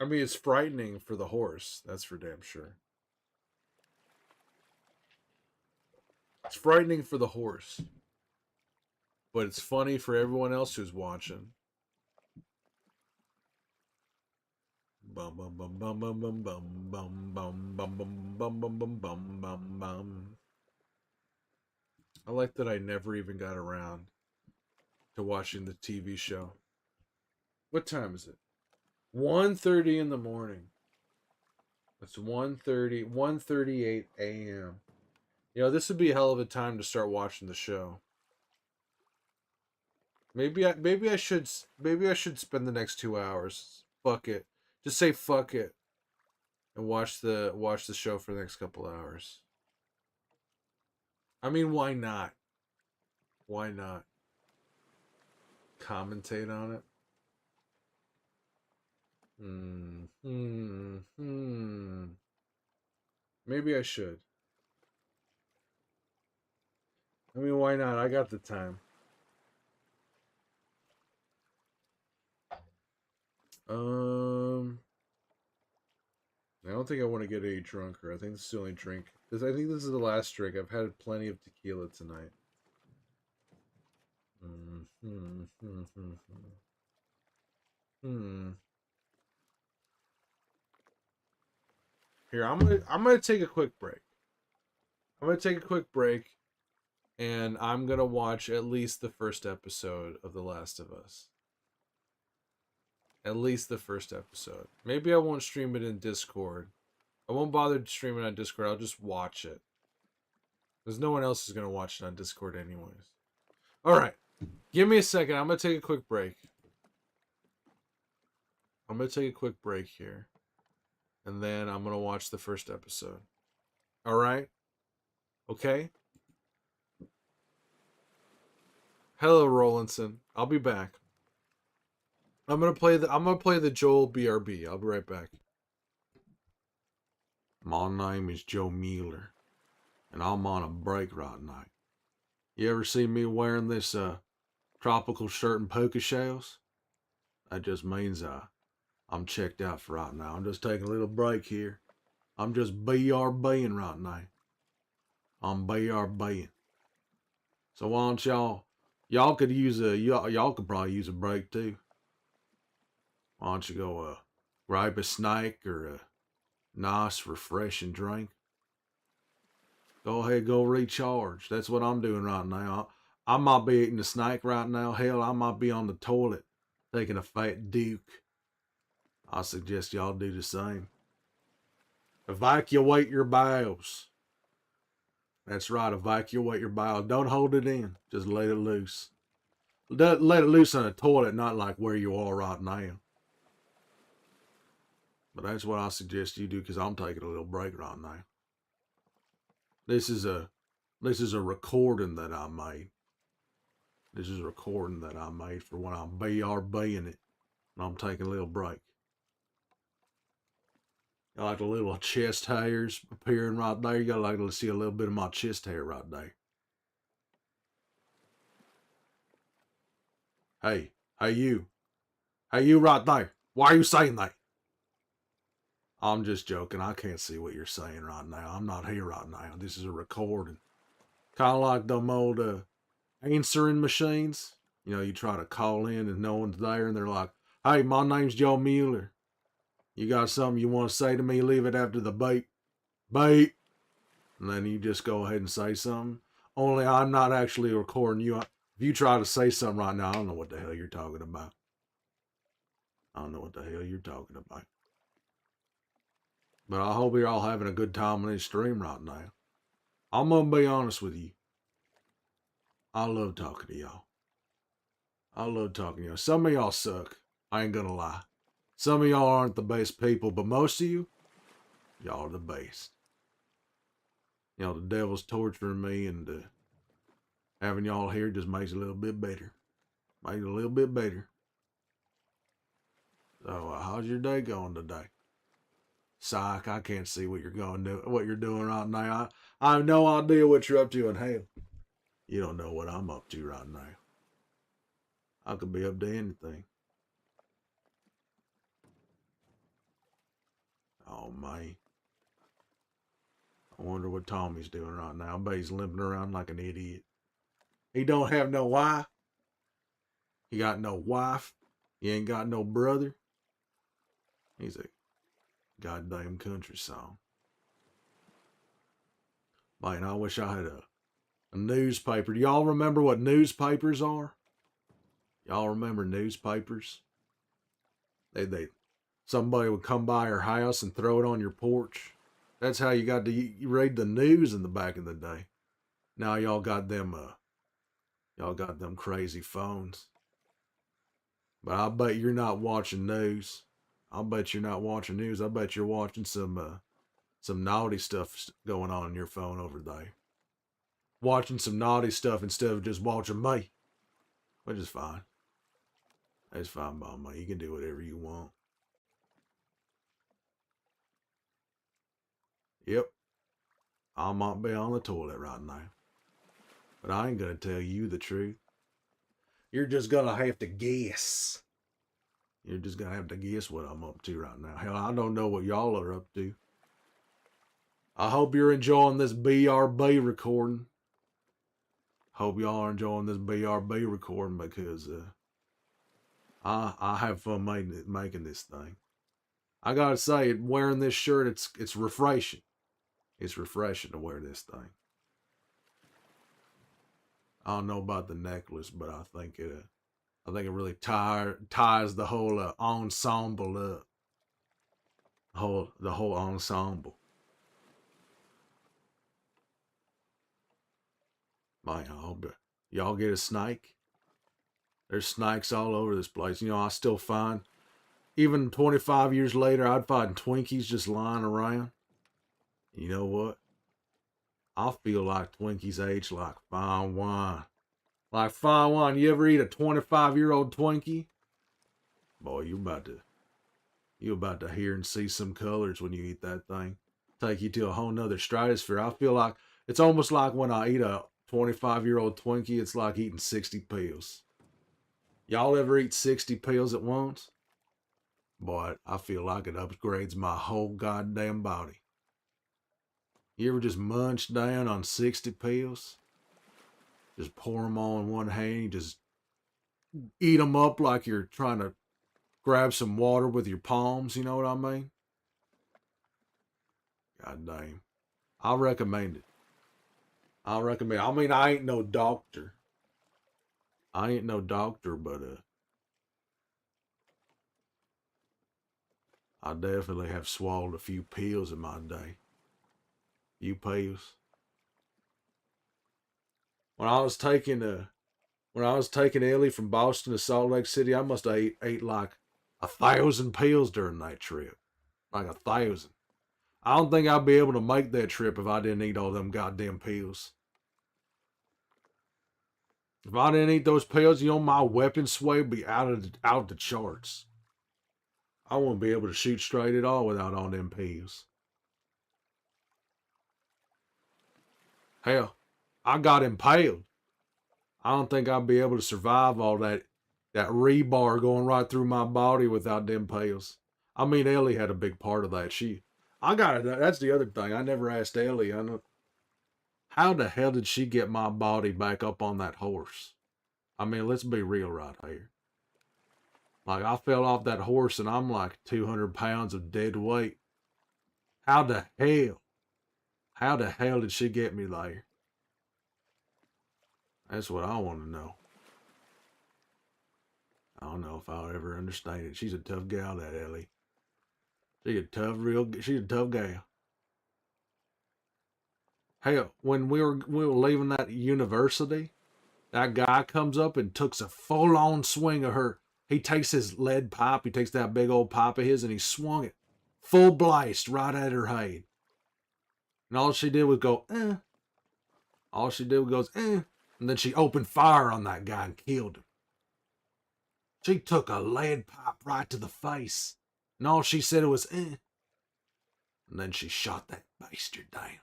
I mean, it's frightening for the horse. That's for damn sure. It's frightening for the horse, but it's funny for everyone else who's watching. Bum bum bum bum bum bum bum bum bum bum bum bum bum bum bum bum bum. I like that I never even got around to watching the TV show. What time is it? 1:30 in the morning. It's 1:38 a.m. You know, this would be a hell of a time to start watching the show. Maybe I should spend the next 2 hours. Fuck it. Just say fuck it and watch the show for the next couple hours. I mean, why not? Why not commentate on it? Maybe I should. I mean, why not? I got the time. Um, I don't think I want to get any drunker. I think this is the only drink. I think this is the last drink. I've had plenty of tequila tonight. Hmm. Hmm. Hmm. Hmm. Hmm. Here, I'm gonna take a quick break. I'm gonna take a quick break, and I'm gonna watch at least the first episode of The Last of Us. At least the first episode. Maybe I won't stream it in Discord. I won't bother streaming on Discord. I'll just watch it. Because no one else is gonna watch it on Discord anyways. Alright. Give me a second. I'm gonna take a quick break. I'm gonna take a quick break here. And then I'm gonna watch the first episode. Alright? Okay? Hello, Rolandson. I'll be back. I'm gonna play the Joel BRB. I'll be right back. My name is Joe Mueller, and I'm on a break right now. You ever see me wearing this tropical shirt and polka shells? That just means I'm checked out for right now. I'm just taking a little break here. I'm just BRBing right now. I'm BRBing. So why don't y'all could use y'all could probably use a break too. Why don't you go grab a snack or a nice refreshing drink? Go ahead, go recharge. That's what I'm doing right now. I might be eating a snack right now. Hell, I might be on the toilet taking a fat duke. I suggest y'all do the same. Evacuate your bowels. That's right, evacuate your bowels. Don't hold it in. Just let it loose. Let it loose on the toilet, not like where you are right now. But that's what I suggest you do because I'm taking a little break right now. This is a recording that I made. This is a recording that I made for when I'm BRBing it and I'm taking a little break. You like the little chest hairs appearing right there? You gotta like to see a little bit of my chest hair right there. Hey, hey you. Hey you right there. Why are you saying that? I'm just joking. I can't see what you're saying right now. I'm not here right now. This is a recording. Kind of like them old answering machines. You know, you try to call in and no one's there and they're like, hey, my name's Joe Mueller. You got something you want to say to me? Leave it after the beep. Beep. And then you just go ahead and say something. Only I'm not actually recording you. If you try to say something right now, I don't know what the hell you're talking about. I don't know what the hell you're talking about. But I hope you're all having a good time on this stream right now. I'm going to be honest with you. I love talking to y'all. I love talking to y'all. Some of y'all suck. I ain't going to lie. Some of y'all aren't the best people, but most of you, y'all are the best. You know, the devil's torturing me, and having y'all here just makes it a little bit better. Makes it a little bit better. So, how's your day going today? Psych, I can't see what you're doing right now. I have no idea what you're up to in hell. You don't know what I'm up to right now. I could be up to anything. Oh man. I wonder what Tommy's doing right now. I bet he's limping around like an idiot. He don't have no wife. He got no wife. He ain't got no brother. He's a goddamn country song. Man, I wish I had a newspaper. Do y'all remember what newspapers are? Y'all remember newspapers? They somebody would come by your house and throw it on your porch. That's how you got to you read the news in the back of the day. Now y'all got them crazy phones. But I bet you're not watching news. I bet you're not watching news. I bet you're watching some naughty stuff going on your phone over there. Watching some naughty stuff instead of just watching me. Which is fine. That's fine by me. You can do whatever you want. Yep. I might be on the toilet right now. But I ain't gonna tell you the truth. You're just gonna have to guess. You're just gonna have to guess what I'm up to right now. Hell, I don't know what y'all are up to. I hope you're enjoying this BRB recording. Hope y'all are enjoying this BRB recording because I have fun making this thing. I gotta say, wearing this shirt, it's refreshing. It's refreshing to wear this thing. I don't know about the necklace, but I think it really ties the whole ensemble up. The whole ensemble. Man, I hope y'all get a snake. There's snakes all over this place. You know, I still find, even 25 years later, I'd find Twinkies just lying around. You know what? I feel like Twinkies age like fine wine. Like fine wine. You ever eat a 25-year-old Twinkie? Boy, you about to hear and see some colors when you eat that thing. Take you to a whole nother stratosphere. I feel like it's almost like when I eat a 25-year-old Twinkie, it's like eating 60 pills. Y'all ever eat 60 pills at once? Boy, I feel like it upgrades my whole goddamn body. You ever just munch down on 60 pills? Just pour them all in one hand. You just eat them up like you're trying to grab some water with your palms. You know what I mean? God damn. I recommend it. I recommend it. I mean, I ain't no doctor. But I definitely have swallowed a few pills in my day. You pills. When I was taking Ellie from Boston to Salt Lake City, I must have ate like 1,000 pills during that trip. Like 1,000. I don't think I'd be able to make that trip if I didn't eat all them goddamn pills. If I didn't eat those pills, you know, my weapon sway would be out of the charts. I wouldn't be able to shoot straight at all without all them pills. Hell, I got impaled. I don't think I'd be able to survive all that rebar going right through my body without them pills. I mean, Ellie had a big part of that. That's the other thing. I never asked Ellie. How the hell did she get my body back up on that horse? I mean, let's be real right here. Like, I fell off that horse and I'm like 200 pounds of dead weight. How the hell did she get me there? That's what I want to know. I don't know if I'll ever understand it. She's a tough gal, that Ellie. She's a tough gal. Hell, when we were leaving that university, that guy comes up and takes a full-on swing of her. He takes his lead pipe, he takes that big old pipe of his, and he swung it full blast right at her head. And all she did was go, eh. All she did was go, eh. And then she opened fire on that guy and killed him. She took a lead pipe right to the face. And all she said was, eh. And then she shot that bastard down.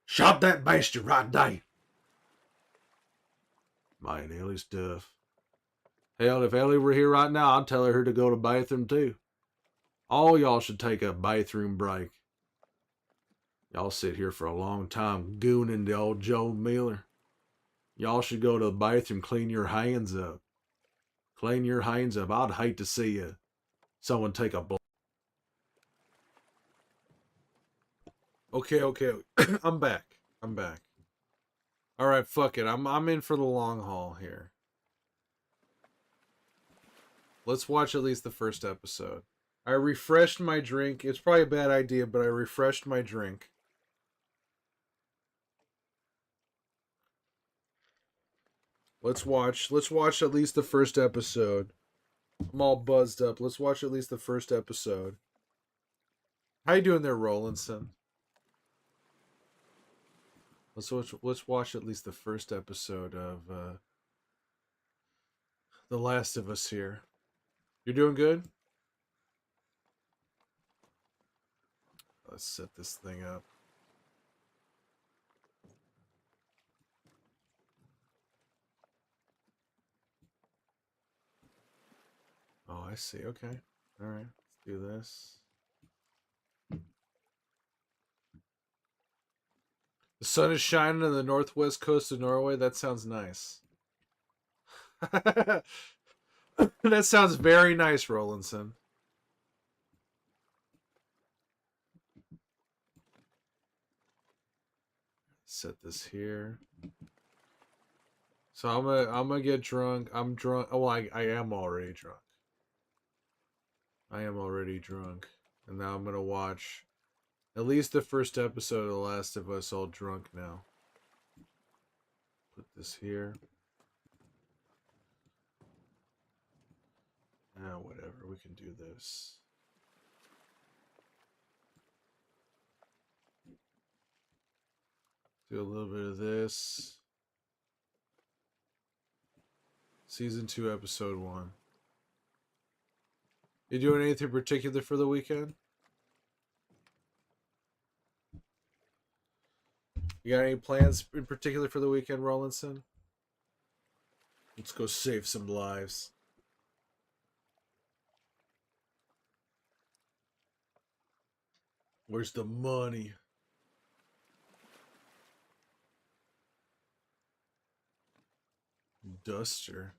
Shot that bastard right down. Man, Ellie's tough. Hell, if Ellie were here right now, I'd tell her to go to the bathroom too. All y'all should take a bathroom break. Y'all sit here for a long time gooning the old Joe Miller. Y'all should go to the bathroom, clean your hands up. Clean your hands up. I'd hate to see someone take a blow. Okay. I'm back. All right, fuck it. I'm in for the long haul here. Let's watch at least the first episode. I refreshed my drink. It's probably a bad idea, but I refreshed my drink. Let's watch at least the first episode. I'm all buzzed up. Let's watch at least the first episode. How you doing there, Rollinson? Let's watch at least the first episode of The Last of Us here. You're doing good? Let's set this thing up. see. Okay. All right. Let's do this. The sun is shining on the northwest coast of Norway. That sounds nice. That sounds very nice, Rolandson. Set this here. So I'm gonna get drunk. I'm drunk. Oh, I am already drunk. I am already drunk, and now I'm gonna watch at least the first episode of The Last of Us all drunk now. Put this here. Ah, whatever. We can do this. Do a little bit of this. Season 2, episode 1. You doing anything particular for the weekend? You got any plans in particular for the weekend, Rollinson? Let's go save some lives. Where's the money? Duster.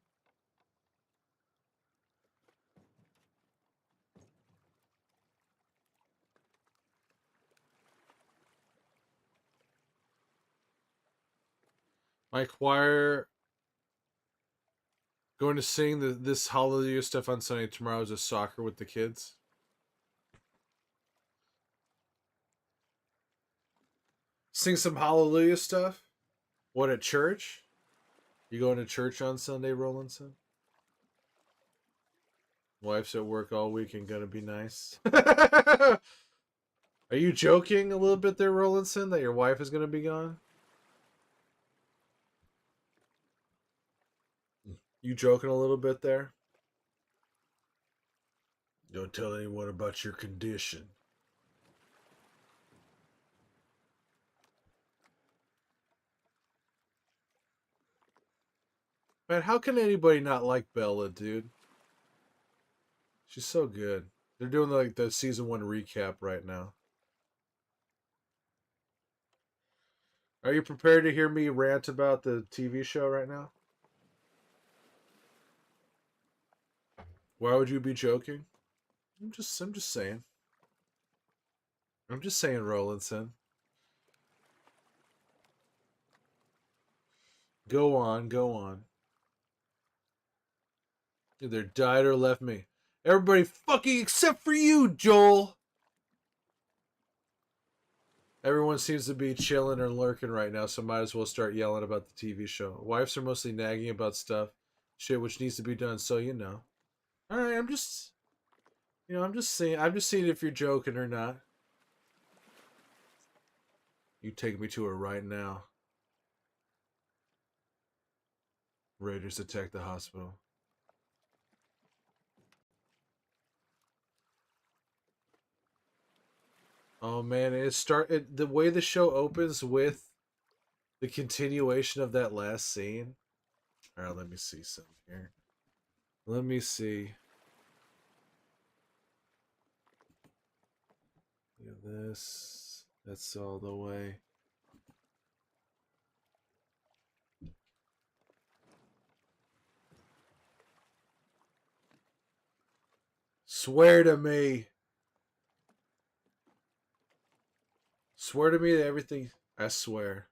My choir going to sing this Hallelujah stuff on Sunday. Tomorrow is a soccer with the kids. Sing some Hallelujah stuff? What, at church? You going to church on Sunday, Rollinson? Wife's at work all week and gonna be nice. Are you joking a little bit there, Rollinson, that your wife is gonna be gone? You joking a little bit there? Don't tell anyone about your condition. Man, how can anybody not like Bella, dude? She's so good. They're doing like the season 1 recap right now. Are you prepared to hear me rant about the TV show right now? Why would you be joking? I'm just saying. I'm just saying, Rollinson. Go on, go on. Either died or left me. Everybody fucking except for you, Joel. Everyone seems to be chilling or lurking right now, so might as well start yelling about the TV show. Wives are mostly nagging about stuff, shit which needs to be done, so you know. Alright, I'm just I'm just seeing if you're joking or not. You take me to her right now. Raiders attack the hospital. Oh man, the way the show opens with the continuation of that last scene. Alright, let me see something here. Let me see. Look at this. That's all the way. Swear to me. Swear to me that everything. I swear.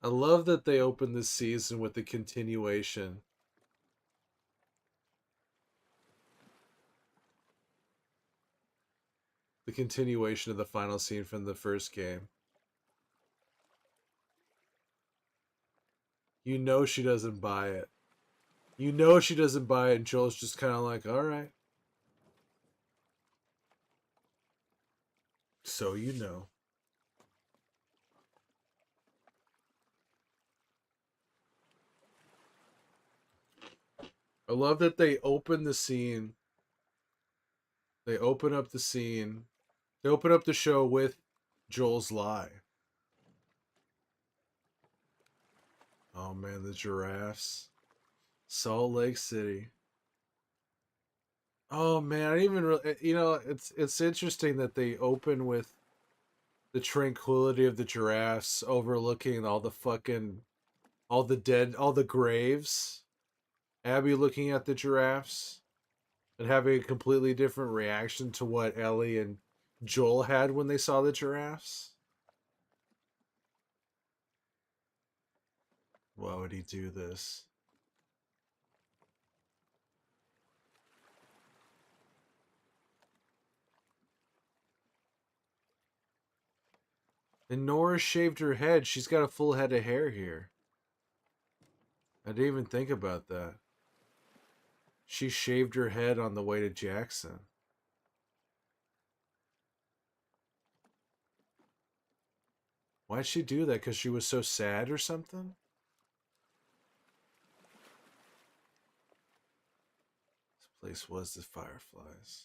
I love that they opened this season with the continuation. The continuation of the final scene from the first game. You know she doesn't buy it. You know she doesn't buy it, and Joel's just kind of like, alright. So you know. I love that they open the scene They open up the scene. They open up the show with Joel's lie. Oh man, the giraffes. Salt Lake City. Oh man, I didn't even it's interesting that they open with the tranquility of the giraffes overlooking all the dead, all the graves. Abby looking at the giraffes and having a completely different reaction to what Ellie and Joel had when they saw the giraffes. Why would he do this? And Nora shaved her head. She's got a full head of hair here. I didn't even think about that. She shaved her head on the way to Jackson. Why'd she do that? Because she was so sad or something? This place was the Fireflies.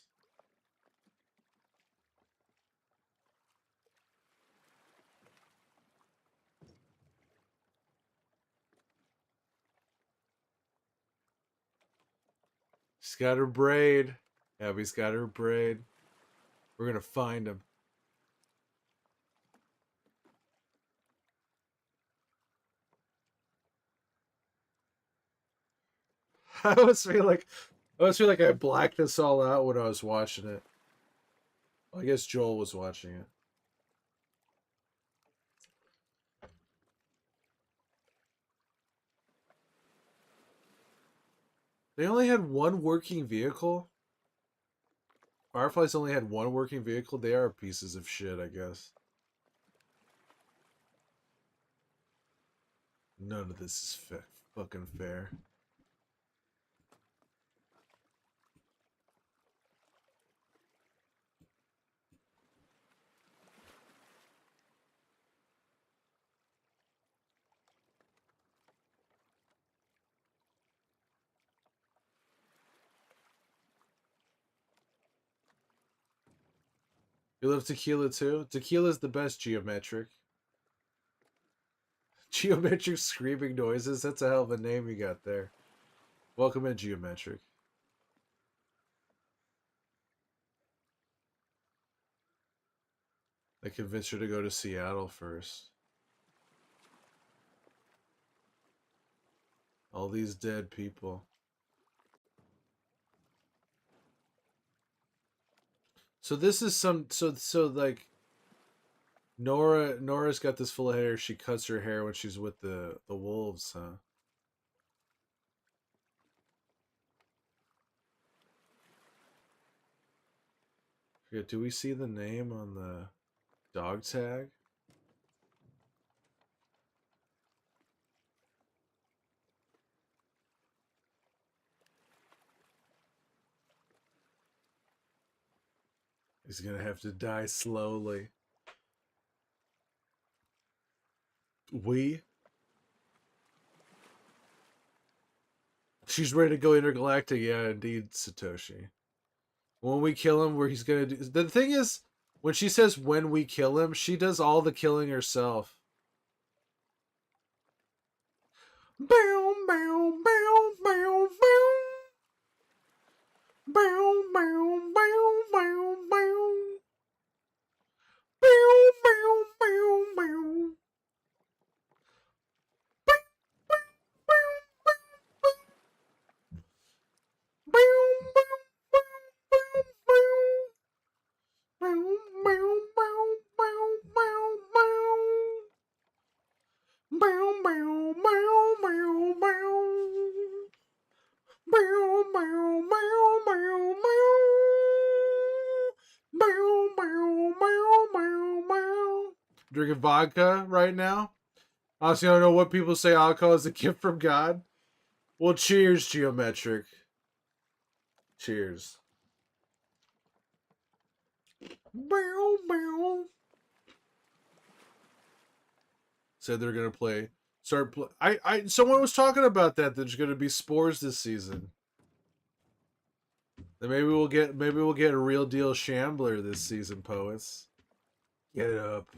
She's got her braid. Abby's got her braid. We're gonna find him. I almost feel like I blacked this all out when I was watching it. I guess Joel was watching it. They only had one working vehicle. Fireflies only had one working vehicle. They are pieces of shit, I guess. None of this is fucking fair. You love Tequila too? Tequila's the best geometric. Geometric screaming noises. That's a hell of a name you got there. Welcome in, Geometric. I convinced her to go to Seattle first. All these dead people. So this is so like Nora's got this full of hair. She cuts her hair when she's with the wolves, huh? Yeah, do we see the name on the dog tag? He's gonna have to die slowly. We? She's ready to go intergalactic. Yeah, indeed, Satoshi. When we kill him, where he's gonna do. The thing is, when she says when we kill him, she does all the killing herself. Bow, bow, bow, bow, bow. Bow, bow, bow, bow, bow. Bow, bow, bow, bow. Drinking vodka right now. Honestly, I don't know what people say alcohol is a gift from God. Well, cheers, Geometric. Cheers. Bow, bow. Said they're gonna play. Start play. Someone was talking about that. There's gonna be spores this season. Then maybe we'll get a real deal shambler this season, poets. Get up.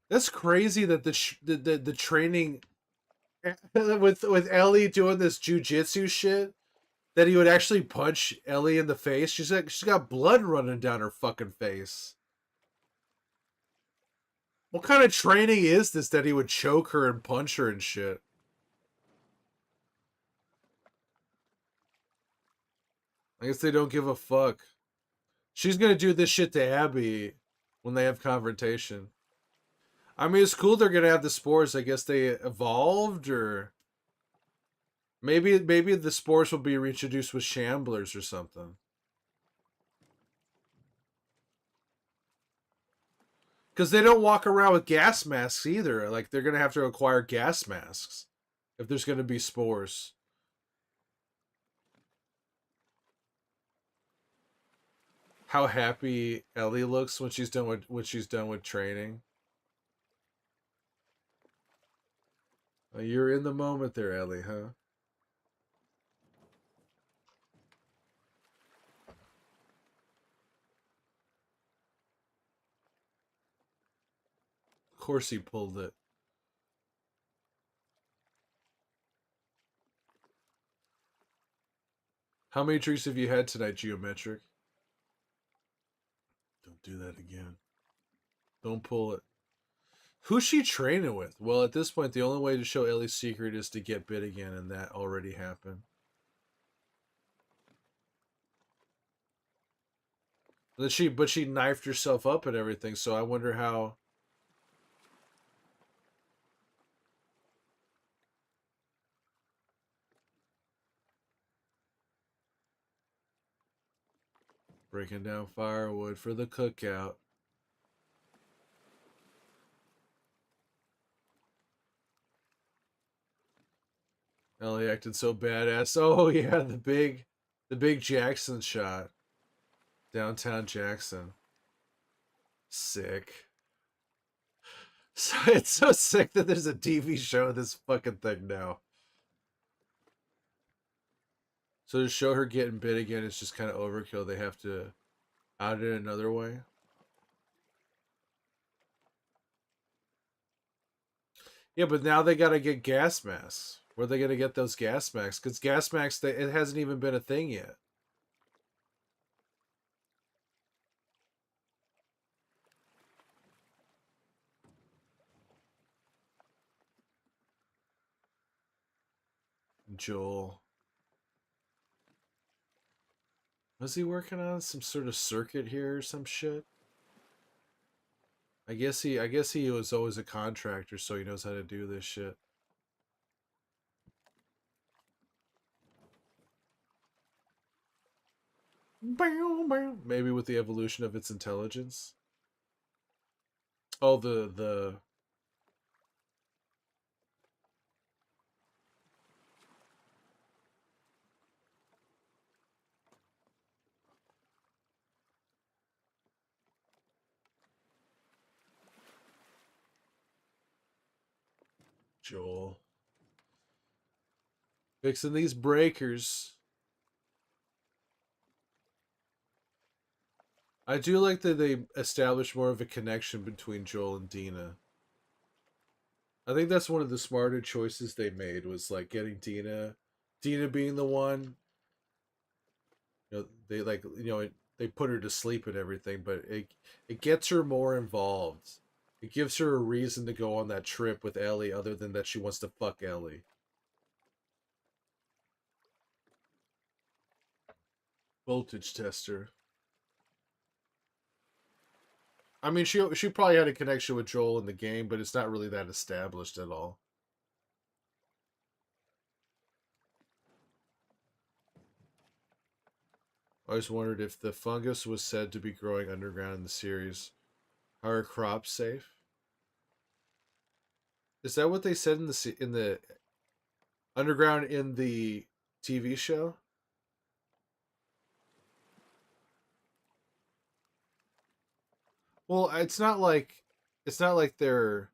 That's crazy that the training with Ellie doing this jujitsu shit, that he would actually punch Ellie in the face. She's got blood running down her fucking face. What kind of training is this that he would choke her and punch her and shit? I guess they don't give a fuck. She's gonna do this shit to Abby when they have confrontation. I mean, it's cool they're gonna have the spores. I guess they evolved, or maybe the spores will be reintroduced with shamblers or something. Because they don't walk around with gas masks either. Like, they're gonna have to acquire gas masks if there's gonna be spores. How happy Ellie looks when she's done with training. You're in the moment there, Ellie, huh? Of course he pulled it. How many drinks have you had tonight, Geometric? Don't do that again. Don't pull it. Who's she training with? Well, at this point, the only way to show Ellie's secret is to get bit again, and that already happened. But she knifed herself up and everything. So I wonder how. Breaking down firewood for the cookout. Ellie acted so badass. Oh yeah, the big Jackson shot. Downtown Jackson. Sick. So it's so sick that there's a TV show of this fucking thing now. So to show her getting bit again is just kind of overkill. They have to out it another way. Yeah, but now they gotta get gas masks. Where are they gonna get those gas masks? Because gas masks, it hasn't even been a thing yet. Joel. Was he working on some sort of circuit here or some shit? I guess he was always a contractor, so he knows how to do this shit. Maybe with the evolution of its intelligence. Oh, the Joel fixing these breakers. I do like that they established more of a connection between Joel and Dina. I think that's one of the smarter choices they made, was like getting Dina being the one. They like they put her to sleep and everything, but it gets her more involved. It gives her a reason to go on that trip with Ellie, other than that she wants to fuck Ellie. Voltage tester. I mean, she probably had a connection with Joel in the game, but it's not really that established at all. I always wondered if the fungus was said to be growing underground in the series. Are crops safe? Is that what they said in the underground in the TV show? Well, it's not like they're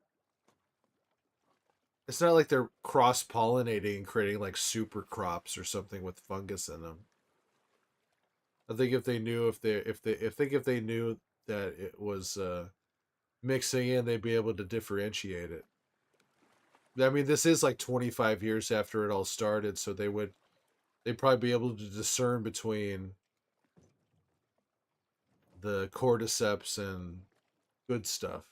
cross pollinating and creating like super crops or something with fungus in them. I think if they knew if they knew that it was mixing in, they'd be able to differentiate it. I mean, this is like 25 years after it all started, so they'd probably be able to discern between the cordyceps and good stuff.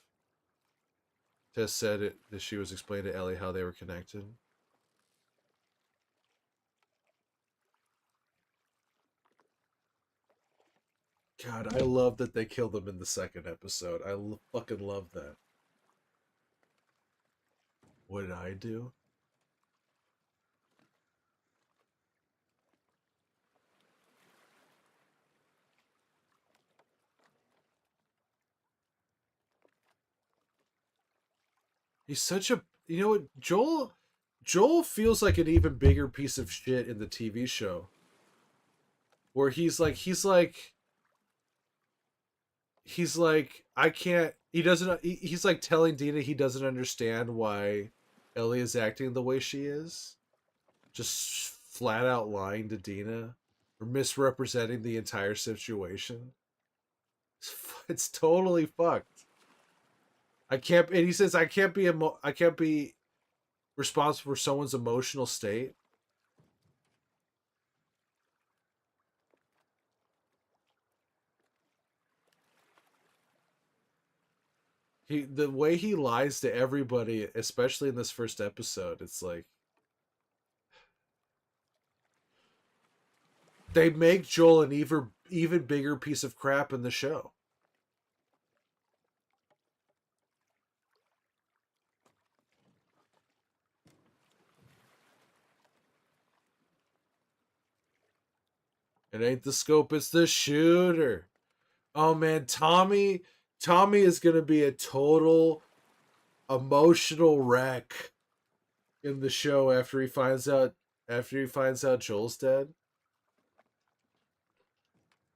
Tess said it that she was explaining to Ellie how they were connected. God, I love that they killed him in the second episode. Fucking love that. What did I do? He's such a you know what Joel feels like an even bigger piece of shit in the TV show. Where he's like I can't he doesn't he's like telling Dina he doesn't understand why Ellie is acting the way she is. Just flat out lying to Dina or misrepresenting the entire situation. It's totally fucked. I can't and he says I can't be responsible for someone's emotional state. The way he lies to everybody, especially in this first episode, it's like they make Joel an even bigger piece of crap in the show. It ain't the scope, it's the shooter. Oh man, Tommy is gonna be a total emotional wreck in the show after he finds out Joel's dead.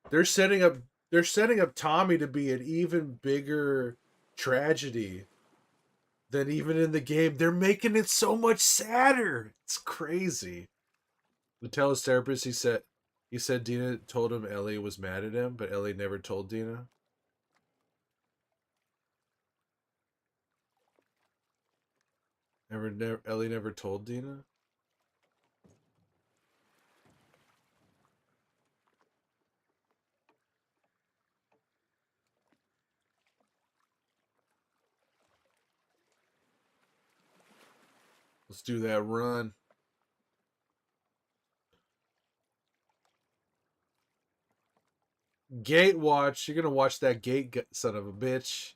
They're setting up they're setting up Tommy to be an even bigger tragedy than even in the game. They're making it so much sadder. It's crazy. The Telus therapist he said Dina told him Ellie was mad at him, but Ellie never told Dina. Ellie never told Dina. Let's do that run. Gate watch. You're gonna watch that gate, son of a bitch.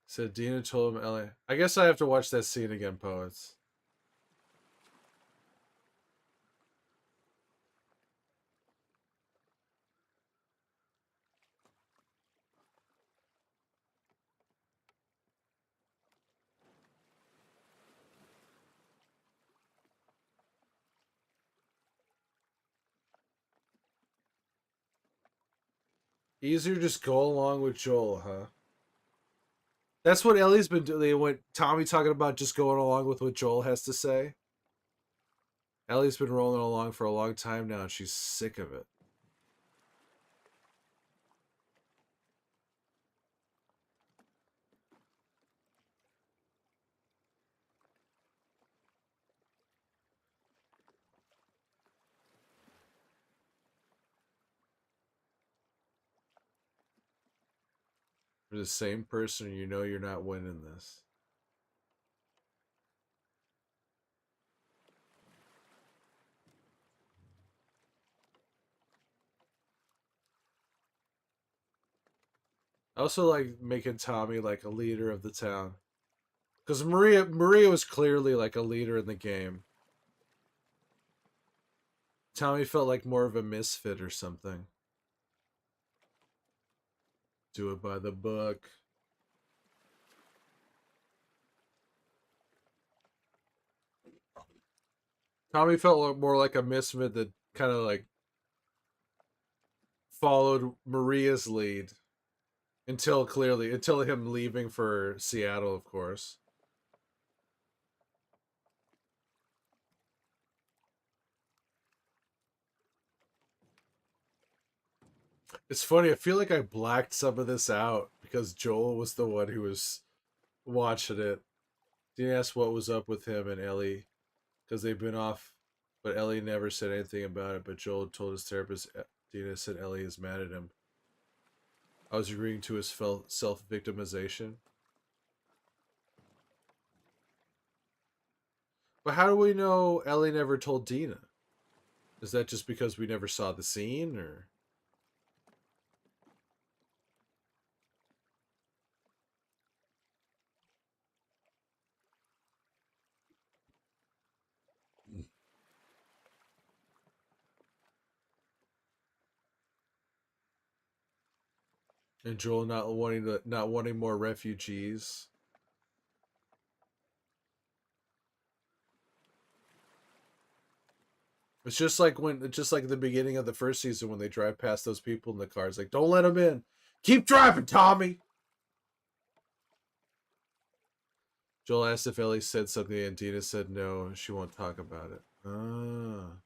Said Dina told him Ellie. I guess I have to watch that scene again, poets. Easier just go along with Joel, huh? That's what Ellie's been doing. They went Tommy talking about just going along with what Joel has to say. Ellie's been rolling along for a long time now, and she's sick of it. You're the same person, you know you're not winning this. I also like making Tommy like a leader of the town. Because Maria was clearly like a leader in the game. Tommy felt like more of a misfit or something. Do it by the book. Tommy felt more like a misfit that kind of like followed Maria's lead until him leaving for Seattle, of course. It's funny. I feel like I blacked some of this out because Joel was the one who was watching it. Dina asked what was up with him and Ellie because they've been off, but Ellie never said anything about it. But Joel told his therapist. Dina said Ellie is mad at him. I was agreeing to his self victimization. But how do we know Ellie never told Dina? Is that just because we never saw the scene, or and Joel not wanting more refugees? It's just like the beginning of the first season when they drive past those people in the cars, like, don't let them in. Keep driving, Tommy. Joel asked if Ellie said something, and Dina said no, she won't talk about it. Ah,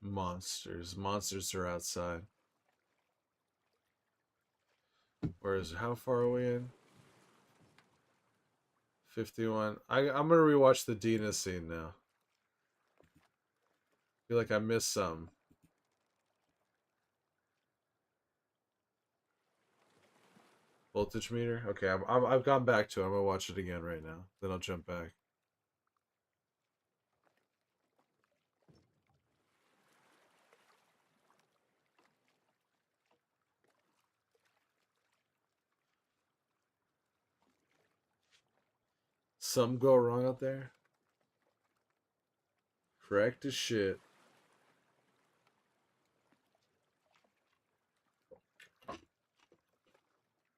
monsters are outside. Where is it? How far away in? 51. I'm gonna rewatch the Dina scene now. Feel like I missed something. Voltage meter. Okay, I've gone back to it. I'm gonna watch it again right now. Then I'll jump back. Some go wrong out there. Correct as shit.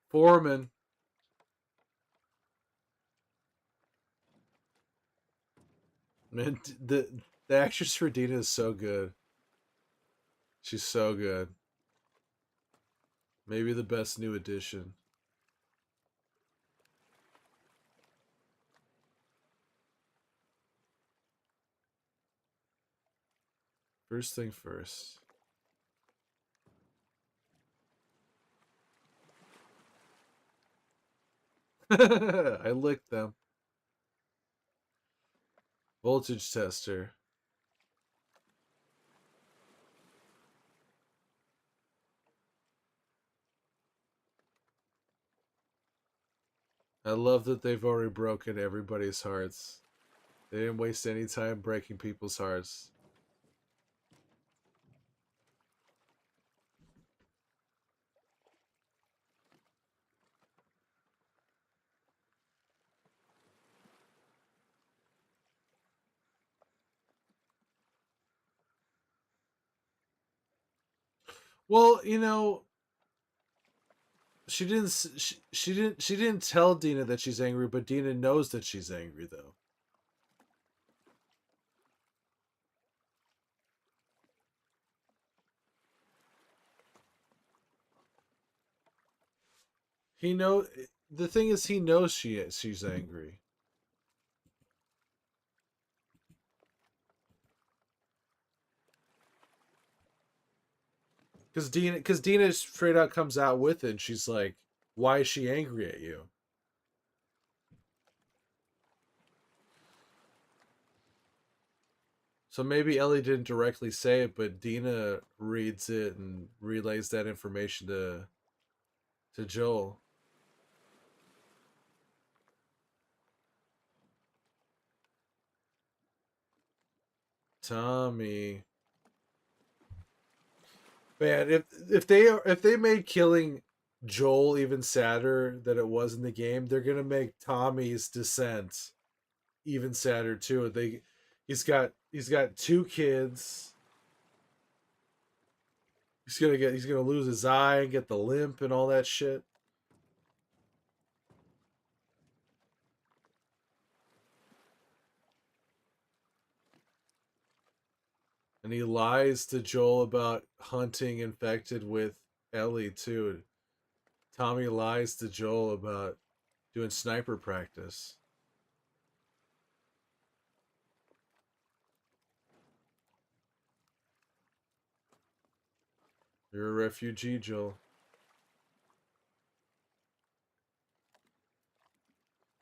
Foreman. Man, the actress for Dina is so good. She's so good. Maybe the best new addition. First thing first. I licked them. Voltage tester. I love that they've already broken everybody's hearts. They didn't waste any time breaking people's hearts. Well, you know, she didn't tell Dina that she's angry, but Dina knows that she's angry though. He know the thing is he knows she's angry. Cuz Dina straight out comes out with it and she's like, "Why is she angry at you?" So maybe Ellie didn't directly say it, but Dina reads it and relays that information to Joel. Tommy. Man, if they made killing Joel even sadder than it was in the game, they're gonna make Tommy's descent even sadder too. He's got two kids. He's gonna lose his eye and get the limp and all that shit. And he lies to Joel about hunting infected with Ellie too. Tommy lies to Joel about doing sniper practice. You're a refugee, Joel.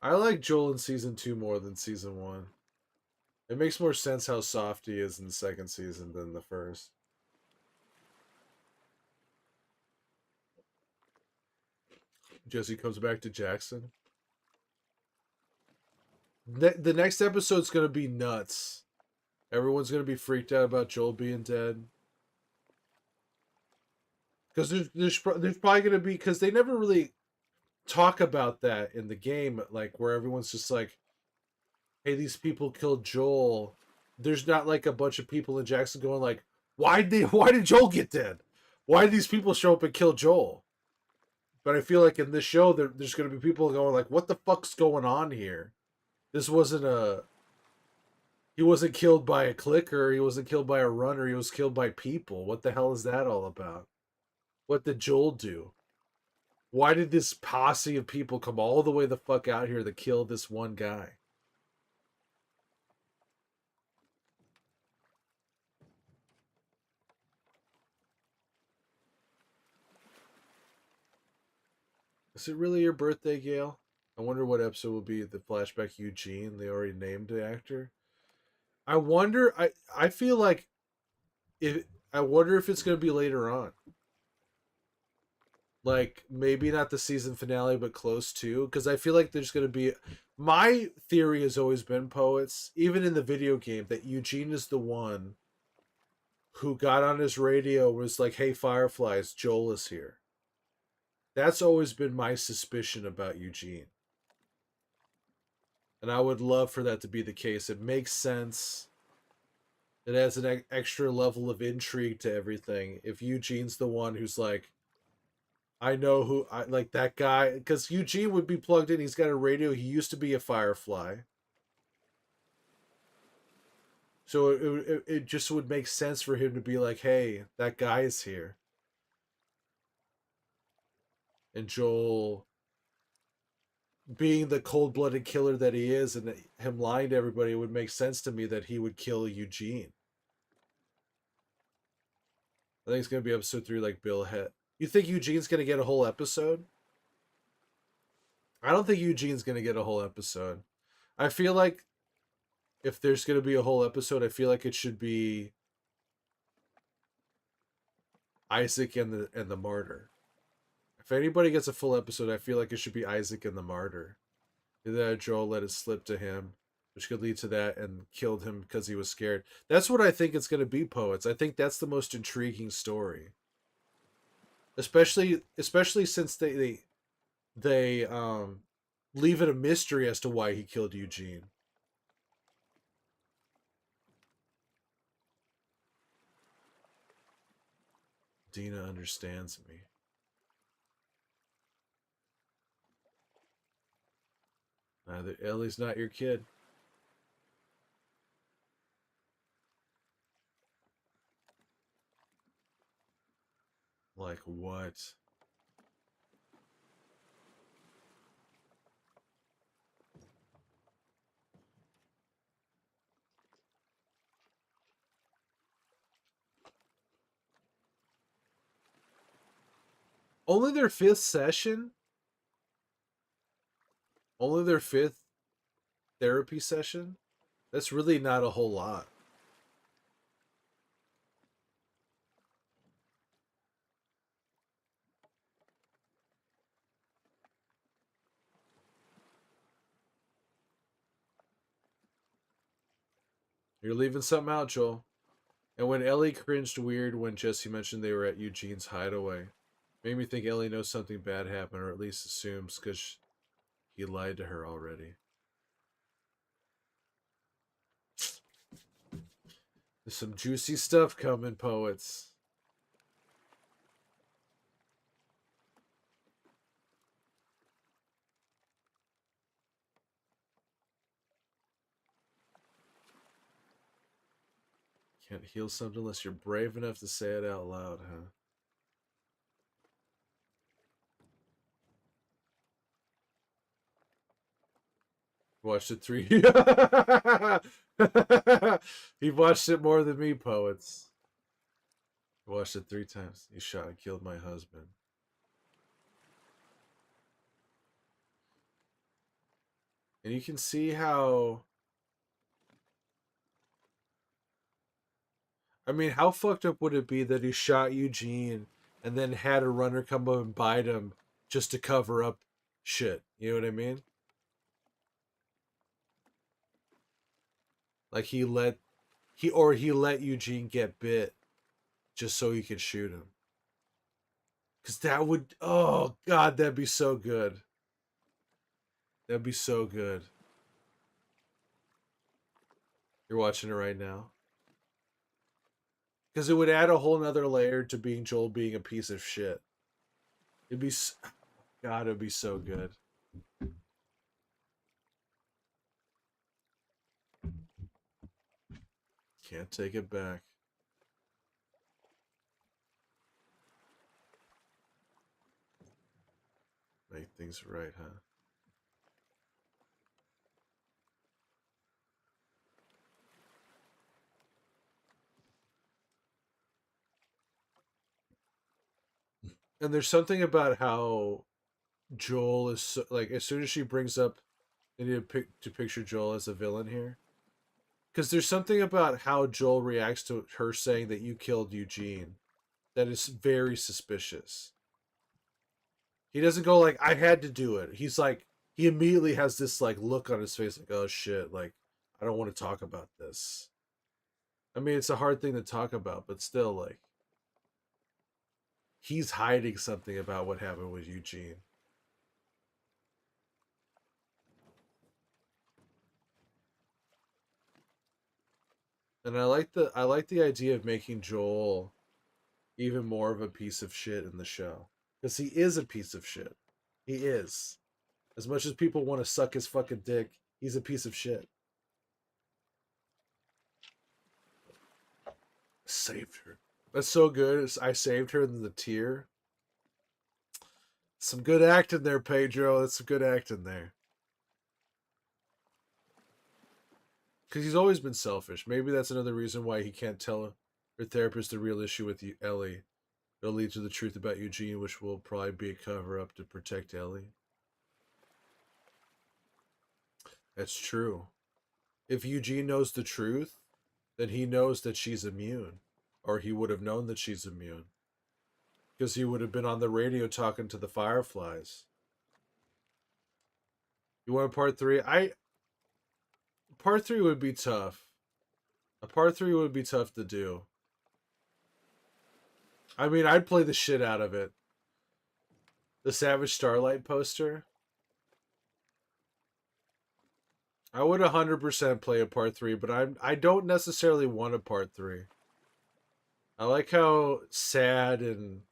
I like Joel in season 2 more than season 1. It makes more sense how soft he is in the second season than the first. Jesse comes back to Jackson. The next episode's gonna be nuts. Everyone's gonna be freaked out about Joel being dead. Because there's probably gonna be, because they never really talk about that in the game, like where everyone's just like, hey, these people killed Joel. There's not like a bunch of people in Jackson going like, why did Joel get dead? Why did these people show up and kill Joel? But I feel like in this show there's going to be people going like, what the fuck's going on here? This wasn't a He wasn't killed by a clicker, he wasn't killed by a runner, he was killed by people. What the hell is that all about? What did Joel do? Why did this posse of people come all the way the fuck out here to kill this one guy? Is it really your birthday, Gail? I wonder what episode will be the flashback Eugene. They already named the actor. I wonder. I feel like if I wonder if it's going to be later on. Like maybe not the season finale, but close to. Because I feel like there's going to be. My theory has always been, poets, even in the video game, that Eugene is the one who got on his radio, was like, "Hey, Fireflies, Joel is here." That's always been my suspicion about Eugene. And I would love for that to be the case. It makes sense. It adds an extra level of intrigue to everything. If Eugene's the one who's like, I know who I like that guy, because Eugene would be plugged in. He's got a radio. He used to be a Firefly, so it just would make sense for him to be like, "Hey, that guy is here." And Joel, being the cold-blooded killer that he is, and him lying to everybody, it would make sense to me that he would kill Eugene. I think it's gonna be episode 3, like Bill Het. You think Eugene's gonna get a whole episode? I don't think Eugene's gonna get a whole episode. I feel like if there's gonna be a whole episode, I feel like it should be Isaac and the martyr. If anybody gets a full episode, I feel like it should be Isaac and the martyr. That Joel let it slip to him, which could lead to that, and killed him because he was scared. That's what I think it's gonna be, poets. I think that's the most intriguing story. Especially since they leave it a mystery as to why he killed Eugene. Dina understands me. Neither Ellie's not your kid. Like what? Only their fifth session? Only their fifth therapy session? That's really not a whole lot. You're leaving something out, Joel. And when Ellie cringed weird when Jesse mentioned they were at Eugene's hideaway, made me think Ellie knows something bad happened, or at least assumes, because he lied to her already. There's some juicy stuff coming, poets. Can't heal something unless you're brave enough to say it out loud, huh? Watched it 3. He watched it more than me, poets. Watched it 3 times. You shot and killed my husband. And you can see how. I mean, how fucked up would it be that he shot Eugene and then had a runner come up and bite him just to cover up shit? You know what I mean? Like he let Eugene get bit just so he could shoot him. Cause that would, oh god, that'd be so good. That'd be so good. You're watching it right now. Because it would add a whole nother layer to being Joel being a piece of shit. It'd be, God, it'd be so good. Can't take it back. Make things right, huh? And there's something about how Joel is so, like, as soon as she brings up, they need to picture Joel as a villain here, because there's something about how Joel reacts to her saying that you killed Eugene that is very suspicious. He doesn't go like, I had to do it. He's like, he immediately has this like look on his face like, oh shit, like I don't want to talk about this. I mean, it's a hard thing to talk about, but still, like, he's hiding something about what happened with Eugene. And I like the idea of making Joel even more of a piece of shit in the show, because he is a piece of shit. He is. As much as people want to suck his fucking dick, he's a piece of shit. Saved her. That's so good. I saved her in the tear. Some good acting there, Pedro. That's some good acting there. Because he's always been selfish. Maybe that's another reason why he can't tell her therapist the real issue with Ellie. It'll lead to the truth about Eugene, which will probably be a cover up to protect Ellie. That's true. If Eugene knows the truth, then he knows that she's immune. Or he would have known that she's immune. Because he would have been on the radio talking to the Fireflies. You want part 3? Part 3 would be tough. A part 3 would be tough to do. I mean, I'd play the shit out of it. The Savage Starlight poster. I would 100% play a part 3, but I don't necessarily want a part 3. I like how sad and,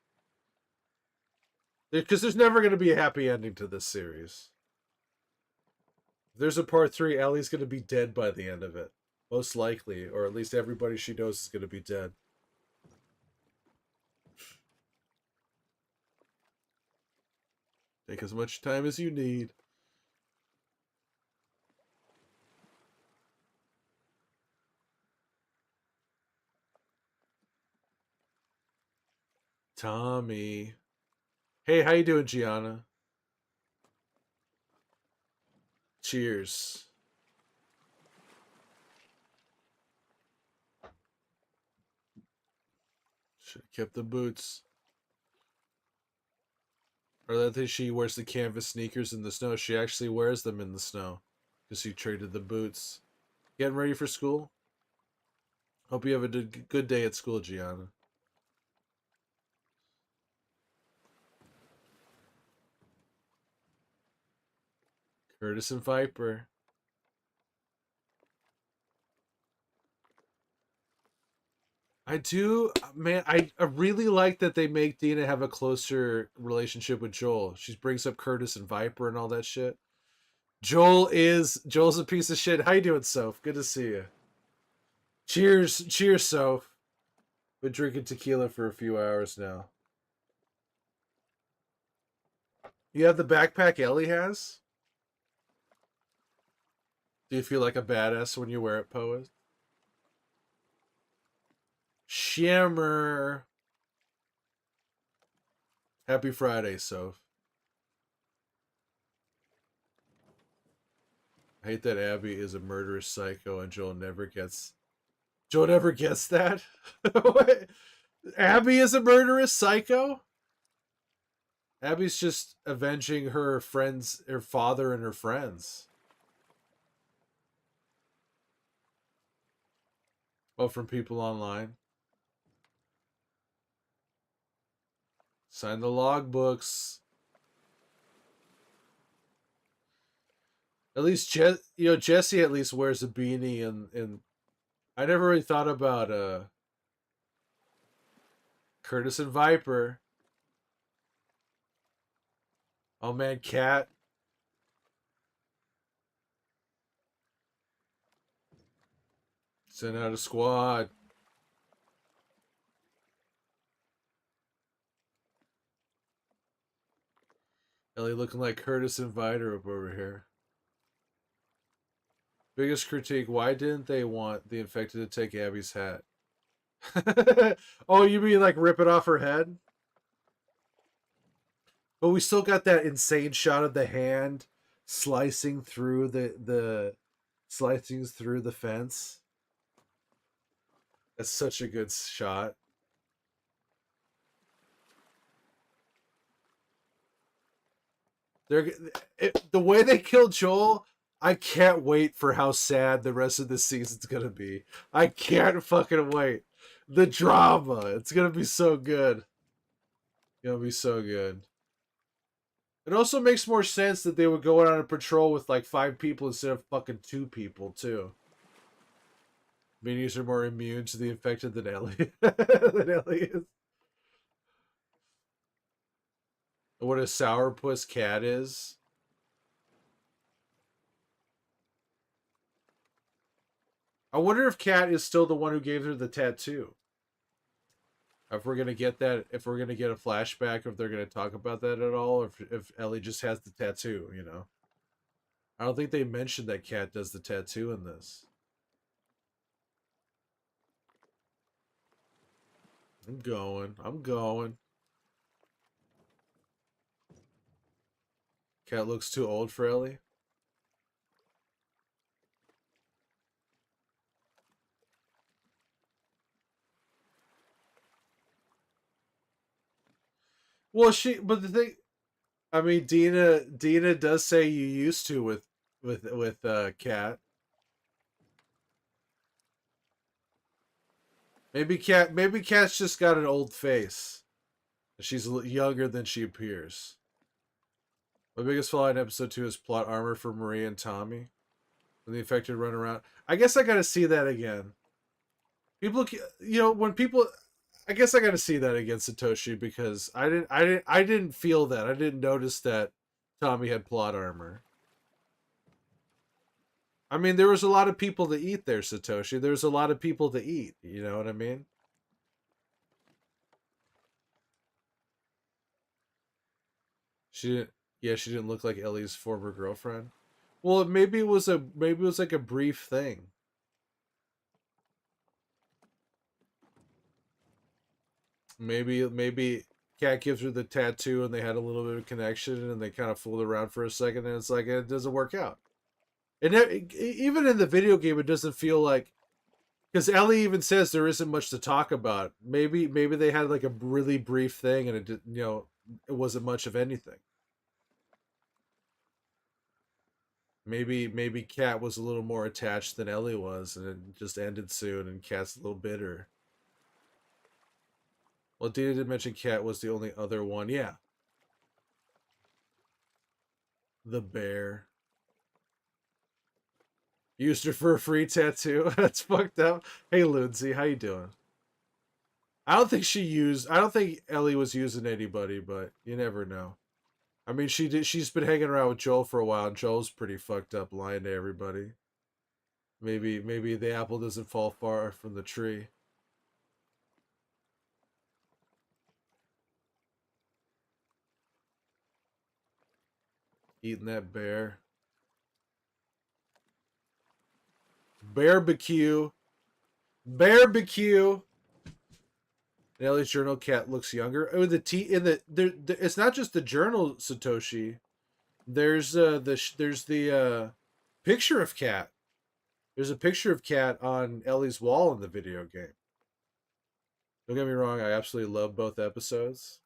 because there's never going to be a happy ending to this series. If there's a part 3, Ellie's going to be dead by the end of it. Most likely, or at least everybody she knows is going to be dead. Take as much time as you need. Tommy. Hey, how you doing, Gianna? Cheers. Should have kept the boots. Or that think she wears the canvas sneakers in the snow. She actually wears them in the snow. Because she traded the boots. Getting ready for school? Hope you have a good day at school, Gianna. Curtis and Viper. I do, man. I really like that they make Dina have a closer relationship with Joel. She brings up Curtis and Viper and all that shit. Joel's a piece of shit. How you doing, Soph? Good to see you. Cheers, cheers, Soph. Been drinking tequila for a few hours now. You have the backpack Ellie has? Do you feel like a badass when you wear it, Poet? Shimmer. Happy Friday, Soph. I hate that Abby is a murderous psycho and Joel never gets. Joel never gets that? What? Abby is a murderous psycho? Abby's just avenging her friends, her father and her friends. Oh, from people online. Sign the logbooks. At least Jesse at least wears a beanie and I never really thought about Curtis and Viper. Oh man, Cat. Send out a squad. Ellie looking like Curtis and Viper up over here. Biggest critique, why didn't they want the infected to take Abby's hat? Oh, you mean like rip it off her head? But we still got that insane shot of the hand slicing through the slicing through the fence. That's such a good shot. They're the way they killed Joel. I can't wait for how sad the rest of the season's gonna be. I can't fucking wait. The drama. It's gonna be so good. It's gonna be so good. It also makes more sense that they would go out on a patrol with like 5 people instead of fucking 2 people too. Minis are more immune to the infected than Ellie than Ellie is. What a sourpuss cat is. I wonder if Cat is still the one who gave her the tattoo. If we're gonna get that, if we're gonna get a flashback, if they're gonna talk about that at all, or if Ellie just has the tattoo, you know. I don't think they mentioned that Cat does the tattoo in this. I'm going. I'm going. Cat looks too old for Ellie. Well, but the thing, I mean, Dina does say you used to with Cat. Maybe Cat's just got an old face. She's younger than she appears. My biggest flaw in episode 2 is plot armor for Marie and Tommy. When the infected run around. I guess I gotta see that again. People, when people, I guess I gotta see that again, Satoshi, because I didn't feel that. I didn't notice that Tommy had plot armor. I mean, there was a lot of people to eat there, Satoshi. There's a lot of people to eat. You know what I mean? She didn't. Yeah, she didn't look like Ellie's former girlfriend. Well, maybe it was like a brief thing. Maybe Cat gives her the tattoo and they had a little bit of connection and they kind of fooled around for a second and it's like it doesn't work out. And even in the video game, it doesn't feel like, because Ellie even says there isn't much to talk about. Maybe they had like a really brief thing and it wasn't much of anything. Maybe Cat was a little more attached than Ellie was and it just ended soon and Cat's a little bitter. Well, Dina did mention Cat was the only other one. Yeah. The bear. Used her for a free tattoo. That's fucked up. Hey, Lindsay, how you doing? I don't think Ellie was using anybody, but you never know. I mean, she's been hanging around with Joel for a while, and Joel's pretty fucked up, lying to everybody. Maybe the apple doesn't fall far from the tree. Eating that bear. Barbecue. Barbecue. Nelly's journal cat looks younger. Oh, the T in the it's not just the journal, Satoshi. There's the picture of cat. There's a picture of cat on Ellie's wall in the video game. Don't get me wrong, I absolutely love both episodes.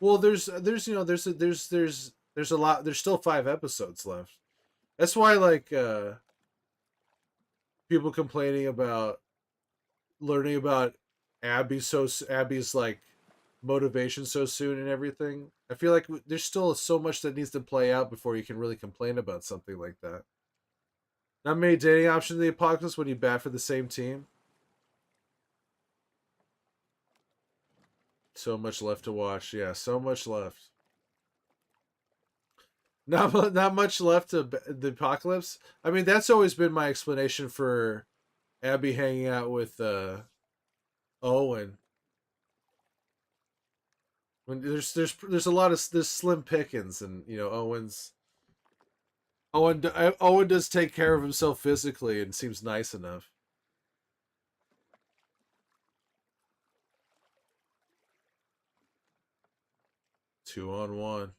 Well, there's you know there's a lot. There's still 5 episodes left. That's why like people complaining about learning about Abby's like motivation so soon and everything. I feel like there's still so much that needs to play out before you can really complain about something like that. Not many dating options in the apocalypse when you bat for the same team. So much left to watch. Yeah, so much left. Not much left to the apocalypse. I mean, that's always been my explanation for Abby hanging out with Owen. When there's a lot of there's slim pickings, and you know Owen does take care of himself physically and seems nice enough. 2-on-1.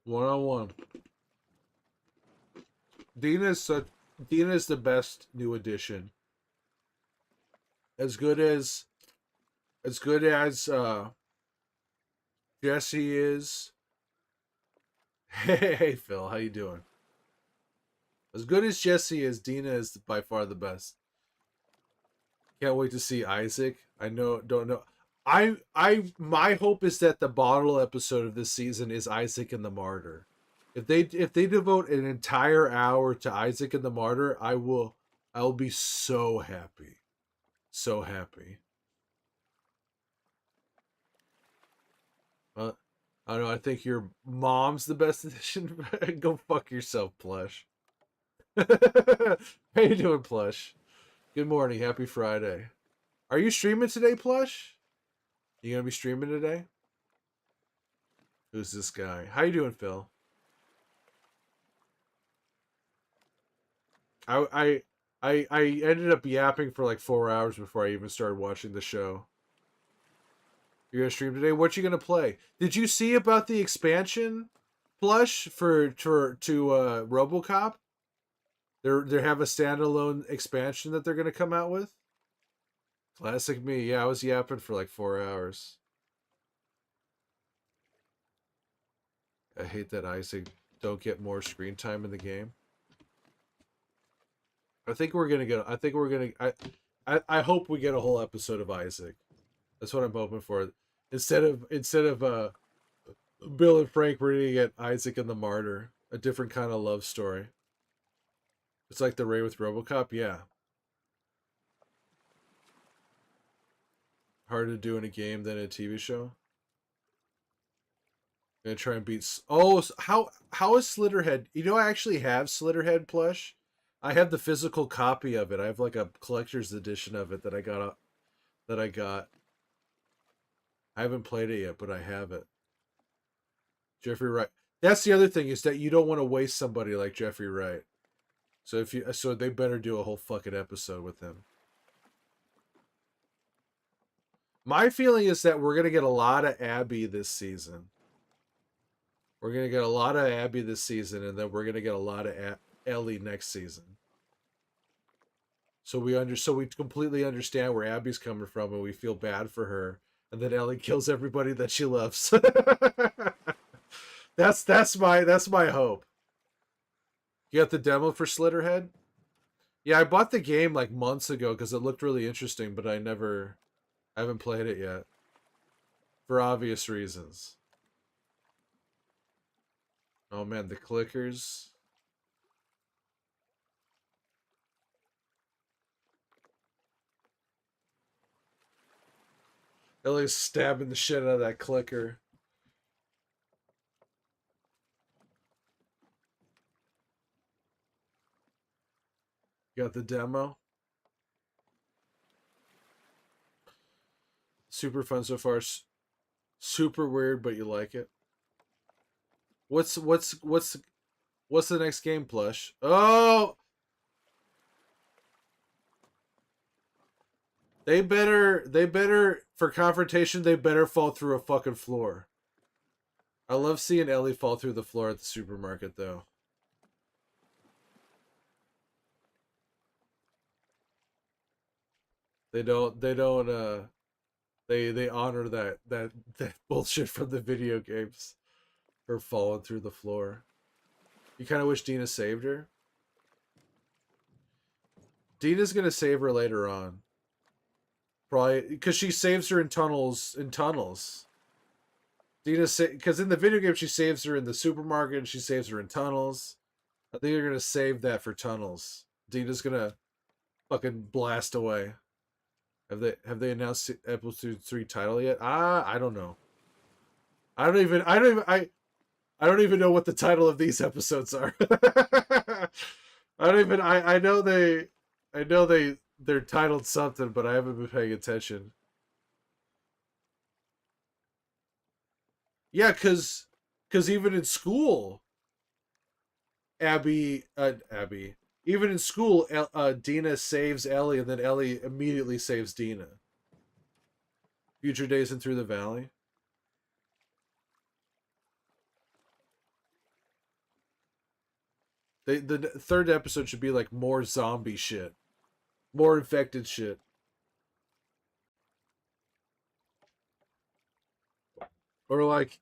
1-on-1. Dina is the best new addition. As good as Jesse is. Hey Phil, how you doing? As good as Jesse is, Dina is by far the best. Can't wait to see Isaac. I know, don't know. My hope is that the bottle episode of this season is Isaac and the Martyr. If they devote an entire hour to Isaac and the Martyr, I'll be so happy. So happy. Uh, I don't know, I think your mom's the best edition. Go fuck yourself, Plush. How you doing, Plush? Good morning, happy Friday. Are you streaming today, Plush? You gonna be streaming today? Who's this guy? How you doing, Phil? I I ended up yapping for like 4 hours before I even started watching the show. You're gonna stream today? What you gonna play? Did you see about the expansion Plush to RoboCop? They have a standalone expansion that they're gonna come out with. Classic me. Yeah, I was yapping for like 4 hours. I hate that Isaac don't get more screen time in the game. I think we're gonna get. I think we're gonna. I hope we get a whole episode of Isaac. That's what I'm hoping for. Instead of Bill and Frank, we're gonna get Isaac and the Martyr, a different kind of love story. It's like the Ray with RoboCop. Yeah, harder to do in a game than a TV show. Gonna try and beat. Oh, how is Slitterhead? You know, I actually have Slitterhead plush. I have the physical copy of it. I have like a collector's edition of it that I got. That I got. I haven't played it yet, but I have it. Jeffrey Wright. That's the other thing is that you don't want to waste somebody like Jeffrey Wright. So they better do a whole fucking episode with him. My feeling is that we're gonna get a lot of Abby this season. We're gonna get a lot of Abby this season, and then we're gonna get a lot of Ellie next season. So we completely understand where Abby's coming from, and we feel bad for her, and then Ellie kills everybody that she loves. that's my hope. You got the demo for Slitterhead? Yeah, I bought the game like months ago because it looked really interesting, but I haven't played it yet for obvious reasons. Oh man, the clickers. Ellie's stabbing the shit out of that clicker. Got the demo. Super fun so far. Super weird, but you like it. What's the next game, Plush? Oh, they better for confrontation. They better fall through a fucking floor. I love seeing Ellie fall through the floor at the supermarket, though. They honor that bullshit from the video games. Her falling through the floor. You kind of wish Dina saved her. Dina's gonna save her later on, probably because she saves her in tunnels. Because in the video game she saves her in the supermarket and she saves her in tunnels. I think they're gonna save that for tunnels. Dina's gonna fucking blast away. Have they announced episode 3 title yet? I don't know. I don't even know what the title of these episodes are. I know they're titled something, but I haven't been paying attention. Yeah, cuz even in school, Abby, even in school, Dina saves Ellie, and then Ellie immediately saves Dina. Future Days and Through the Valley. The third episode should be like more zombie shit, more infected shit, or like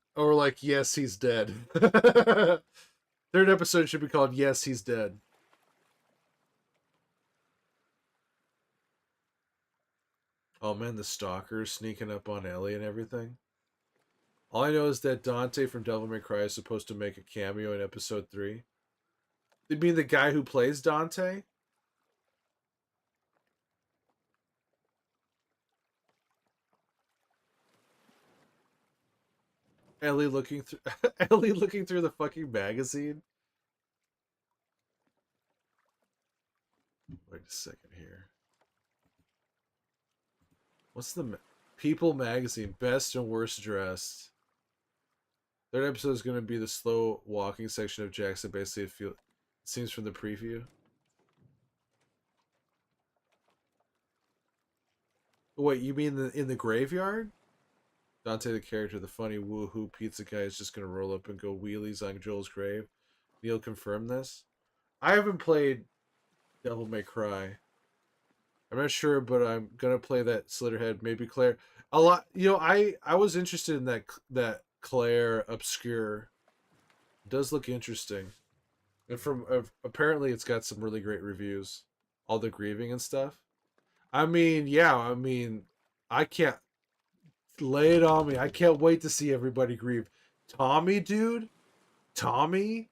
yes, he's dead. Third episode should be called Yes, He's Dead. Oh man, the stalkers sneaking up on Ellie and everything. All I know is that Dante from Devil May Cry is supposed to make a cameo in episode 3. You mean the guy who plays Dante? Ellie looking through Ellie looking through the fucking magazine. Wait a second here. What's the People magazine best and worst dressed? Third episode is going to be the slow walking section of Jackson. Basically, it seems from the preview. Wait, you mean in the graveyard? Dante, the character, the funny woohoo pizza guy, is just going to roll up and go wheelies on Joel's grave. Neil confirmed this. I haven't played Devil May Cry. I'm not sure, but I'm gonna play that Slitterhead. Maybe Claire. A lot. I was interested in that Claire Obscure. It does look interesting, and from apparently it's got some really great reviews. All the grieving and stuff. I mean, yeah. I mean, I can't lay it on me. I can't wait to see everybody grieve. Tommy, dude. Tommy.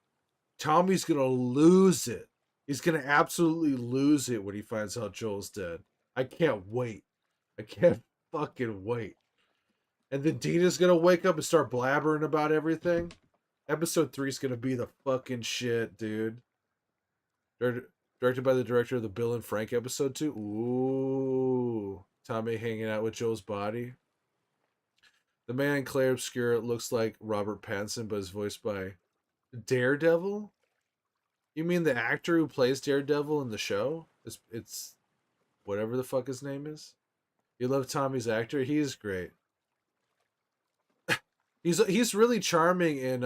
Tommy's gonna lose it. He's gonna absolutely lose it when he finds out Joel's dead. I can't wait. I can't fucking wait. And then Dina's gonna wake up and start blabbering about everything. Episode 3 is gonna be the fucking shit, dude. Directed by the director of the Bill and Frank episode 2. Ooh. Tommy hanging out with Joel's body. The man in Claire Obscure looks like Robert Pattinson, but is voiced by Daredevil? You mean the actor who plays Daredevil in the show? It's whatever the fuck his name is. You love Tommy's actor? He's great. He's really charming in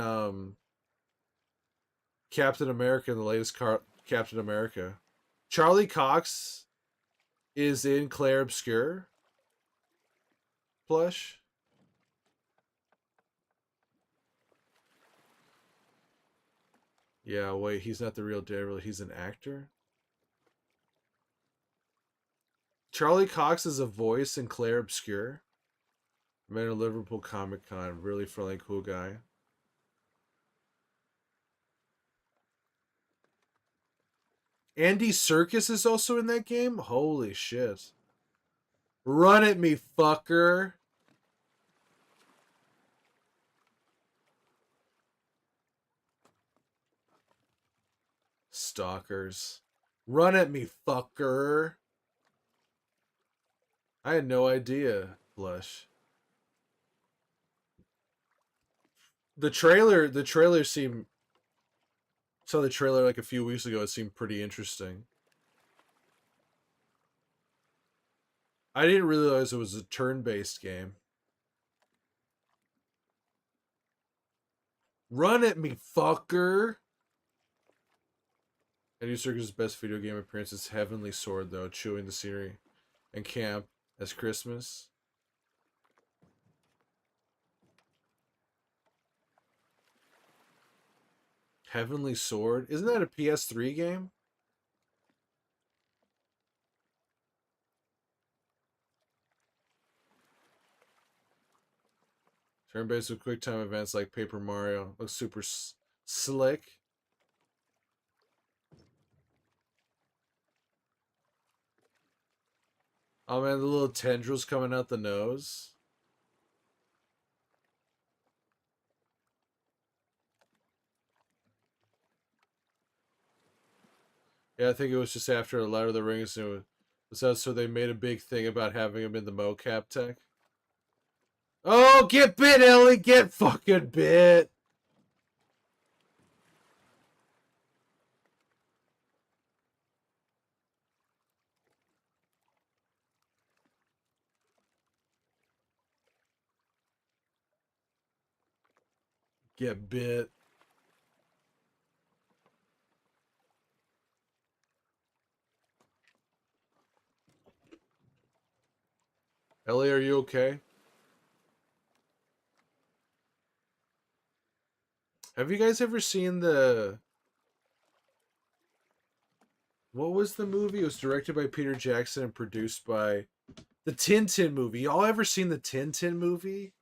Captain America, the latest Captain America. Charlie Cox is in Claire Obscure. Plush. Yeah, wait, he's not the real Daredevil. He's an actor. Charlie Cox is a voice in Claire Obscure. I met at Liverpool Comic Con. Really friendly, cool guy. Andy Serkis is also in that game? Holy shit. Run at me, fucker. Stalkers. Run at me, fucker. I had no idea, Blush. The trailer seemed saw the trailer like a few weeks ago. It seemed pretty interesting. I didn't realize it was a turn-based game. Run at me, fucker. Andy Serkis' best video game appearance is Heavenly Sword, though, chewing the scenery and camp as Christmas. Heavenly Sword? Isn't that a PS3 game? Turn-based with quick time events like Paper Mario. Looks super slick. Oh man, the little tendrils coming out the nose. Yeah, I think it was just after Lord of the Rings. It was that so they made a big thing about having him in the mocap tech. Oh, get bit, Ellie! Get fucking bit! Get bit. Ellie, are you okay? Have you guys ever seen the... What was the movie? It was directed by Peter Jackson and produced by... The Tintin movie. Y'all ever seen the Tintin movie?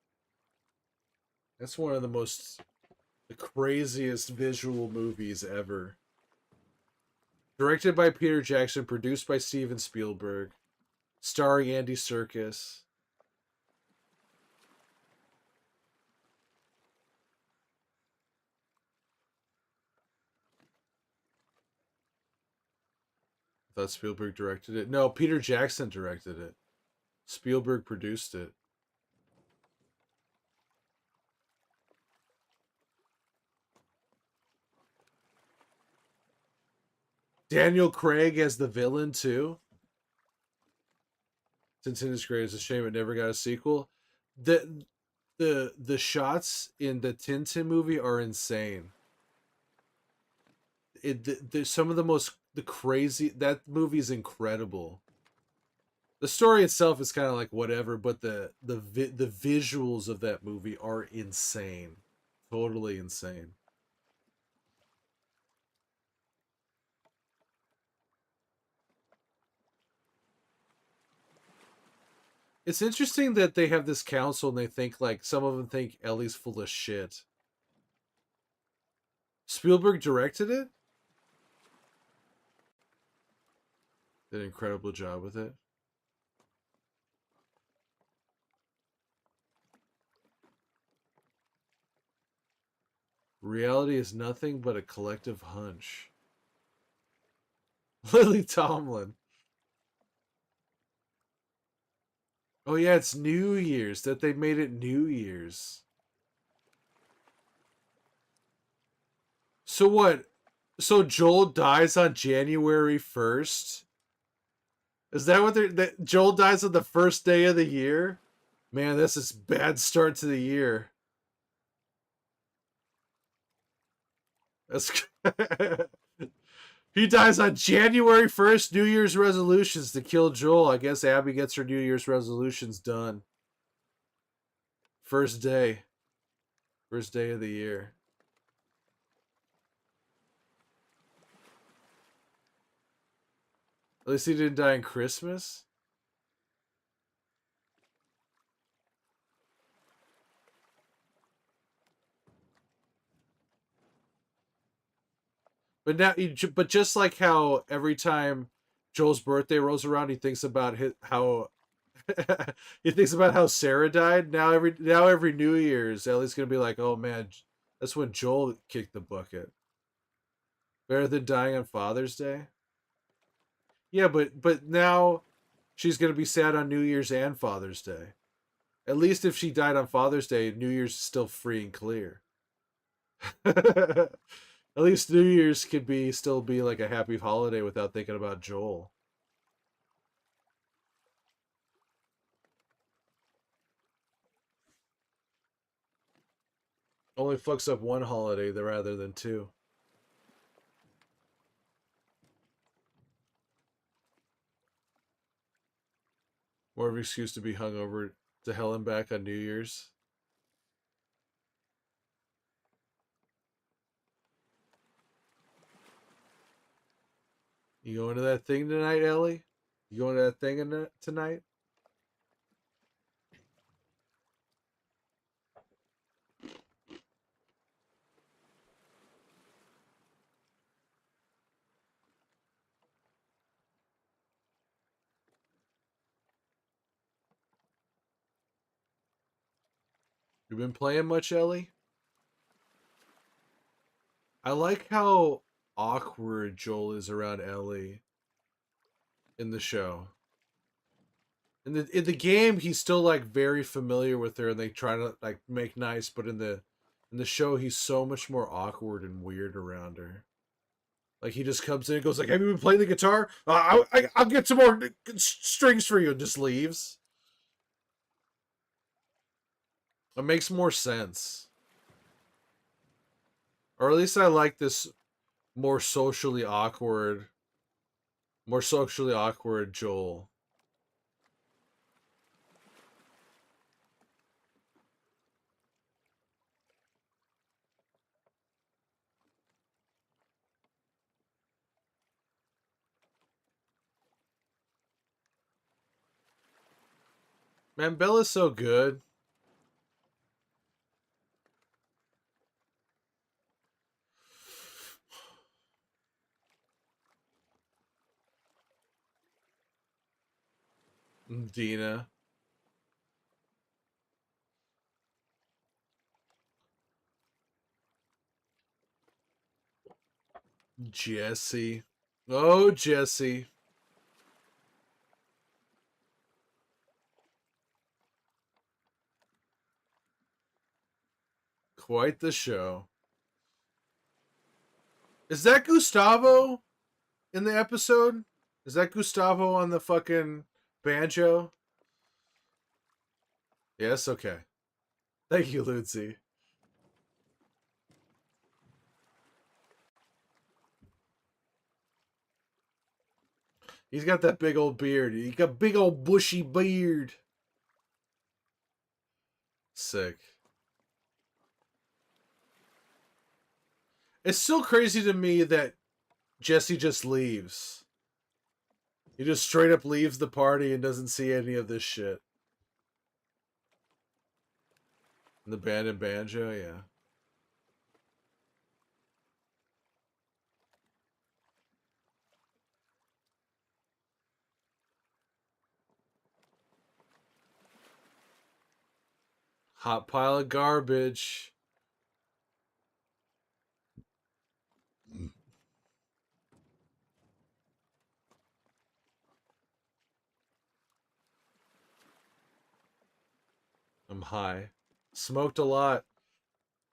That's one of the craziest visual movies ever. Directed by Peter Jackson, produced by Steven Spielberg, starring Andy Serkis. I thought Spielberg directed it. No, Peter Jackson directed it. Spielberg produced it. Daniel Craig as the villain too. Tintin is great. It's a shame it never got a sequel. The shots in the Tintin movie are insane. Some of the crazy, that movie is incredible. The story itself is kind of like whatever, but the visuals of that movie are insane, totally insane. It's interesting that they have this council and they think like some of them think Ellie's full of shit. Spielberg directed it. Did an incredible job with it. Reality is nothing but a collective hunch. Lily Tomlin. Oh yeah, it's New Year's. That they made it New Year's. So what? So Joel dies on January 1st? Is that what they're that Joel dies on the first day of the year? Man, this is bad start to the year. That's He dies on January 1st, New Year's resolutions to kill Joel. I guess Abby gets her New Year's resolutions done. First day. First day of the year. At least he didn't die on Christmas. But now, but just like how every time Joel's birthday rolls around, he thinks about how he thinks about how Sarah died. Now every New Year's, Ellie's gonna be like, "Oh man, that's when Joel kicked the bucket." Better than dying on Father's Day. Yeah, but now she's gonna be sad on New Year's and Father's Day. At least if she died on Father's Day, New Year's is still free and clear. At least New Year's could be still be like a happy holiday without thinking about Joel. Only fucks up one holiday rather than two. More of an excuse to be hungover to hell and back on New Year's. You going to that thing tonight, Ellie? You going to that thing tonight? You been playing much, Ellie? I like how awkward Joel is around Ellie in the show. In the game, he's still like very familiar with her, and they try to like make nice. But in the show, he's so much more awkward and weird around her. Like he just comes in and goes like, "Have you been playing the guitar? I'll get some more strings for you," and just leaves. It makes more sense, or at least I like this more socially awkward, more socially awkward Joel. Man, Bella's so good. Dina, Jesse. Oh, Jesse. Quite the show. Is that Gustavo in the episode? Is that Gustavo on the fucking banjo? Yes, okay. Thank you, Lucy. He's got that big old beard. He got big old bushy beard. Sick. It's still crazy to me that Jesse just leaves. He just straight up leaves the party and doesn't see any of this shit. And the band and banjo, yeah. Hot pile of garbage. I'm high. Smoked a lot.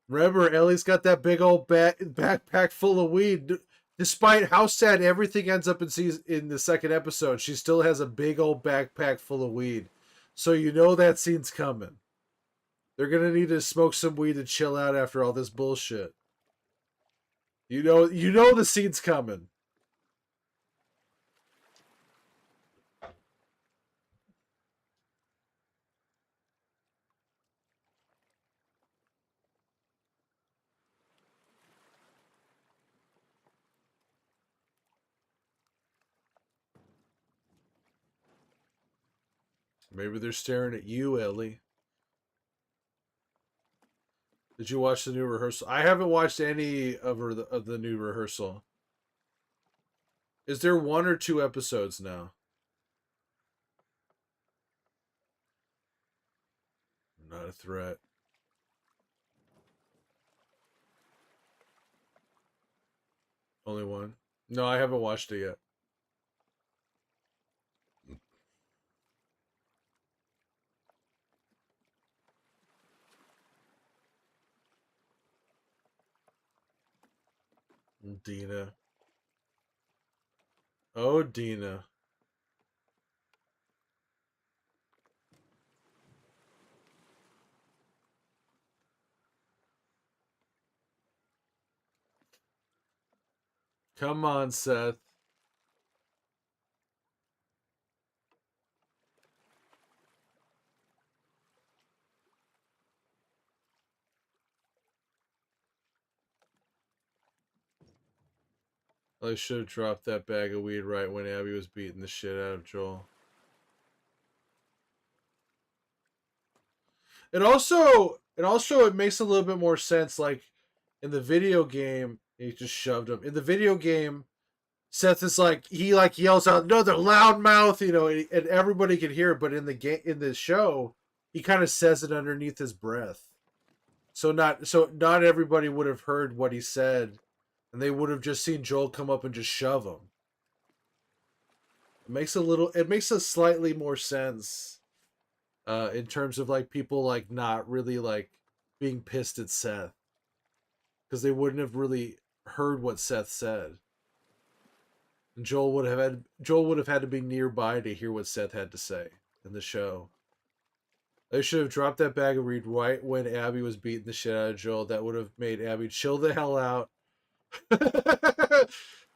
Remember, Ellie's got that big old backpack full of weed. Despite how sad everything ends up in the second episode, she still has a big old backpack full of weed. So you know that scene's coming. They're gonna need to smoke some weed and chill out after all this bullshit. You know the scene's coming. Maybe they're staring at you, Ellie. Did you watch the new rehearsal? I haven't watched any of the new rehearsal. Is there one or two episodes now? Not a threat. Only one. No, I haven't watched it yet. Dina. Oh, Dina. Come on, Seth. I should have dropped that bag of weed right when Abby was beating the shit out of Joel. It makes a little bit more sense. Like in the video game, he just shoved him. In the video game, Seth is like he like yells out another loud mouth, you know, and everybody can hear it. But in the show, he kind of says it underneath his breath. So not everybody would have heard what he said, and they would have just seen Joel come up and just shove him. It makes a slightly more sense in terms of like people like not really like being pissed at Seth because they wouldn't have really heard what Seth said. And Joel would have had to be nearby to hear what Seth had to say in the show. They should have dropped that bag of weed right when Abby was beating the shit out of Joel. That would have made Abby chill the hell out.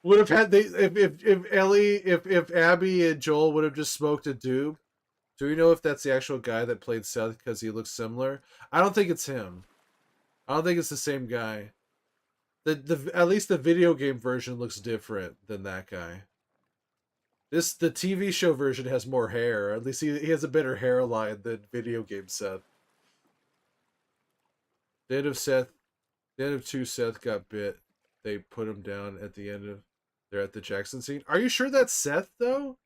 Would have had they if Abby and Joel would have just smoked a doob. Do we know if that's the actual guy that played Seth because he looks similar? I don't think it's him. I don't think it's the same guy. The at least the video game version looks different than that guy. The TV show version has more hair. At least he has a better hairline than video game Seth. The end of Seth, the end of two Seth got bit. They put him down at the end of. They're at the Jackson scene. Are you sure that's Seth though?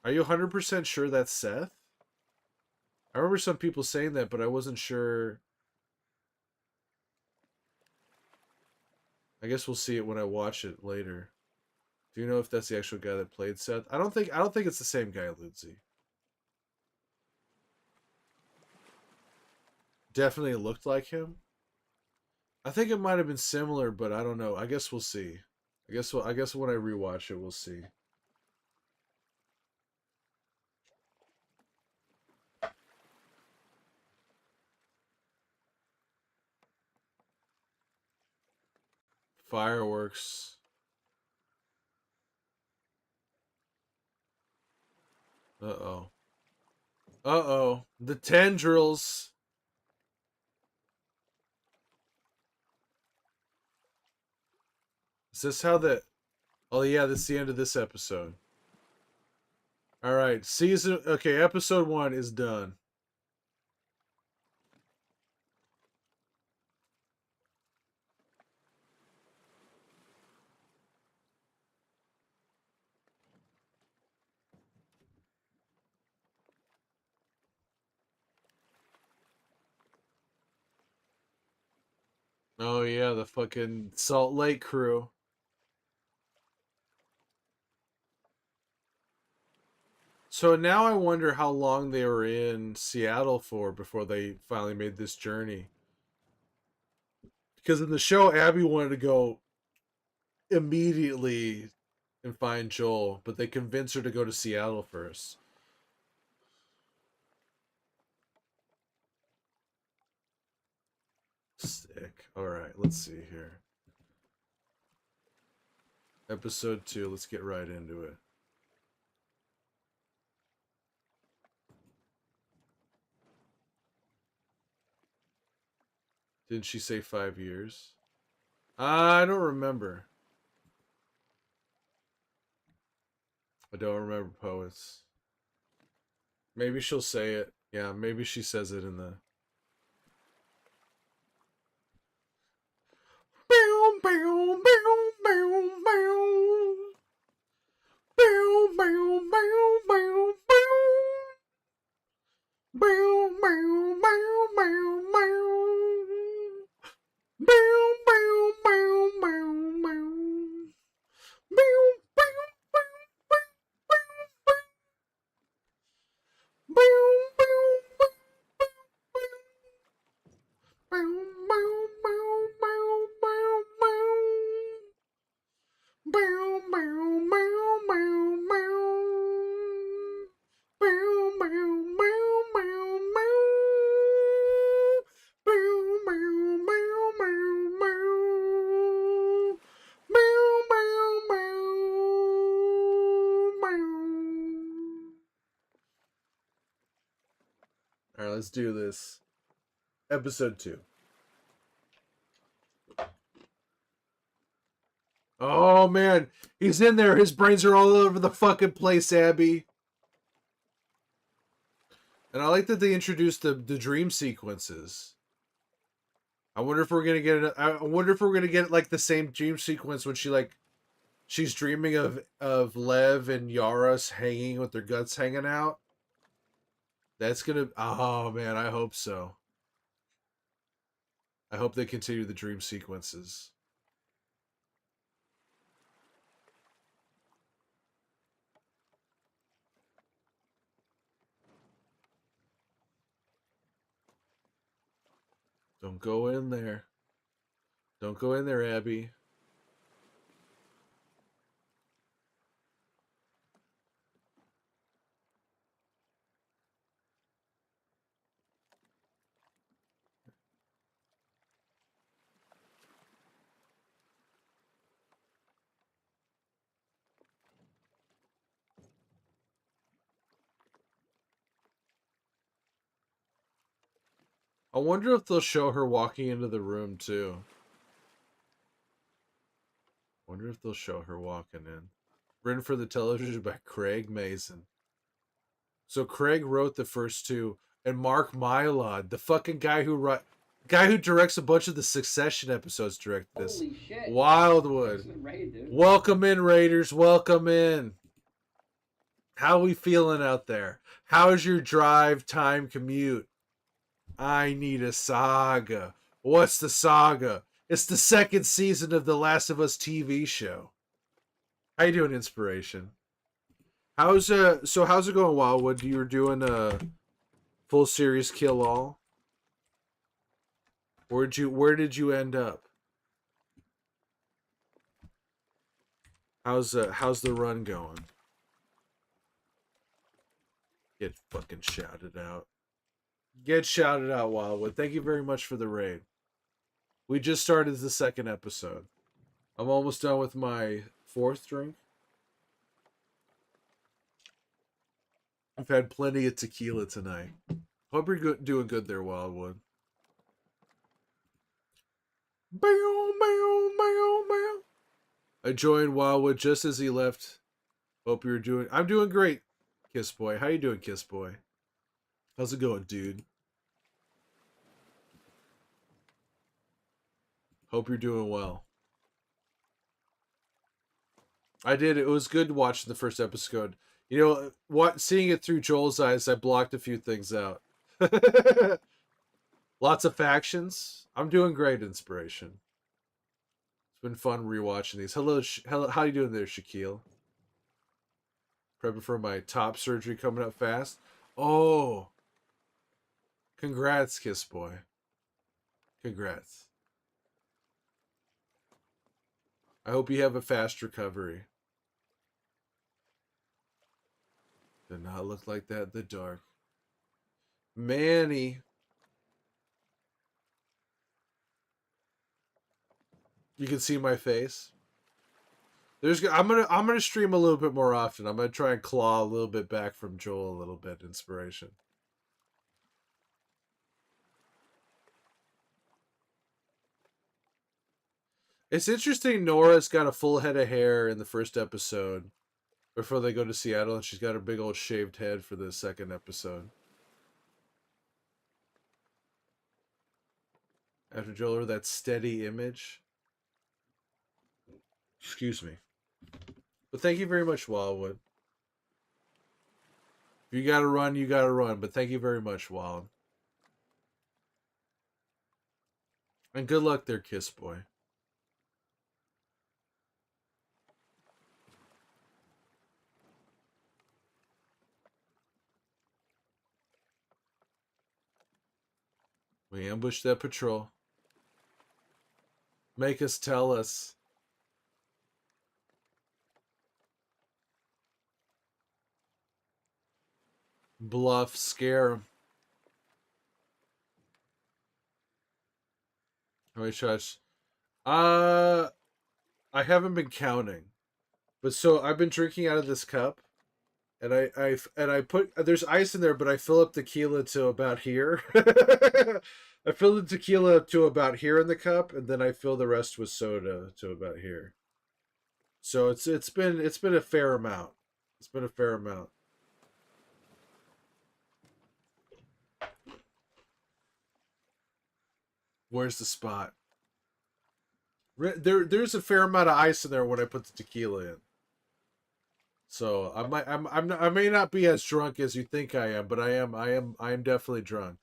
Are you 100% sure that's Seth? I remember some people saying that, but I wasn't sure. I guess we'll see it when I watch it later. Do you know if that's the actual guy that played Seth? I don't think it's the same guy, Lindsay. Definitely looked like him. I think it might have been similar, but I don't know. I guess we'll see. I guess when I rewatch it, we'll see. Fireworks. Uh-oh. Uh-oh. The tendrils. Is this how the... Oh, yeah, this is the end of this episode. Alright, season... Okay, episode 1 is done. Oh, yeah, the fucking Salt Lake crew. So now I wonder how long they were in Seattle for before they finally made this journey. Because in the show, Abby wanted to go immediately and find Joel, but they convinced her to go to Seattle first. Sick. Alright, let's see here. Episode 2, let's get right into it. Didn't she say 5 years? I don't remember. I don't remember poets. Maybe she'll say it. Yeah, maybe she says it in the. let's do this. Episode 2. Oh man, he's in there. His brains are all over the fucking place, Abby. And I like that they introduced the dream sequences. I wonder if we're gonna get. I wonder if we're gonna get like the same dream sequence when she's dreaming of Lev and Yaros hanging with their guts hanging out. That's gonna. Oh man, I hope so. I hope they continue the dream sequences. Don't go in there. Don't go in there, Abby. I wonder if they'll show her walking into the room too. Wonder if they'll show her walking in. Written for the television by Craig Mazin. So Craig wrote the first two, and Mark Mylod, the fucking guy who directs a bunch of the Succession episodes, directed this. Holy shit. Wildwood. Raid, dude. Welcome in, Raiders. Welcome in. How we feeling out there? How's your drive time commute? I need a saga. What's the saga? It's the second season of the Last of Us TV show. How you doing, Inspiration? How's it going, Wildwood? You were doing a full series kill all? Where did you end up? How's the run going? Get fucking shouted out. Get shouted out, Wildwood. Thank you very much for the raid. We just started the second episode. I'm almost done with my fourth drink. I've had plenty of tequila tonight. Hope you're doing good there, Wildwood. I joined Wildwood just as he left. Hope you're doing. I'm doing great, Kiss Boy. How you doing, Kiss Boy? How's it going, dude? Hope you're doing well. I did. It was good watching the first episode. You know, seeing it through Joel's eyes, I blocked a few things out. Lots of factions. I'm doing great, Inspiration. It's been fun rewatching these. Hello, how you doing there, Shaquille? Prepping for my top surgery coming up fast. Oh, congrats, Kiss Boy. Congrats. I hope you have a fast recovery. Did not look like that in the dark. Manny. You can see my face. I'm gonna stream a little bit more often. I'm gonna try and claw a little bit back from Joel a little bit. Inspiration. It's interesting. Nora's got a full head of hair in the first episode before they go to Seattle, and she's got her big old shaved head for the second episode. After Joel, that steady image. Excuse me. But thank you very much, Wildwood. If you gotta run, you gotta run. But thank you very much, Wild. And good luck there, Kiss Boy. We ambushed that patrol. Make us tell us. Bluff, scare him. How many shots? I haven't been counting. But so I've been drinking out of this cup. and I put there's ice in there, but I fill up tequila to about here. I fill the tequila to about here in the cup, and then I fill the rest with soda to about here. So it's been a fair amount. It's been a fair amount. Where's the spot? There's a fair amount of ice in there when I put the tequila in. So I may not be as drunk as you think I am, but I am definitely drunk.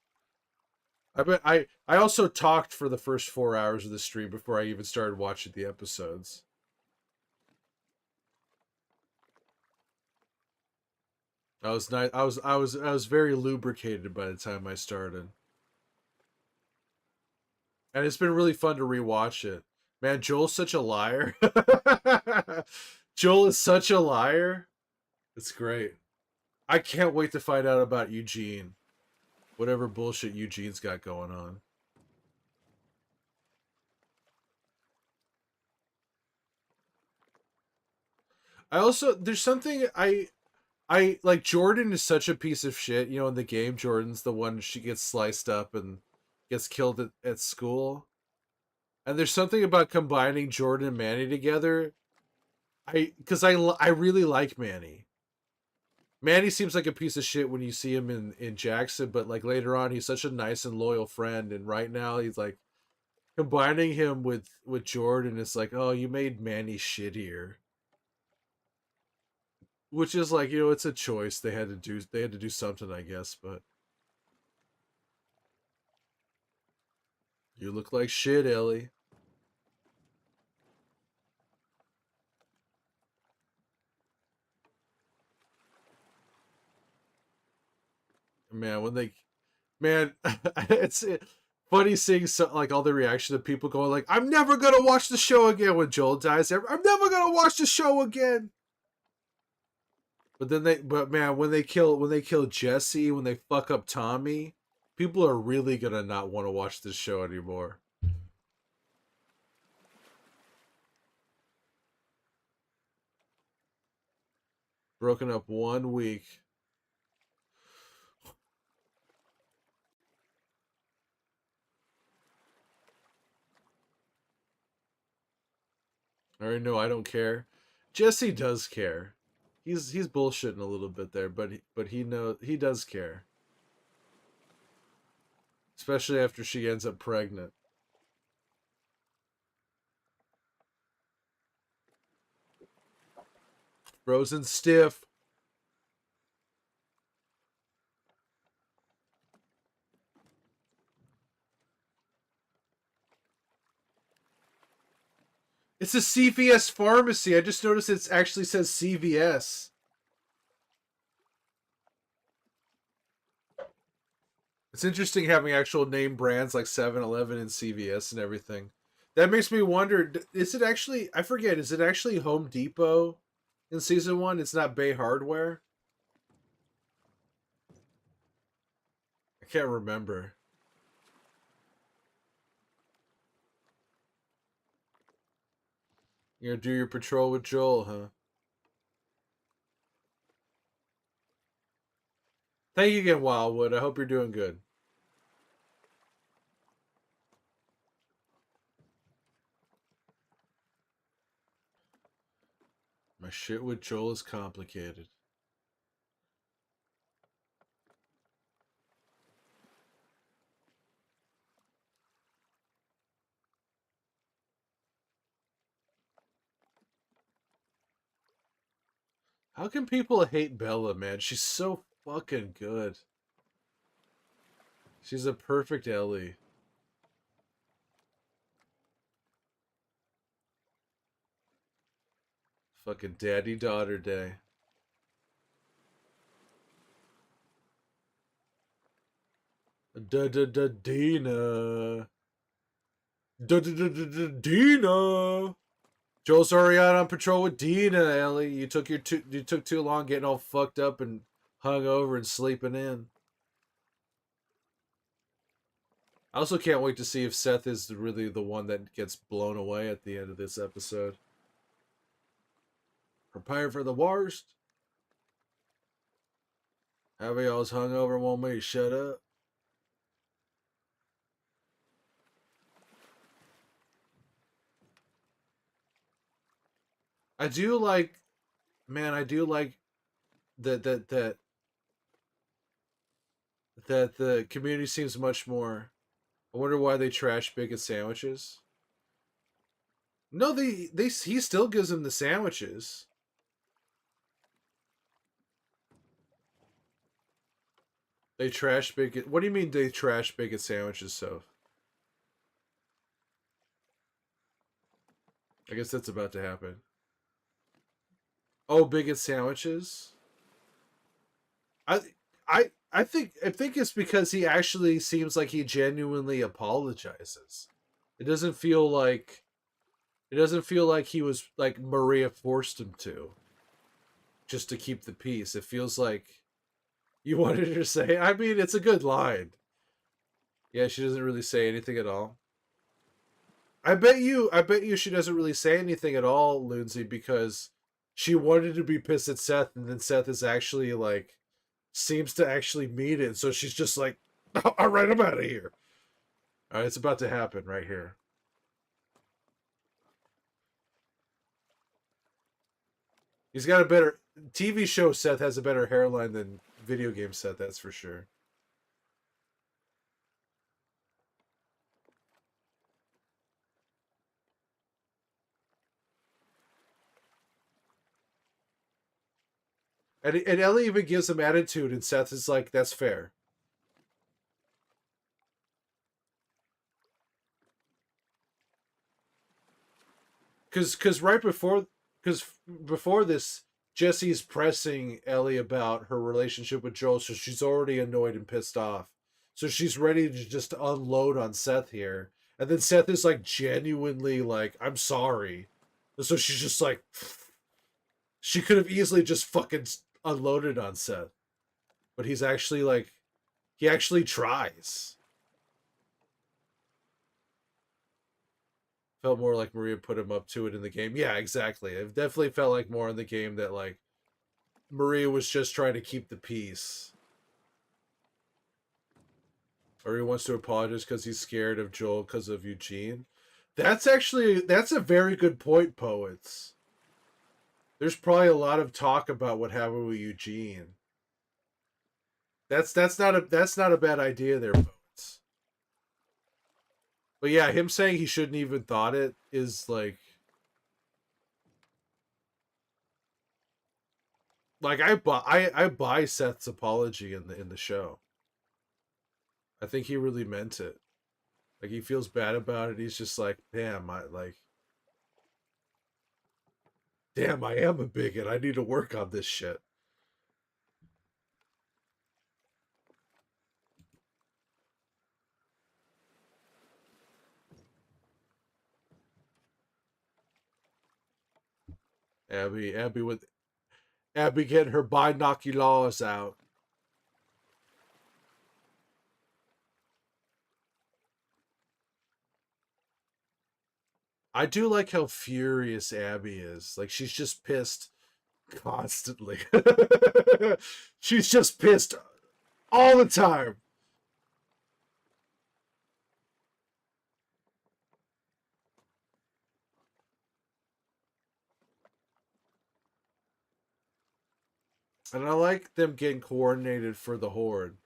I also talked for the first 4 hours of the stream before I even started watching the episodes. I was nice. I was very lubricated by the time I started, and it's been really fun to rewatch it. Man, Joel's such a liar. Joel is such a liar. It's great. I can't wait to find out about Eugene. Whatever bullshit Eugene's got going on. I also there's something I like Jordan is such a piece of shit. You know, in the game, Jordan's the one she gets sliced up and gets killed at school. And there's something about combining Jordan and Manny together. I really like Manny. Manny seems like a piece of shit when you see him in Jackson, but like later on, he's such a nice and loyal friend. And right now, he's like combining him with Jordan. It's like, oh, you made Manny shittier, which is like, it's a choice they had to do. They had to do something, I guess. But you look like shit, Ellie. Man, man, it's funny seeing like all the reaction of people going like, "I'm never gonna watch the show again." When Joel dies, I'm never gonna watch the show again. But man, when they kill Jesse, when they fuck up Tommy, people are really gonna not want to watch this show anymore. Broken up 1 week. I already know I don't care. Jesse does care. He's bullshitting a little bit there, but he does care, especially after she ends up pregnant. Frozen stiff. It's a CVS pharmacy. I just noticed it actually says CVS. It's interesting having actual name brands like 7-Eleven and CVS and everything. That makes me wonder, is it actually, I forget, is it actually Home Depot in season 1? It's not Bay Hardware? I can't remember. You're gonna do your patrol with Joel, huh? Thank you again, Wildwood. I hope you're doing good. My shit with Joel is complicated. How can people hate Bella, man? She's so fucking good. She's a perfect Ellie. Fucking daddy daughter day. Da da da Dina. Da da da da Dina. Joel's already out on patrol with Dina, Ellie. You took too long getting all fucked up and hung over and sleeping in. I also can't wait to see if Seth is really the one that gets blown away at the end of this episode. Prepare for the worst. Abby always hungover, won't make you shut up. I do like, man, I do like that the community seems much more. I wonder why they trash bacon sandwiches. No, they he still gives them the sandwiches. They trash bacon. What do you mean they trash bacon sandwiches? So I guess that's about to happen. Oh, bacon sandwiches. I I think it's because he actually seems like he genuinely apologizes. It doesn't feel like it doesn't feel like he was like Maria forced him to just to keep the peace. It feels like you wanted her to say. I mean, it's a good line. Yeah, she doesn't really say anything at all. I bet you she doesn't really say anything at all, Lindsay, because she wanted to be pissed at Seth, and then Seth is actually like seems to actually mean it. So she's just like, all right, I'm out of here. All right, it's about to happen right here. He's got a better TV show. Seth has a better hairline than video game Seth. That's for sure. And Ellie even gives him attitude, and Seth is like, "That's fair." Because right before because before this, Jesse's pressing Ellie about her relationship with Joel, so she's already annoyed and pissed off. So she's ready to just unload on Seth here, and then Seth is like genuinely like, "I'm sorry," and so she's just like, she could have easily just fucking unloaded on Seth, but he's actually like, he actually tries. Felt more like Maria put him up to it in the game. Yeah, exactly. It definitely felt like more in the game that like Maria was just trying to keep the peace. Or he wants to apologize because he's scared of Joel because of Eugene. That's a very good point, poets. There's probably a lot of talk about what happened with Eugene. That's not a bad idea there, poets. But yeah, him saying he shouldn't even thought it is like I buy Seth's apology in the show. I think he really meant it. Like he feels bad about it. He's just like, damn, I am a bigot. I need to work on this shit. Abby getting her binoculars out. I do like how furious Abby is. Like she's just pissed constantly. She's just pissed all the time. And I like them getting coordinated for the horde.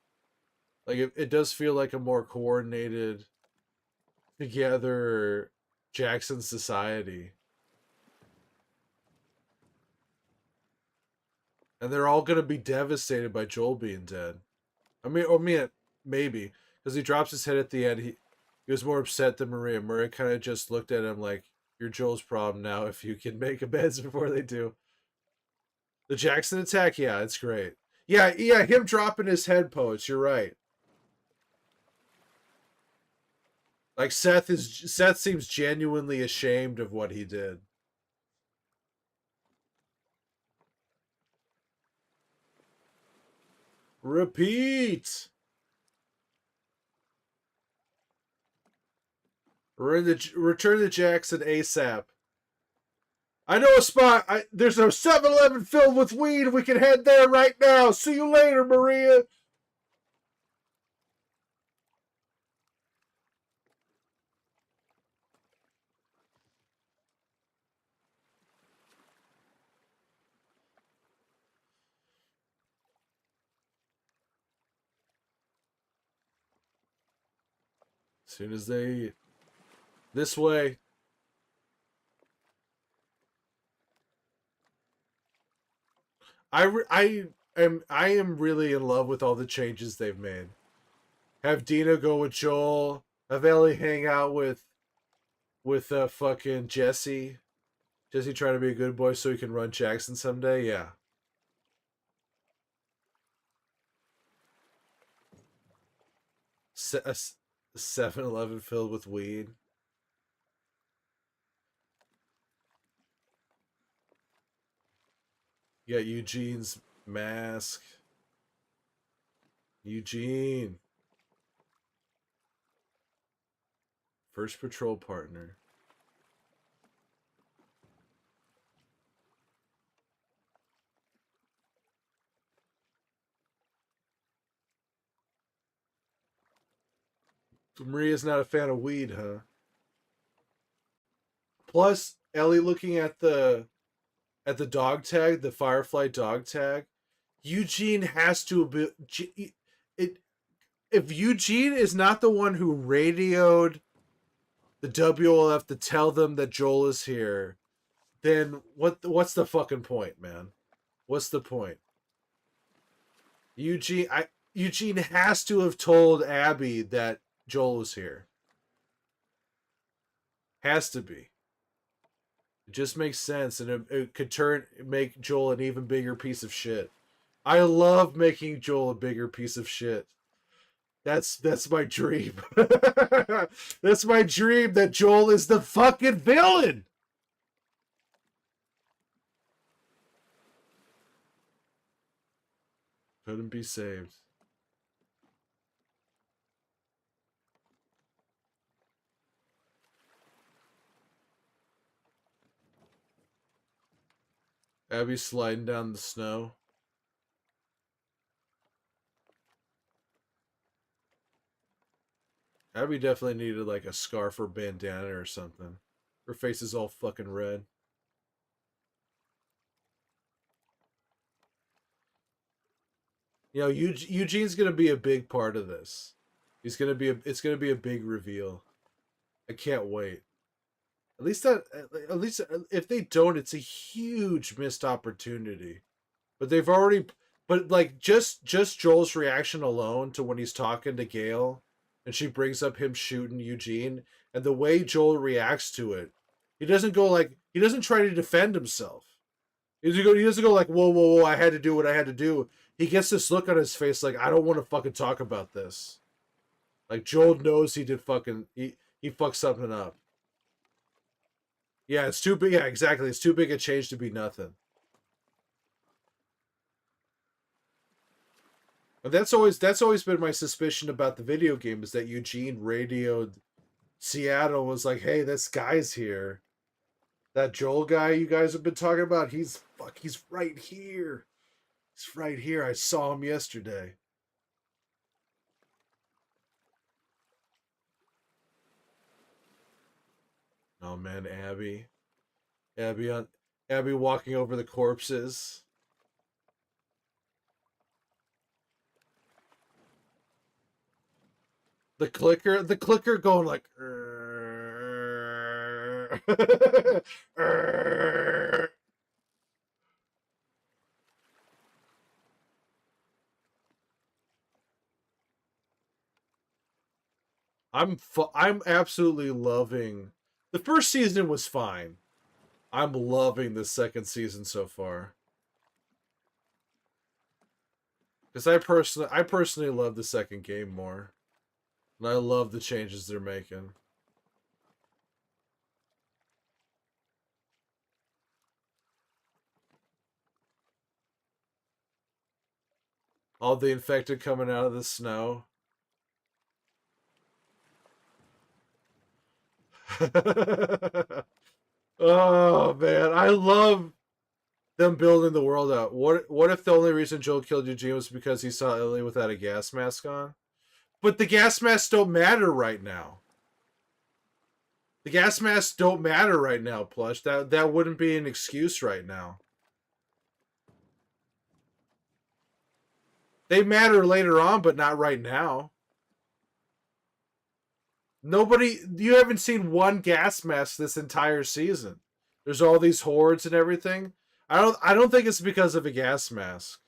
Like it does feel like a more coordinated together Jackson society. And they're all gonna be devastated by Joel being dead. Maybe because he drops his head at the end. He was more upset than Maria. Maria kind of just looked at him like, "You're Joel's problem now. If you can make amends before they do." The Jackson attack, yeah, it's great. Yeah, yeah, him dropping his head, poets. You're right. Like Seth seems genuinely ashamed of what he did. Repeat. Return to Jackson ASAP. I know a spot. There's a 7-Eleven filled with weed. We can head there right now. See you later, Maria. As soon as they... This way. I am really in love with all the changes they've made. Have Dina go with Joel. Have Ellie hang out with fucking Jesse. Jesse trying to be a good boy so he can run Jackson someday. Yeah. 7-Eleven filled with weed. You got Eugene's mask. Eugene. First patrol partner. Maria's not a fan of weed, huh? Plus, Ellie looking at the dog tag, the Firefly dog tag. Eugene has to be it. If Eugene is not the one who radioed the WLF to tell them that Joel is here, then what's the fucking point, man? What's the point? Eugene has to have told Abby that Joel is here. Has to be. It just makes sense, and it could make Joel an even bigger piece of shit. I love making Joel a bigger piece of shit. That's my dream. That's my dream, that Joel is the fucking villain. Couldn't be saved. Abby sliding down the snow. Abby definitely needed like a scarf or bandana or something. Her face is all fucking red. You know, Eugene's gonna be a big part of this. It's gonna be a big reveal. I can't wait. At least if they don't, it's a huge missed opportunity. But they've already, but like just Joel's reaction alone to when he's talking to Gail, and she brings up him shooting Eugene, and the way Joel reacts to it, he doesn't try to defend himself. He doesn't go like, whoa, whoa, whoa, I had to do what I had to do. He gets this look on his face like, I don't want to fucking talk about this. Like Joel knows he fucked something up. Yeah, it's too big. Yeah, exactly. It's too big a change to be nothing. And that's always been my suspicion about the video game, is that Eugene radioed Seattle, was like, "Hey, this guy's here. That Joel guy you guys have been talking about, he's right here. He's right here. I saw him yesterday." Oh man, Abby on Abby walking over the corpses. The clicker going like I'm absolutely loving. The first season was fine. I'm loving the second season so far. Because I personally love the second game more. And I love the changes they're making. All the infected coming out of the snow. Oh man, I love them building the world out. What if the only reason Joel killed Eugene was because he saw Ellie without a gas mask on? But the gas masks don't matter right now. The gas masks don't matter right now, Plush. That wouldn't be an excuse right now. They matter later on, but not right now. Nobody, you haven't seen one gas mask this entire season. There's all these hordes and everything. I don't think it's because of a gas mask.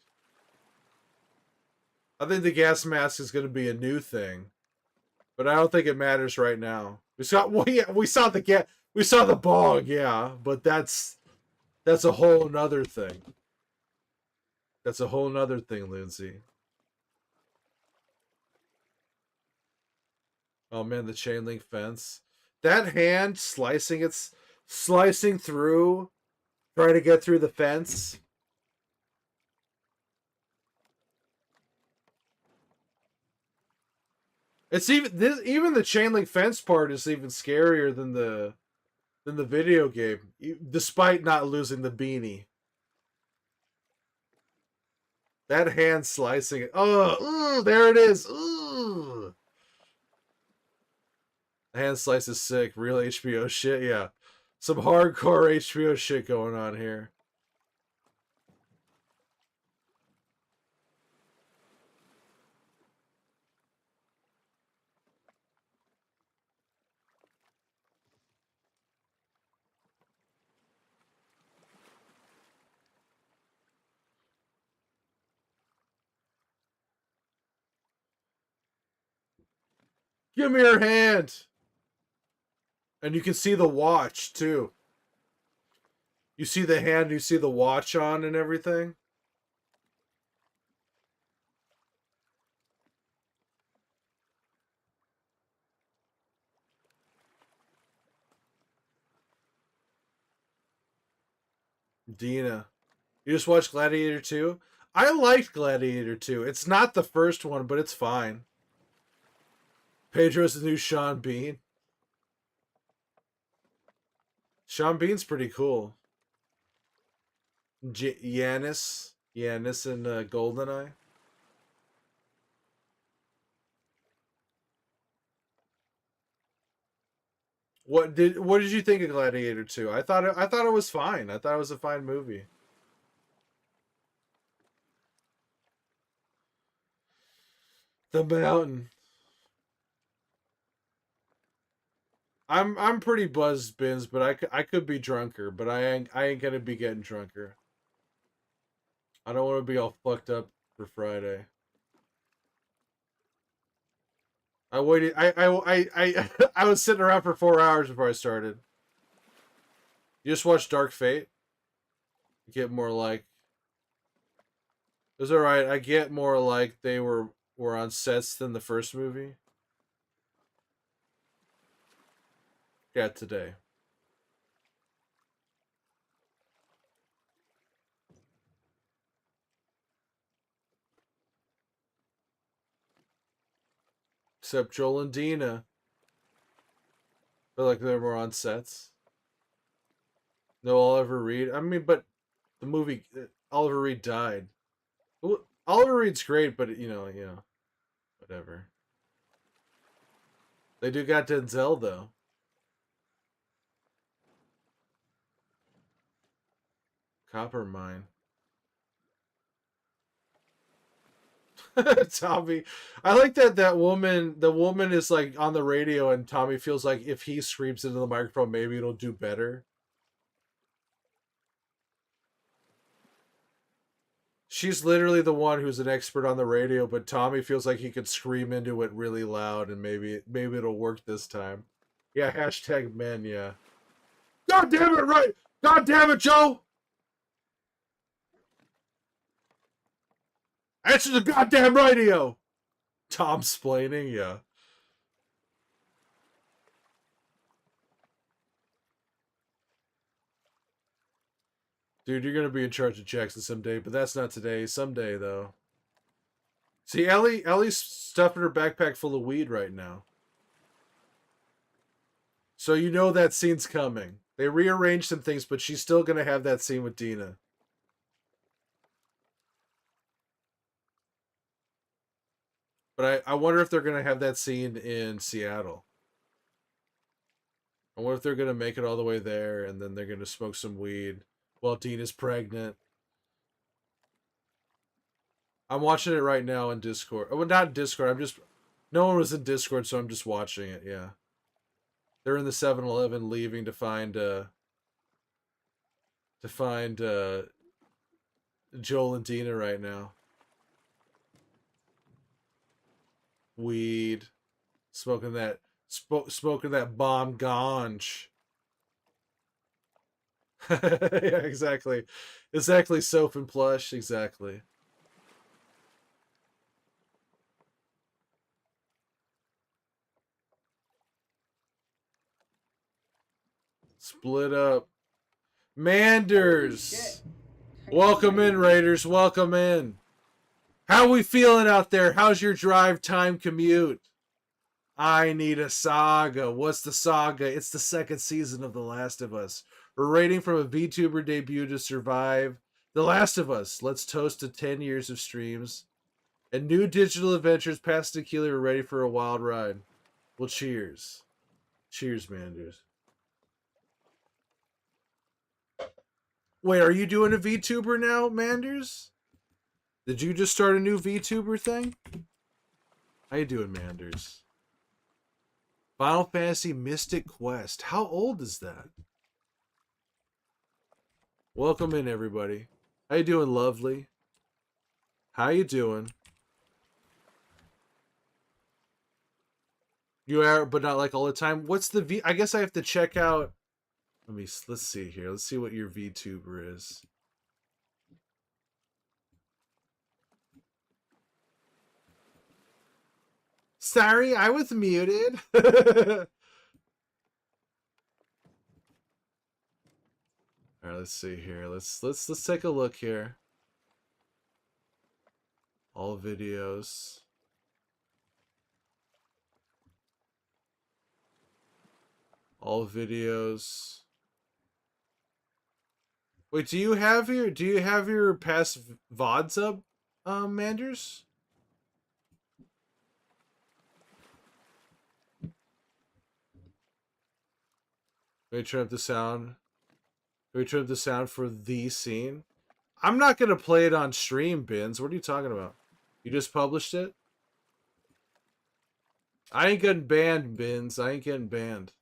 I think the gas mask is going to be a new thing, but I don't think it matters right now. We saw the bog, yeah, but that's a whole nother thing. That's a whole nother thing, Lindsay. Oh man, the chain link fence. That hand slicing through, trying to get through the fence. It's even the chain link fence part is even scarier than the video game, despite not losing the beanie. That hand slicing it. Oh, there it is. Ooh. The hand slice is sick. Real HBO shit. Yeah, some hardcore HBO shit going on here. Give me your hand. And you can see the watch too. You see the hand, you see the watch on and everything. Dina. You just watched Gladiator 2? I liked Gladiator 2. It's not the first one, but it's fine. Pedro's the new Sean Bean. Sean Bean's pretty cool. Yanis. Yanis and Goldeneye. What did you think of Gladiator 2? I thought it was fine. I thought it was a fine movie. The Mountain. I'm pretty buzzed, Bins, but I could be drunker, but I ain't gonna be getting drunker. I don't want to be all fucked up for Friday. I waited. I was sitting around for 4 hours before I started. You just watched Dark Fate. You get more like. It was alright. I get more like they were on sets than the first movie. Yeah, today. Except Joel and Dina. Feel like they were on sets. No Oliver Reed. I mean, but the movie Oliver Reed died. Oliver Reed's great, but whatever. They do got Denzel though. Copper Mine. Tommy, I like that woman. The woman is like on the radio, and Tommy feels like if he screams into the microphone, maybe it'll do better. She's literally the one who's an expert on the radio, but Tommy feels like he could scream into it really loud, and maybe it'll work this time. Yeah, hashtag men. Yeah. God damn it! Right. God damn it, Joe. Answer the goddamn radio. Tom splaining. Yeah. Dude, you're gonna be in charge of Jackson someday, but that's not today. Someday, though. See, Ellie's stuffing her backpack full of weed right now. So you know that scene's coming. They rearranged some things, but she's still gonna have that scene with Dina. But I wonder if they're gonna have that scene in Seattle. I wonder if they're gonna make it all the way there and then they're gonna smoke some weed while Dina's pregnant. I'm watching it right now in Discord. Well, not Discord. No one was in Discord, so I'm just watching it. Yeah, they're in the 7-Eleven leaving to find Joel and Dina right now. Weed, smoking that bomb ganj. Yeah, exactly. Soap and plush, exactly. Split up. Manders. Welcome in, Raiders. Welcome in. How we feeling out there? How's your drive time commute? I need a saga. What's the saga? It's the second season of The Last of Us. We're rating from a VTuber debut to survive The Last of Us. Let's toast to 10 years of streams and new digital adventures past Tequila. We're ready for a wild ride. Well, cheers. Cheers, Manders. Wait, are you doing a VTuber now, Manders? Did you just start a new VTuber thing? How you doing, Manders? Final Fantasy Mystic Quest. How old is that? Welcome in, everybody. How you doing, lovely? How you doing? You are, but not like all the time. What's the V? I guess I have to check out. Let's see here. Let's see what your VTuber is. Sorry, I was muted. All right, let's see here. Let's take a look here. All videos. All videos. Wait, do you have your past VODs up, Manders? Let me turn up the sound. Let me turn up the sound for the scene. I'm not gonna play it on stream, Bins. What are you talking about? You just published it? I ain't getting banned, Bins. I ain't getting banned.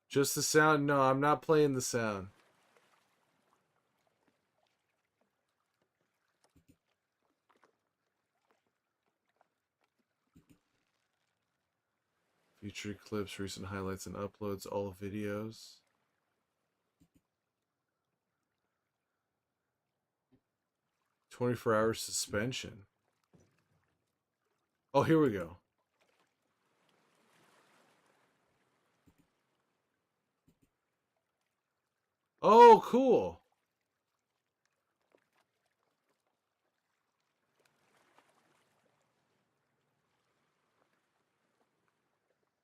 Just the sound? No, I'm not playing the sound. Featured clips, recent highlights and uploads, all videos. "24-hour suspension." Oh, here we go. Oh, cool.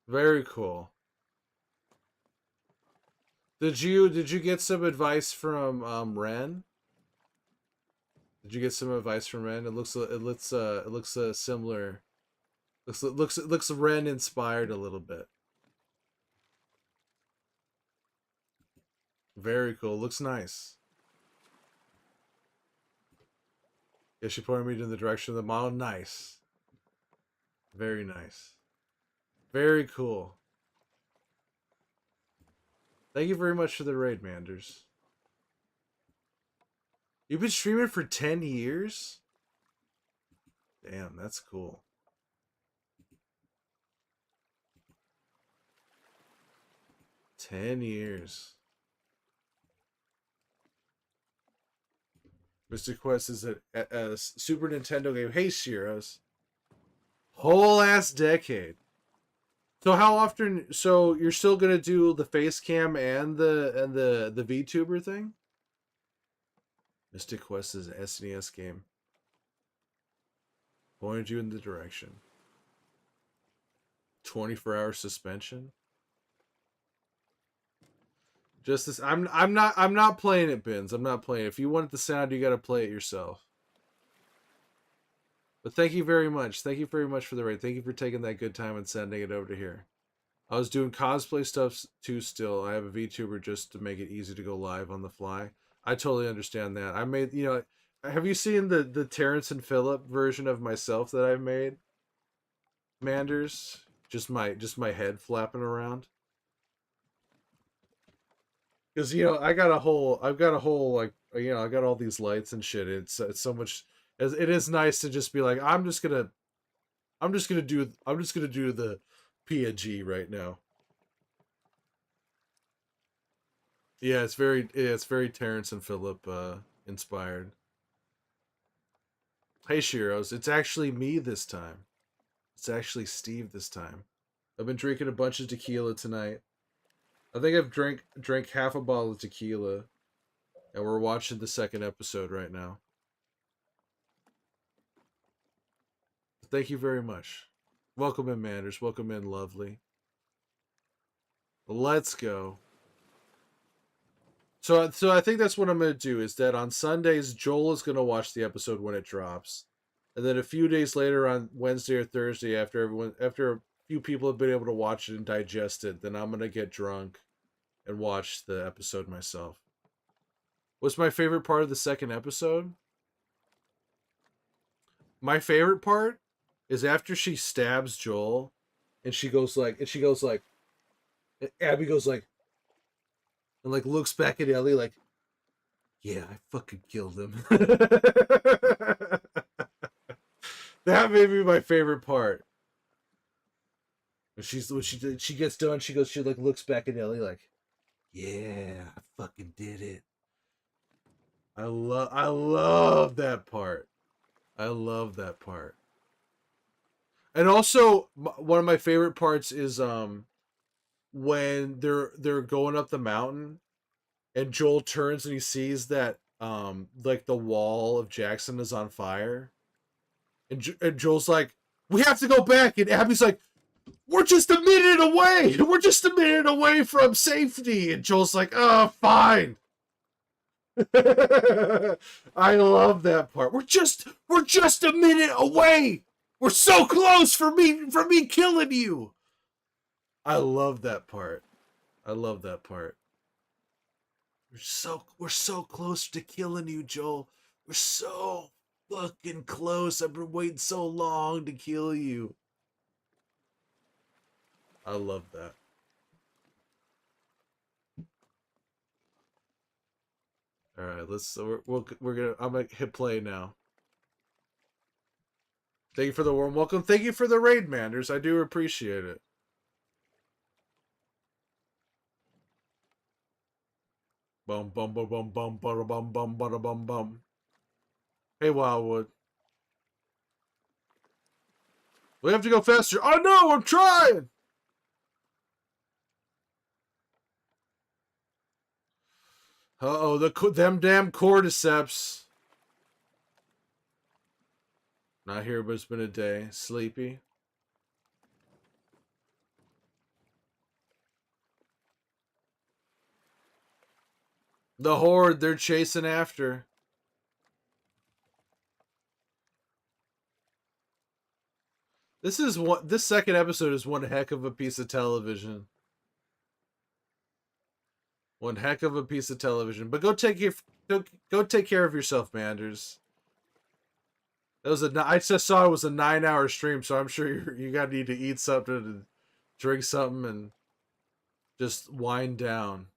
Very cool. Did you get some advice from Ren? Did you get some advice from Ren? It looks similar. Looks Ren inspired a little bit. Very cool. Looks nice. Yeah, she pointed me in the direction of the model. Nice. Very nice. Very cool. Thank you very much for the raid, Manders. You've been streaming for 10 years? Damn, that's cool. 10 years. Mr. Quest is a Super Nintendo game. Hey, Shiros. Whole ass decade. So how often? So you're still gonna do the face cam and the VTuber thing? Mystic Quest is an SNES game. Pointed you in the direction. 24-hour suspension. Just this. I'm not playing it, Bins. I'm not playing it. If you want the sound, you got to play it yourself. But thank you very much. Thank you very much for the raid. Thank you for taking that good time and sending it over to here. I was doing cosplay stuff too still. I have a VTuber just to make it easy to go live on the fly. I totally understand that. I made, have you seen the Terrence and Phillip version of myself that I've made? Manders? Just my head flapping around. Because I've got a whole like I got all these lights and shit. It's so much. It is nice to just be like I'm just gonna do the PNG right now. Yeah, it's very Terrence and Phillip inspired. Hey Shiros, it's actually me this time. It's actually Steve this time. I've been drinking a bunch of tequila tonight. I think I've drank half a bottle of tequila, and we're watching the second episode right now. Thank you very much. Welcome in, Manders. Welcome in, lovely. Let's go. So I think that's what I'm gonna do. Is that on Sundays, Joel is gonna watch the episode when it drops, and then a few days later on Wednesday or Thursday, after a few people have been able to watch it and digest it, then I'm gonna get drunk and watch the episode myself. What's my favorite part of the second episode? My favorite part is after she stabs Joel, and Abby goes like, and like looks back at Ellie like, yeah, I fucking killed him. That may be my favorite part. When she gets done, she like looks back at Ellie like, yeah, I fucking did it. I love that part. I love that part. And also one of my favorite parts is when they're going up the mountain and Joel turns and he sees that like the wall of Jackson is on fire, and Joel's like, we have to go back, and Abby's like, we're just a minute away, we're just a minute away from safety, and Joel's like, oh, fine. I love that part. We're just a minute away, we're so close for me killing you. I love that part. I love that part. We're so close to killing you, Joel. We're so fucking close. I've been waiting so long to kill you. I love that. All right, we're gonna. I'm gonna hit play now. Thank you for the warm welcome. Thank you for the raid, Manders. I do appreciate it. Bum bum bum bum bum bum bum bum bum bum bum. Hey, Wildwood. We have to go faster. Oh no, I'm trying. Uh-oh, them damn cordyceps. Not here, but it's been a day. Sleepy. The horde they're chasing after. This second episode is one heck of a piece of television. One heck of a piece of television. But go take care of yourself, Manders. I just saw it was a 9-hour stream, so I'm sure you gotta need to eat something and drink something and just wind down.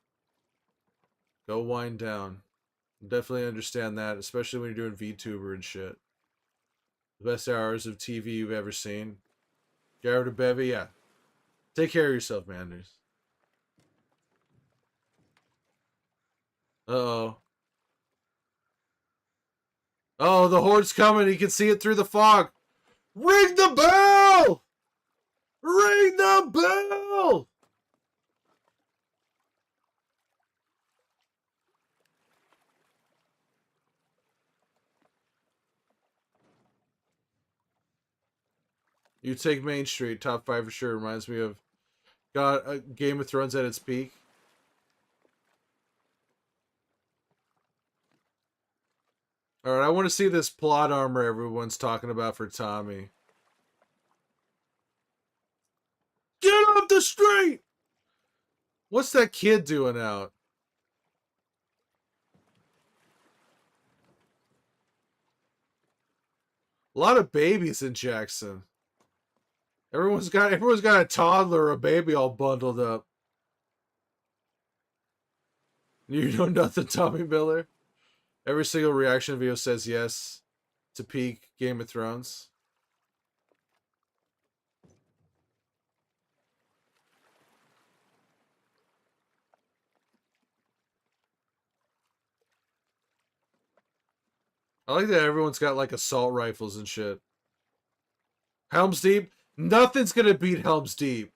Go wind down. Definitely understand that, especially when you're doing VTuber and shit. The best hours of TV you've ever seen. Get over to Bevy, yeah. Take care of yourself, Manders. Uh-oh. Oh, the horde's coming. He can see it through the fog. Ring the bell! Ring the bell! You take Main Street, top 5 for sure. Reminds me of Game of Thrones at its peak. Alright, I want to see this plot armor everyone's talking about for Tommy. Get off the street! What's that kid doing out? A lot of babies in Jackson. Everyone's got a toddler or a baby all bundled up. You know nothing, Tommy Miller? Every single reaction video says yes to peak Game of Thrones. I like that everyone's got like assault rifles and shit. Helm's Deep? Nothing's gonna beat Helm's Deep.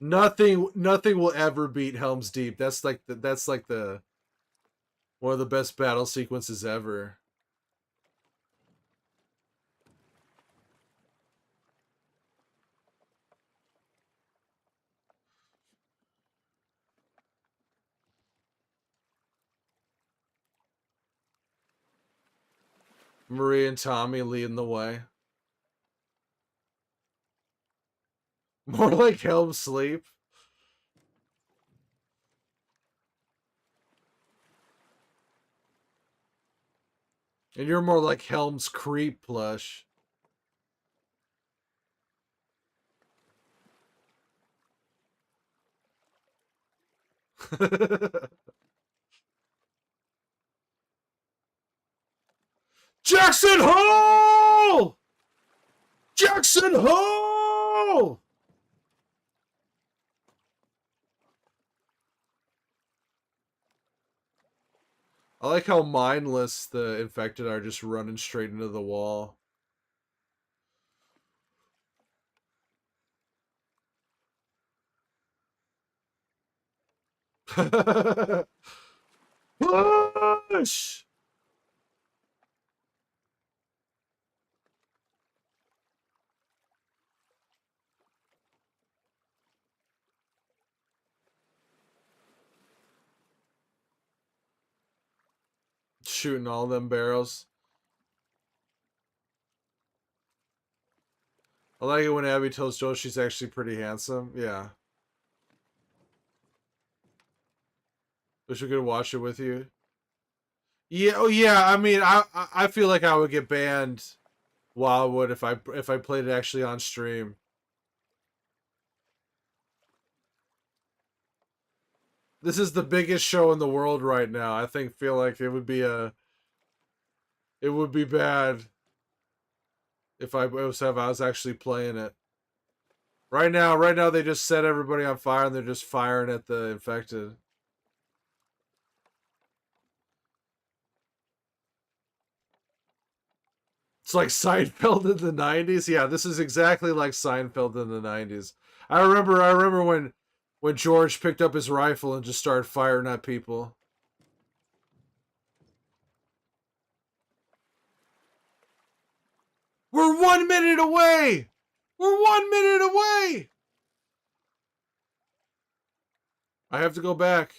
Nothing will ever beat Helm's Deep. That's like the one of the best battle sequences ever. Marie and Tommy leading the way. More like Helm's Sleep. And you're more like Helm's Creep plush. Jackson Hole! Jackson Hole! I like how mindless the infected are, just running straight into the wall. Push! Shooting all them barrels. I like it when Abby tells Joel she's actually pretty handsome. Yeah. Wish we could watch it with you. Yeah, oh yeah. I mean, I feel like I would get banned. Wildwood if I played it actually on stream. This is the biggest show in the world right now. I feel like it would be bad if I was actually playing it. Right now they just set everybody on fire and they're just firing at the infected. It's like Seinfeld in the 90s. Yeah, this is exactly like Seinfeld in the 90s. I remember when George picked up his rifle and just started firing at people. We're 1 minute away. We're 1 minute away. I have to go back.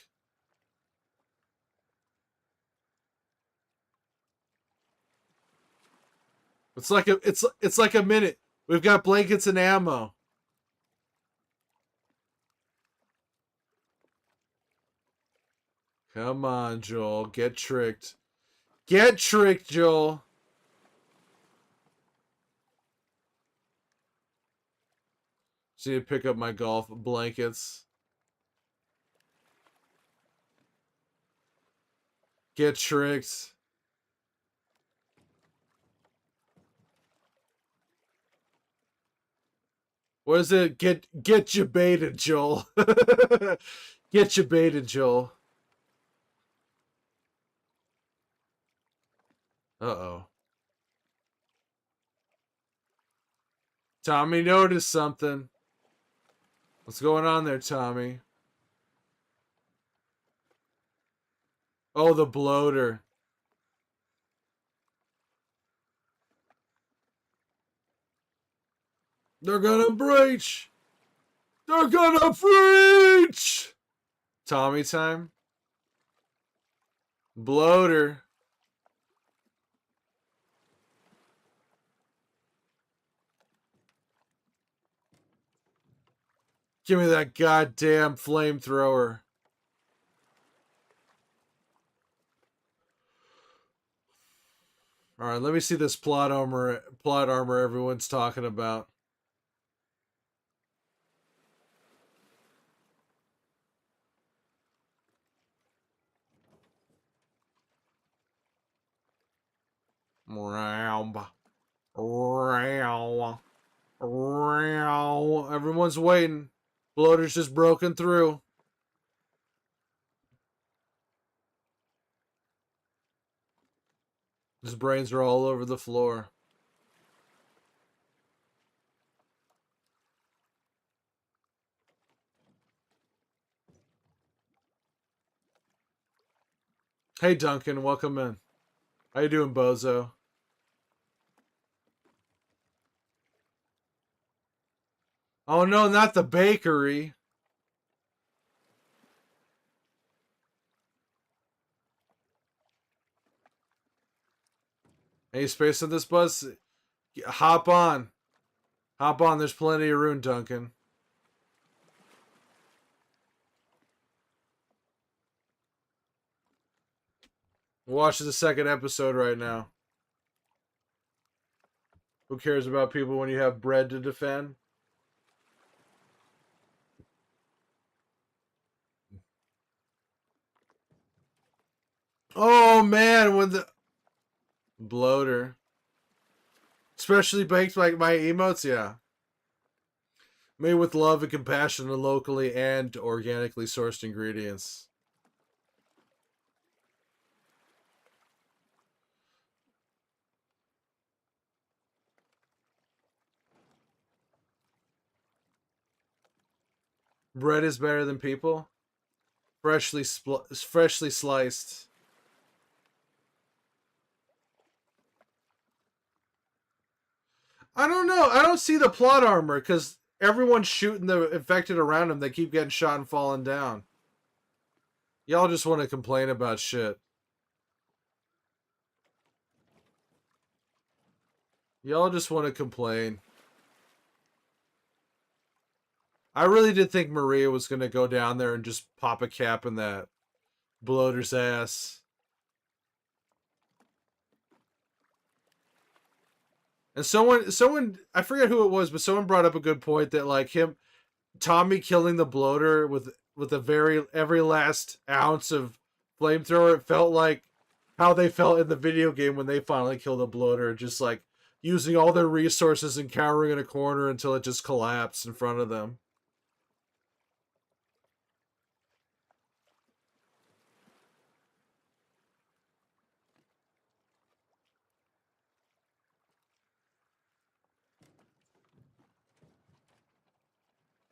It's like a minute. We've got blankets and ammo. Come on, Joel. Get tricked. Get tricked, Joel. Just need to pick up my golf blankets. Get tricked. What is it? Get you baited, Joel. Get you baited, Joel. Uh-oh. Tommy noticed something. What's going on there, Tommy? Oh, the bloater. They're gonna breach! They're gonna breach! Tommy time. Bloater. Give me that goddamn flamethrower. All right, let me see this plot armor everyone's talking about. Everyone's waiting. Bloater's just broken through. His brains are all over the floor. Hey Duncan, welcome in. How you doing, bozo? Oh no, not the bakery. Any space on this bus? Hop on. Hop on, there's plenty of room, Duncan. Watch the second episode right now. Who cares about people when you have bread to defend? Oh man, when the bloater, especially baked like my emotes, yeah. Made with love and compassion and locally and organically sourced ingredients. Bread is better than people. Freshly sliced. I don't know. I don't see the plot armor because everyone's shooting the infected around him. They keep getting shot and falling down. Y'all just want to complain about shit. Y'all just want to complain. I really did think Maria was going to go down there and just pop a cap in that bloater's ass. And someone, I forget who it was, but someone brought up a good point that like Tommy killing the bloater with every last ounce of flamethrower, it felt like how they felt in the video game when they finally killed the bloater, just like using all their resources and cowering in a corner until it just collapsed in front of them.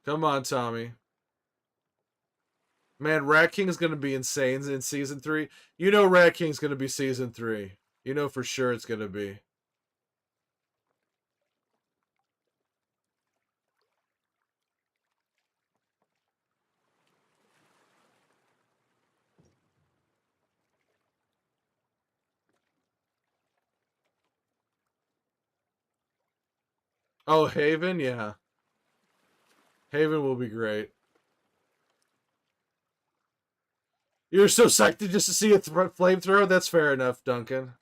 Come on, Tommy. Man, Rat King's gonna be insane in season 3. You know Rat King's gonna be season 3. You know for sure it's gonna be. Oh, Haven? Yeah. Haven will be great. You're so psyched just to see a flamethrower? That's fair enough, Duncan.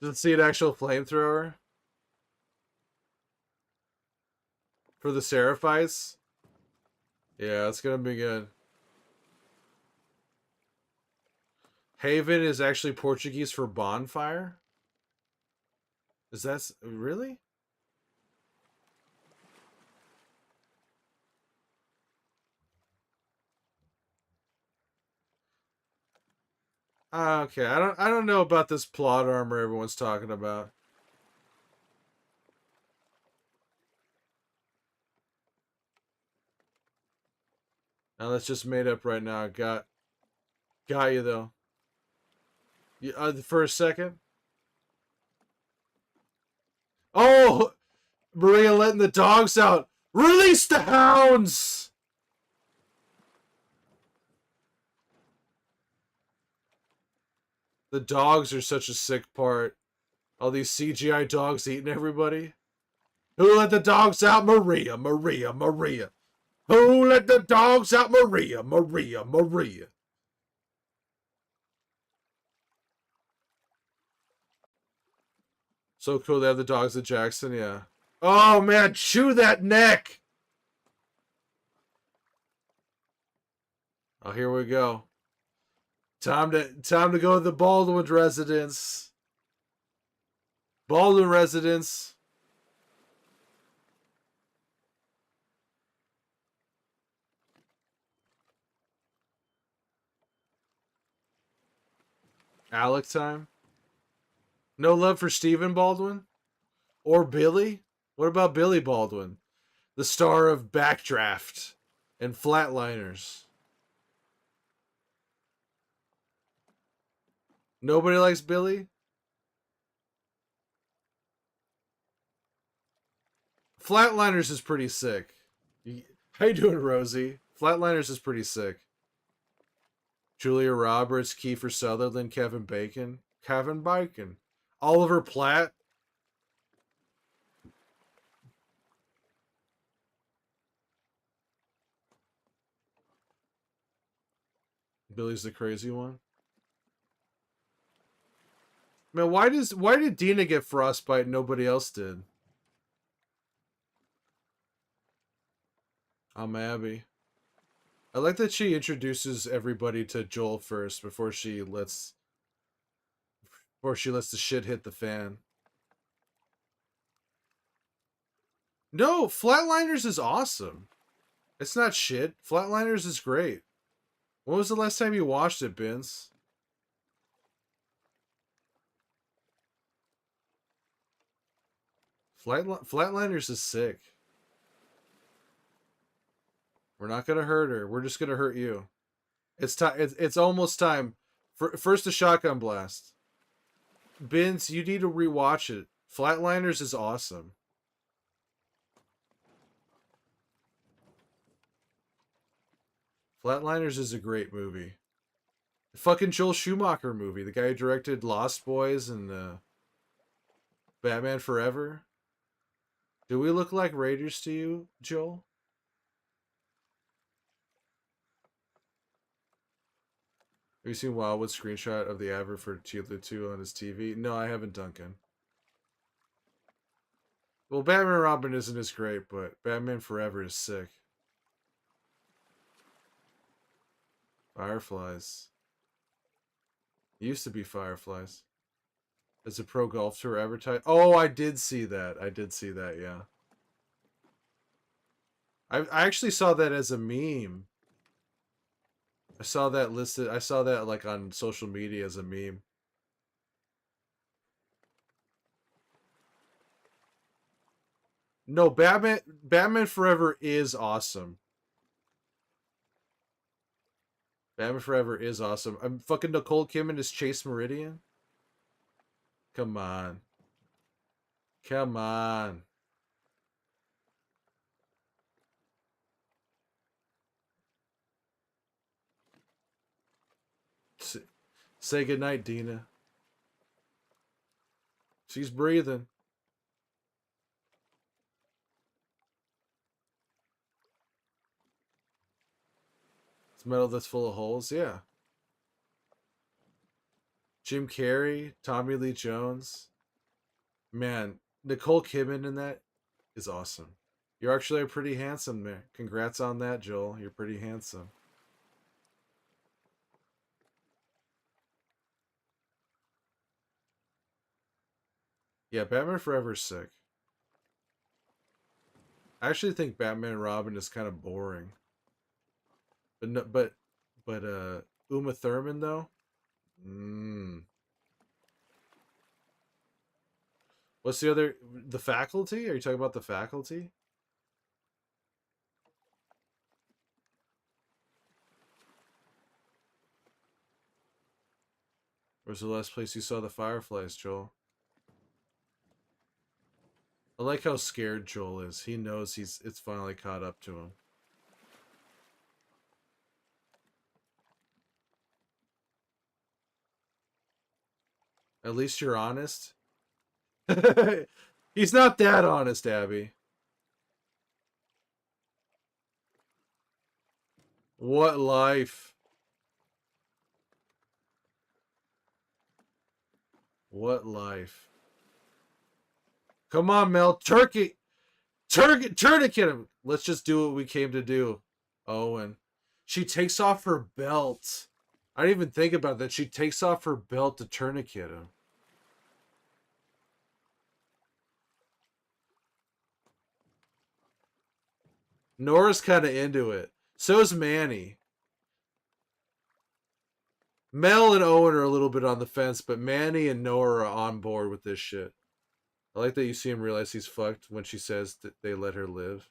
Just see an actual flamethrower? For the Seraphites? Yeah, it's gonna be good. Haven is actually Portuguese for bonfire? Is that... Really? Okay, I don't know about this plot armor everyone's talking about. Now that's just made up right now. Got you though. For a second. Oh, Maria letting the dogs out. Release the hounds! The dogs are such a sick part. All these CGI dogs eating everybody. Who let the dogs out? Maria, Maria, Maria. Who let the dogs out? Maria, Maria, Maria. So cool they have the dogs at Jackson, yeah. Oh man, chew that neck! Oh, here we go. Time to go to the Baldwin residence. Baldwin residence. Alec time. No love for Stephen Baldwin? Or Billy? What about Billy Baldwin? The star of Backdraft and Flatliners. Nobody likes Billy? Flatliners is pretty sick. How you doing, Rosie? Flatliners is pretty sick. Julia Roberts, Kiefer Sutherland, Kevin Bacon. Kevin Bacon. Oliver Platt. Billy's the crazy one. Man, why did Dina get frostbite and nobody else did? I'm Abby. I like that she introduces everybody to Joel first before she lets the shit hit the fan. No, Flatliners is awesome. It's not shit. Flatliners is great. When was the last time you watched it, Vince? Flatliners is sick. We're not gonna hurt her. We're just gonna hurt you. It's time. It's almost time. First, a shotgun blast. Vince, you need to rewatch it. Flatliners is awesome. Flatliners is a great movie. The fucking Joel Schumacher movie. The guy who directed Lost Boys and Batman Forever. Do we look like Raiders to you, Joel? Have you seen Wildwood's screenshot of the advert for Tequila 2 on his TV? No, I haven't, Duncan. Well, Batman Robin isn't as great, but Batman Forever is sick. Fireflies. It used to be Fireflies. It's a pro golf tour advertise. Oh, I did see that. I did see that, yeah. I actually saw that as a meme. I saw that listed. I saw that like on social media as a meme. No, Batman Forever is awesome. Batman Forever is awesome. I'm fucking Nicole Kidman as Chase Meridian. Come on. Come on. Say goodnight, Dina. She's breathing. It's metal that's full of holes. Yeah. Jim Carrey, Tommy Lee Jones. Man, Nicole Kidman in that is awesome. You're actually pretty handsome there. Congrats on that, Joel. You're pretty handsome. Yeah, Batman Forever is sick. I actually think Batman and Robin is kind of boring. But no, but Uma Thurman though. Mm. What's the other? The Faculty? Are you talking about The Faculty? Where's the last place you saw the Fireflies, Joel? I like how scared Joel is. He knows it's finally caught up to him. At least you're honest. He's not that honest, Abby. What life? What life? Come on, Mel. Tourniquet him. Let's just do what we came to do. Owen. She takes off her belt. I didn't even think about that. She takes off her belt to tourniquet him. Nora's kind of into it. So's Manny. Mel and Owen are a little bit on the fence, but Manny and Nora are on board with this shit. I like that you see him realize he's fucked when she says that they let her live.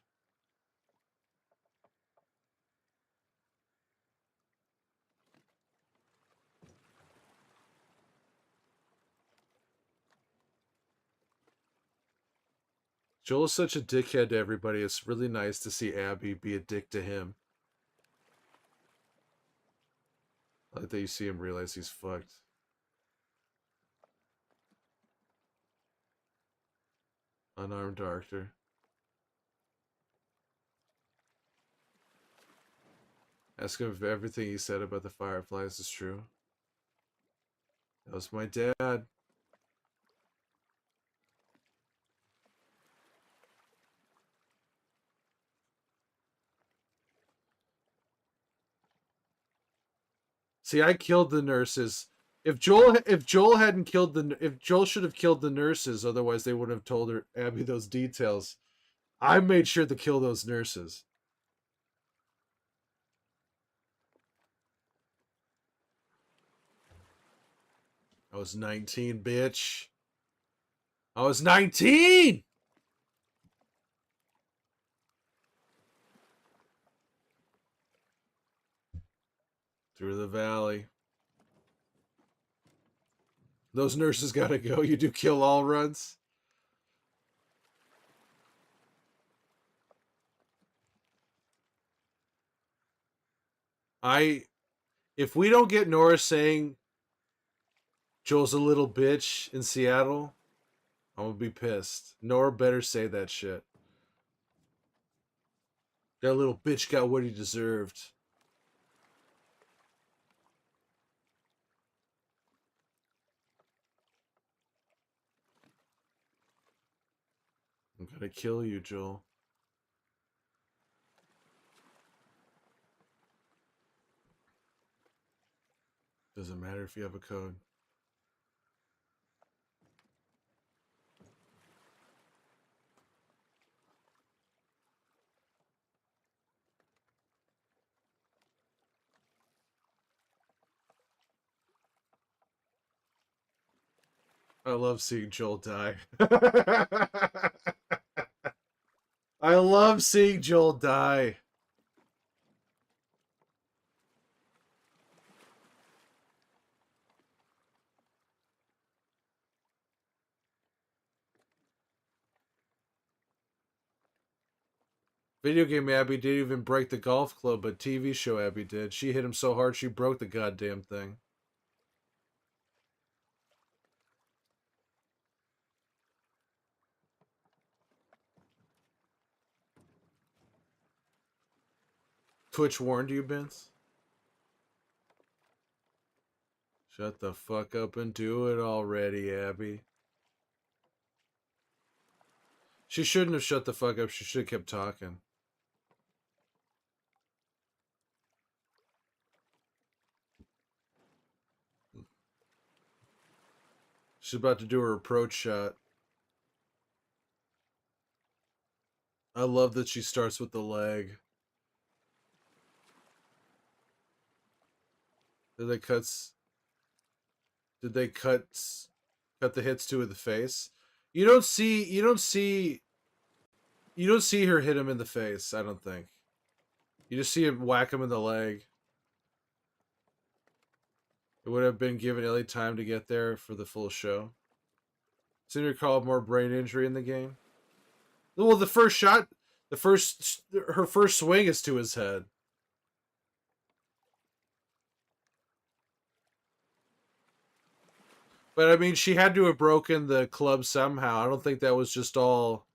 Joel is such a dickhead to everybody. It's really nice to see Abby be a dick to him. I like that you see him realize he's fucked. Unarmed doctor. Ask him if everything he said about the Fireflies is true. That was my dad. See, I killed the nurses. If Joel hadn't killed if Joel should have killed the nurses, otherwise they wouldn't have told her Abby those details. I made sure to kill those nurses. I was 19, bitch. I was 19! Through the valley. Those nurses gotta go. You do kill all runs. If we don't get Nora saying Joel's a little bitch in Seattle, I'm gonna be pissed. Nora better say that shit. That little bitch got what he deserved. I'm gonna kill you, Joel. Doesn't matter if you have a code. I love seeing Joel die. I love seeing Joel die. Video game Abby didn't even break the golf club, but TV show Abby did. She hit him so hard she broke the goddamn thing. Twitch warned you, Vince? Shut the fuck up and do it already, Abby. She shouldn't have shut the fuck up. She should have kept talking. She's about to do her approach shot. I love that she starts with the leg. Did they cut the hits to the face? You don't see her hit him in the face, I don't think. You just see him whack him in the leg. It would have been given Ellie time to get there for the full show. Seem to recall more brain injury in the game. Well, the first shot, her first swing is to his head. But I mean, she had to have broken the club somehow. I don't think that was just all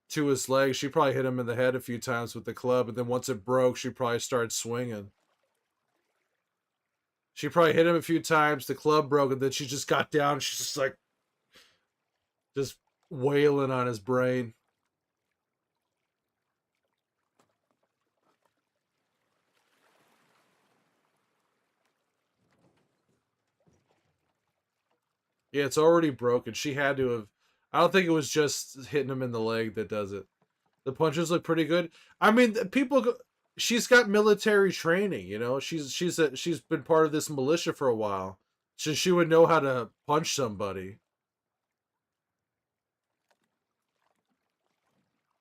to his leg. She probably hit him in the head a few times with the club, and then once it broke, she probably started swinging. She probably hit him a few times, the club broke, and then she just got down and she's just like, just wailing on his brain. Yeah, it's already broken. She had to have. I don't think it was just hitting him in the leg that does it. The punches look pretty good. I mean, people. She's got military training. You know, she's been part of this militia for a while, so she would know how to punch somebody.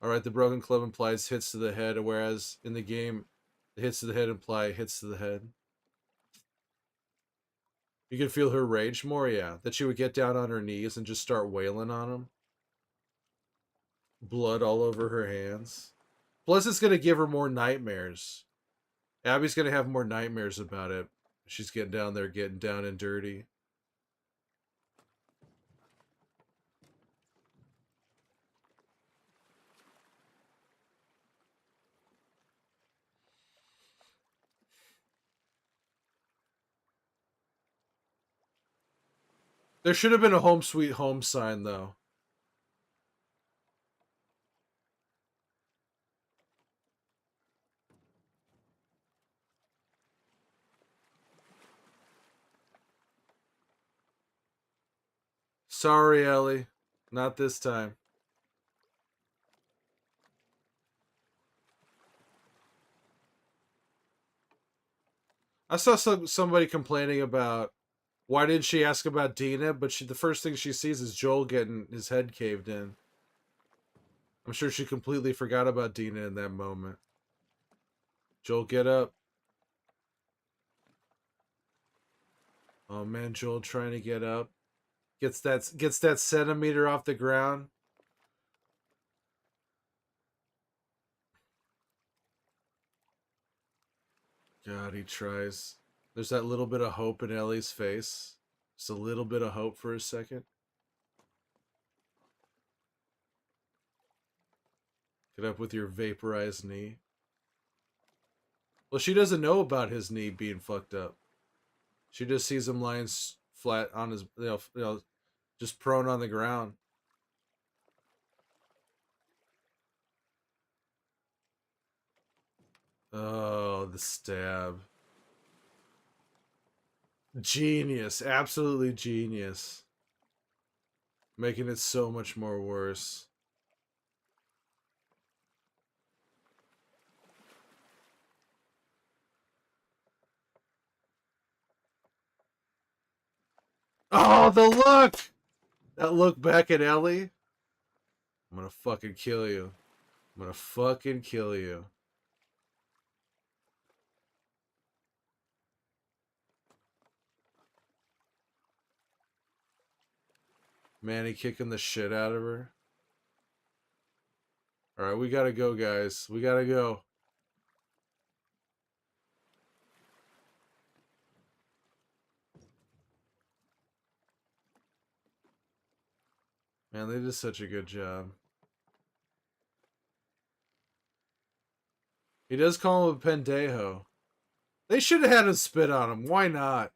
All right, the broken club implies hits to the head, whereas in the game, the hits to the head imply hits to the head. You can feel her rage more, yeah. That she would get down on her knees and just start wailing on him. Blood all over her hands. Plus, it's gonna give her more nightmares. Abby's gonna have more nightmares about it. She's getting down there, getting down and dirty. There should have been a home sweet home sign, though. Sorry, Ellie. Not this time. I saw somebody complaining about why didn't she ask about Dina, but the first thing she sees is Joel getting his head caved in. I'm sure she completely forgot about Dina in that moment. Joel, get up. Oh man, Joel trying to get up. Gets that centimeter off the ground. God, he tries. There's that little bit of hope in Ellie's face. Just a little bit of hope for a second. Get up with your vaporized knee. Well, she doesn't know about his knee being fucked up. She just sees him lying flat on his, just prone on the ground. Oh, the stab. Genius. Absolutely genius. Making it so much more worse. Oh, the look! That look back at Ellie. I'm gonna fucking kill you. I'm gonna fucking kill you. Manny kicking the shit out of her. Alright, we gotta go, guys. We gotta go. Man, they did such a good job. He does call him a pendejo. They should have had him spit on him. Why not?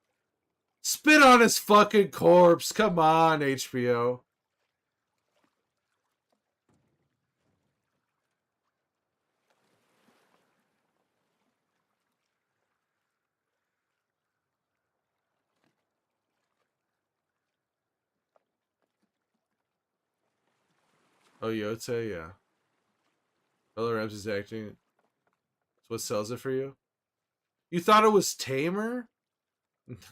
Spit on his fucking corpse. Come on, HBO. Oh, Yote, yeah. Bella Ramsey's acting. It's what sells it for you. You thought it was tamer?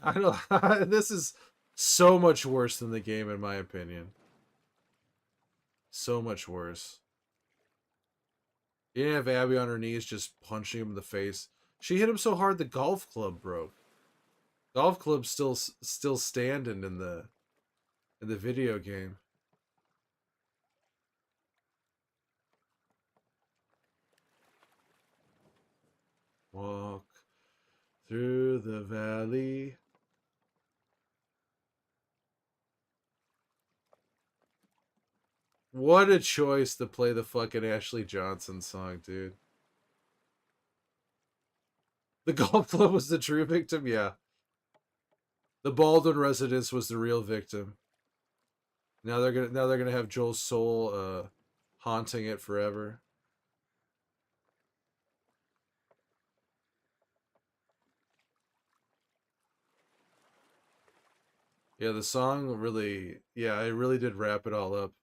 I don't. This is so much worse than the game, in my opinion. So much worse. You didn't have Abby on her knees just punching him in the face. She hit him so hard the golf club broke. Golf club's still standing in the video game. through the valley. What a choice to play the fucking Ashley Johnson song, dude. The golf club was the true victim, yeah. The Baldwin residence was the real victim. Now they're gonna have Joel's soul haunting it forever. Yeah, the song really, yeah, it really did wrap it all up.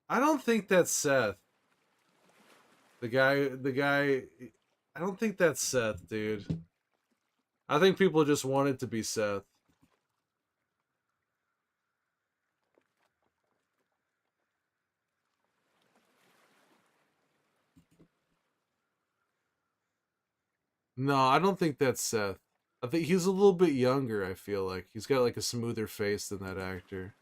I don't think that's Seth. The guy, I don't think that's Seth, dude. I think people just want it to be Seth. No, I don't think that's Seth. I think he's a little bit younger, I feel like. He's got like a smoother face than that actor.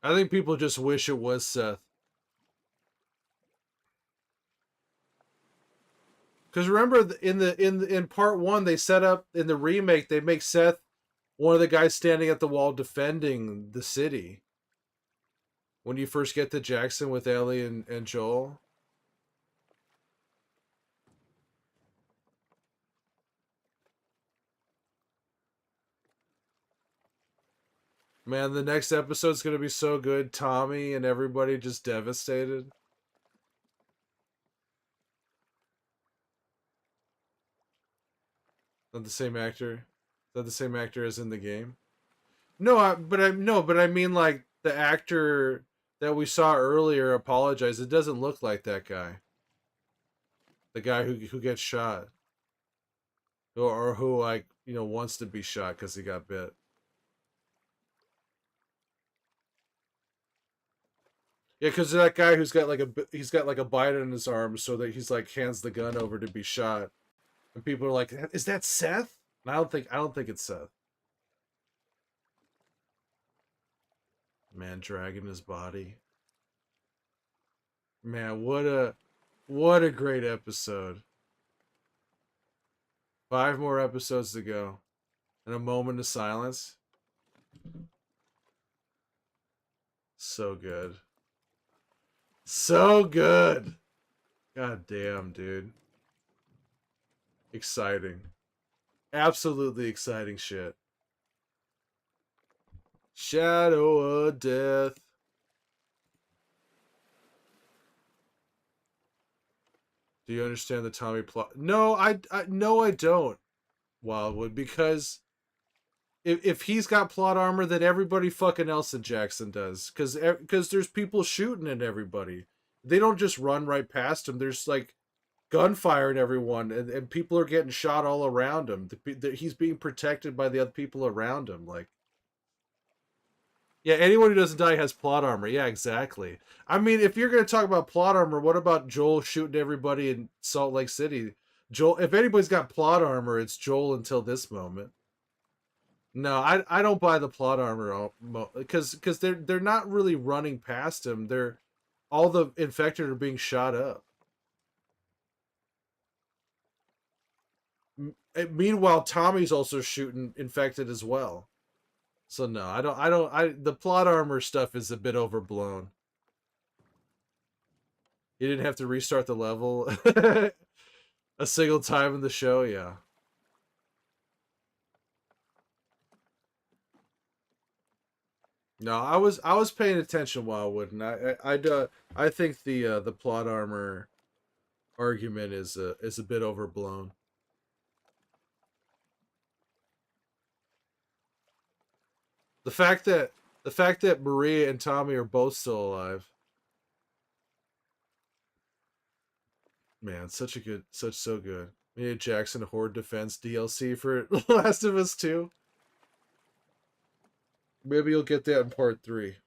I think people just wish it was Seth. Because remember, in part one, they set up in the remake, they make Seth one of the guys standing at the wall defending the city. When you first get to Jackson with Ellie and Joel. Man, the next episode's gonna be so good. Tommy and everybody just devastated. Not the same actor. Not the same actor as in the game. No, but I mean like the actor that we saw earlier apologized. It doesn't look like that guy. The guy who gets shot, or who like wants to be shot because he got bit. Yeah, because that guy he's got like a bite in his arm, so that he's like hands the gun over to be shot, and people are like, "Is that Seth?" And I don't think it's Seth. Man dragging his body. Man, what a great episode. 5 more episodes to go, and a moment of silence. So good. So good. God damn, dude. Exciting. Absolutely exciting shit. Shadow of Death. Do you understand the Tommy plot? No, no, I don't. Wildwood, because if he's got plot armor, then everybody fucking else in Jackson does. Because there's people shooting at everybody. They don't just run right past him. There's like gunfire and everyone, and people are getting shot all around him. He's being protected by the other people around him. Like, yeah, anyone who doesn't die has plot armor. Yeah, exactly. I mean, if you're gonna talk about plot armor, what about Joel shooting everybody in Salt Lake City? Joel, if anybody's got plot armor, it's Joel until this moment. No, I don't buy the plot armor because they're not really running past him. They're all the infected are being shot up. Meanwhile, Tommy's also shooting infected as well. So no, the plot armor stuff is a bit overblown. You didn't have to restart the level a single time in the show, yeah. No, I was paying attention while I wouldn't. I think the plot armor argument is a bit overblown. The fact that Maria and Tommy are both still alive, man, so good. We need Jackson Horde Defense DLC for Last of Us 2. Maybe you'll get that in part 3.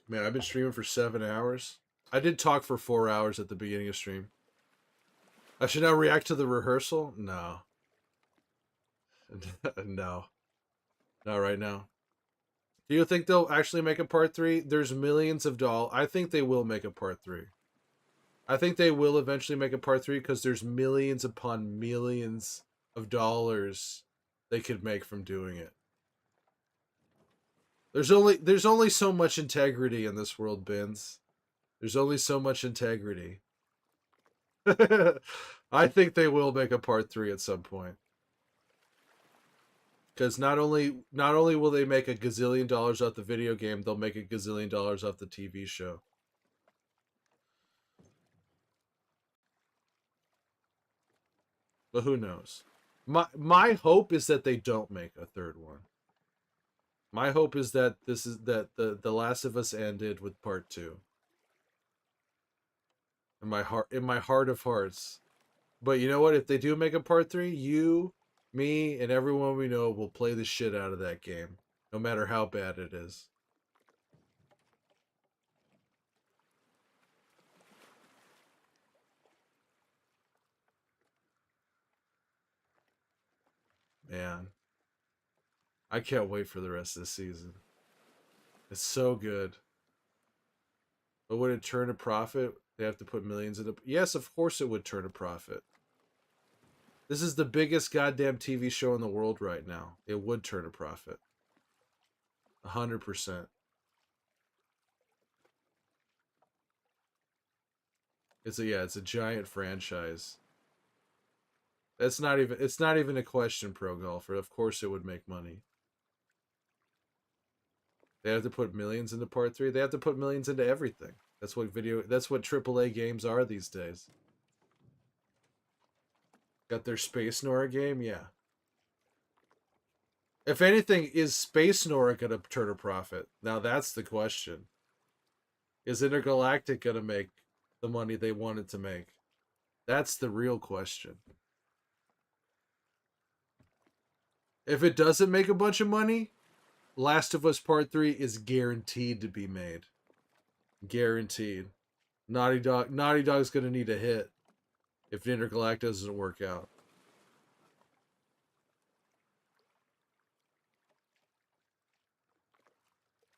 Man, I've been streaming for 7 hours. I did talk for 4 hours at the beginning of stream. I should now react to the rehearsal? No. No. Not right now. Do you think they'll actually make a part three? There's millions of dollars. I think they will make a part three. I think they will eventually make a part three because there's millions upon millions of dollars they could make from doing it. There's only so much integrity in this world, Bins. There's only so much integrity. I think they will make a part three at some point. Because not only will they make a gazillion dollars off the video game, they'll make a gazillion dollars off the TV show. But who knows? My hope is that they don't make a third one. My hope is that the Last of Us ended with part two. In my heart of hearts. But you know what? If they do make a part three, you, me, and everyone we know will play the shit out of that game, no matter how bad it is. Man, I can't wait for the rest of the season. It's so good. But would it turn a profit? They have to put millions into. Yes, of course it would turn a profit. This is the biggest goddamn TV show in the world right now. It would turn a profit. 100%. It's a giant franchise. It's not even a question, Pro Golfer. Of course it would make money. They have to put millions into part three. They have to put millions into everything. That's what AAA games are these days. Got their Space Nora game, yeah. If anything, is Space Nora gonna turn a profit? Now that's the question. Is Intergalactic gonna make the money they wanted to make? That's the real question. If it doesn't make a bunch of money, Last of Us Part 3 is guaranteed to be made. Guaranteed. Naughty Dog's gonna need a hit if Intergalactic doesn't work out.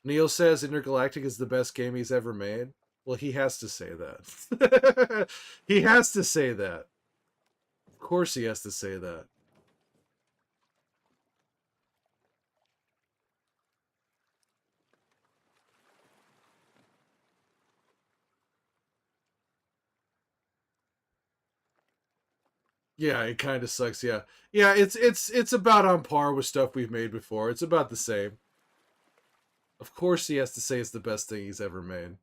Neil says Intergalactic is the best game he's ever made. Well, he has to say that. He has to say that. Of course he has to say that. Yeah, it kind of sucks. Yeah, yeah. It's about on par with stuff we've made before. It's about the same. Of course, he has to say it's the best thing he's ever made.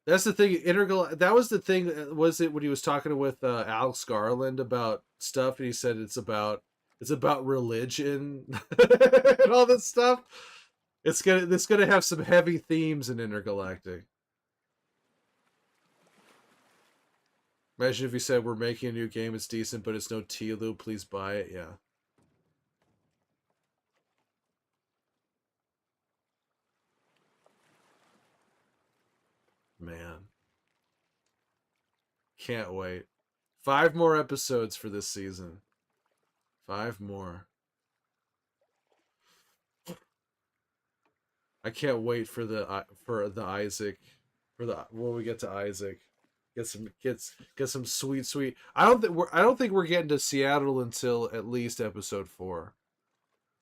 That's the thing. That was the thing. Was it when he was talking with Alex Garland about stuff, and he said it's about religion and all this stuff. It's gonna have some heavy themes in Intergalactic. Imagine if he said we're making a new game, it's decent, but it's no Tlu. Please buy it. Yeah. Man, can't wait. 5 more episodes for this season. 5 more. I can't wait for the Isaac, for the when we get to Isaac. Get some sweet. I don't think we're getting to Seattle until at least episode 4.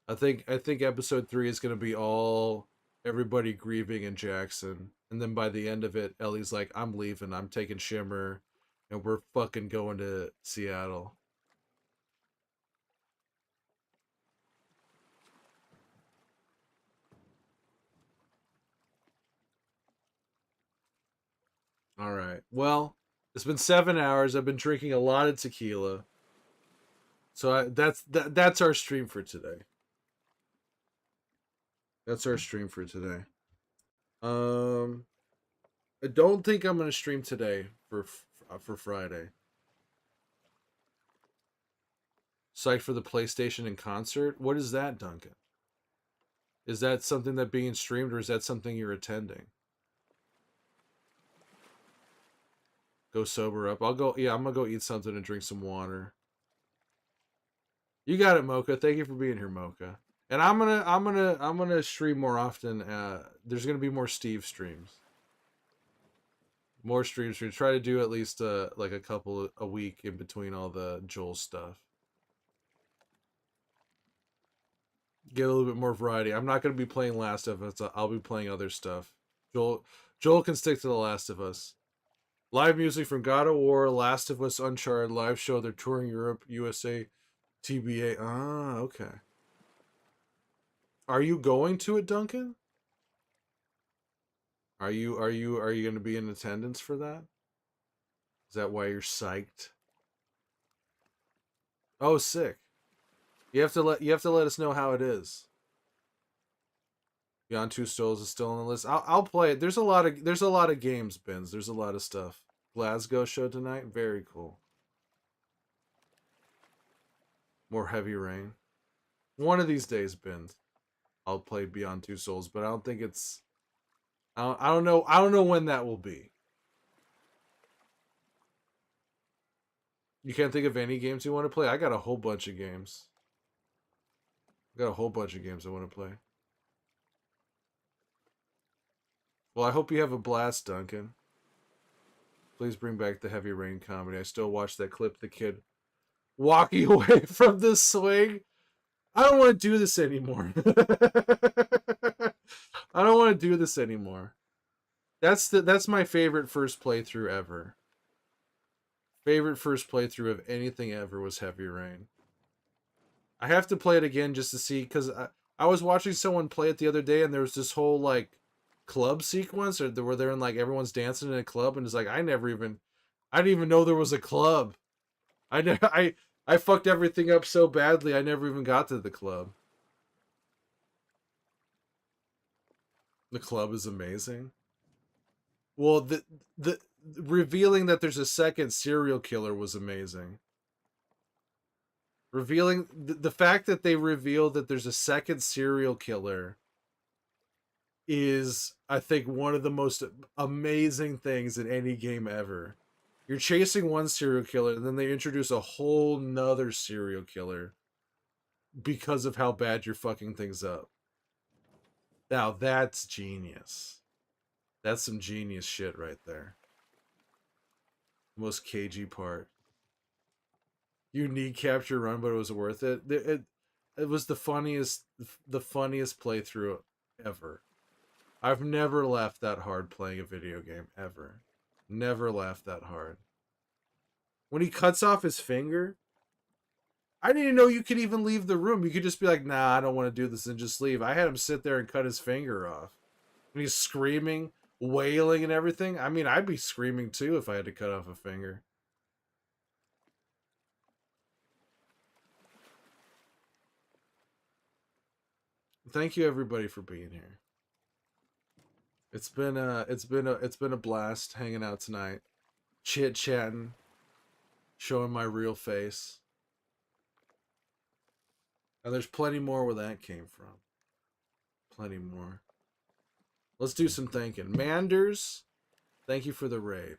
I think episode 3 is gonna be all everybody grieving in Jackson, and then by the end of it, Ellie's like, "I'm leaving. I'm taking Shimmer, and we're fucking going to Seattle." All right. Well, it's been 7 hours. I've been drinking a lot of tequila, so that's our stream for today. That's our stream for today. Um, I don't think I'm gonna stream today for Friday. Psyched for the PlayStation in concert. What is that, Duncan? Is that something that being streamed, or is that something you're attending? Go sober up. I'll go. Yeah, I'm gonna go eat something and drink some water. You got it, Mocha. Thank you for being here, Mocha. And I'm gonna stream more often. There's gonna be more Steve streams. More streams. We try to do at least like a couple a week in between all the Joel stuff. Get a little bit more variety. I'm not gonna be playing Last of Us. I'll be playing other stuff. Joel can stick to The Last of Us. Live music from God of War, Last of Us, Uncharted live show. They're touring Europe, USA, TBA. Ah, okay. Are you going to it, Duncan? Are you going to be in attendance for that? Is that why you're psyched? Oh, sick. You have to let us know how it is. Beyond Two Souls is still on the list. I'll play it. There's a lot of games, Bins. There's a lot of stuff. Glasgow show tonight. Very cool. More Heavy Rain. One of these days, Bins, I'll play Beyond Two Souls, but I don't think it's. I don't know. I don't know when that will be. You can't think of any games you want to play? I got a whole bunch of games. I got a whole bunch of games I want to play. Well, I hope you have a blast, Duncan. Please bring back the Heavy Rain comedy. I still watch that clip, the kid walking away from the swing. I don't want to do this anymore. I don't want to do this anymore. That's my favorite first playthrough ever. Favorite first playthrough of anything ever was Heavy Rain. I have to play it again just to see, because I was watching someone play it the other day, and there was this whole like club sequence, or where they're in like everyone's dancing in a club, and it's like I didn't even know there was a club. I fucked everything up so badly I never even got to the club. The club is amazing. Well, the revealing that there's a second serial killer was amazing. Revealing the fact that they reveal that there's a second serial killer is, I think, one of the most amazing things in any game ever. You're chasing one serial killer, and then they introduce a whole nother serial killer because of how bad you're fucking things up. Now that's genius. That's some genius shit right there. Most cagey part. You need capture run, but it was worth it. It was the funniest playthrough ever. I've never laughed that hard playing a video game ever. Never laughed that hard. When he cuts off his finger, I didn't even know you could even leave the room. You could just be like, nah, I don't want to do this, and just leave. I had him sit there and cut his finger off. And he's screaming, wailing, and everything. I mean, I'd be screaming too if I had to cut off a finger. Thank you everybody for being here. It's been a blast hanging out tonight, chit chatting, showing my real face. And there's plenty more where that came from. Plenty more. Let's do some thanking. Manders, thank you for the raid.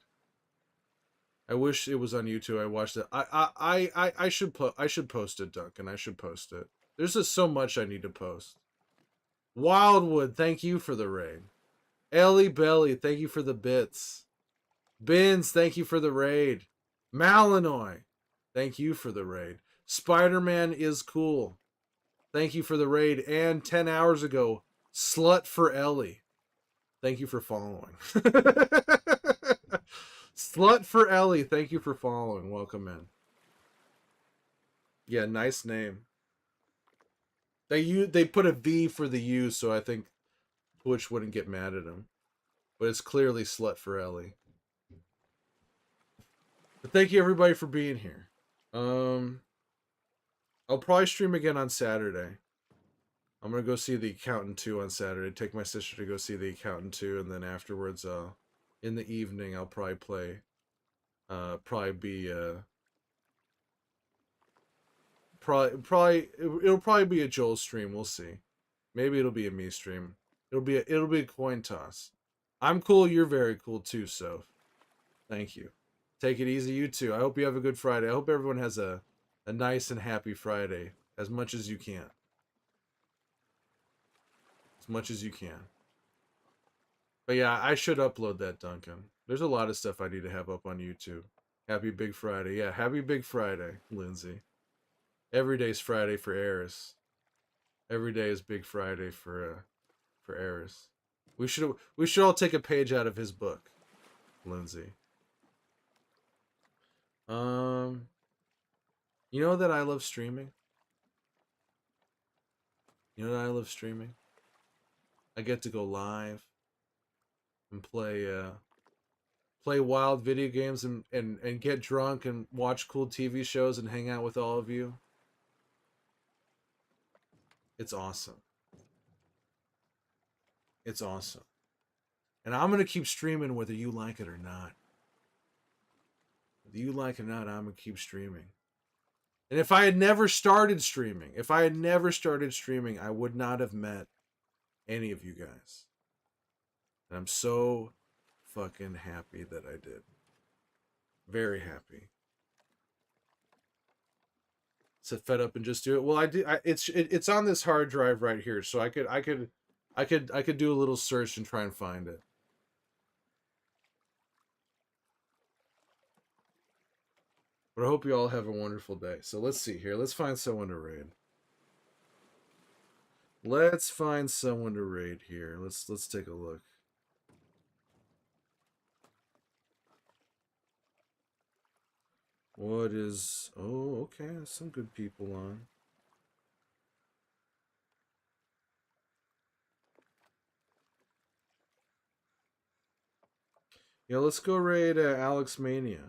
I wish it was on YouTube. I watched it. I should post it, Duncan. I should post it. There's just so much I need to post. Wildwood, thank you for the raid. Ellie Belly, thank you for the bits. Bins, thank you for the raid. Malinois, thank you for the raid. Spider-Man is cool. Thank you for the raid. And 10 hours ago, Slut for Ellie. Thank you for following. Slut for Ellie, thank you for following. Welcome in. Yeah, nice name. They put a V for the U, so I think Twitch wouldn't get mad at him. But it's clearly Slut for Ellie. But thank you everybody for being here. I'll probably stream again on Saturday. I'm gonna go see The Accountant 2 on Saturday. Take my sister to go see The Accountant 2, and then afterwards, in the evening, I'll probably play. It'll probably be a Joel stream. We'll see. Maybe it'll be a me stream. It'll be a coin toss. I'm cool. You're very cool too. So, thank you. Take it easy, you too. I hope you have a good Friday. I hope everyone has a a nice and happy Friday as much as you can. As much as you can. But yeah, I should upload that, Duncan. There's a lot of stuff I need to have up on YouTube. Happy Big Friday. Yeah, happy Big Friday, Lindsay. Every day's Friday for Eris. Every day is Big Friday for Eris. We should all take a page out of his book, Lindsay. Um, you know that I love streaming? You know that I love streaming? I get to go live and play wild video games and get drunk and watch cool TV shows and hang out with all of you. It's awesome. It's awesome. And I'm going to keep streaming whether you like it or not. Whether you like it or not, I'm going to keep streaming. And if I had never started streaming, I would not have met any of you guys. And I'm so fucking happy that I did. Very happy. So fed up and just do it. Well, it's on this hard drive right here, so I could do a little search and try and find it. But I hope you all have a wonderful day. So let's see here. Let's find someone to raid. Let's find someone to raid here. Let's take a look. What is... Oh, okay. Some good people on. Yeah, let's go raid Alex Mania.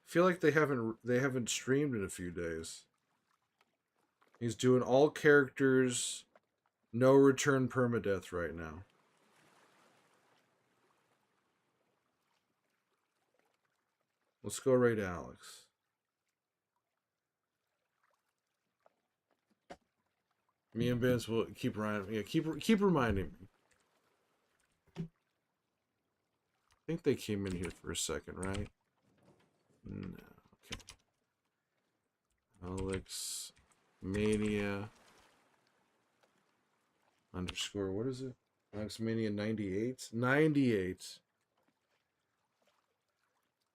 I feel like they haven't streamed in a few days. He's doing all characters, no return permadeath right now. Let's go raid Alex. Me and Vince will keep reminding me. I think they came in here for a second, right? No. Okay. Alex Mania underscore, what is it? Alex Mania 98? 98.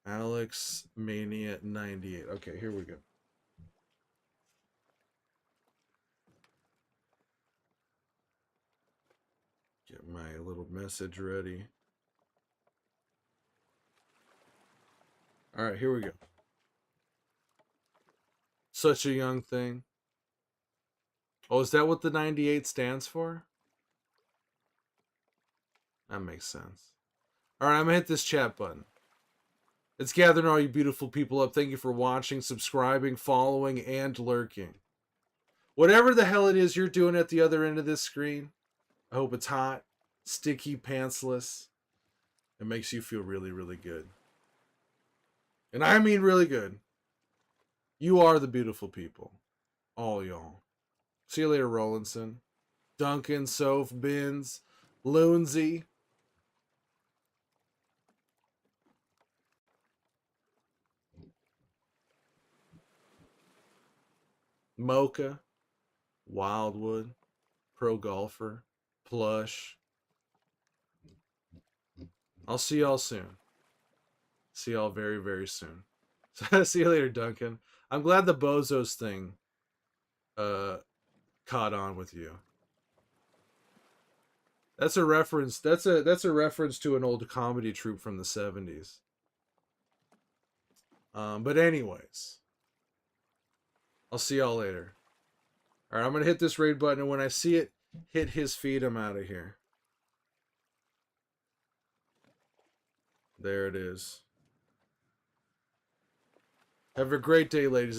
Alex Mania 98. Okay, here we go. Get my little message ready. All right, here we go. Such a young thing. Oh, is that what the 98 stands for? That makes sense. All right, I'm going to hit this chat button. It's gathering all you beautiful people up. Thank you for watching, subscribing, following, and lurking. Whatever the hell it is you're doing at the other end of this screen, I hope it's hot, sticky, pantsless. It makes you feel really, really good. And I mean really good. You are the beautiful people. All y'all. See you later, Rollinson. Duncan, Soph, Bins, Loonsy. Mocha. Wildwood. Pro Golfer. Plush. I'll see y'all soon. See y'all very, very soon. See you later, Duncan. I'm glad the Bozos thing caught on with you. That's a reference. That's a reference to an old comedy troupe from the 70s. But anyways, I'll see y'all later. All right, I'm gonna hit this raid button, and when I see it hit his feed, I'm out of here. There it is. Have a great day, ladies.